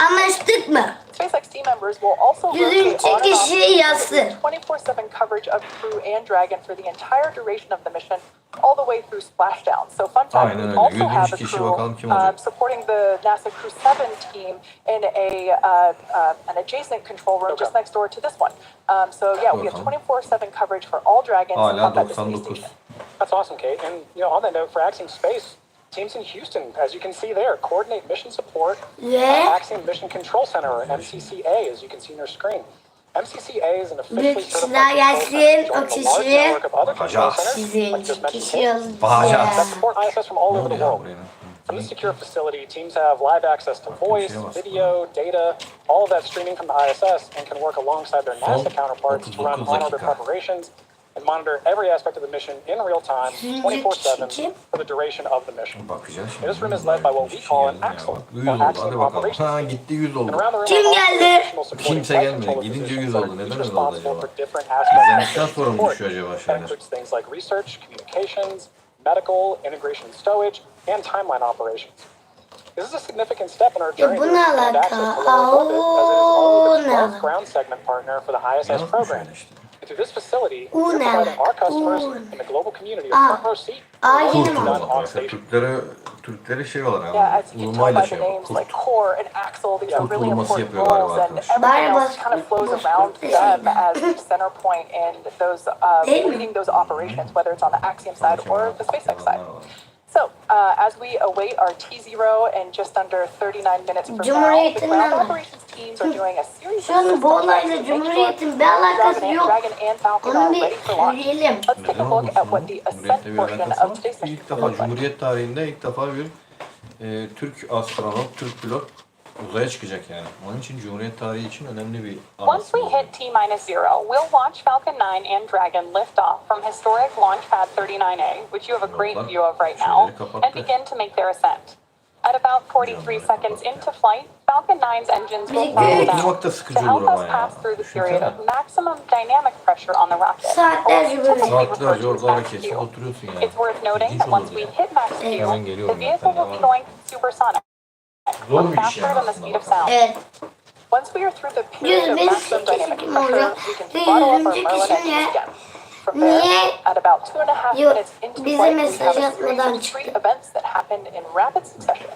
[SPEAKER 1] Anlaştık mı?
[SPEAKER 8] SpaceX team members will also rotate
[SPEAKER 1] kişi yazsın.
[SPEAKER 8] 24/7 coverage of crew and Dragon for the entire duration of the mission, all the way through splashdown. So fun fact, we also have a crew supporting the NASA Crew 7 team in an adjacent control room just next door to this one. So yeah, we have 24/7 coverage for all Dragons on that space station.
[SPEAKER 9] That's awesome, Kate. And on that note, for Axiom Space, teams in Houston, as you can see there, coordinate mission support. Axiom Mission Control Center, or MCCA, as you can see on your screen. MCCA is an officially certified network of other control centers, like just mentioned, that support ISS from all over the world. From this secure facility, teams have live access to voice, video, data, all of that streaming from the ISS, and can work alongside their NASA counterparts to run on-orbit preparations and monitor every aspect of the mission in real time, 24/7, for the duration of the mission. And this room is led by what we call an axle, or axiom operations. And around the room, additional supporting flight control positions that are each responsible for different aspects of support. That includes things like research, communications, medical, integration and stowage, and timeline operations. This is a significant step in our journey to
[SPEAKER 1] bu ne
[SPEAKER 9] expand access
[SPEAKER 1] alaka?
[SPEAKER 9] to low Earth orbit, as it is only the
[SPEAKER 1] Ne
[SPEAKER 9] 12th ground segment partner for the ISS program. And through this facility, we're
[SPEAKER 1] ne
[SPEAKER 9] providing our
[SPEAKER 1] alaka?
[SPEAKER 9] customers and the global community a front row seat to what
[SPEAKER 1] Yine
[SPEAKER 9] we've
[SPEAKER 1] mi?
[SPEAKER 9] done on station.
[SPEAKER 2] Türkleri şey olarak
[SPEAKER 8] Yeah, as you can tell
[SPEAKER 2] vurmayla
[SPEAKER 8] by the
[SPEAKER 2] şey
[SPEAKER 8] names
[SPEAKER 2] yapıyor.
[SPEAKER 8] like core and axle, these are really
[SPEAKER 2] vurması
[SPEAKER 8] important
[SPEAKER 2] yapıyor galiba
[SPEAKER 8] roles, and
[SPEAKER 2] arkadaşlar.
[SPEAKER 8] everything else kind of flows around them as the center point in those leading those operations, whether it's on the Axiom side or the SpaceX side. So, as we await our T0 in just under 39 minutes from now, the ground operations teams are doing a series of systems
[SPEAKER 1] Bu
[SPEAKER 8] checks
[SPEAKER 1] olayla
[SPEAKER 8] to make
[SPEAKER 1] Cumhuriyet'in
[SPEAKER 8] sure
[SPEAKER 1] bir alakası yok.
[SPEAKER 8] Dragon and Falcon are
[SPEAKER 1] Onu
[SPEAKER 8] ready for launch.
[SPEAKER 1] bir görelim.
[SPEAKER 8] Let's take a look at what the ascent portion of today's mission
[SPEAKER 2] İlk defa Cumhuriyet tarihinde ilk defa bir Türk astronot, Türk pilot uzaya çıkacak yani. Onun için Cumhuriyet tarihi için önemli bir
[SPEAKER 20] Once we hit T-0, we'll launch Falcon 9 and Dragon liftoff from historic Launch Pad 39A, which you have a great view of right now, and begin to make their ascent. At about 43 seconds into flight, Falcon 9's engines will fall down to help us pass through the period of maximum dynamic pressure on the rocket.
[SPEAKER 2] Saatlerce orada hareketsiz oturuyorsun yani.
[SPEAKER 20] It's worth noting that once we hit max Q, the vehicle will be going supersonic, faster than the speed of sound. Once we are through the period of maximum dynamic pressure, we can throttle up our Merlin engines again. From there, at about 2.5 minutes into flight, we have a series of discrete events that happened in rapid succession.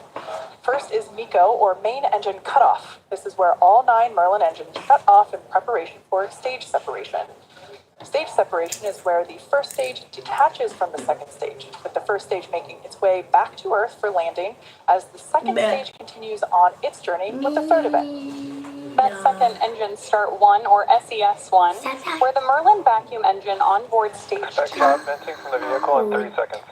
[SPEAKER 20] First is MECO, or main engine cutoff. This is where all 9 Merlin engines shut off in preparation for stage separation. Stage separation is where the first stage detaches from the second stage, with the first stage making its way back to Earth for landing, as the second stage continues on its journey with the third event. That second engine start 1, or SES1, where the Merlin vacuum engine on board stage 2,
[SPEAKER 3] Venting from the vehicle in 30 seconds.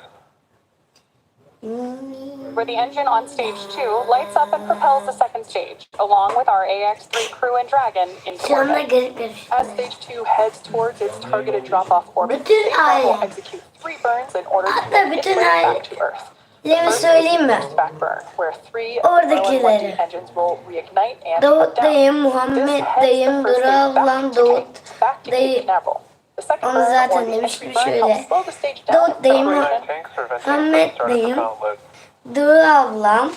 [SPEAKER 20] where the engine on stage 2 lights up and propels the second stage, along with our AX3 crew and Dragon into orbit. As stage 2 heads towards its targeted drop-off orbit, stage 1 will execute 3 burns in order to make its way back to Earth.
[SPEAKER 1] Söyleyeyim mi?
[SPEAKER 20] Back burn, where 3
[SPEAKER 1] Oradakileri.
[SPEAKER 20] Merlin 1D engines will reignite and
[SPEAKER 1] Davut
[SPEAKER 20] shut down.
[SPEAKER 1] dayım, Muhammed dayım, Duru ablam, Davut dayı. Onu zaten demiştim şöyle. Davut dayım, Muhammed dayım, Duru ablam,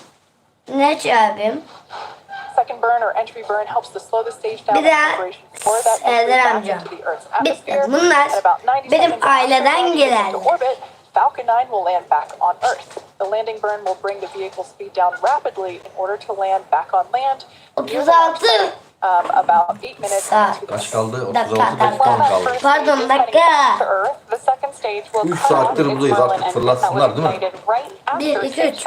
[SPEAKER 1] Neç abim.
[SPEAKER 8] Second burn or entry burn helps to slow the stage down
[SPEAKER 1] Bir de
[SPEAKER 8] for that entry
[SPEAKER 1] Serdar
[SPEAKER 8] back
[SPEAKER 1] amcam.
[SPEAKER 8] into the Earth's
[SPEAKER 1] Bitti.
[SPEAKER 8] atmosphere.
[SPEAKER 1] Bunlar
[SPEAKER 8] At about 90
[SPEAKER 1] benim
[SPEAKER 8] seconds after
[SPEAKER 1] aileden
[SPEAKER 8] launching
[SPEAKER 1] gelen.
[SPEAKER 8] into orbit, Falcon 9 will land back on Earth. The landing burn will bring the vehicle speed down rapidly in order to land back on land.
[SPEAKER 1] 36
[SPEAKER 8] about 8 minutes into the
[SPEAKER 2] Kaç kaldı? 36
[SPEAKER 1] dakika.
[SPEAKER 2] dakika kaldı.
[SPEAKER 1] Pardon dakika.
[SPEAKER 20] The second stage will
[SPEAKER 2] 3 saattir buradayız artık fırlatsınlar değil mi?
[SPEAKER 1] Bir, iki, üç.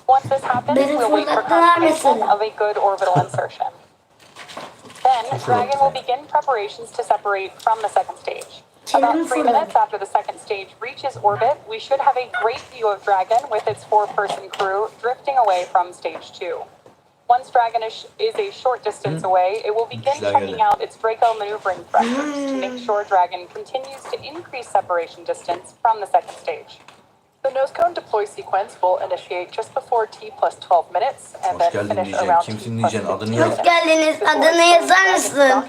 [SPEAKER 20] Once this happens,
[SPEAKER 1] Beni
[SPEAKER 20] we'll wait for
[SPEAKER 1] fırlattılar
[SPEAKER 20] confirmation
[SPEAKER 1] mesela.
[SPEAKER 20] of a good orbital insertion. Then, Dragon will begin preparations to separate from the second stage. About 3 minutes after the second stage reaches orbit, we should have a great view of Dragon with its 4-person crew drifting away from stage 2. Once Dragon is a short distance away, it will begin checking out its Draco maneuvering thrusters to make sure Dragon continues to increase separation distance from the second stage.
[SPEAKER 8] The nose cone deploy sequence will initiate just before T plus 12 minutes and then finish around T
[SPEAKER 2] Kimsin
[SPEAKER 8] plus
[SPEAKER 2] diyeceksin?
[SPEAKER 8] 15
[SPEAKER 2] Adını yaz.
[SPEAKER 1] Hoş geldiniz. Adını yazar mısın?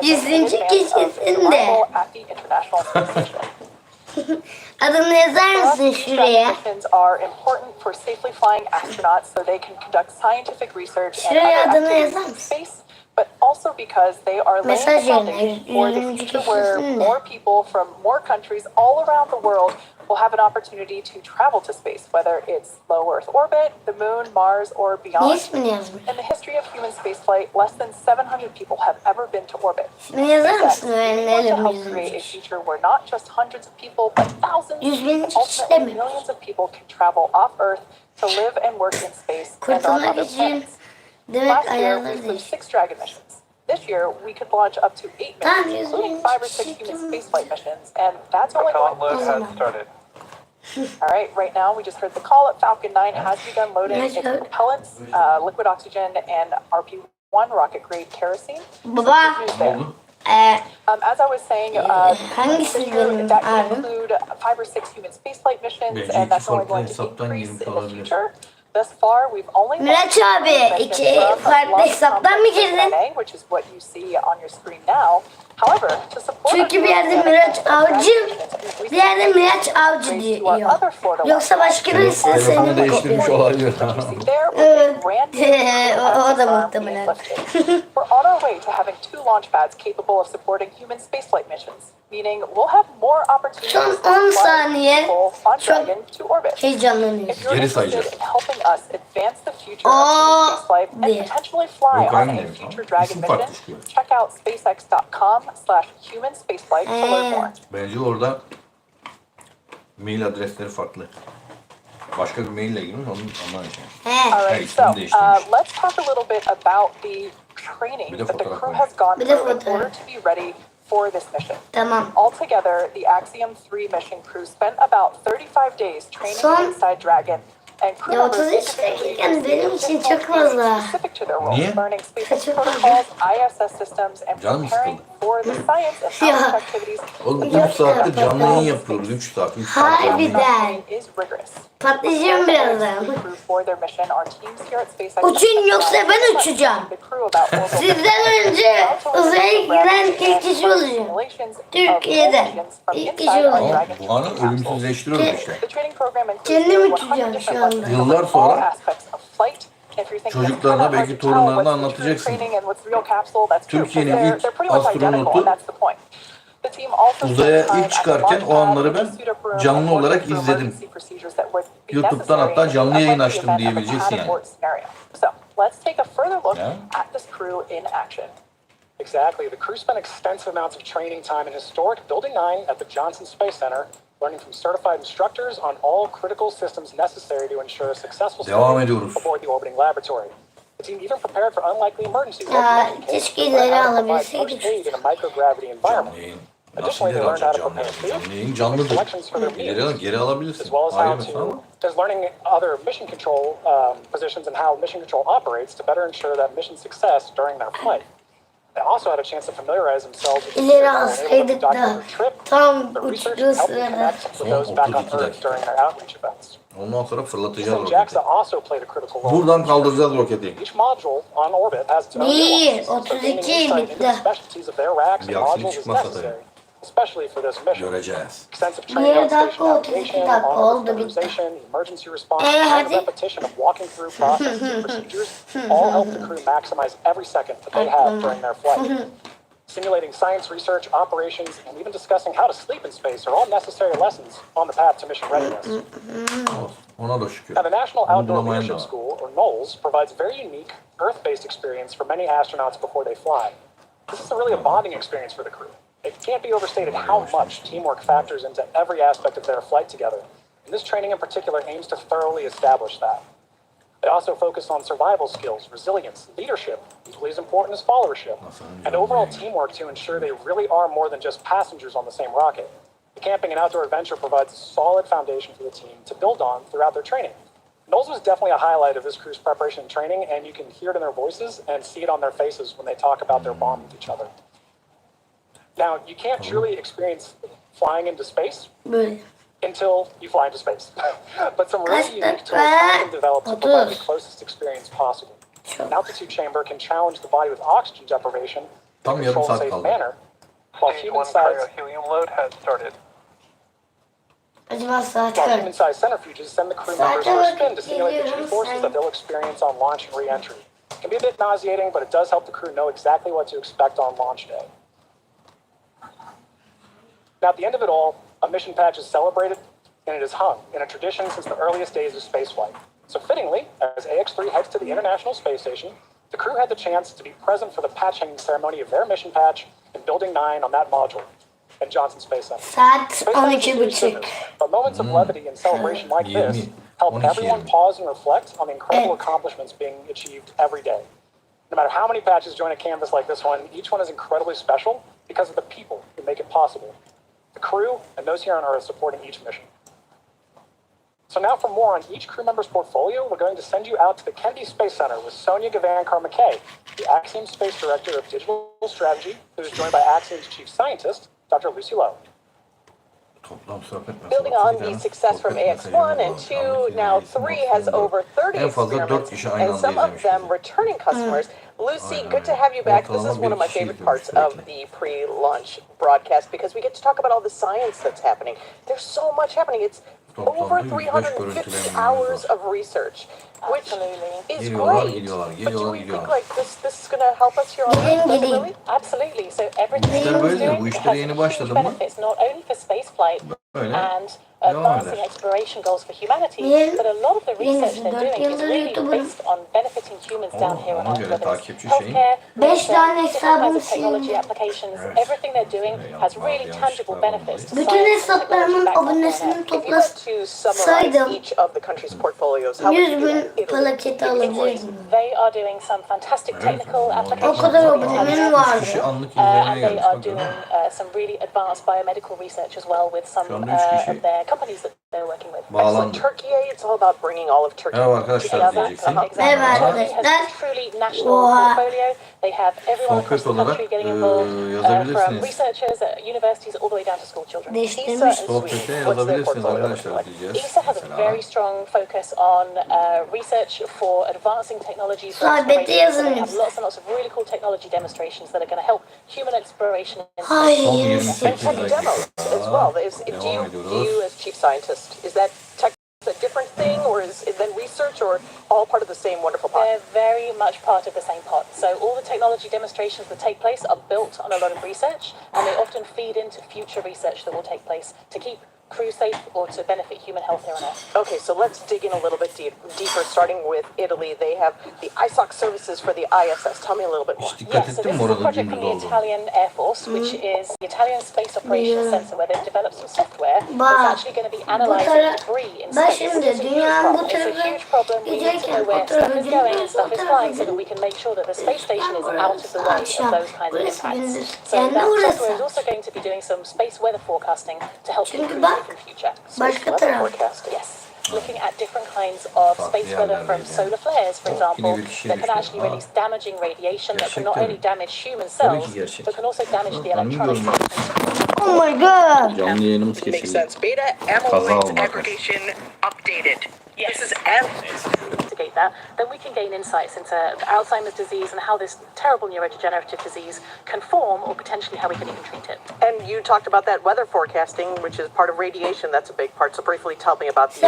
[SPEAKER 1] 100. kişisinde.
[SPEAKER 8] at the International Space Station.
[SPEAKER 1] Adını yazar mısın şuraya?
[SPEAKER 8] Missions are important for safely flying astronauts so they can conduct scientific research and
[SPEAKER 1] Şuraya
[SPEAKER 8] other
[SPEAKER 1] adını
[SPEAKER 8] activities
[SPEAKER 1] yazar
[SPEAKER 8] in
[SPEAKER 1] mısın?
[SPEAKER 8] space, but also because they are laying
[SPEAKER 1] Mesaj
[SPEAKER 8] the foundation for the
[SPEAKER 1] yerine
[SPEAKER 8] future where
[SPEAKER 1] 100.
[SPEAKER 8] more people from more countries all around the world will have an opportunity to travel to space, whether it's low Earth orbit, the moon, Mars, or
[SPEAKER 1] Ne
[SPEAKER 8] beyond.
[SPEAKER 1] ismini yazmış?
[SPEAKER 8] In the history of human spaceflight, less than 700 people have ever been to orbit.
[SPEAKER 1] İsmini yazar
[SPEAKER 8] SpaceX
[SPEAKER 1] mısın?
[SPEAKER 8] is to
[SPEAKER 1] Öğrenelim
[SPEAKER 8] help
[SPEAKER 1] yüzünü.
[SPEAKER 8] create a future where not just hundreds of people, but thousands,
[SPEAKER 1] 100.000 kişi
[SPEAKER 8] ultimately
[SPEAKER 1] mi?
[SPEAKER 8] millions of people can travel off Earth to live and work in space and on
[SPEAKER 1] Kurtulmak
[SPEAKER 8] other
[SPEAKER 1] için
[SPEAKER 8] planets.
[SPEAKER 1] demek
[SPEAKER 8] Last year, we
[SPEAKER 1] ayarları
[SPEAKER 8] flew
[SPEAKER 1] değişti.
[SPEAKER 8] 6 Dragon missions. This year, we could launch up to 8
[SPEAKER 1] Tamam,
[SPEAKER 8] missions,
[SPEAKER 1] 100.000
[SPEAKER 8] including 5 or 6 human spaceflight missions, and that's only going
[SPEAKER 3] Load has started.
[SPEAKER 8] All right, right now we just heard the call that Falcon 9 has begun loading its propellants, liquid oxygen, and RP-1 rocket-grade kerosene.
[SPEAKER 1] Baba.
[SPEAKER 8] As I was saying,
[SPEAKER 1] hangisi
[SPEAKER 8] this year
[SPEAKER 1] benim
[SPEAKER 8] that can
[SPEAKER 1] abim?
[SPEAKER 8] include 5 or 6 human spaceflight missions,
[SPEAKER 2] Belki
[SPEAKER 8] and
[SPEAKER 2] iki
[SPEAKER 8] that's only
[SPEAKER 2] farklı
[SPEAKER 8] going to
[SPEAKER 2] hesaptan
[SPEAKER 8] increase
[SPEAKER 2] girmiş
[SPEAKER 8] in the
[SPEAKER 2] olabilir.
[SPEAKER 8] future. Thus far, we've only
[SPEAKER 1] Miraç abi, iki farklı hesaptan mı girdin?
[SPEAKER 8] which is what you see on your screen now. However, to support
[SPEAKER 1] Çünkü bir yerde Miraç Avcı, bir yerde Miraç Avcı diyor. Yoksa başka birisi
[SPEAKER 2] Telefonu
[SPEAKER 1] seni
[SPEAKER 2] değiştirmiş olabilir.
[SPEAKER 1] Evet. O da muhtemelen.
[SPEAKER 8] We're on our way to having 2 launch pads capable of supporting human spaceflight missions, meaning we'll have more opportunities
[SPEAKER 1] Son 10
[SPEAKER 8] to fly
[SPEAKER 1] saniye
[SPEAKER 8] people on Dragon to orbit.
[SPEAKER 1] heyecanlanıyoruz.
[SPEAKER 8] If you're
[SPEAKER 2] Geri
[SPEAKER 8] interested
[SPEAKER 2] sayacağız.
[SPEAKER 8] in helping us advance the future of human spaceflight and potentially fly
[SPEAKER 2] Yok,
[SPEAKER 8] on
[SPEAKER 2] aynı
[SPEAKER 8] a
[SPEAKER 2] demiş,
[SPEAKER 8] future
[SPEAKER 2] tamam.
[SPEAKER 8] Dragon
[SPEAKER 2] İsim farklı
[SPEAKER 8] mission,
[SPEAKER 2] çıkıyor.
[SPEAKER 8] check out spacex.com/human-spaceflight to learn more.
[SPEAKER 2] Bence orada mail adresleri farklı. Başka bir maille ilgili mi? Ondan için.
[SPEAKER 8] All right, so
[SPEAKER 2] ismini değiştirmiş.
[SPEAKER 8] let's talk a little bit about the training that the crew has gone through in order to be ready for this mission.
[SPEAKER 1] Tamam.
[SPEAKER 8] Altogether, the Axiom 3 mission crew spent about 35 days training inside Dragon, and crew
[SPEAKER 1] Ya
[SPEAKER 8] members
[SPEAKER 1] 33 dakika benim için çok fazla.
[SPEAKER 8] specific to their roles,
[SPEAKER 2] Niye?
[SPEAKER 8] learning SpaceX protocols, ISS systems, and
[SPEAKER 2] Canım
[SPEAKER 8] preparing for the science and
[SPEAKER 1] Ya.
[SPEAKER 8] outreach activities.
[SPEAKER 2] Oğlum 3 saatte canlı yayın yapıyoruz. 3 saat. 3 saat.
[SPEAKER 1] Harbiden.
[SPEAKER 8] Is rigorous.
[SPEAKER 1] Patlayacağım birazdan.
[SPEAKER 8] For their mission, our teams here at SpaceX
[SPEAKER 1] Uçun yoksa ben uçacağım. Sizden önce uzaya giden ilk kişi olacağım. Türkiye'den ilk kişi olacağım.
[SPEAKER 2] Bu anı ölümsüzleştiriyoruz işte.
[SPEAKER 1] Kendim uçacağım şu anda.
[SPEAKER 2] Yıllar sonra çocuklarına belki torunlarına anlatacaksın. Türkiye'nin ilk astronotu uzaya ilk çıkarken o anları ben canlı olarak izledim. YouTube'dan hatta canlı yayın açtım diyebileceksin yani.
[SPEAKER 8] Let's take a further look at this crew in action.
[SPEAKER 9] Exactly. The crew spent extensive amounts of training time in historic Building 9 at the Johnson Space Center, learning from certified instructors on all critical systems necessary to ensure a successful stay aboard the orbiting laboratory. The team even prepared for unlikely emergencies like
[SPEAKER 1] keşke ileri alabilseydik.
[SPEAKER 9] aid in a microgravity environment. Additionally, they learned how to prepare food,
[SPEAKER 2] canlıdır.
[SPEAKER 9] selections for their meals,
[SPEAKER 2] Geri alabilirsin.
[SPEAKER 9] as well as how to, as learning other mission control positions and how mission control operates to better ensure that mission success during their flight. They also had a chance to familiarize themselves with the
[SPEAKER 1] İleri
[SPEAKER 9] and able to
[SPEAKER 1] alsaydık da
[SPEAKER 9] document their trip,
[SPEAKER 1] tam
[SPEAKER 9] their research,
[SPEAKER 1] uçtuğu
[SPEAKER 9] and help them
[SPEAKER 1] sırada.
[SPEAKER 9] connect with those back on Earth during their outreach events.
[SPEAKER 2] Ondan sonra fırlatacağız roketi.
[SPEAKER 9] JAXA also played a critical role.
[SPEAKER 2] Buradan kaldıracağız roketi.
[SPEAKER 9] Each module on orbit has its own nuances, so gaining insight into the specialties of their racks and modules is necessary, especially for this mission.
[SPEAKER 2] Göreceğiz.
[SPEAKER 9] Extensive training on station navigation, on authorization, emergency response, and the repetition of walking through processes and procedures all help the crew maximize every second that they have during their flight. Simulating science research, operations, and even discussing how to sleep in space are all necessary lessons on the path to mission readiness.
[SPEAKER 2] Ona da şükür.
[SPEAKER 9] Now, the National Outdoor Leadership School, or NOLS, provides a very unique Earth-based experience for many astronauts before they fly. This is really a bonding experience for the crew. It can't be overstated how much teamwork factors into every aspect of their flight together, and this training in particular aims to thoroughly establish that. They also focus on survival skills, resilience, leadership, equally as important as followership, and overall teamwork to ensure they really are more than just passengers on the same rocket. The camping and outdoor adventure provides a solid foundation for the team to build on throughout their training. Knowles was definitely a highlight of this crew's preparation and training, and you can hear it in their voices and see it on their faces when they talk about their bond with each other. Now, you can't truly experience flying into space until you fly into space. But some really unique tools have been developed to provide the closest experience possible. An altitude chamber can challenge the body with oxygen deprivation in a control-safe manner, while human-sized
[SPEAKER 11] helium load has started.
[SPEAKER 9] Human-sized centrifuges send the crew members for a spin to simulate the G-forces that they'll experience on launch and re-entry. It can be a bit nauseating, but it does help the crew know exactly what to expect on launch day. Now, at the end of it all, a mission patch is celebrated and it is hung in a tradition since the earliest days of spaceflight. So fittingly, as AX3 heads to the International Space Station, the crew had the chance to be present for the patch hanging ceremony of their mission patch in Building 9 on that module at Johnson Space Center.
[SPEAKER 1] Saat 12:30.
[SPEAKER 9] But moments of levity and celebration like this help everyone pause and reflect on the incredible accomplishments being achieved every day. No matter how many patches join a canvas like this one, each one is incredibly special because of the people who make it possible. The crew and those here on Earth supporting each mission. So now for more on each crew member's portfolio, we're going to send you out to the Kennedy Space Center with Sonia Gavankar-McKay, the Axiom Space Director of Digital Strategy, who is joined by Axiom's Chief Scientist, Dr. Lucy Lowe.
[SPEAKER 15] Building on the success from AX1 and 2, now 3 has over 30 experiments, and some of them returning customers. Lucy, good to have you back. This is one of my favorite parts of the pre-launch broadcast because we get to talk about all the science that's happening. There's so much happening. It's over 350 hours of research, which is great. But do we think like this is going to help us here on Earth? Really?
[SPEAKER 20] Absolutely. So everything we're doing has huge benefits, not only for spaceflight and advancing exploration goals for humanity, but a lot of the research they're doing is really based on benefiting humans down here on Earth, whether it's healthcare, different kinds of technology applications. Everything they're doing has really tangible benefits to
[SPEAKER 1] Bütün hesaplarımın abonesini toplasaydım
[SPEAKER 15] each of the country's portfolios, how would you do
[SPEAKER 1] 100 bin plaketi alacaktım.
[SPEAKER 20] They are doing some fantastic technical applications.
[SPEAKER 1] O kadar abonemin vardı.
[SPEAKER 20] And they are doing some really advanced biomedical research as well with some of their companies that they're working with.
[SPEAKER 15] Excellent. Turkey, it's all about bringing all of Turkey together.
[SPEAKER 20] Exactly. Turkey has a truly national portfolio. They have everyone across the country getting involved, from researchers at universities all the way down to school children. ESA and Sweden, what's their portfolio like? ESA has a very strong focus on research for advancing technologies for exploration. They have lots and lots of really cool technology demonstrations that are going to help human exploration in space.
[SPEAKER 15] And tech demos as well. Do you as chief scientist, is that tech a different thing, or is it then research, or all part of the same wonderful pot?
[SPEAKER 20] They're very much part of the same pot. So all the technology demonstrations that take place are built on a lot of research, and they often feed into future research that will take place to keep crew safe or to benefit human health here on Earth.
[SPEAKER 15] Okay, so let's dig in a little bit deeper, starting with Italy. They have the ISOC services for the ISS. Tell me a little bit more.
[SPEAKER 20] Yes, so this is a project from the Italian Air Force, which is the Italian Space Operations Center, where they've developed some software that's actually going to be analyzing debris in space. It's a huge problem. We need to know where stuff is going and stuff is flying so that we can make sure that the space station is out of the way of those kinds of impacts. So that software is also going to be doing some space weather forecasting to help keep crews in future. Yes. Looking at different kinds of space weather from solar flares, for example, that can actually release damaging radiation that can not only damage human cells, but can also damage the electronics.
[SPEAKER 1] Oh my god!
[SPEAKER 2] Canlı yayınımız
[SPEAKER 15] Makes
[SPEAKER 2] kesildi.
[SPEAKER 15] sense. Beta amyloid aggregation updated.
[SPEAKER 20] Yes.
[SPEAKER 15] This is
[SPEAKER 20] investigate that, then we can gain insights into Alzheimer's disease and how this terrible neurodegenerative disease can form, or potentially how we can even treat it.
[SPEAKER 15] And you talked about that weather forecasting, which is part of radiation. That's a big part. So briefly tell me about the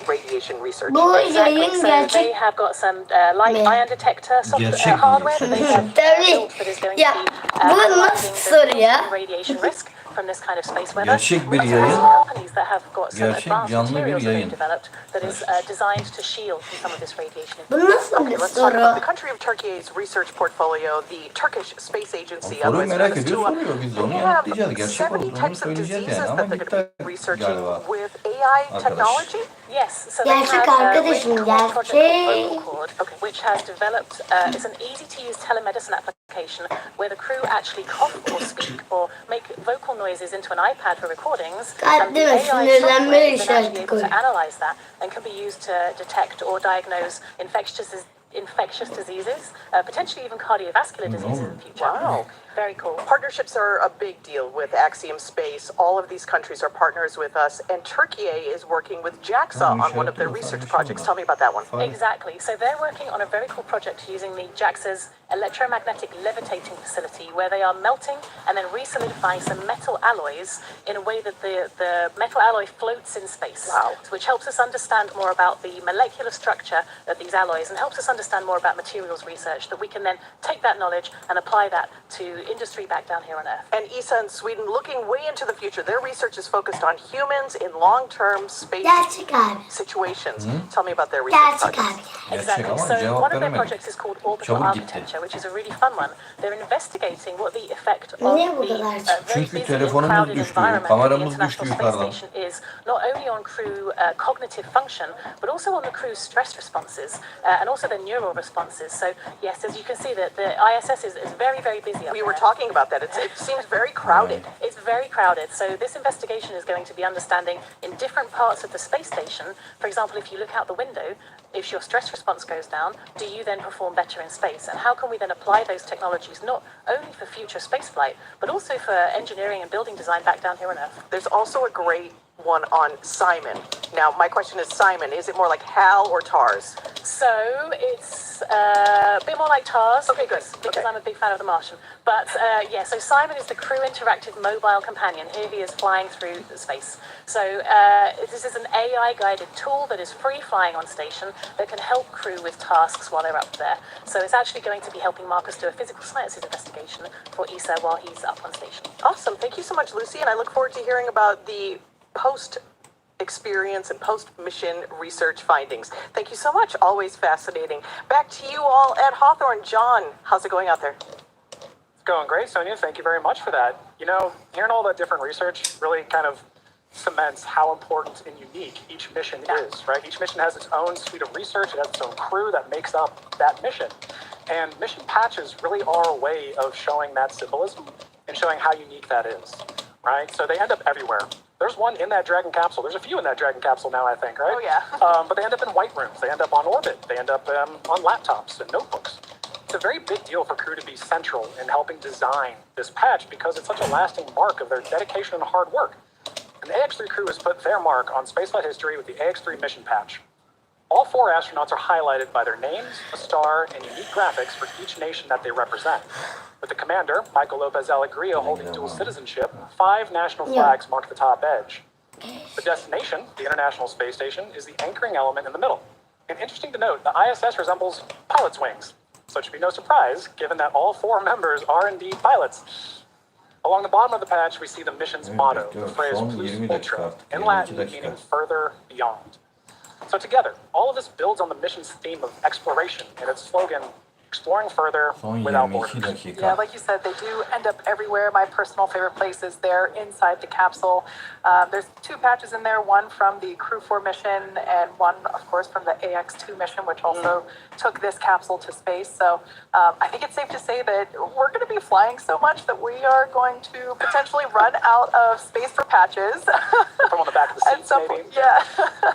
[SPEAKER 15] radiation research.
[SPEAKER 20] Exactly. So they have got some light ion detector hardware that they have built that is going to be analyzing the radiation risk from this kind of space weather.
[SPEAKER 2] Gerçek bir yayın.
[SPEAKER 20] Companies that have got some
[SPEAKER 2] Gerçek
[SPEAKER 20] advanced
[SPEAKER 2] canlı bir
[SPEAKER 20] materials that
[SPEAKER 2] yayın.
[SPEAKER 20] they've developed that is designed to shield from some of this radiation.
[SPEAKER 15] Okay, let's talk about the country of Turkey's research portfolio, the Turkish Space Agency.
[SPEAKER 2] Soruyu merak ediyor, soruyor. Biz de onu yanıtlayacağız. Gerçek olduğunu söyleyeceğiz yani. Ama gitti galiba.
[SPEAKER 15] With AI technology?
[SPEAKER 20] Yes, so
[SPEAKER 1] gerçek arkadaşım, gerçek.
[SPEAKER 20] Which has developed, it's an easy-to-use telemedicine application where the crew actually cough or speak or make vocal noises into an iPad for recordings, and the AI software is then actually able to analyze that and can be used to detect or diagnose infectious diseases, potentially even cardiovascular diseases in the future.
[SPEAKER 15] Wow.
[SPEAKER 20] Very cool.
[SPEAKER 15] Partnerships are a big deal with Axiom Space. All of these countries are partners with us, and Turkey is working with JAXA on one of their research projects. Tell me about that one.
[SPEAKER 20] Exactly. So they're working on a very cool project using the JAXA's electromagnetic levitating facility, where they are melting and then resolidifying some metal alloys in a way that the metal alloy floats in space.
[SPEAKER 15] Wow.
[SPEAKER 20] So which helps us understand more about the molecular structure of these alloys and helps us understand more about materials research, that we can then take that knowledge and apply that to industry back down here on Earth.
[SPEAKER 15] And ESA in Sweden, looking way into the future, their research is focused on humans in long-term space situations. Tell me about their research projects.
[SPEAKER 20] Exactly. So one of their projects is called Orbital Architecture, which is a really fun one. They're investigating what the effect of the very busy and crowded environment of the International Space Station is, not only on crew cognitive function, but also on the crew's stress responses and also their neural responses. So yes, as you can see, that the ISS is very, very busy.
[SPEAKER 15] We were talking about that. It seems very crowded.
[SPEAKER 21] It's very crowded. So this investigation is going to be understanding in different parts of the space station. For example, if you look out the window, if your stress response goes down, do you then perform better in space? And how can we then apply those technologies not only for future spaceflight, but also for engineering and building design back down here on Earth?
[SPEAKER 15] There's also a great one on Simon. Now, my question is, Simon, is it more like HAL or TARS?
[SPEAKER 21] So it's a bit more like TARS.
[SPEAKER 15] Okay, good.
[SPEAKER 21] Because I'm a big fan of The Martian. But yeah, so Simon is the crew interactive mobile companion. Here he is flying through space. So this is an AI-guided tool that is free flying on station that can help crew with tasks while they're up there. So it's actually going to be helping Marcus do a physical sciences investigation for ESA while he's up on station.
[SPEAKER 15] Awesome. Thank you so much, Lucy. And I look forward to hearing about the post-experience and post-mission research findings. Thank you so much. Always fascinating. Back to you all at Hawthorne. John, how's it going out there?
[SPEAKER 9] It's going great, Sonia. Thank you very much for that. You know, hearing all that different research really kind of cements how important and unique each mission is, right? Each mission has its own suite of research. It has its own crew that makes up that mission. And mission patches really are a way of showing that symbolism and showing how unique that is, right? So they end up everywhere. There's one in that Dragon capsule. There's a few in that Dragon capsule now, I think, right?
[SPEAKER 15] Oh, yeah.
[SPEAKER 9] But they end up in white rooms. They end up on orbit. They end up on laptops and notebooks. It's a very big deal for crew to be central in helping design this patch because it's such a lasting mark of their dedication and hard work. And the AX3 crew has put their mark on spaceflight history with the AX3 mission patch. All 4 astronauts are highlighted by their names, a star, and unique graphics for each nation that they represent. With the commander, Michael Lopez Alegria, holding dual citizenship, 5 national flags mark the top edge. The destination, the International Space Station, is the anchoring element in the middle. And interesting to note, the ISS resembles pilot's wings. So it should be no surprise, given that all 4 members are indeed pilots. Along the bottom of the patch, we see the mission's motto, the phrase Plus Ultra, in Latin meaning further beyond. So together, all of this builds on the mission's theme of exploration and its slogan, exploring further without borders.
[SPEAKER 8] Yeah, like you said, they do end up everywhere. My personal favorite place is there inside the capsule. There's 2 patches in there, one from the Crew 4 mission and one, of course, from the AX2 mission, which also took this capsule to space. So I think it's safe to say that we're going to be flying so much that we are going to potentially run out of space for patches.
[SPEAKER 9] From on the back of the seats, maybe.
[SPEAKER 8] Yeah.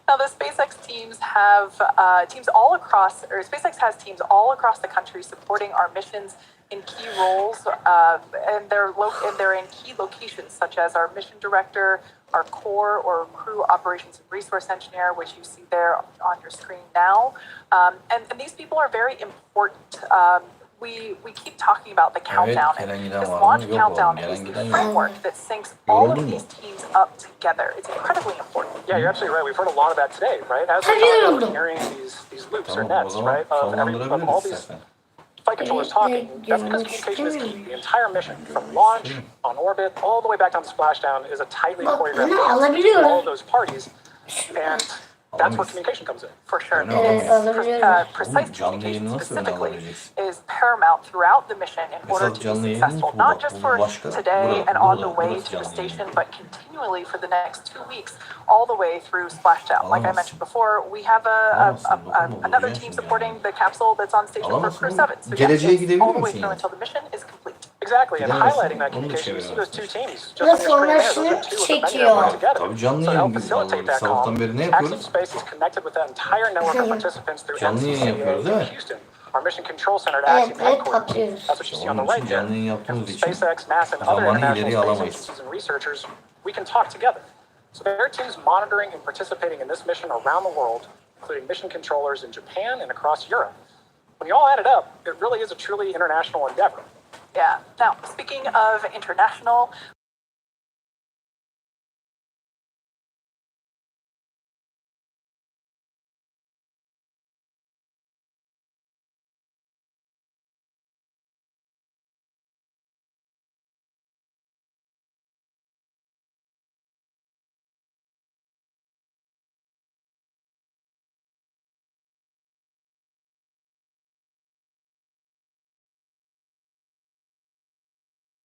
[SPEAKER 8] Now, the SpaceX teams have teams all across, or SpaceX has teams all across the country supporting our missions in key roles, and they're in key locations, such as our mission director, our core or crew operations and resource engineer, which you see there on your screen now. And these people are very important. We keep talking about the countdown, and this launch countdown is the framework that syncs all of these teams up together. It's incredibly important.
[SPEAKER 9] Yeah, you're absolutely right. We've heard a lot of that today, right? As we're carrying these loops or nets, right, of all these flight controllers talking, that's because communication is key. The entire mission, from launch, on orbit, all the way back down to splashdown, is a tightly choreographed dance with all of those parties, and that's where communication comes in.
[SPEAKER 8] For sure. Precise communication specifically is paramount throughout the mission in order to be successful, not just for today and on the way to the station, but continually for the next 2 weeks, all the way through splashdown. Like I mentioned before, we have another team supporting the capsule that's on station for Crew 7. So yes, it's all the way through until the mission is complete.
[SPEAKER 9] Exactly, and highlighting that communication, you see those 2 teams just on your screen there. Those are 2 of the many that work together. So to help facilitate that call, Axiom Space is connected with that entire network of participants through MCCA in Houston, our Mission Control Center at Axiom headquarters. That's what you see on the right there. And from SpaceX, NASA, and other international space agencies and researchers, we can talk together. So there are teams monitoring and participating in this mission around the world, including mission controllers in Japan and across Europe. When you all add it up, it really is a truly international endeavor.
[SPEAKER 8] Yeah. Now, speaking of international,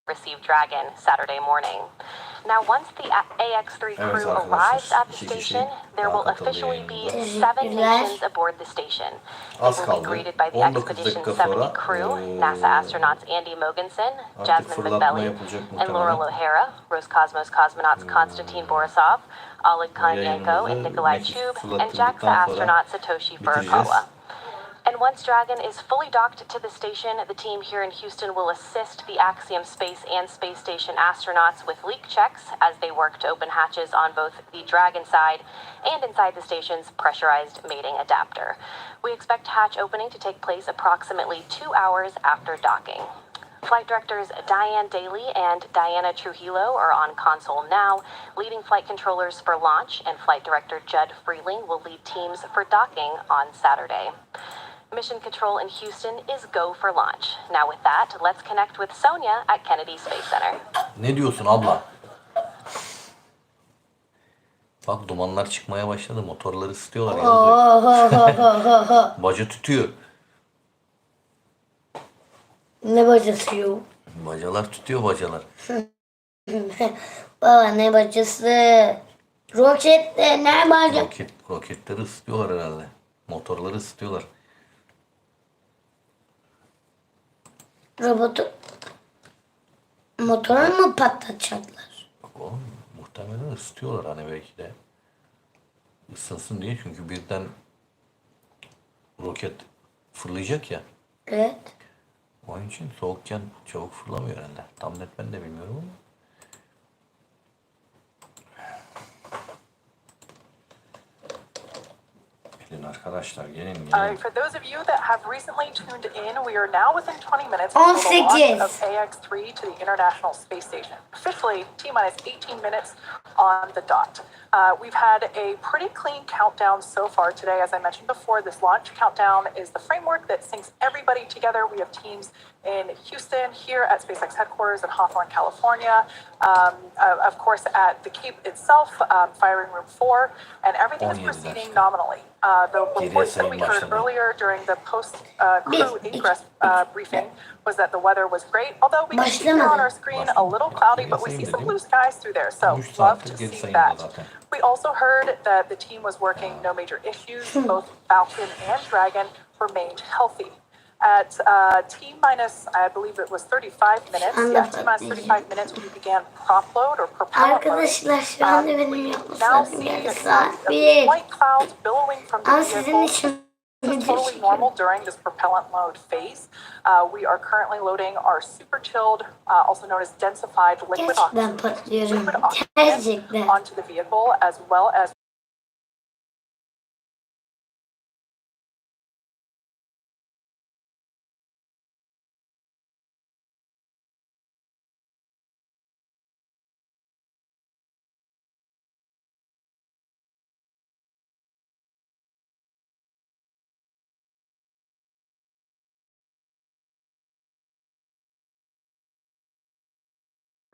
[SPEAKER 20] receive Dragon Saturday morning. Now, once the AX3 crew arrives at the station, there will officially be 7 nations aboard the station. They will be greeted by the Expedition 70 crew, NASA astronauts Andy Mogensen, Jasmine McBelly, and Laurel O'Hara, Roscosmos cosmonauts Konstantin Borisov, Oleg Kononenko, and Nikolai Chub, and JAXA astronaut Satoshi Furukawa. And once Dragon is fully docked to the station, the team here in Houston will assist the Axiom Space and Space Station astronauts with leak checks as they work to open hatches on both the Dragon side and inside the station's pressurized mating adapter. We expect hatch opening to take place approximately 2 hours after docking. Flight directors Diane Daly and Diana Trujillo are on console now, leading flight controllers for launch, and flight director Judd Freeling will lead teams for docking on Saturday. Mission control in Houston is go for launch. Now with that, let's connect with Sonia at Kennedy Space Center.
[SPEAKER 2] Ne diyorsun abla? Bak dumanlar çıkmaya başladı. Motorları ısıtıyorlar. Baca tütüyor.
[SPEAKER 1] Ne bacası yok?
[SPEAKER 2] Bacalar tütüyor bacalar.
[SPEAKER 1] Baba ne bacası? Roketle ne baca?
[SPEAKER 2] Roketleri ısıtıyorlar herhalde. Motorları ısıtıyorlar.
[SPEAKER 1] Robotu motoru mu patlatacaklar?
[SPEAKER 2] Bak oğlum muhtemelen ısıtıyorlar hani belki de. Isınsın diye çünkü birden roket fırlayacak ya.
[SPEAKER 1] Evet.
[SPEAKER 2] Onun için soğukken çabuk fırlamıyor herhalde. Tam net ben de bilmiyorum ama. Arkadaşlar gelin.
[SPEAKER 8] For those of you that have recently tuned in, we are now within 20 minutes of the launch of AX3 to the International Space Station. Officially, T-minus 18 minutes on the dot. We've had a pretty clean countdown so far today. As I mentioned before, this launch countdown is the framework that syncs everybody together. We have teams in Houston, here at SpaceX headquarters in Hawthorne, California, of course at the Cape itself, firing room 4, and everything is proceeding nominally. The reports that we heard earlier during the post-crew ingress briefing was that the weather was great, although we can see here on our screen a little cloudy, but we see some blue skies through there, so love to see that. We also heard that the team was working no major issues. Both Falcon and Dragon remained healthy. At T-minus, I believe it was 35 minutes, T-minus 35 minutes, we began prop load or propellant load. We now see white clouds billowing from the vehicle. This is totally normal during this propellant load phase. We are currently loading our super chilled, also known as densified liquid oxygen onto the vehicle, as well as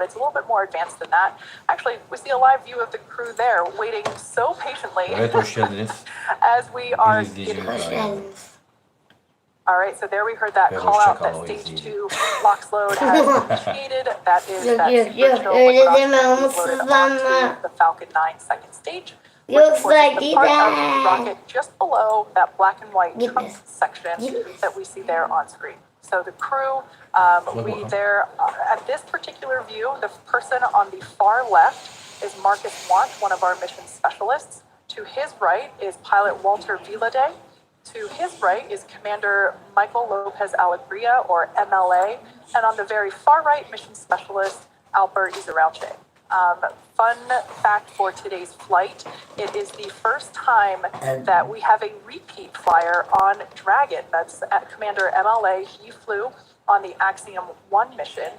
[SPEAKER 8] it's a little bit more advanced than that. Actually, we see a live view of the crew there waiting so patiently as we are getting All right, so there we heard that call out that stage 2 LOX load has initiated. That is that super chill onto the Falcon 9 second stage. Which is the part of the rocket just below that black and white trunk section that we see there on screen. So the crew, at this particular view, the person on the far left is Marcus Want, one of our mission specialists. To his right is pilot Walter Vilade. To his right is Commander Michael Lopez Alegria, or MLA. And on the very far right, mission specialist Alper Gezeravcı. Fun fact for today's flight, it is the first time that we have a repeat flyer on Dragon. That's Commander MLA. He flew on the Axiom 1 mission,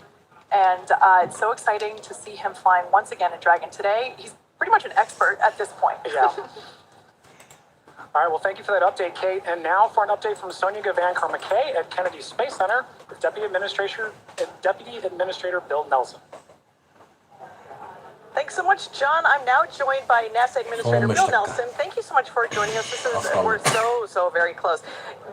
[SPEAKER 8] and it's so exciting to see him flying once again in Dragon today. He's pretty much an expert at this point.
[SPEAKER 9] Yeah. All right, well, thank you for that update, Kate. And now for an update from Sonia Gavankar-McKay at Kennedy Space Center with Deputy Administrator Bill Nelson.
[SPEAKER 15] Thanks so much, John. I'm now joined by NASA Administrator Bill Nelson. Thank you so much for joining us. We're so very close.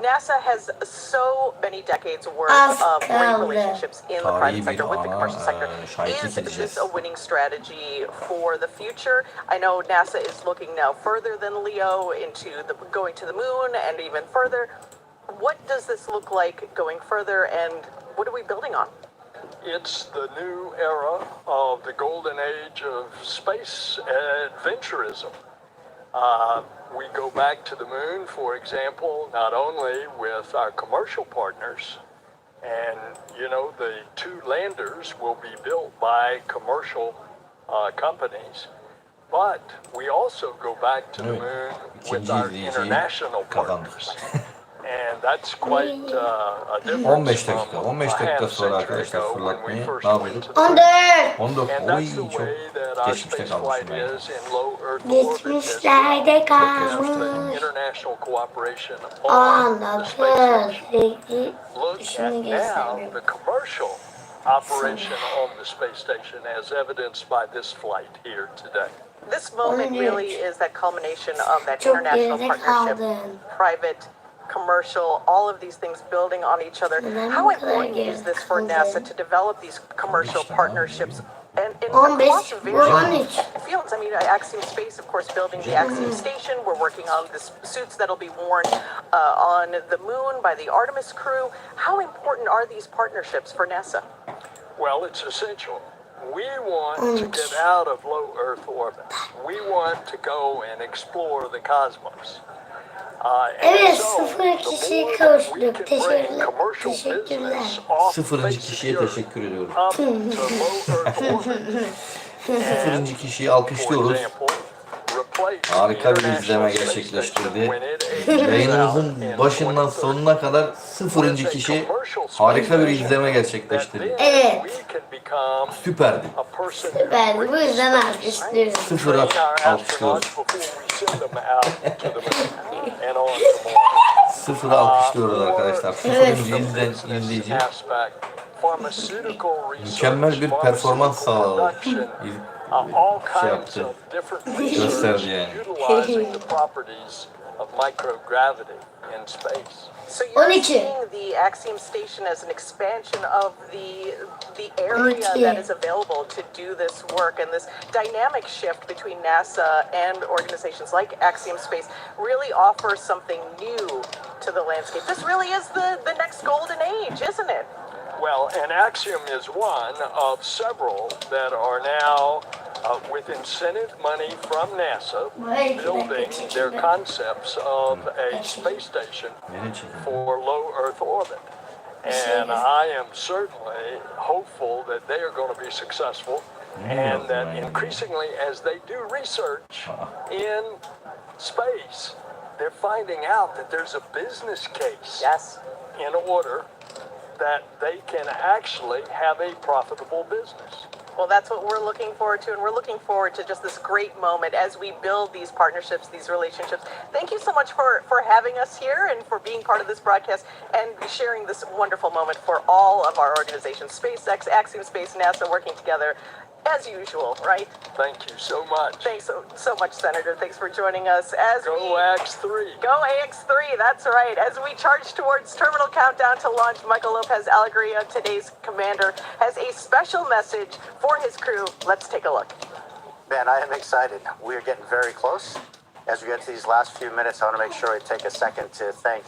[SPEAKER 15] NASA has so many decades worth of great relationships in the private sector with the commercial sector. Is this a winning strategy for the future? I know NASA is looking now further than Leo into going to the moon and even further. What does this look like going further, and what are we building on?
[SPEAKER 12] It's the new era of the golden age of space adventurism. We go back to the moon, for example, not only with our commercial partners, and the 2 landers will be built by commercial companies, but we also go back to the moon with our international partners. And that's quite a difference
[SPEAKER 2] 15 dakika sonra arkadaşlar fırlatmayı ne yapıyorduk? 14. Oy çok geçmişte kalmışım yani.
[SPEAKER 1] Geçmişlerde kalmış. Şimdi göstereyim.
[SPEAKER 12] The commercial operation on the space station as evidenced by this flight here today.
[SPEAKER 15] This moment really is that culmination of that international partnership, private, commercial, all of these things building on each other. How important is this for NASA to develop these commercial partnerships and across various fields? I mean, Axiom Space, of course, building the Axiom Station. We're working on the suits that'll be worn on the moon by the Artemis crew. How important are these partnerships for NASA?
[SPEAKER 12] Well, it's essential. We want to get out of low Earth orbit. We want to go and explore the cosmos.
[SPEAKER 1] Evet, 0 kişiye kavuştuk. Teşekkürler.
[SPEAKER 2] 0. kişiye teşekkür ediyorum. 0. kişiyi alkışlıyoruz. Harika bir izleme gerçekleştirdi. Yayınımızın başından sonuna kadar 0. kişi harika bir izleme gerçekleştirdi.
[SPEAKER 1] Evet.
[SPEAKER 2] Süperdi.
[SPEAKER 1] Süperdi. Bu yüzden alkışlıyoruz.
[SPEAKER 2] 0 alkışlıyoruz. 0 alkışlıyoruz arkadaşlar. 0. izleyici mükemmel bir performans sağladı. Şey yaptı. Gösterdi yani.
[SPEAKER 15] So you're seeing the Axiom Station as an expansion of the area that is available to do this work, and this dynamic shift between NASA and organizations like Axiom Space really offers something new to the landscape. This really is the next golden age, isn't it?
[SPEAKER 12] Well, and Axiom is one of several that are now, with incentive money from NASA, building their concepts of a space station for low Earth orbit. And I am certainly hopeful that they are going to be successful, and that increasingly as they do research in space, they're finding out that there's a business case in order that they can actually have a profitable business.
[SPEAKER 15] Well, that's what we're looking forward to, and we're looking forward to just this great moment as we build these partnerships, these relationships. Thank you so much for having us here and for being part of this broadcast and sharing this wonderful moment for all of our organizations, SpaceX, Axiom Space, NASA, working together as usual, right?
[SPEAKER 12] Thank you so much.
[SPEAKER 15] Thanks so much, Senator. Thanks for joining us.
[SPEAKER 12] Go AX3.
[SPEAKER 15] Go AX3, that's right. As we charge towards terminal countdown to launch, Michael Lopez Alegria, today's commander, has a special message for his crew. Let's take a look.
[SPEAKER 13] Man, I am excited. We are getting very close. As we get to these last few minutes, I want to make sure I take a second to thank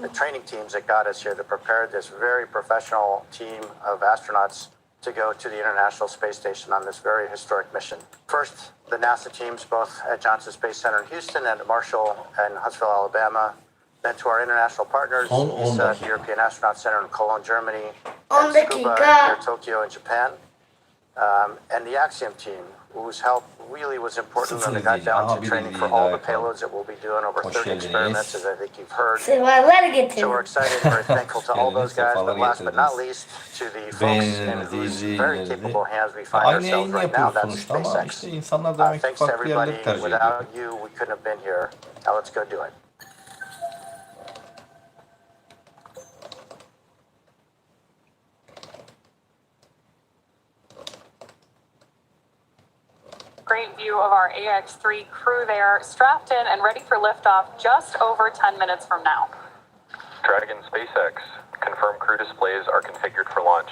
[SPEAKER 13] the training teams that got us here to prepare this very professional team of astronauts to go to the International Space Station on this very historic mission. First, the NASA teams, both at Johnson Space Center in Houston and at Marshall and Huntsville, Alabama. Then to our international partners, the European Astronaut Center in Cologne, Germany, and Scuba near Tokyo in Japan. And the Axiom team, whose help really was important when it got down to training for all the payloads that we'll be doing, over 30 experiments, as I think you've heard. So we're excited, very thankful to all those guys, but last but not least, to the folks in whose very capable hands we find ourselves right now, that's SpaceX. Thanks to everybody. Without you, we couldn't have been here. Now let's go do it.
[SPEAKER 21] view of our AX3 crew there, strapped in and ready for liftoff just over 10 minutes from now.
[SPEAKER 3] Dragon SpaceX, confirm crew displays are configured for launch.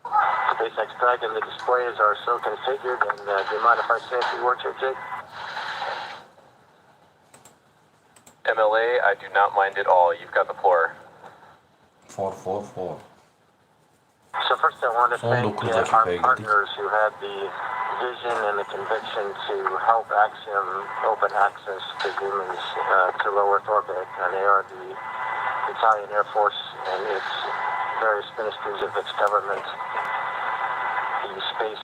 [SPEAKER 13] SpaceX Dragon, the displays are so configured, and do you mind if I say a few words here, Jake?
[SPEAKER 3] MLA, I do not mind at all. You've got the floor.
[SPEAKER 2] 444.
[SPEAKER 13] So first I want to thank our
[SPEAKER 2] dakikaya
[SPEAKER 13] partners who had the vision and the conviction to help Axiom open access to humans to low Earth orbit, and they are the Italian Air Force and its various ministries of its government, the space.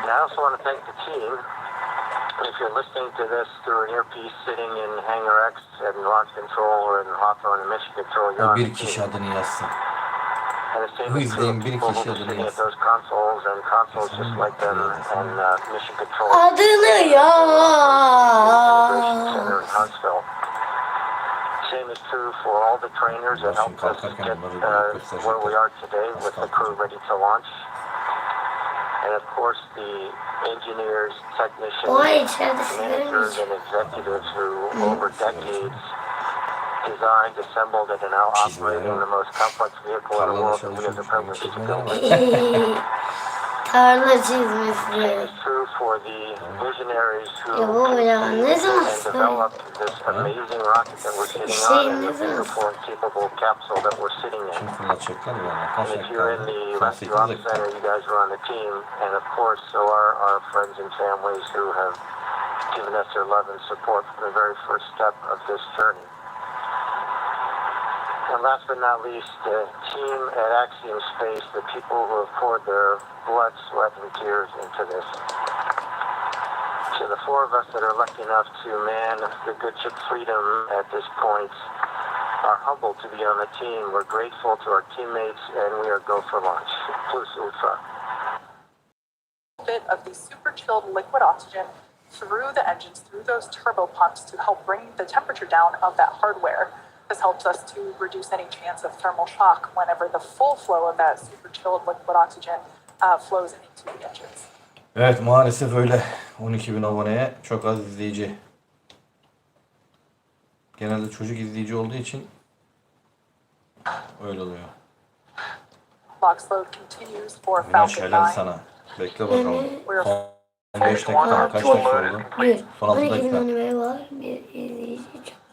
[SPEAKER 13] And I also want to thank the team. If you're listening to this through an earpiece sitting in Hangar X at Launch Control or in Hawthorne and Mission Control, you're on the
[SPEAKER 2] Bir kişi
[SPEAKER 13] team.
[SPEAKER 2] adını yazsın.
[SPEAKER 13] And the same
[SPEAKER 2] Bu
[SPEAKER 13] is true
[SPEAKER 2] izleyen
[SPEAKER 13] of
[SPEAKER 2] bir
[SPEAKER 13] people who
[SPEAKER 2] kişi
[SPEAKER 13] are
[SPEAKER 2] adını
[SPEAKER 13] sitting at
[SPEAKER 2] yazsın.
[SPEAKER 13] those consoles and consoles just like them and Mission Control.
[SPEAKER 1] Adını
[SPEAKER 13] Center in Huntsville. Same is true for all the trainers that helped us get where we are today with the crew ready to launch. And of course the engineers, technicians, managers, and executives who over decades designed, assembled, and are now operating the most complex vehicle in the world that we have the privilege to build.
[SPEAKER 1] Tarla çizmesi.
[SPEAKER 13] It's true for the visionaries who
[SPEAKER 1] ne zaman
[SPEAKER 13] and developed this amazing rocket that we're sitting on and the beautiful and capable capsule that we're sitting in. And if you're in the rescue ops center, you guys are on the team. And of course, so are our friends and families who have given us their love and support from the very first step of this journey. And last but not least, the team at Axiom Space, the people who have poured their blood, sweat, and tears into this. To the four of us that are lucky enough to man the good ship Freedom at this point, are humbled to be on the team. We're grateful to our teammates, and we are go for launch. Plus ultra.
[SPEAKER 8] Bit of the super chilled liquid oxygen through the engines, through those turbo pumps to help bring the temperature down of that hardware. This helps us to reduce any chance of thermal shock whenever the full flow of that super chilled liquid oxygen flows into the engines.
[SPEAKER 2] Evet, maalesef öyle. 12.000 aboneye çok az izleyici. Genelde çocuk izleyici olduğu için öyle oluyor.
[SPEAKER 8] Box load continues for
[SPEAKER 2] Biraz
[SPEAKER 8] Falcon
[SPEAKER 2] şeyler
[SPEAKER 8] 9.
[SPEAKER 2] sana. Bekle bakalım.
[SPEAKER 8] We're
[SPEAKER 2] Son 15 dakika, kaç dakika oldu? Son 6 dakika.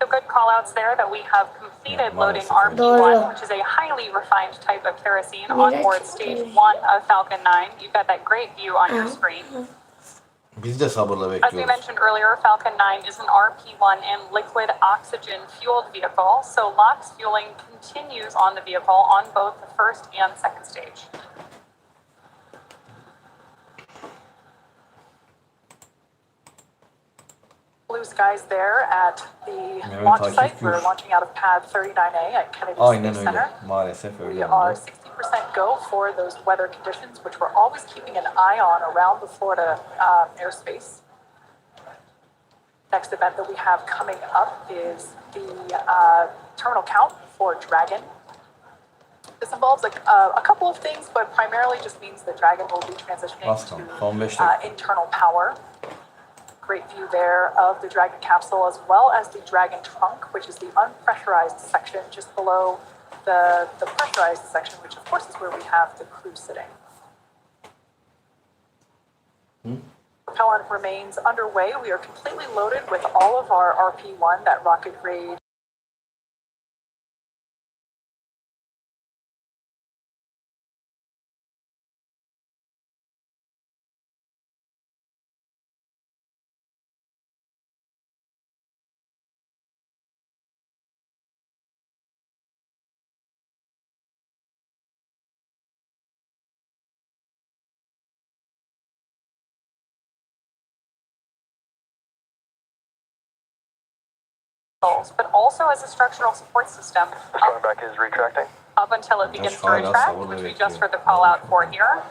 [SPEAKER 21] So good call-outs there that we have completed loading RP1, which is a highly refined type of kerosene on board stage 1 of Falcon 9. You've got that great view on your screen.
[SPEAKER 2] Biz de sabırla
[SPEAKER 21] As we
[SPEAKER 2] bekliyoruz.
[SPEAKER 21] mentioned earlier, Falcon 9 is an RP1 and liquid oxygen fueled vehicle, so LOX fueling continues on the vehicle on both the first and second stage.
[SPEAKER 8] Blue skies there at the launch site. We're launching out of pad 39A at Kennedy
[SPEAKER 2] Aynen
[SPEAKER 8] Space
[SPEAKER 2] öyle.
[SPEAKER 8] Center.
[SPEAKER 2] Maalesef
[SPEAKER 8] We
[SPEAKER 2] öyle
[SPEAKER 8] are
[SPEAKER 2] oldu.
[SPEAKER 8] 60% go for those weather conditions, which we're always keeping an eye on around the Florida airspace. Next event that we have coming up is the terminal count for Dragon. This involves a couple of things, but primarily just means that Dragon will be transitioning to internal power. Great view there of the Dragon capsule as well as the Dragon trunk, which is the unpressurized section just below the pressurized section, which of course is where we have the crew sitting. Propellant remains underway. We are completely loaded with all of our RP1, that rocket grade but also as a structural support system.
[SPEAKER 3] Going back is retracting.
[SPEAKER 21] Up until it begins to retract, which we just heard the call out for here.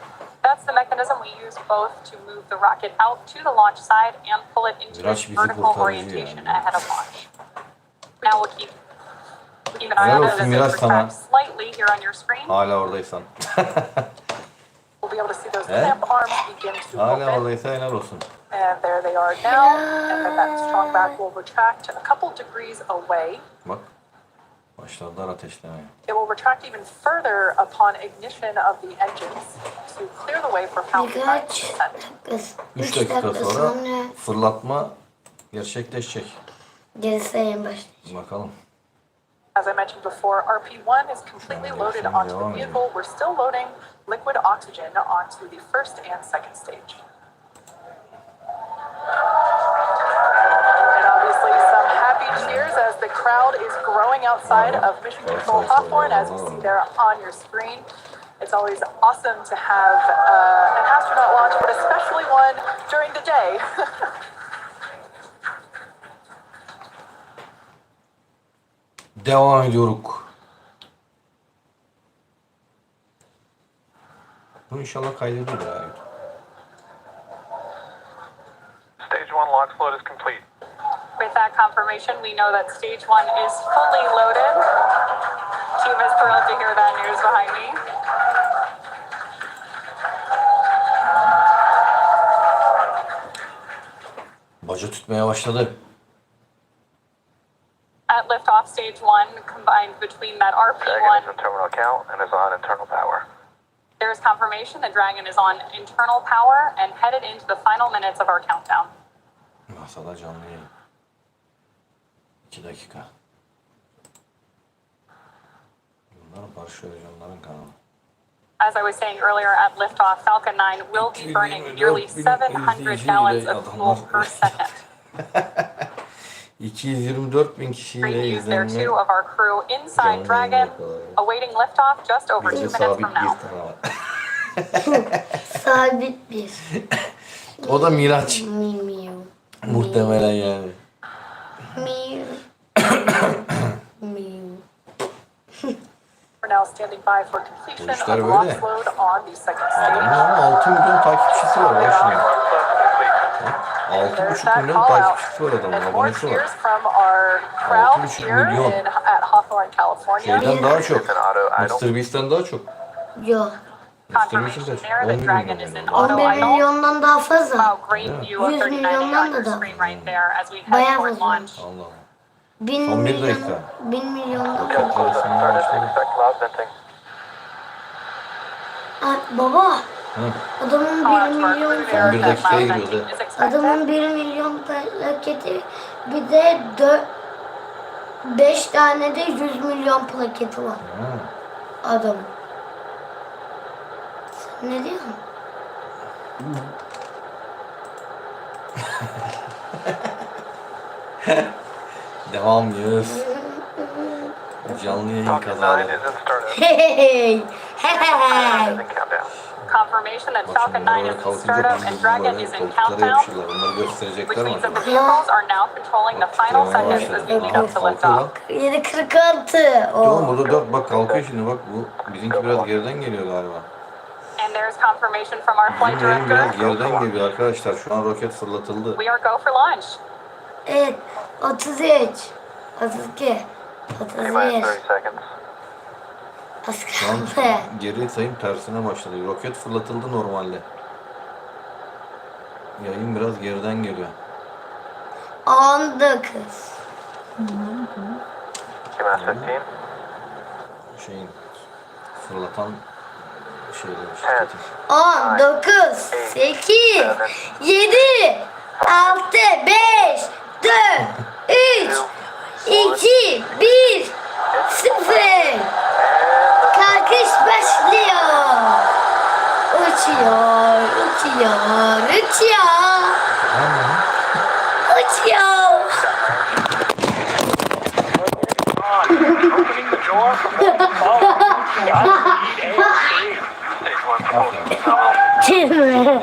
[SPEAKER 8] That's the mechanism we use both to move the rocket out to the launch side and pull it into its vertical orientation ahead of launch. Now we'll keep an eye on it as it retracts slightly here on your screen.
[SPEAKER 2] Hala oradaysan.
[SPEAKER 8] We'll be able to see those clamp arms begin to
[SPEAKER 2] Hala
[SPEAKER 8] open.
[SPEAKER 2] oradaysa helal olsun.
[SPEAKER 8] And there they are now. And then that strong back will retract a couple degrees away.
[SPEAKER 2] Bak. Başladılar ateşlemeye.
[SPEAKER 8] It will retract even further upon ignition of the engines to clear the way for Falcon 9.
[SPEAKER 2] 3 dakika sonra fırlatma gerçekleşecek.
[SPEAKER 1] Geri sayım başlayacak.
[SPEAKER 2] Bakalım.
[SPEAKER 8] As I mentioned before, RP1 is completely loaded onto the vehicle. We're still loading liquid oxygen onto the first and second stage. And obviously some happy cheers as the crowd is growing outside of Mission Control Hawthorne, as you see there on your screen. It's always awesome to have an astronaut launch, but especially one during the day.
[SPEAKER 2] Devam ediyoruz. Bu inşallah kaydedilir abi.
[SPEAKER 3] Stage 1 launch load is complete.
[SPEAKER 8] With that confirmation, we know that stage 1 is fully loaded. Team is thrilled to hear that news behind me.
[SPEAKER 2] Baca tutmaya başladı.
[SPEAKER 8] At liftoff, stage 1 combined between that RP1.
[SPEAKER 3] Dragon is in terminal count and is on internal power.
[SPEAKER 8] There is confirmation that Dragon is on internal power and headed into the final minutes of our countdown.
[SPEAKER 2] NASA'da canlı yayın. 2 dakika. Bunlar barışÖzcanların kanalı.
[SPEAKER 8] As I was saying earlier, at liftoff, Falcon 9 will be burning nearly 700 gallons of fuel per second.
[SPEAKER 2] 224.000 kişiyle
[SPEAKER 8] There
[SPEAKER 2] izlenme.
[SPEAKER 8] two of our crew inside Dragon, awaiting liftoff just over 2 minutes from now.
[SPEAKER 1] Sabit bir.
[SPEAKER 2] O da Miraç.
[SPEAKER 1] Miu.
[SPEAKER 2] Muhtemelen yani.
[SPEAKER 1] Miu. Miu.
[SPEAKER 8] We're now standing by for completion
[SPEAKER 2] Bu
[SPEAKER 8] of
[SPEAKER 2] işler böyle.
[SPEAKER 8] launch load on the second
[SPEAKER 2] Adamın
[SPEAKER 8] stage.
[SPEAKER 2] ama 6 milyon takipçisi var. Bak şimdi. 6,5 milyon takipçisi var adamın.
[SPEAKER 8] And more
[SPEAKER 2] Abonesi var.
[SPEAKER 8] cheers from our crowd
[SPEAKER 2] 6,5
[SPEAKER 8] here
[SPEAKER 2] milyon.
[SPEAKER 8] at Hawthorne, California.
[SPEAKER 2] Şeyden daha çok. Mr. Beast'ten daha çok.
[SPEAKER 1] Yok.
[SPEAKER 2] Mr. Beast'in kaç? 10 milyon yani.
[SPEAKER 1] 11 milyondan daha fazla.
[SPEAKER 8] Wow, great view of
[SPEAKER 1] 100
[SPEAKER 8] 39A on
[SPEAKER 1] milyondan
[SPEAKER 8] your
[SPEAKER 1] da
[SPEAKER 8] screen right there as we
[SPEAKER 1] Bayağı
[SPEAKER 8] head toward
[SPEAKER 1] fazla.
[SPEAKER 8] launch.
[SPEAKER 2] Allah Allah.
[SPEAKER 1] 1000
[SPEAKER 2] Son bir
[SPEAKER 1] milyon.
[SPEAKER 2] dakika.
[SPEAKER 1] 1000 milyondan da.
[SPEAKER 2] Roket arasında başladı.
[SPEAKER 1] Baba.
[SPEAKER 2] Hı.
[SPEAKER 1] Adamın 1 milyon
[SPEAKER 2] Son bir dakikaya giriyoruz ha.
[SPEAKER 1] Adamın 1 milyon plaketi, bir de 5 tane de 100 milyon plaketi var. Adamın. Sen ne diyorsun?
[SPEAKER 2] Devam ediyoruz. Canlı yayın kazaları.
[SPEAKER 1] Hey! Hey!
[SPEAKER 8] Confirmation that Falcon 9 is in startup and Dragon is in
[SPEAKER 2] Koltuklara
[SPEAKER 8] countdown,
[SPEAKER 2] yapışırlar. Onları
[SPEAKER 8] which
[SPEAKER 2] gösterecekler ama.
[SPEAKER 8] means that the vehicles are now controlling the final seconds as we lead up to liftoff.
[SPEAKER 1] 7.46.
[SPEAKER 2] Oğlum burada 4 bak kalkıyor şimdi bak bu bizimki biraz geriden geliyor galiba.
[SPEAKER 8] And there's confirmation from our flight
[SPEAKER 2] Bizim yayın biraz
[SPEAKER 8] director.
[SPEAKER 2] geriden geliyor arkadaşlar. Şu an roket fırlatıldı.
[SPEAKER 8] We are go for launch.
[SPEAKER 1] Evet. 33. 32. 31. Az
[SPEAKER 2] Şu an
[SPEAKER 1] kaldı.
[SPEAKER 2] geri sayım tersine başladı. Roket fırlatıldı normalde. Yayın biraz geriden geliyor.
[SPEAKER 1] 19.
[SPEAKER 2] Şeyin fırlatan şeyler şirketin.
[SPEAKER 1] 19, 8, 7, 6, 5, 4, 3, 2, 1, 0. Kalkış başlıyor. Uçuyor, uçuyor, uçuyor. Uçuyor.
[SPEAKER 12] Opening the door for more follow.
[SPEAKER 1] Değil mi?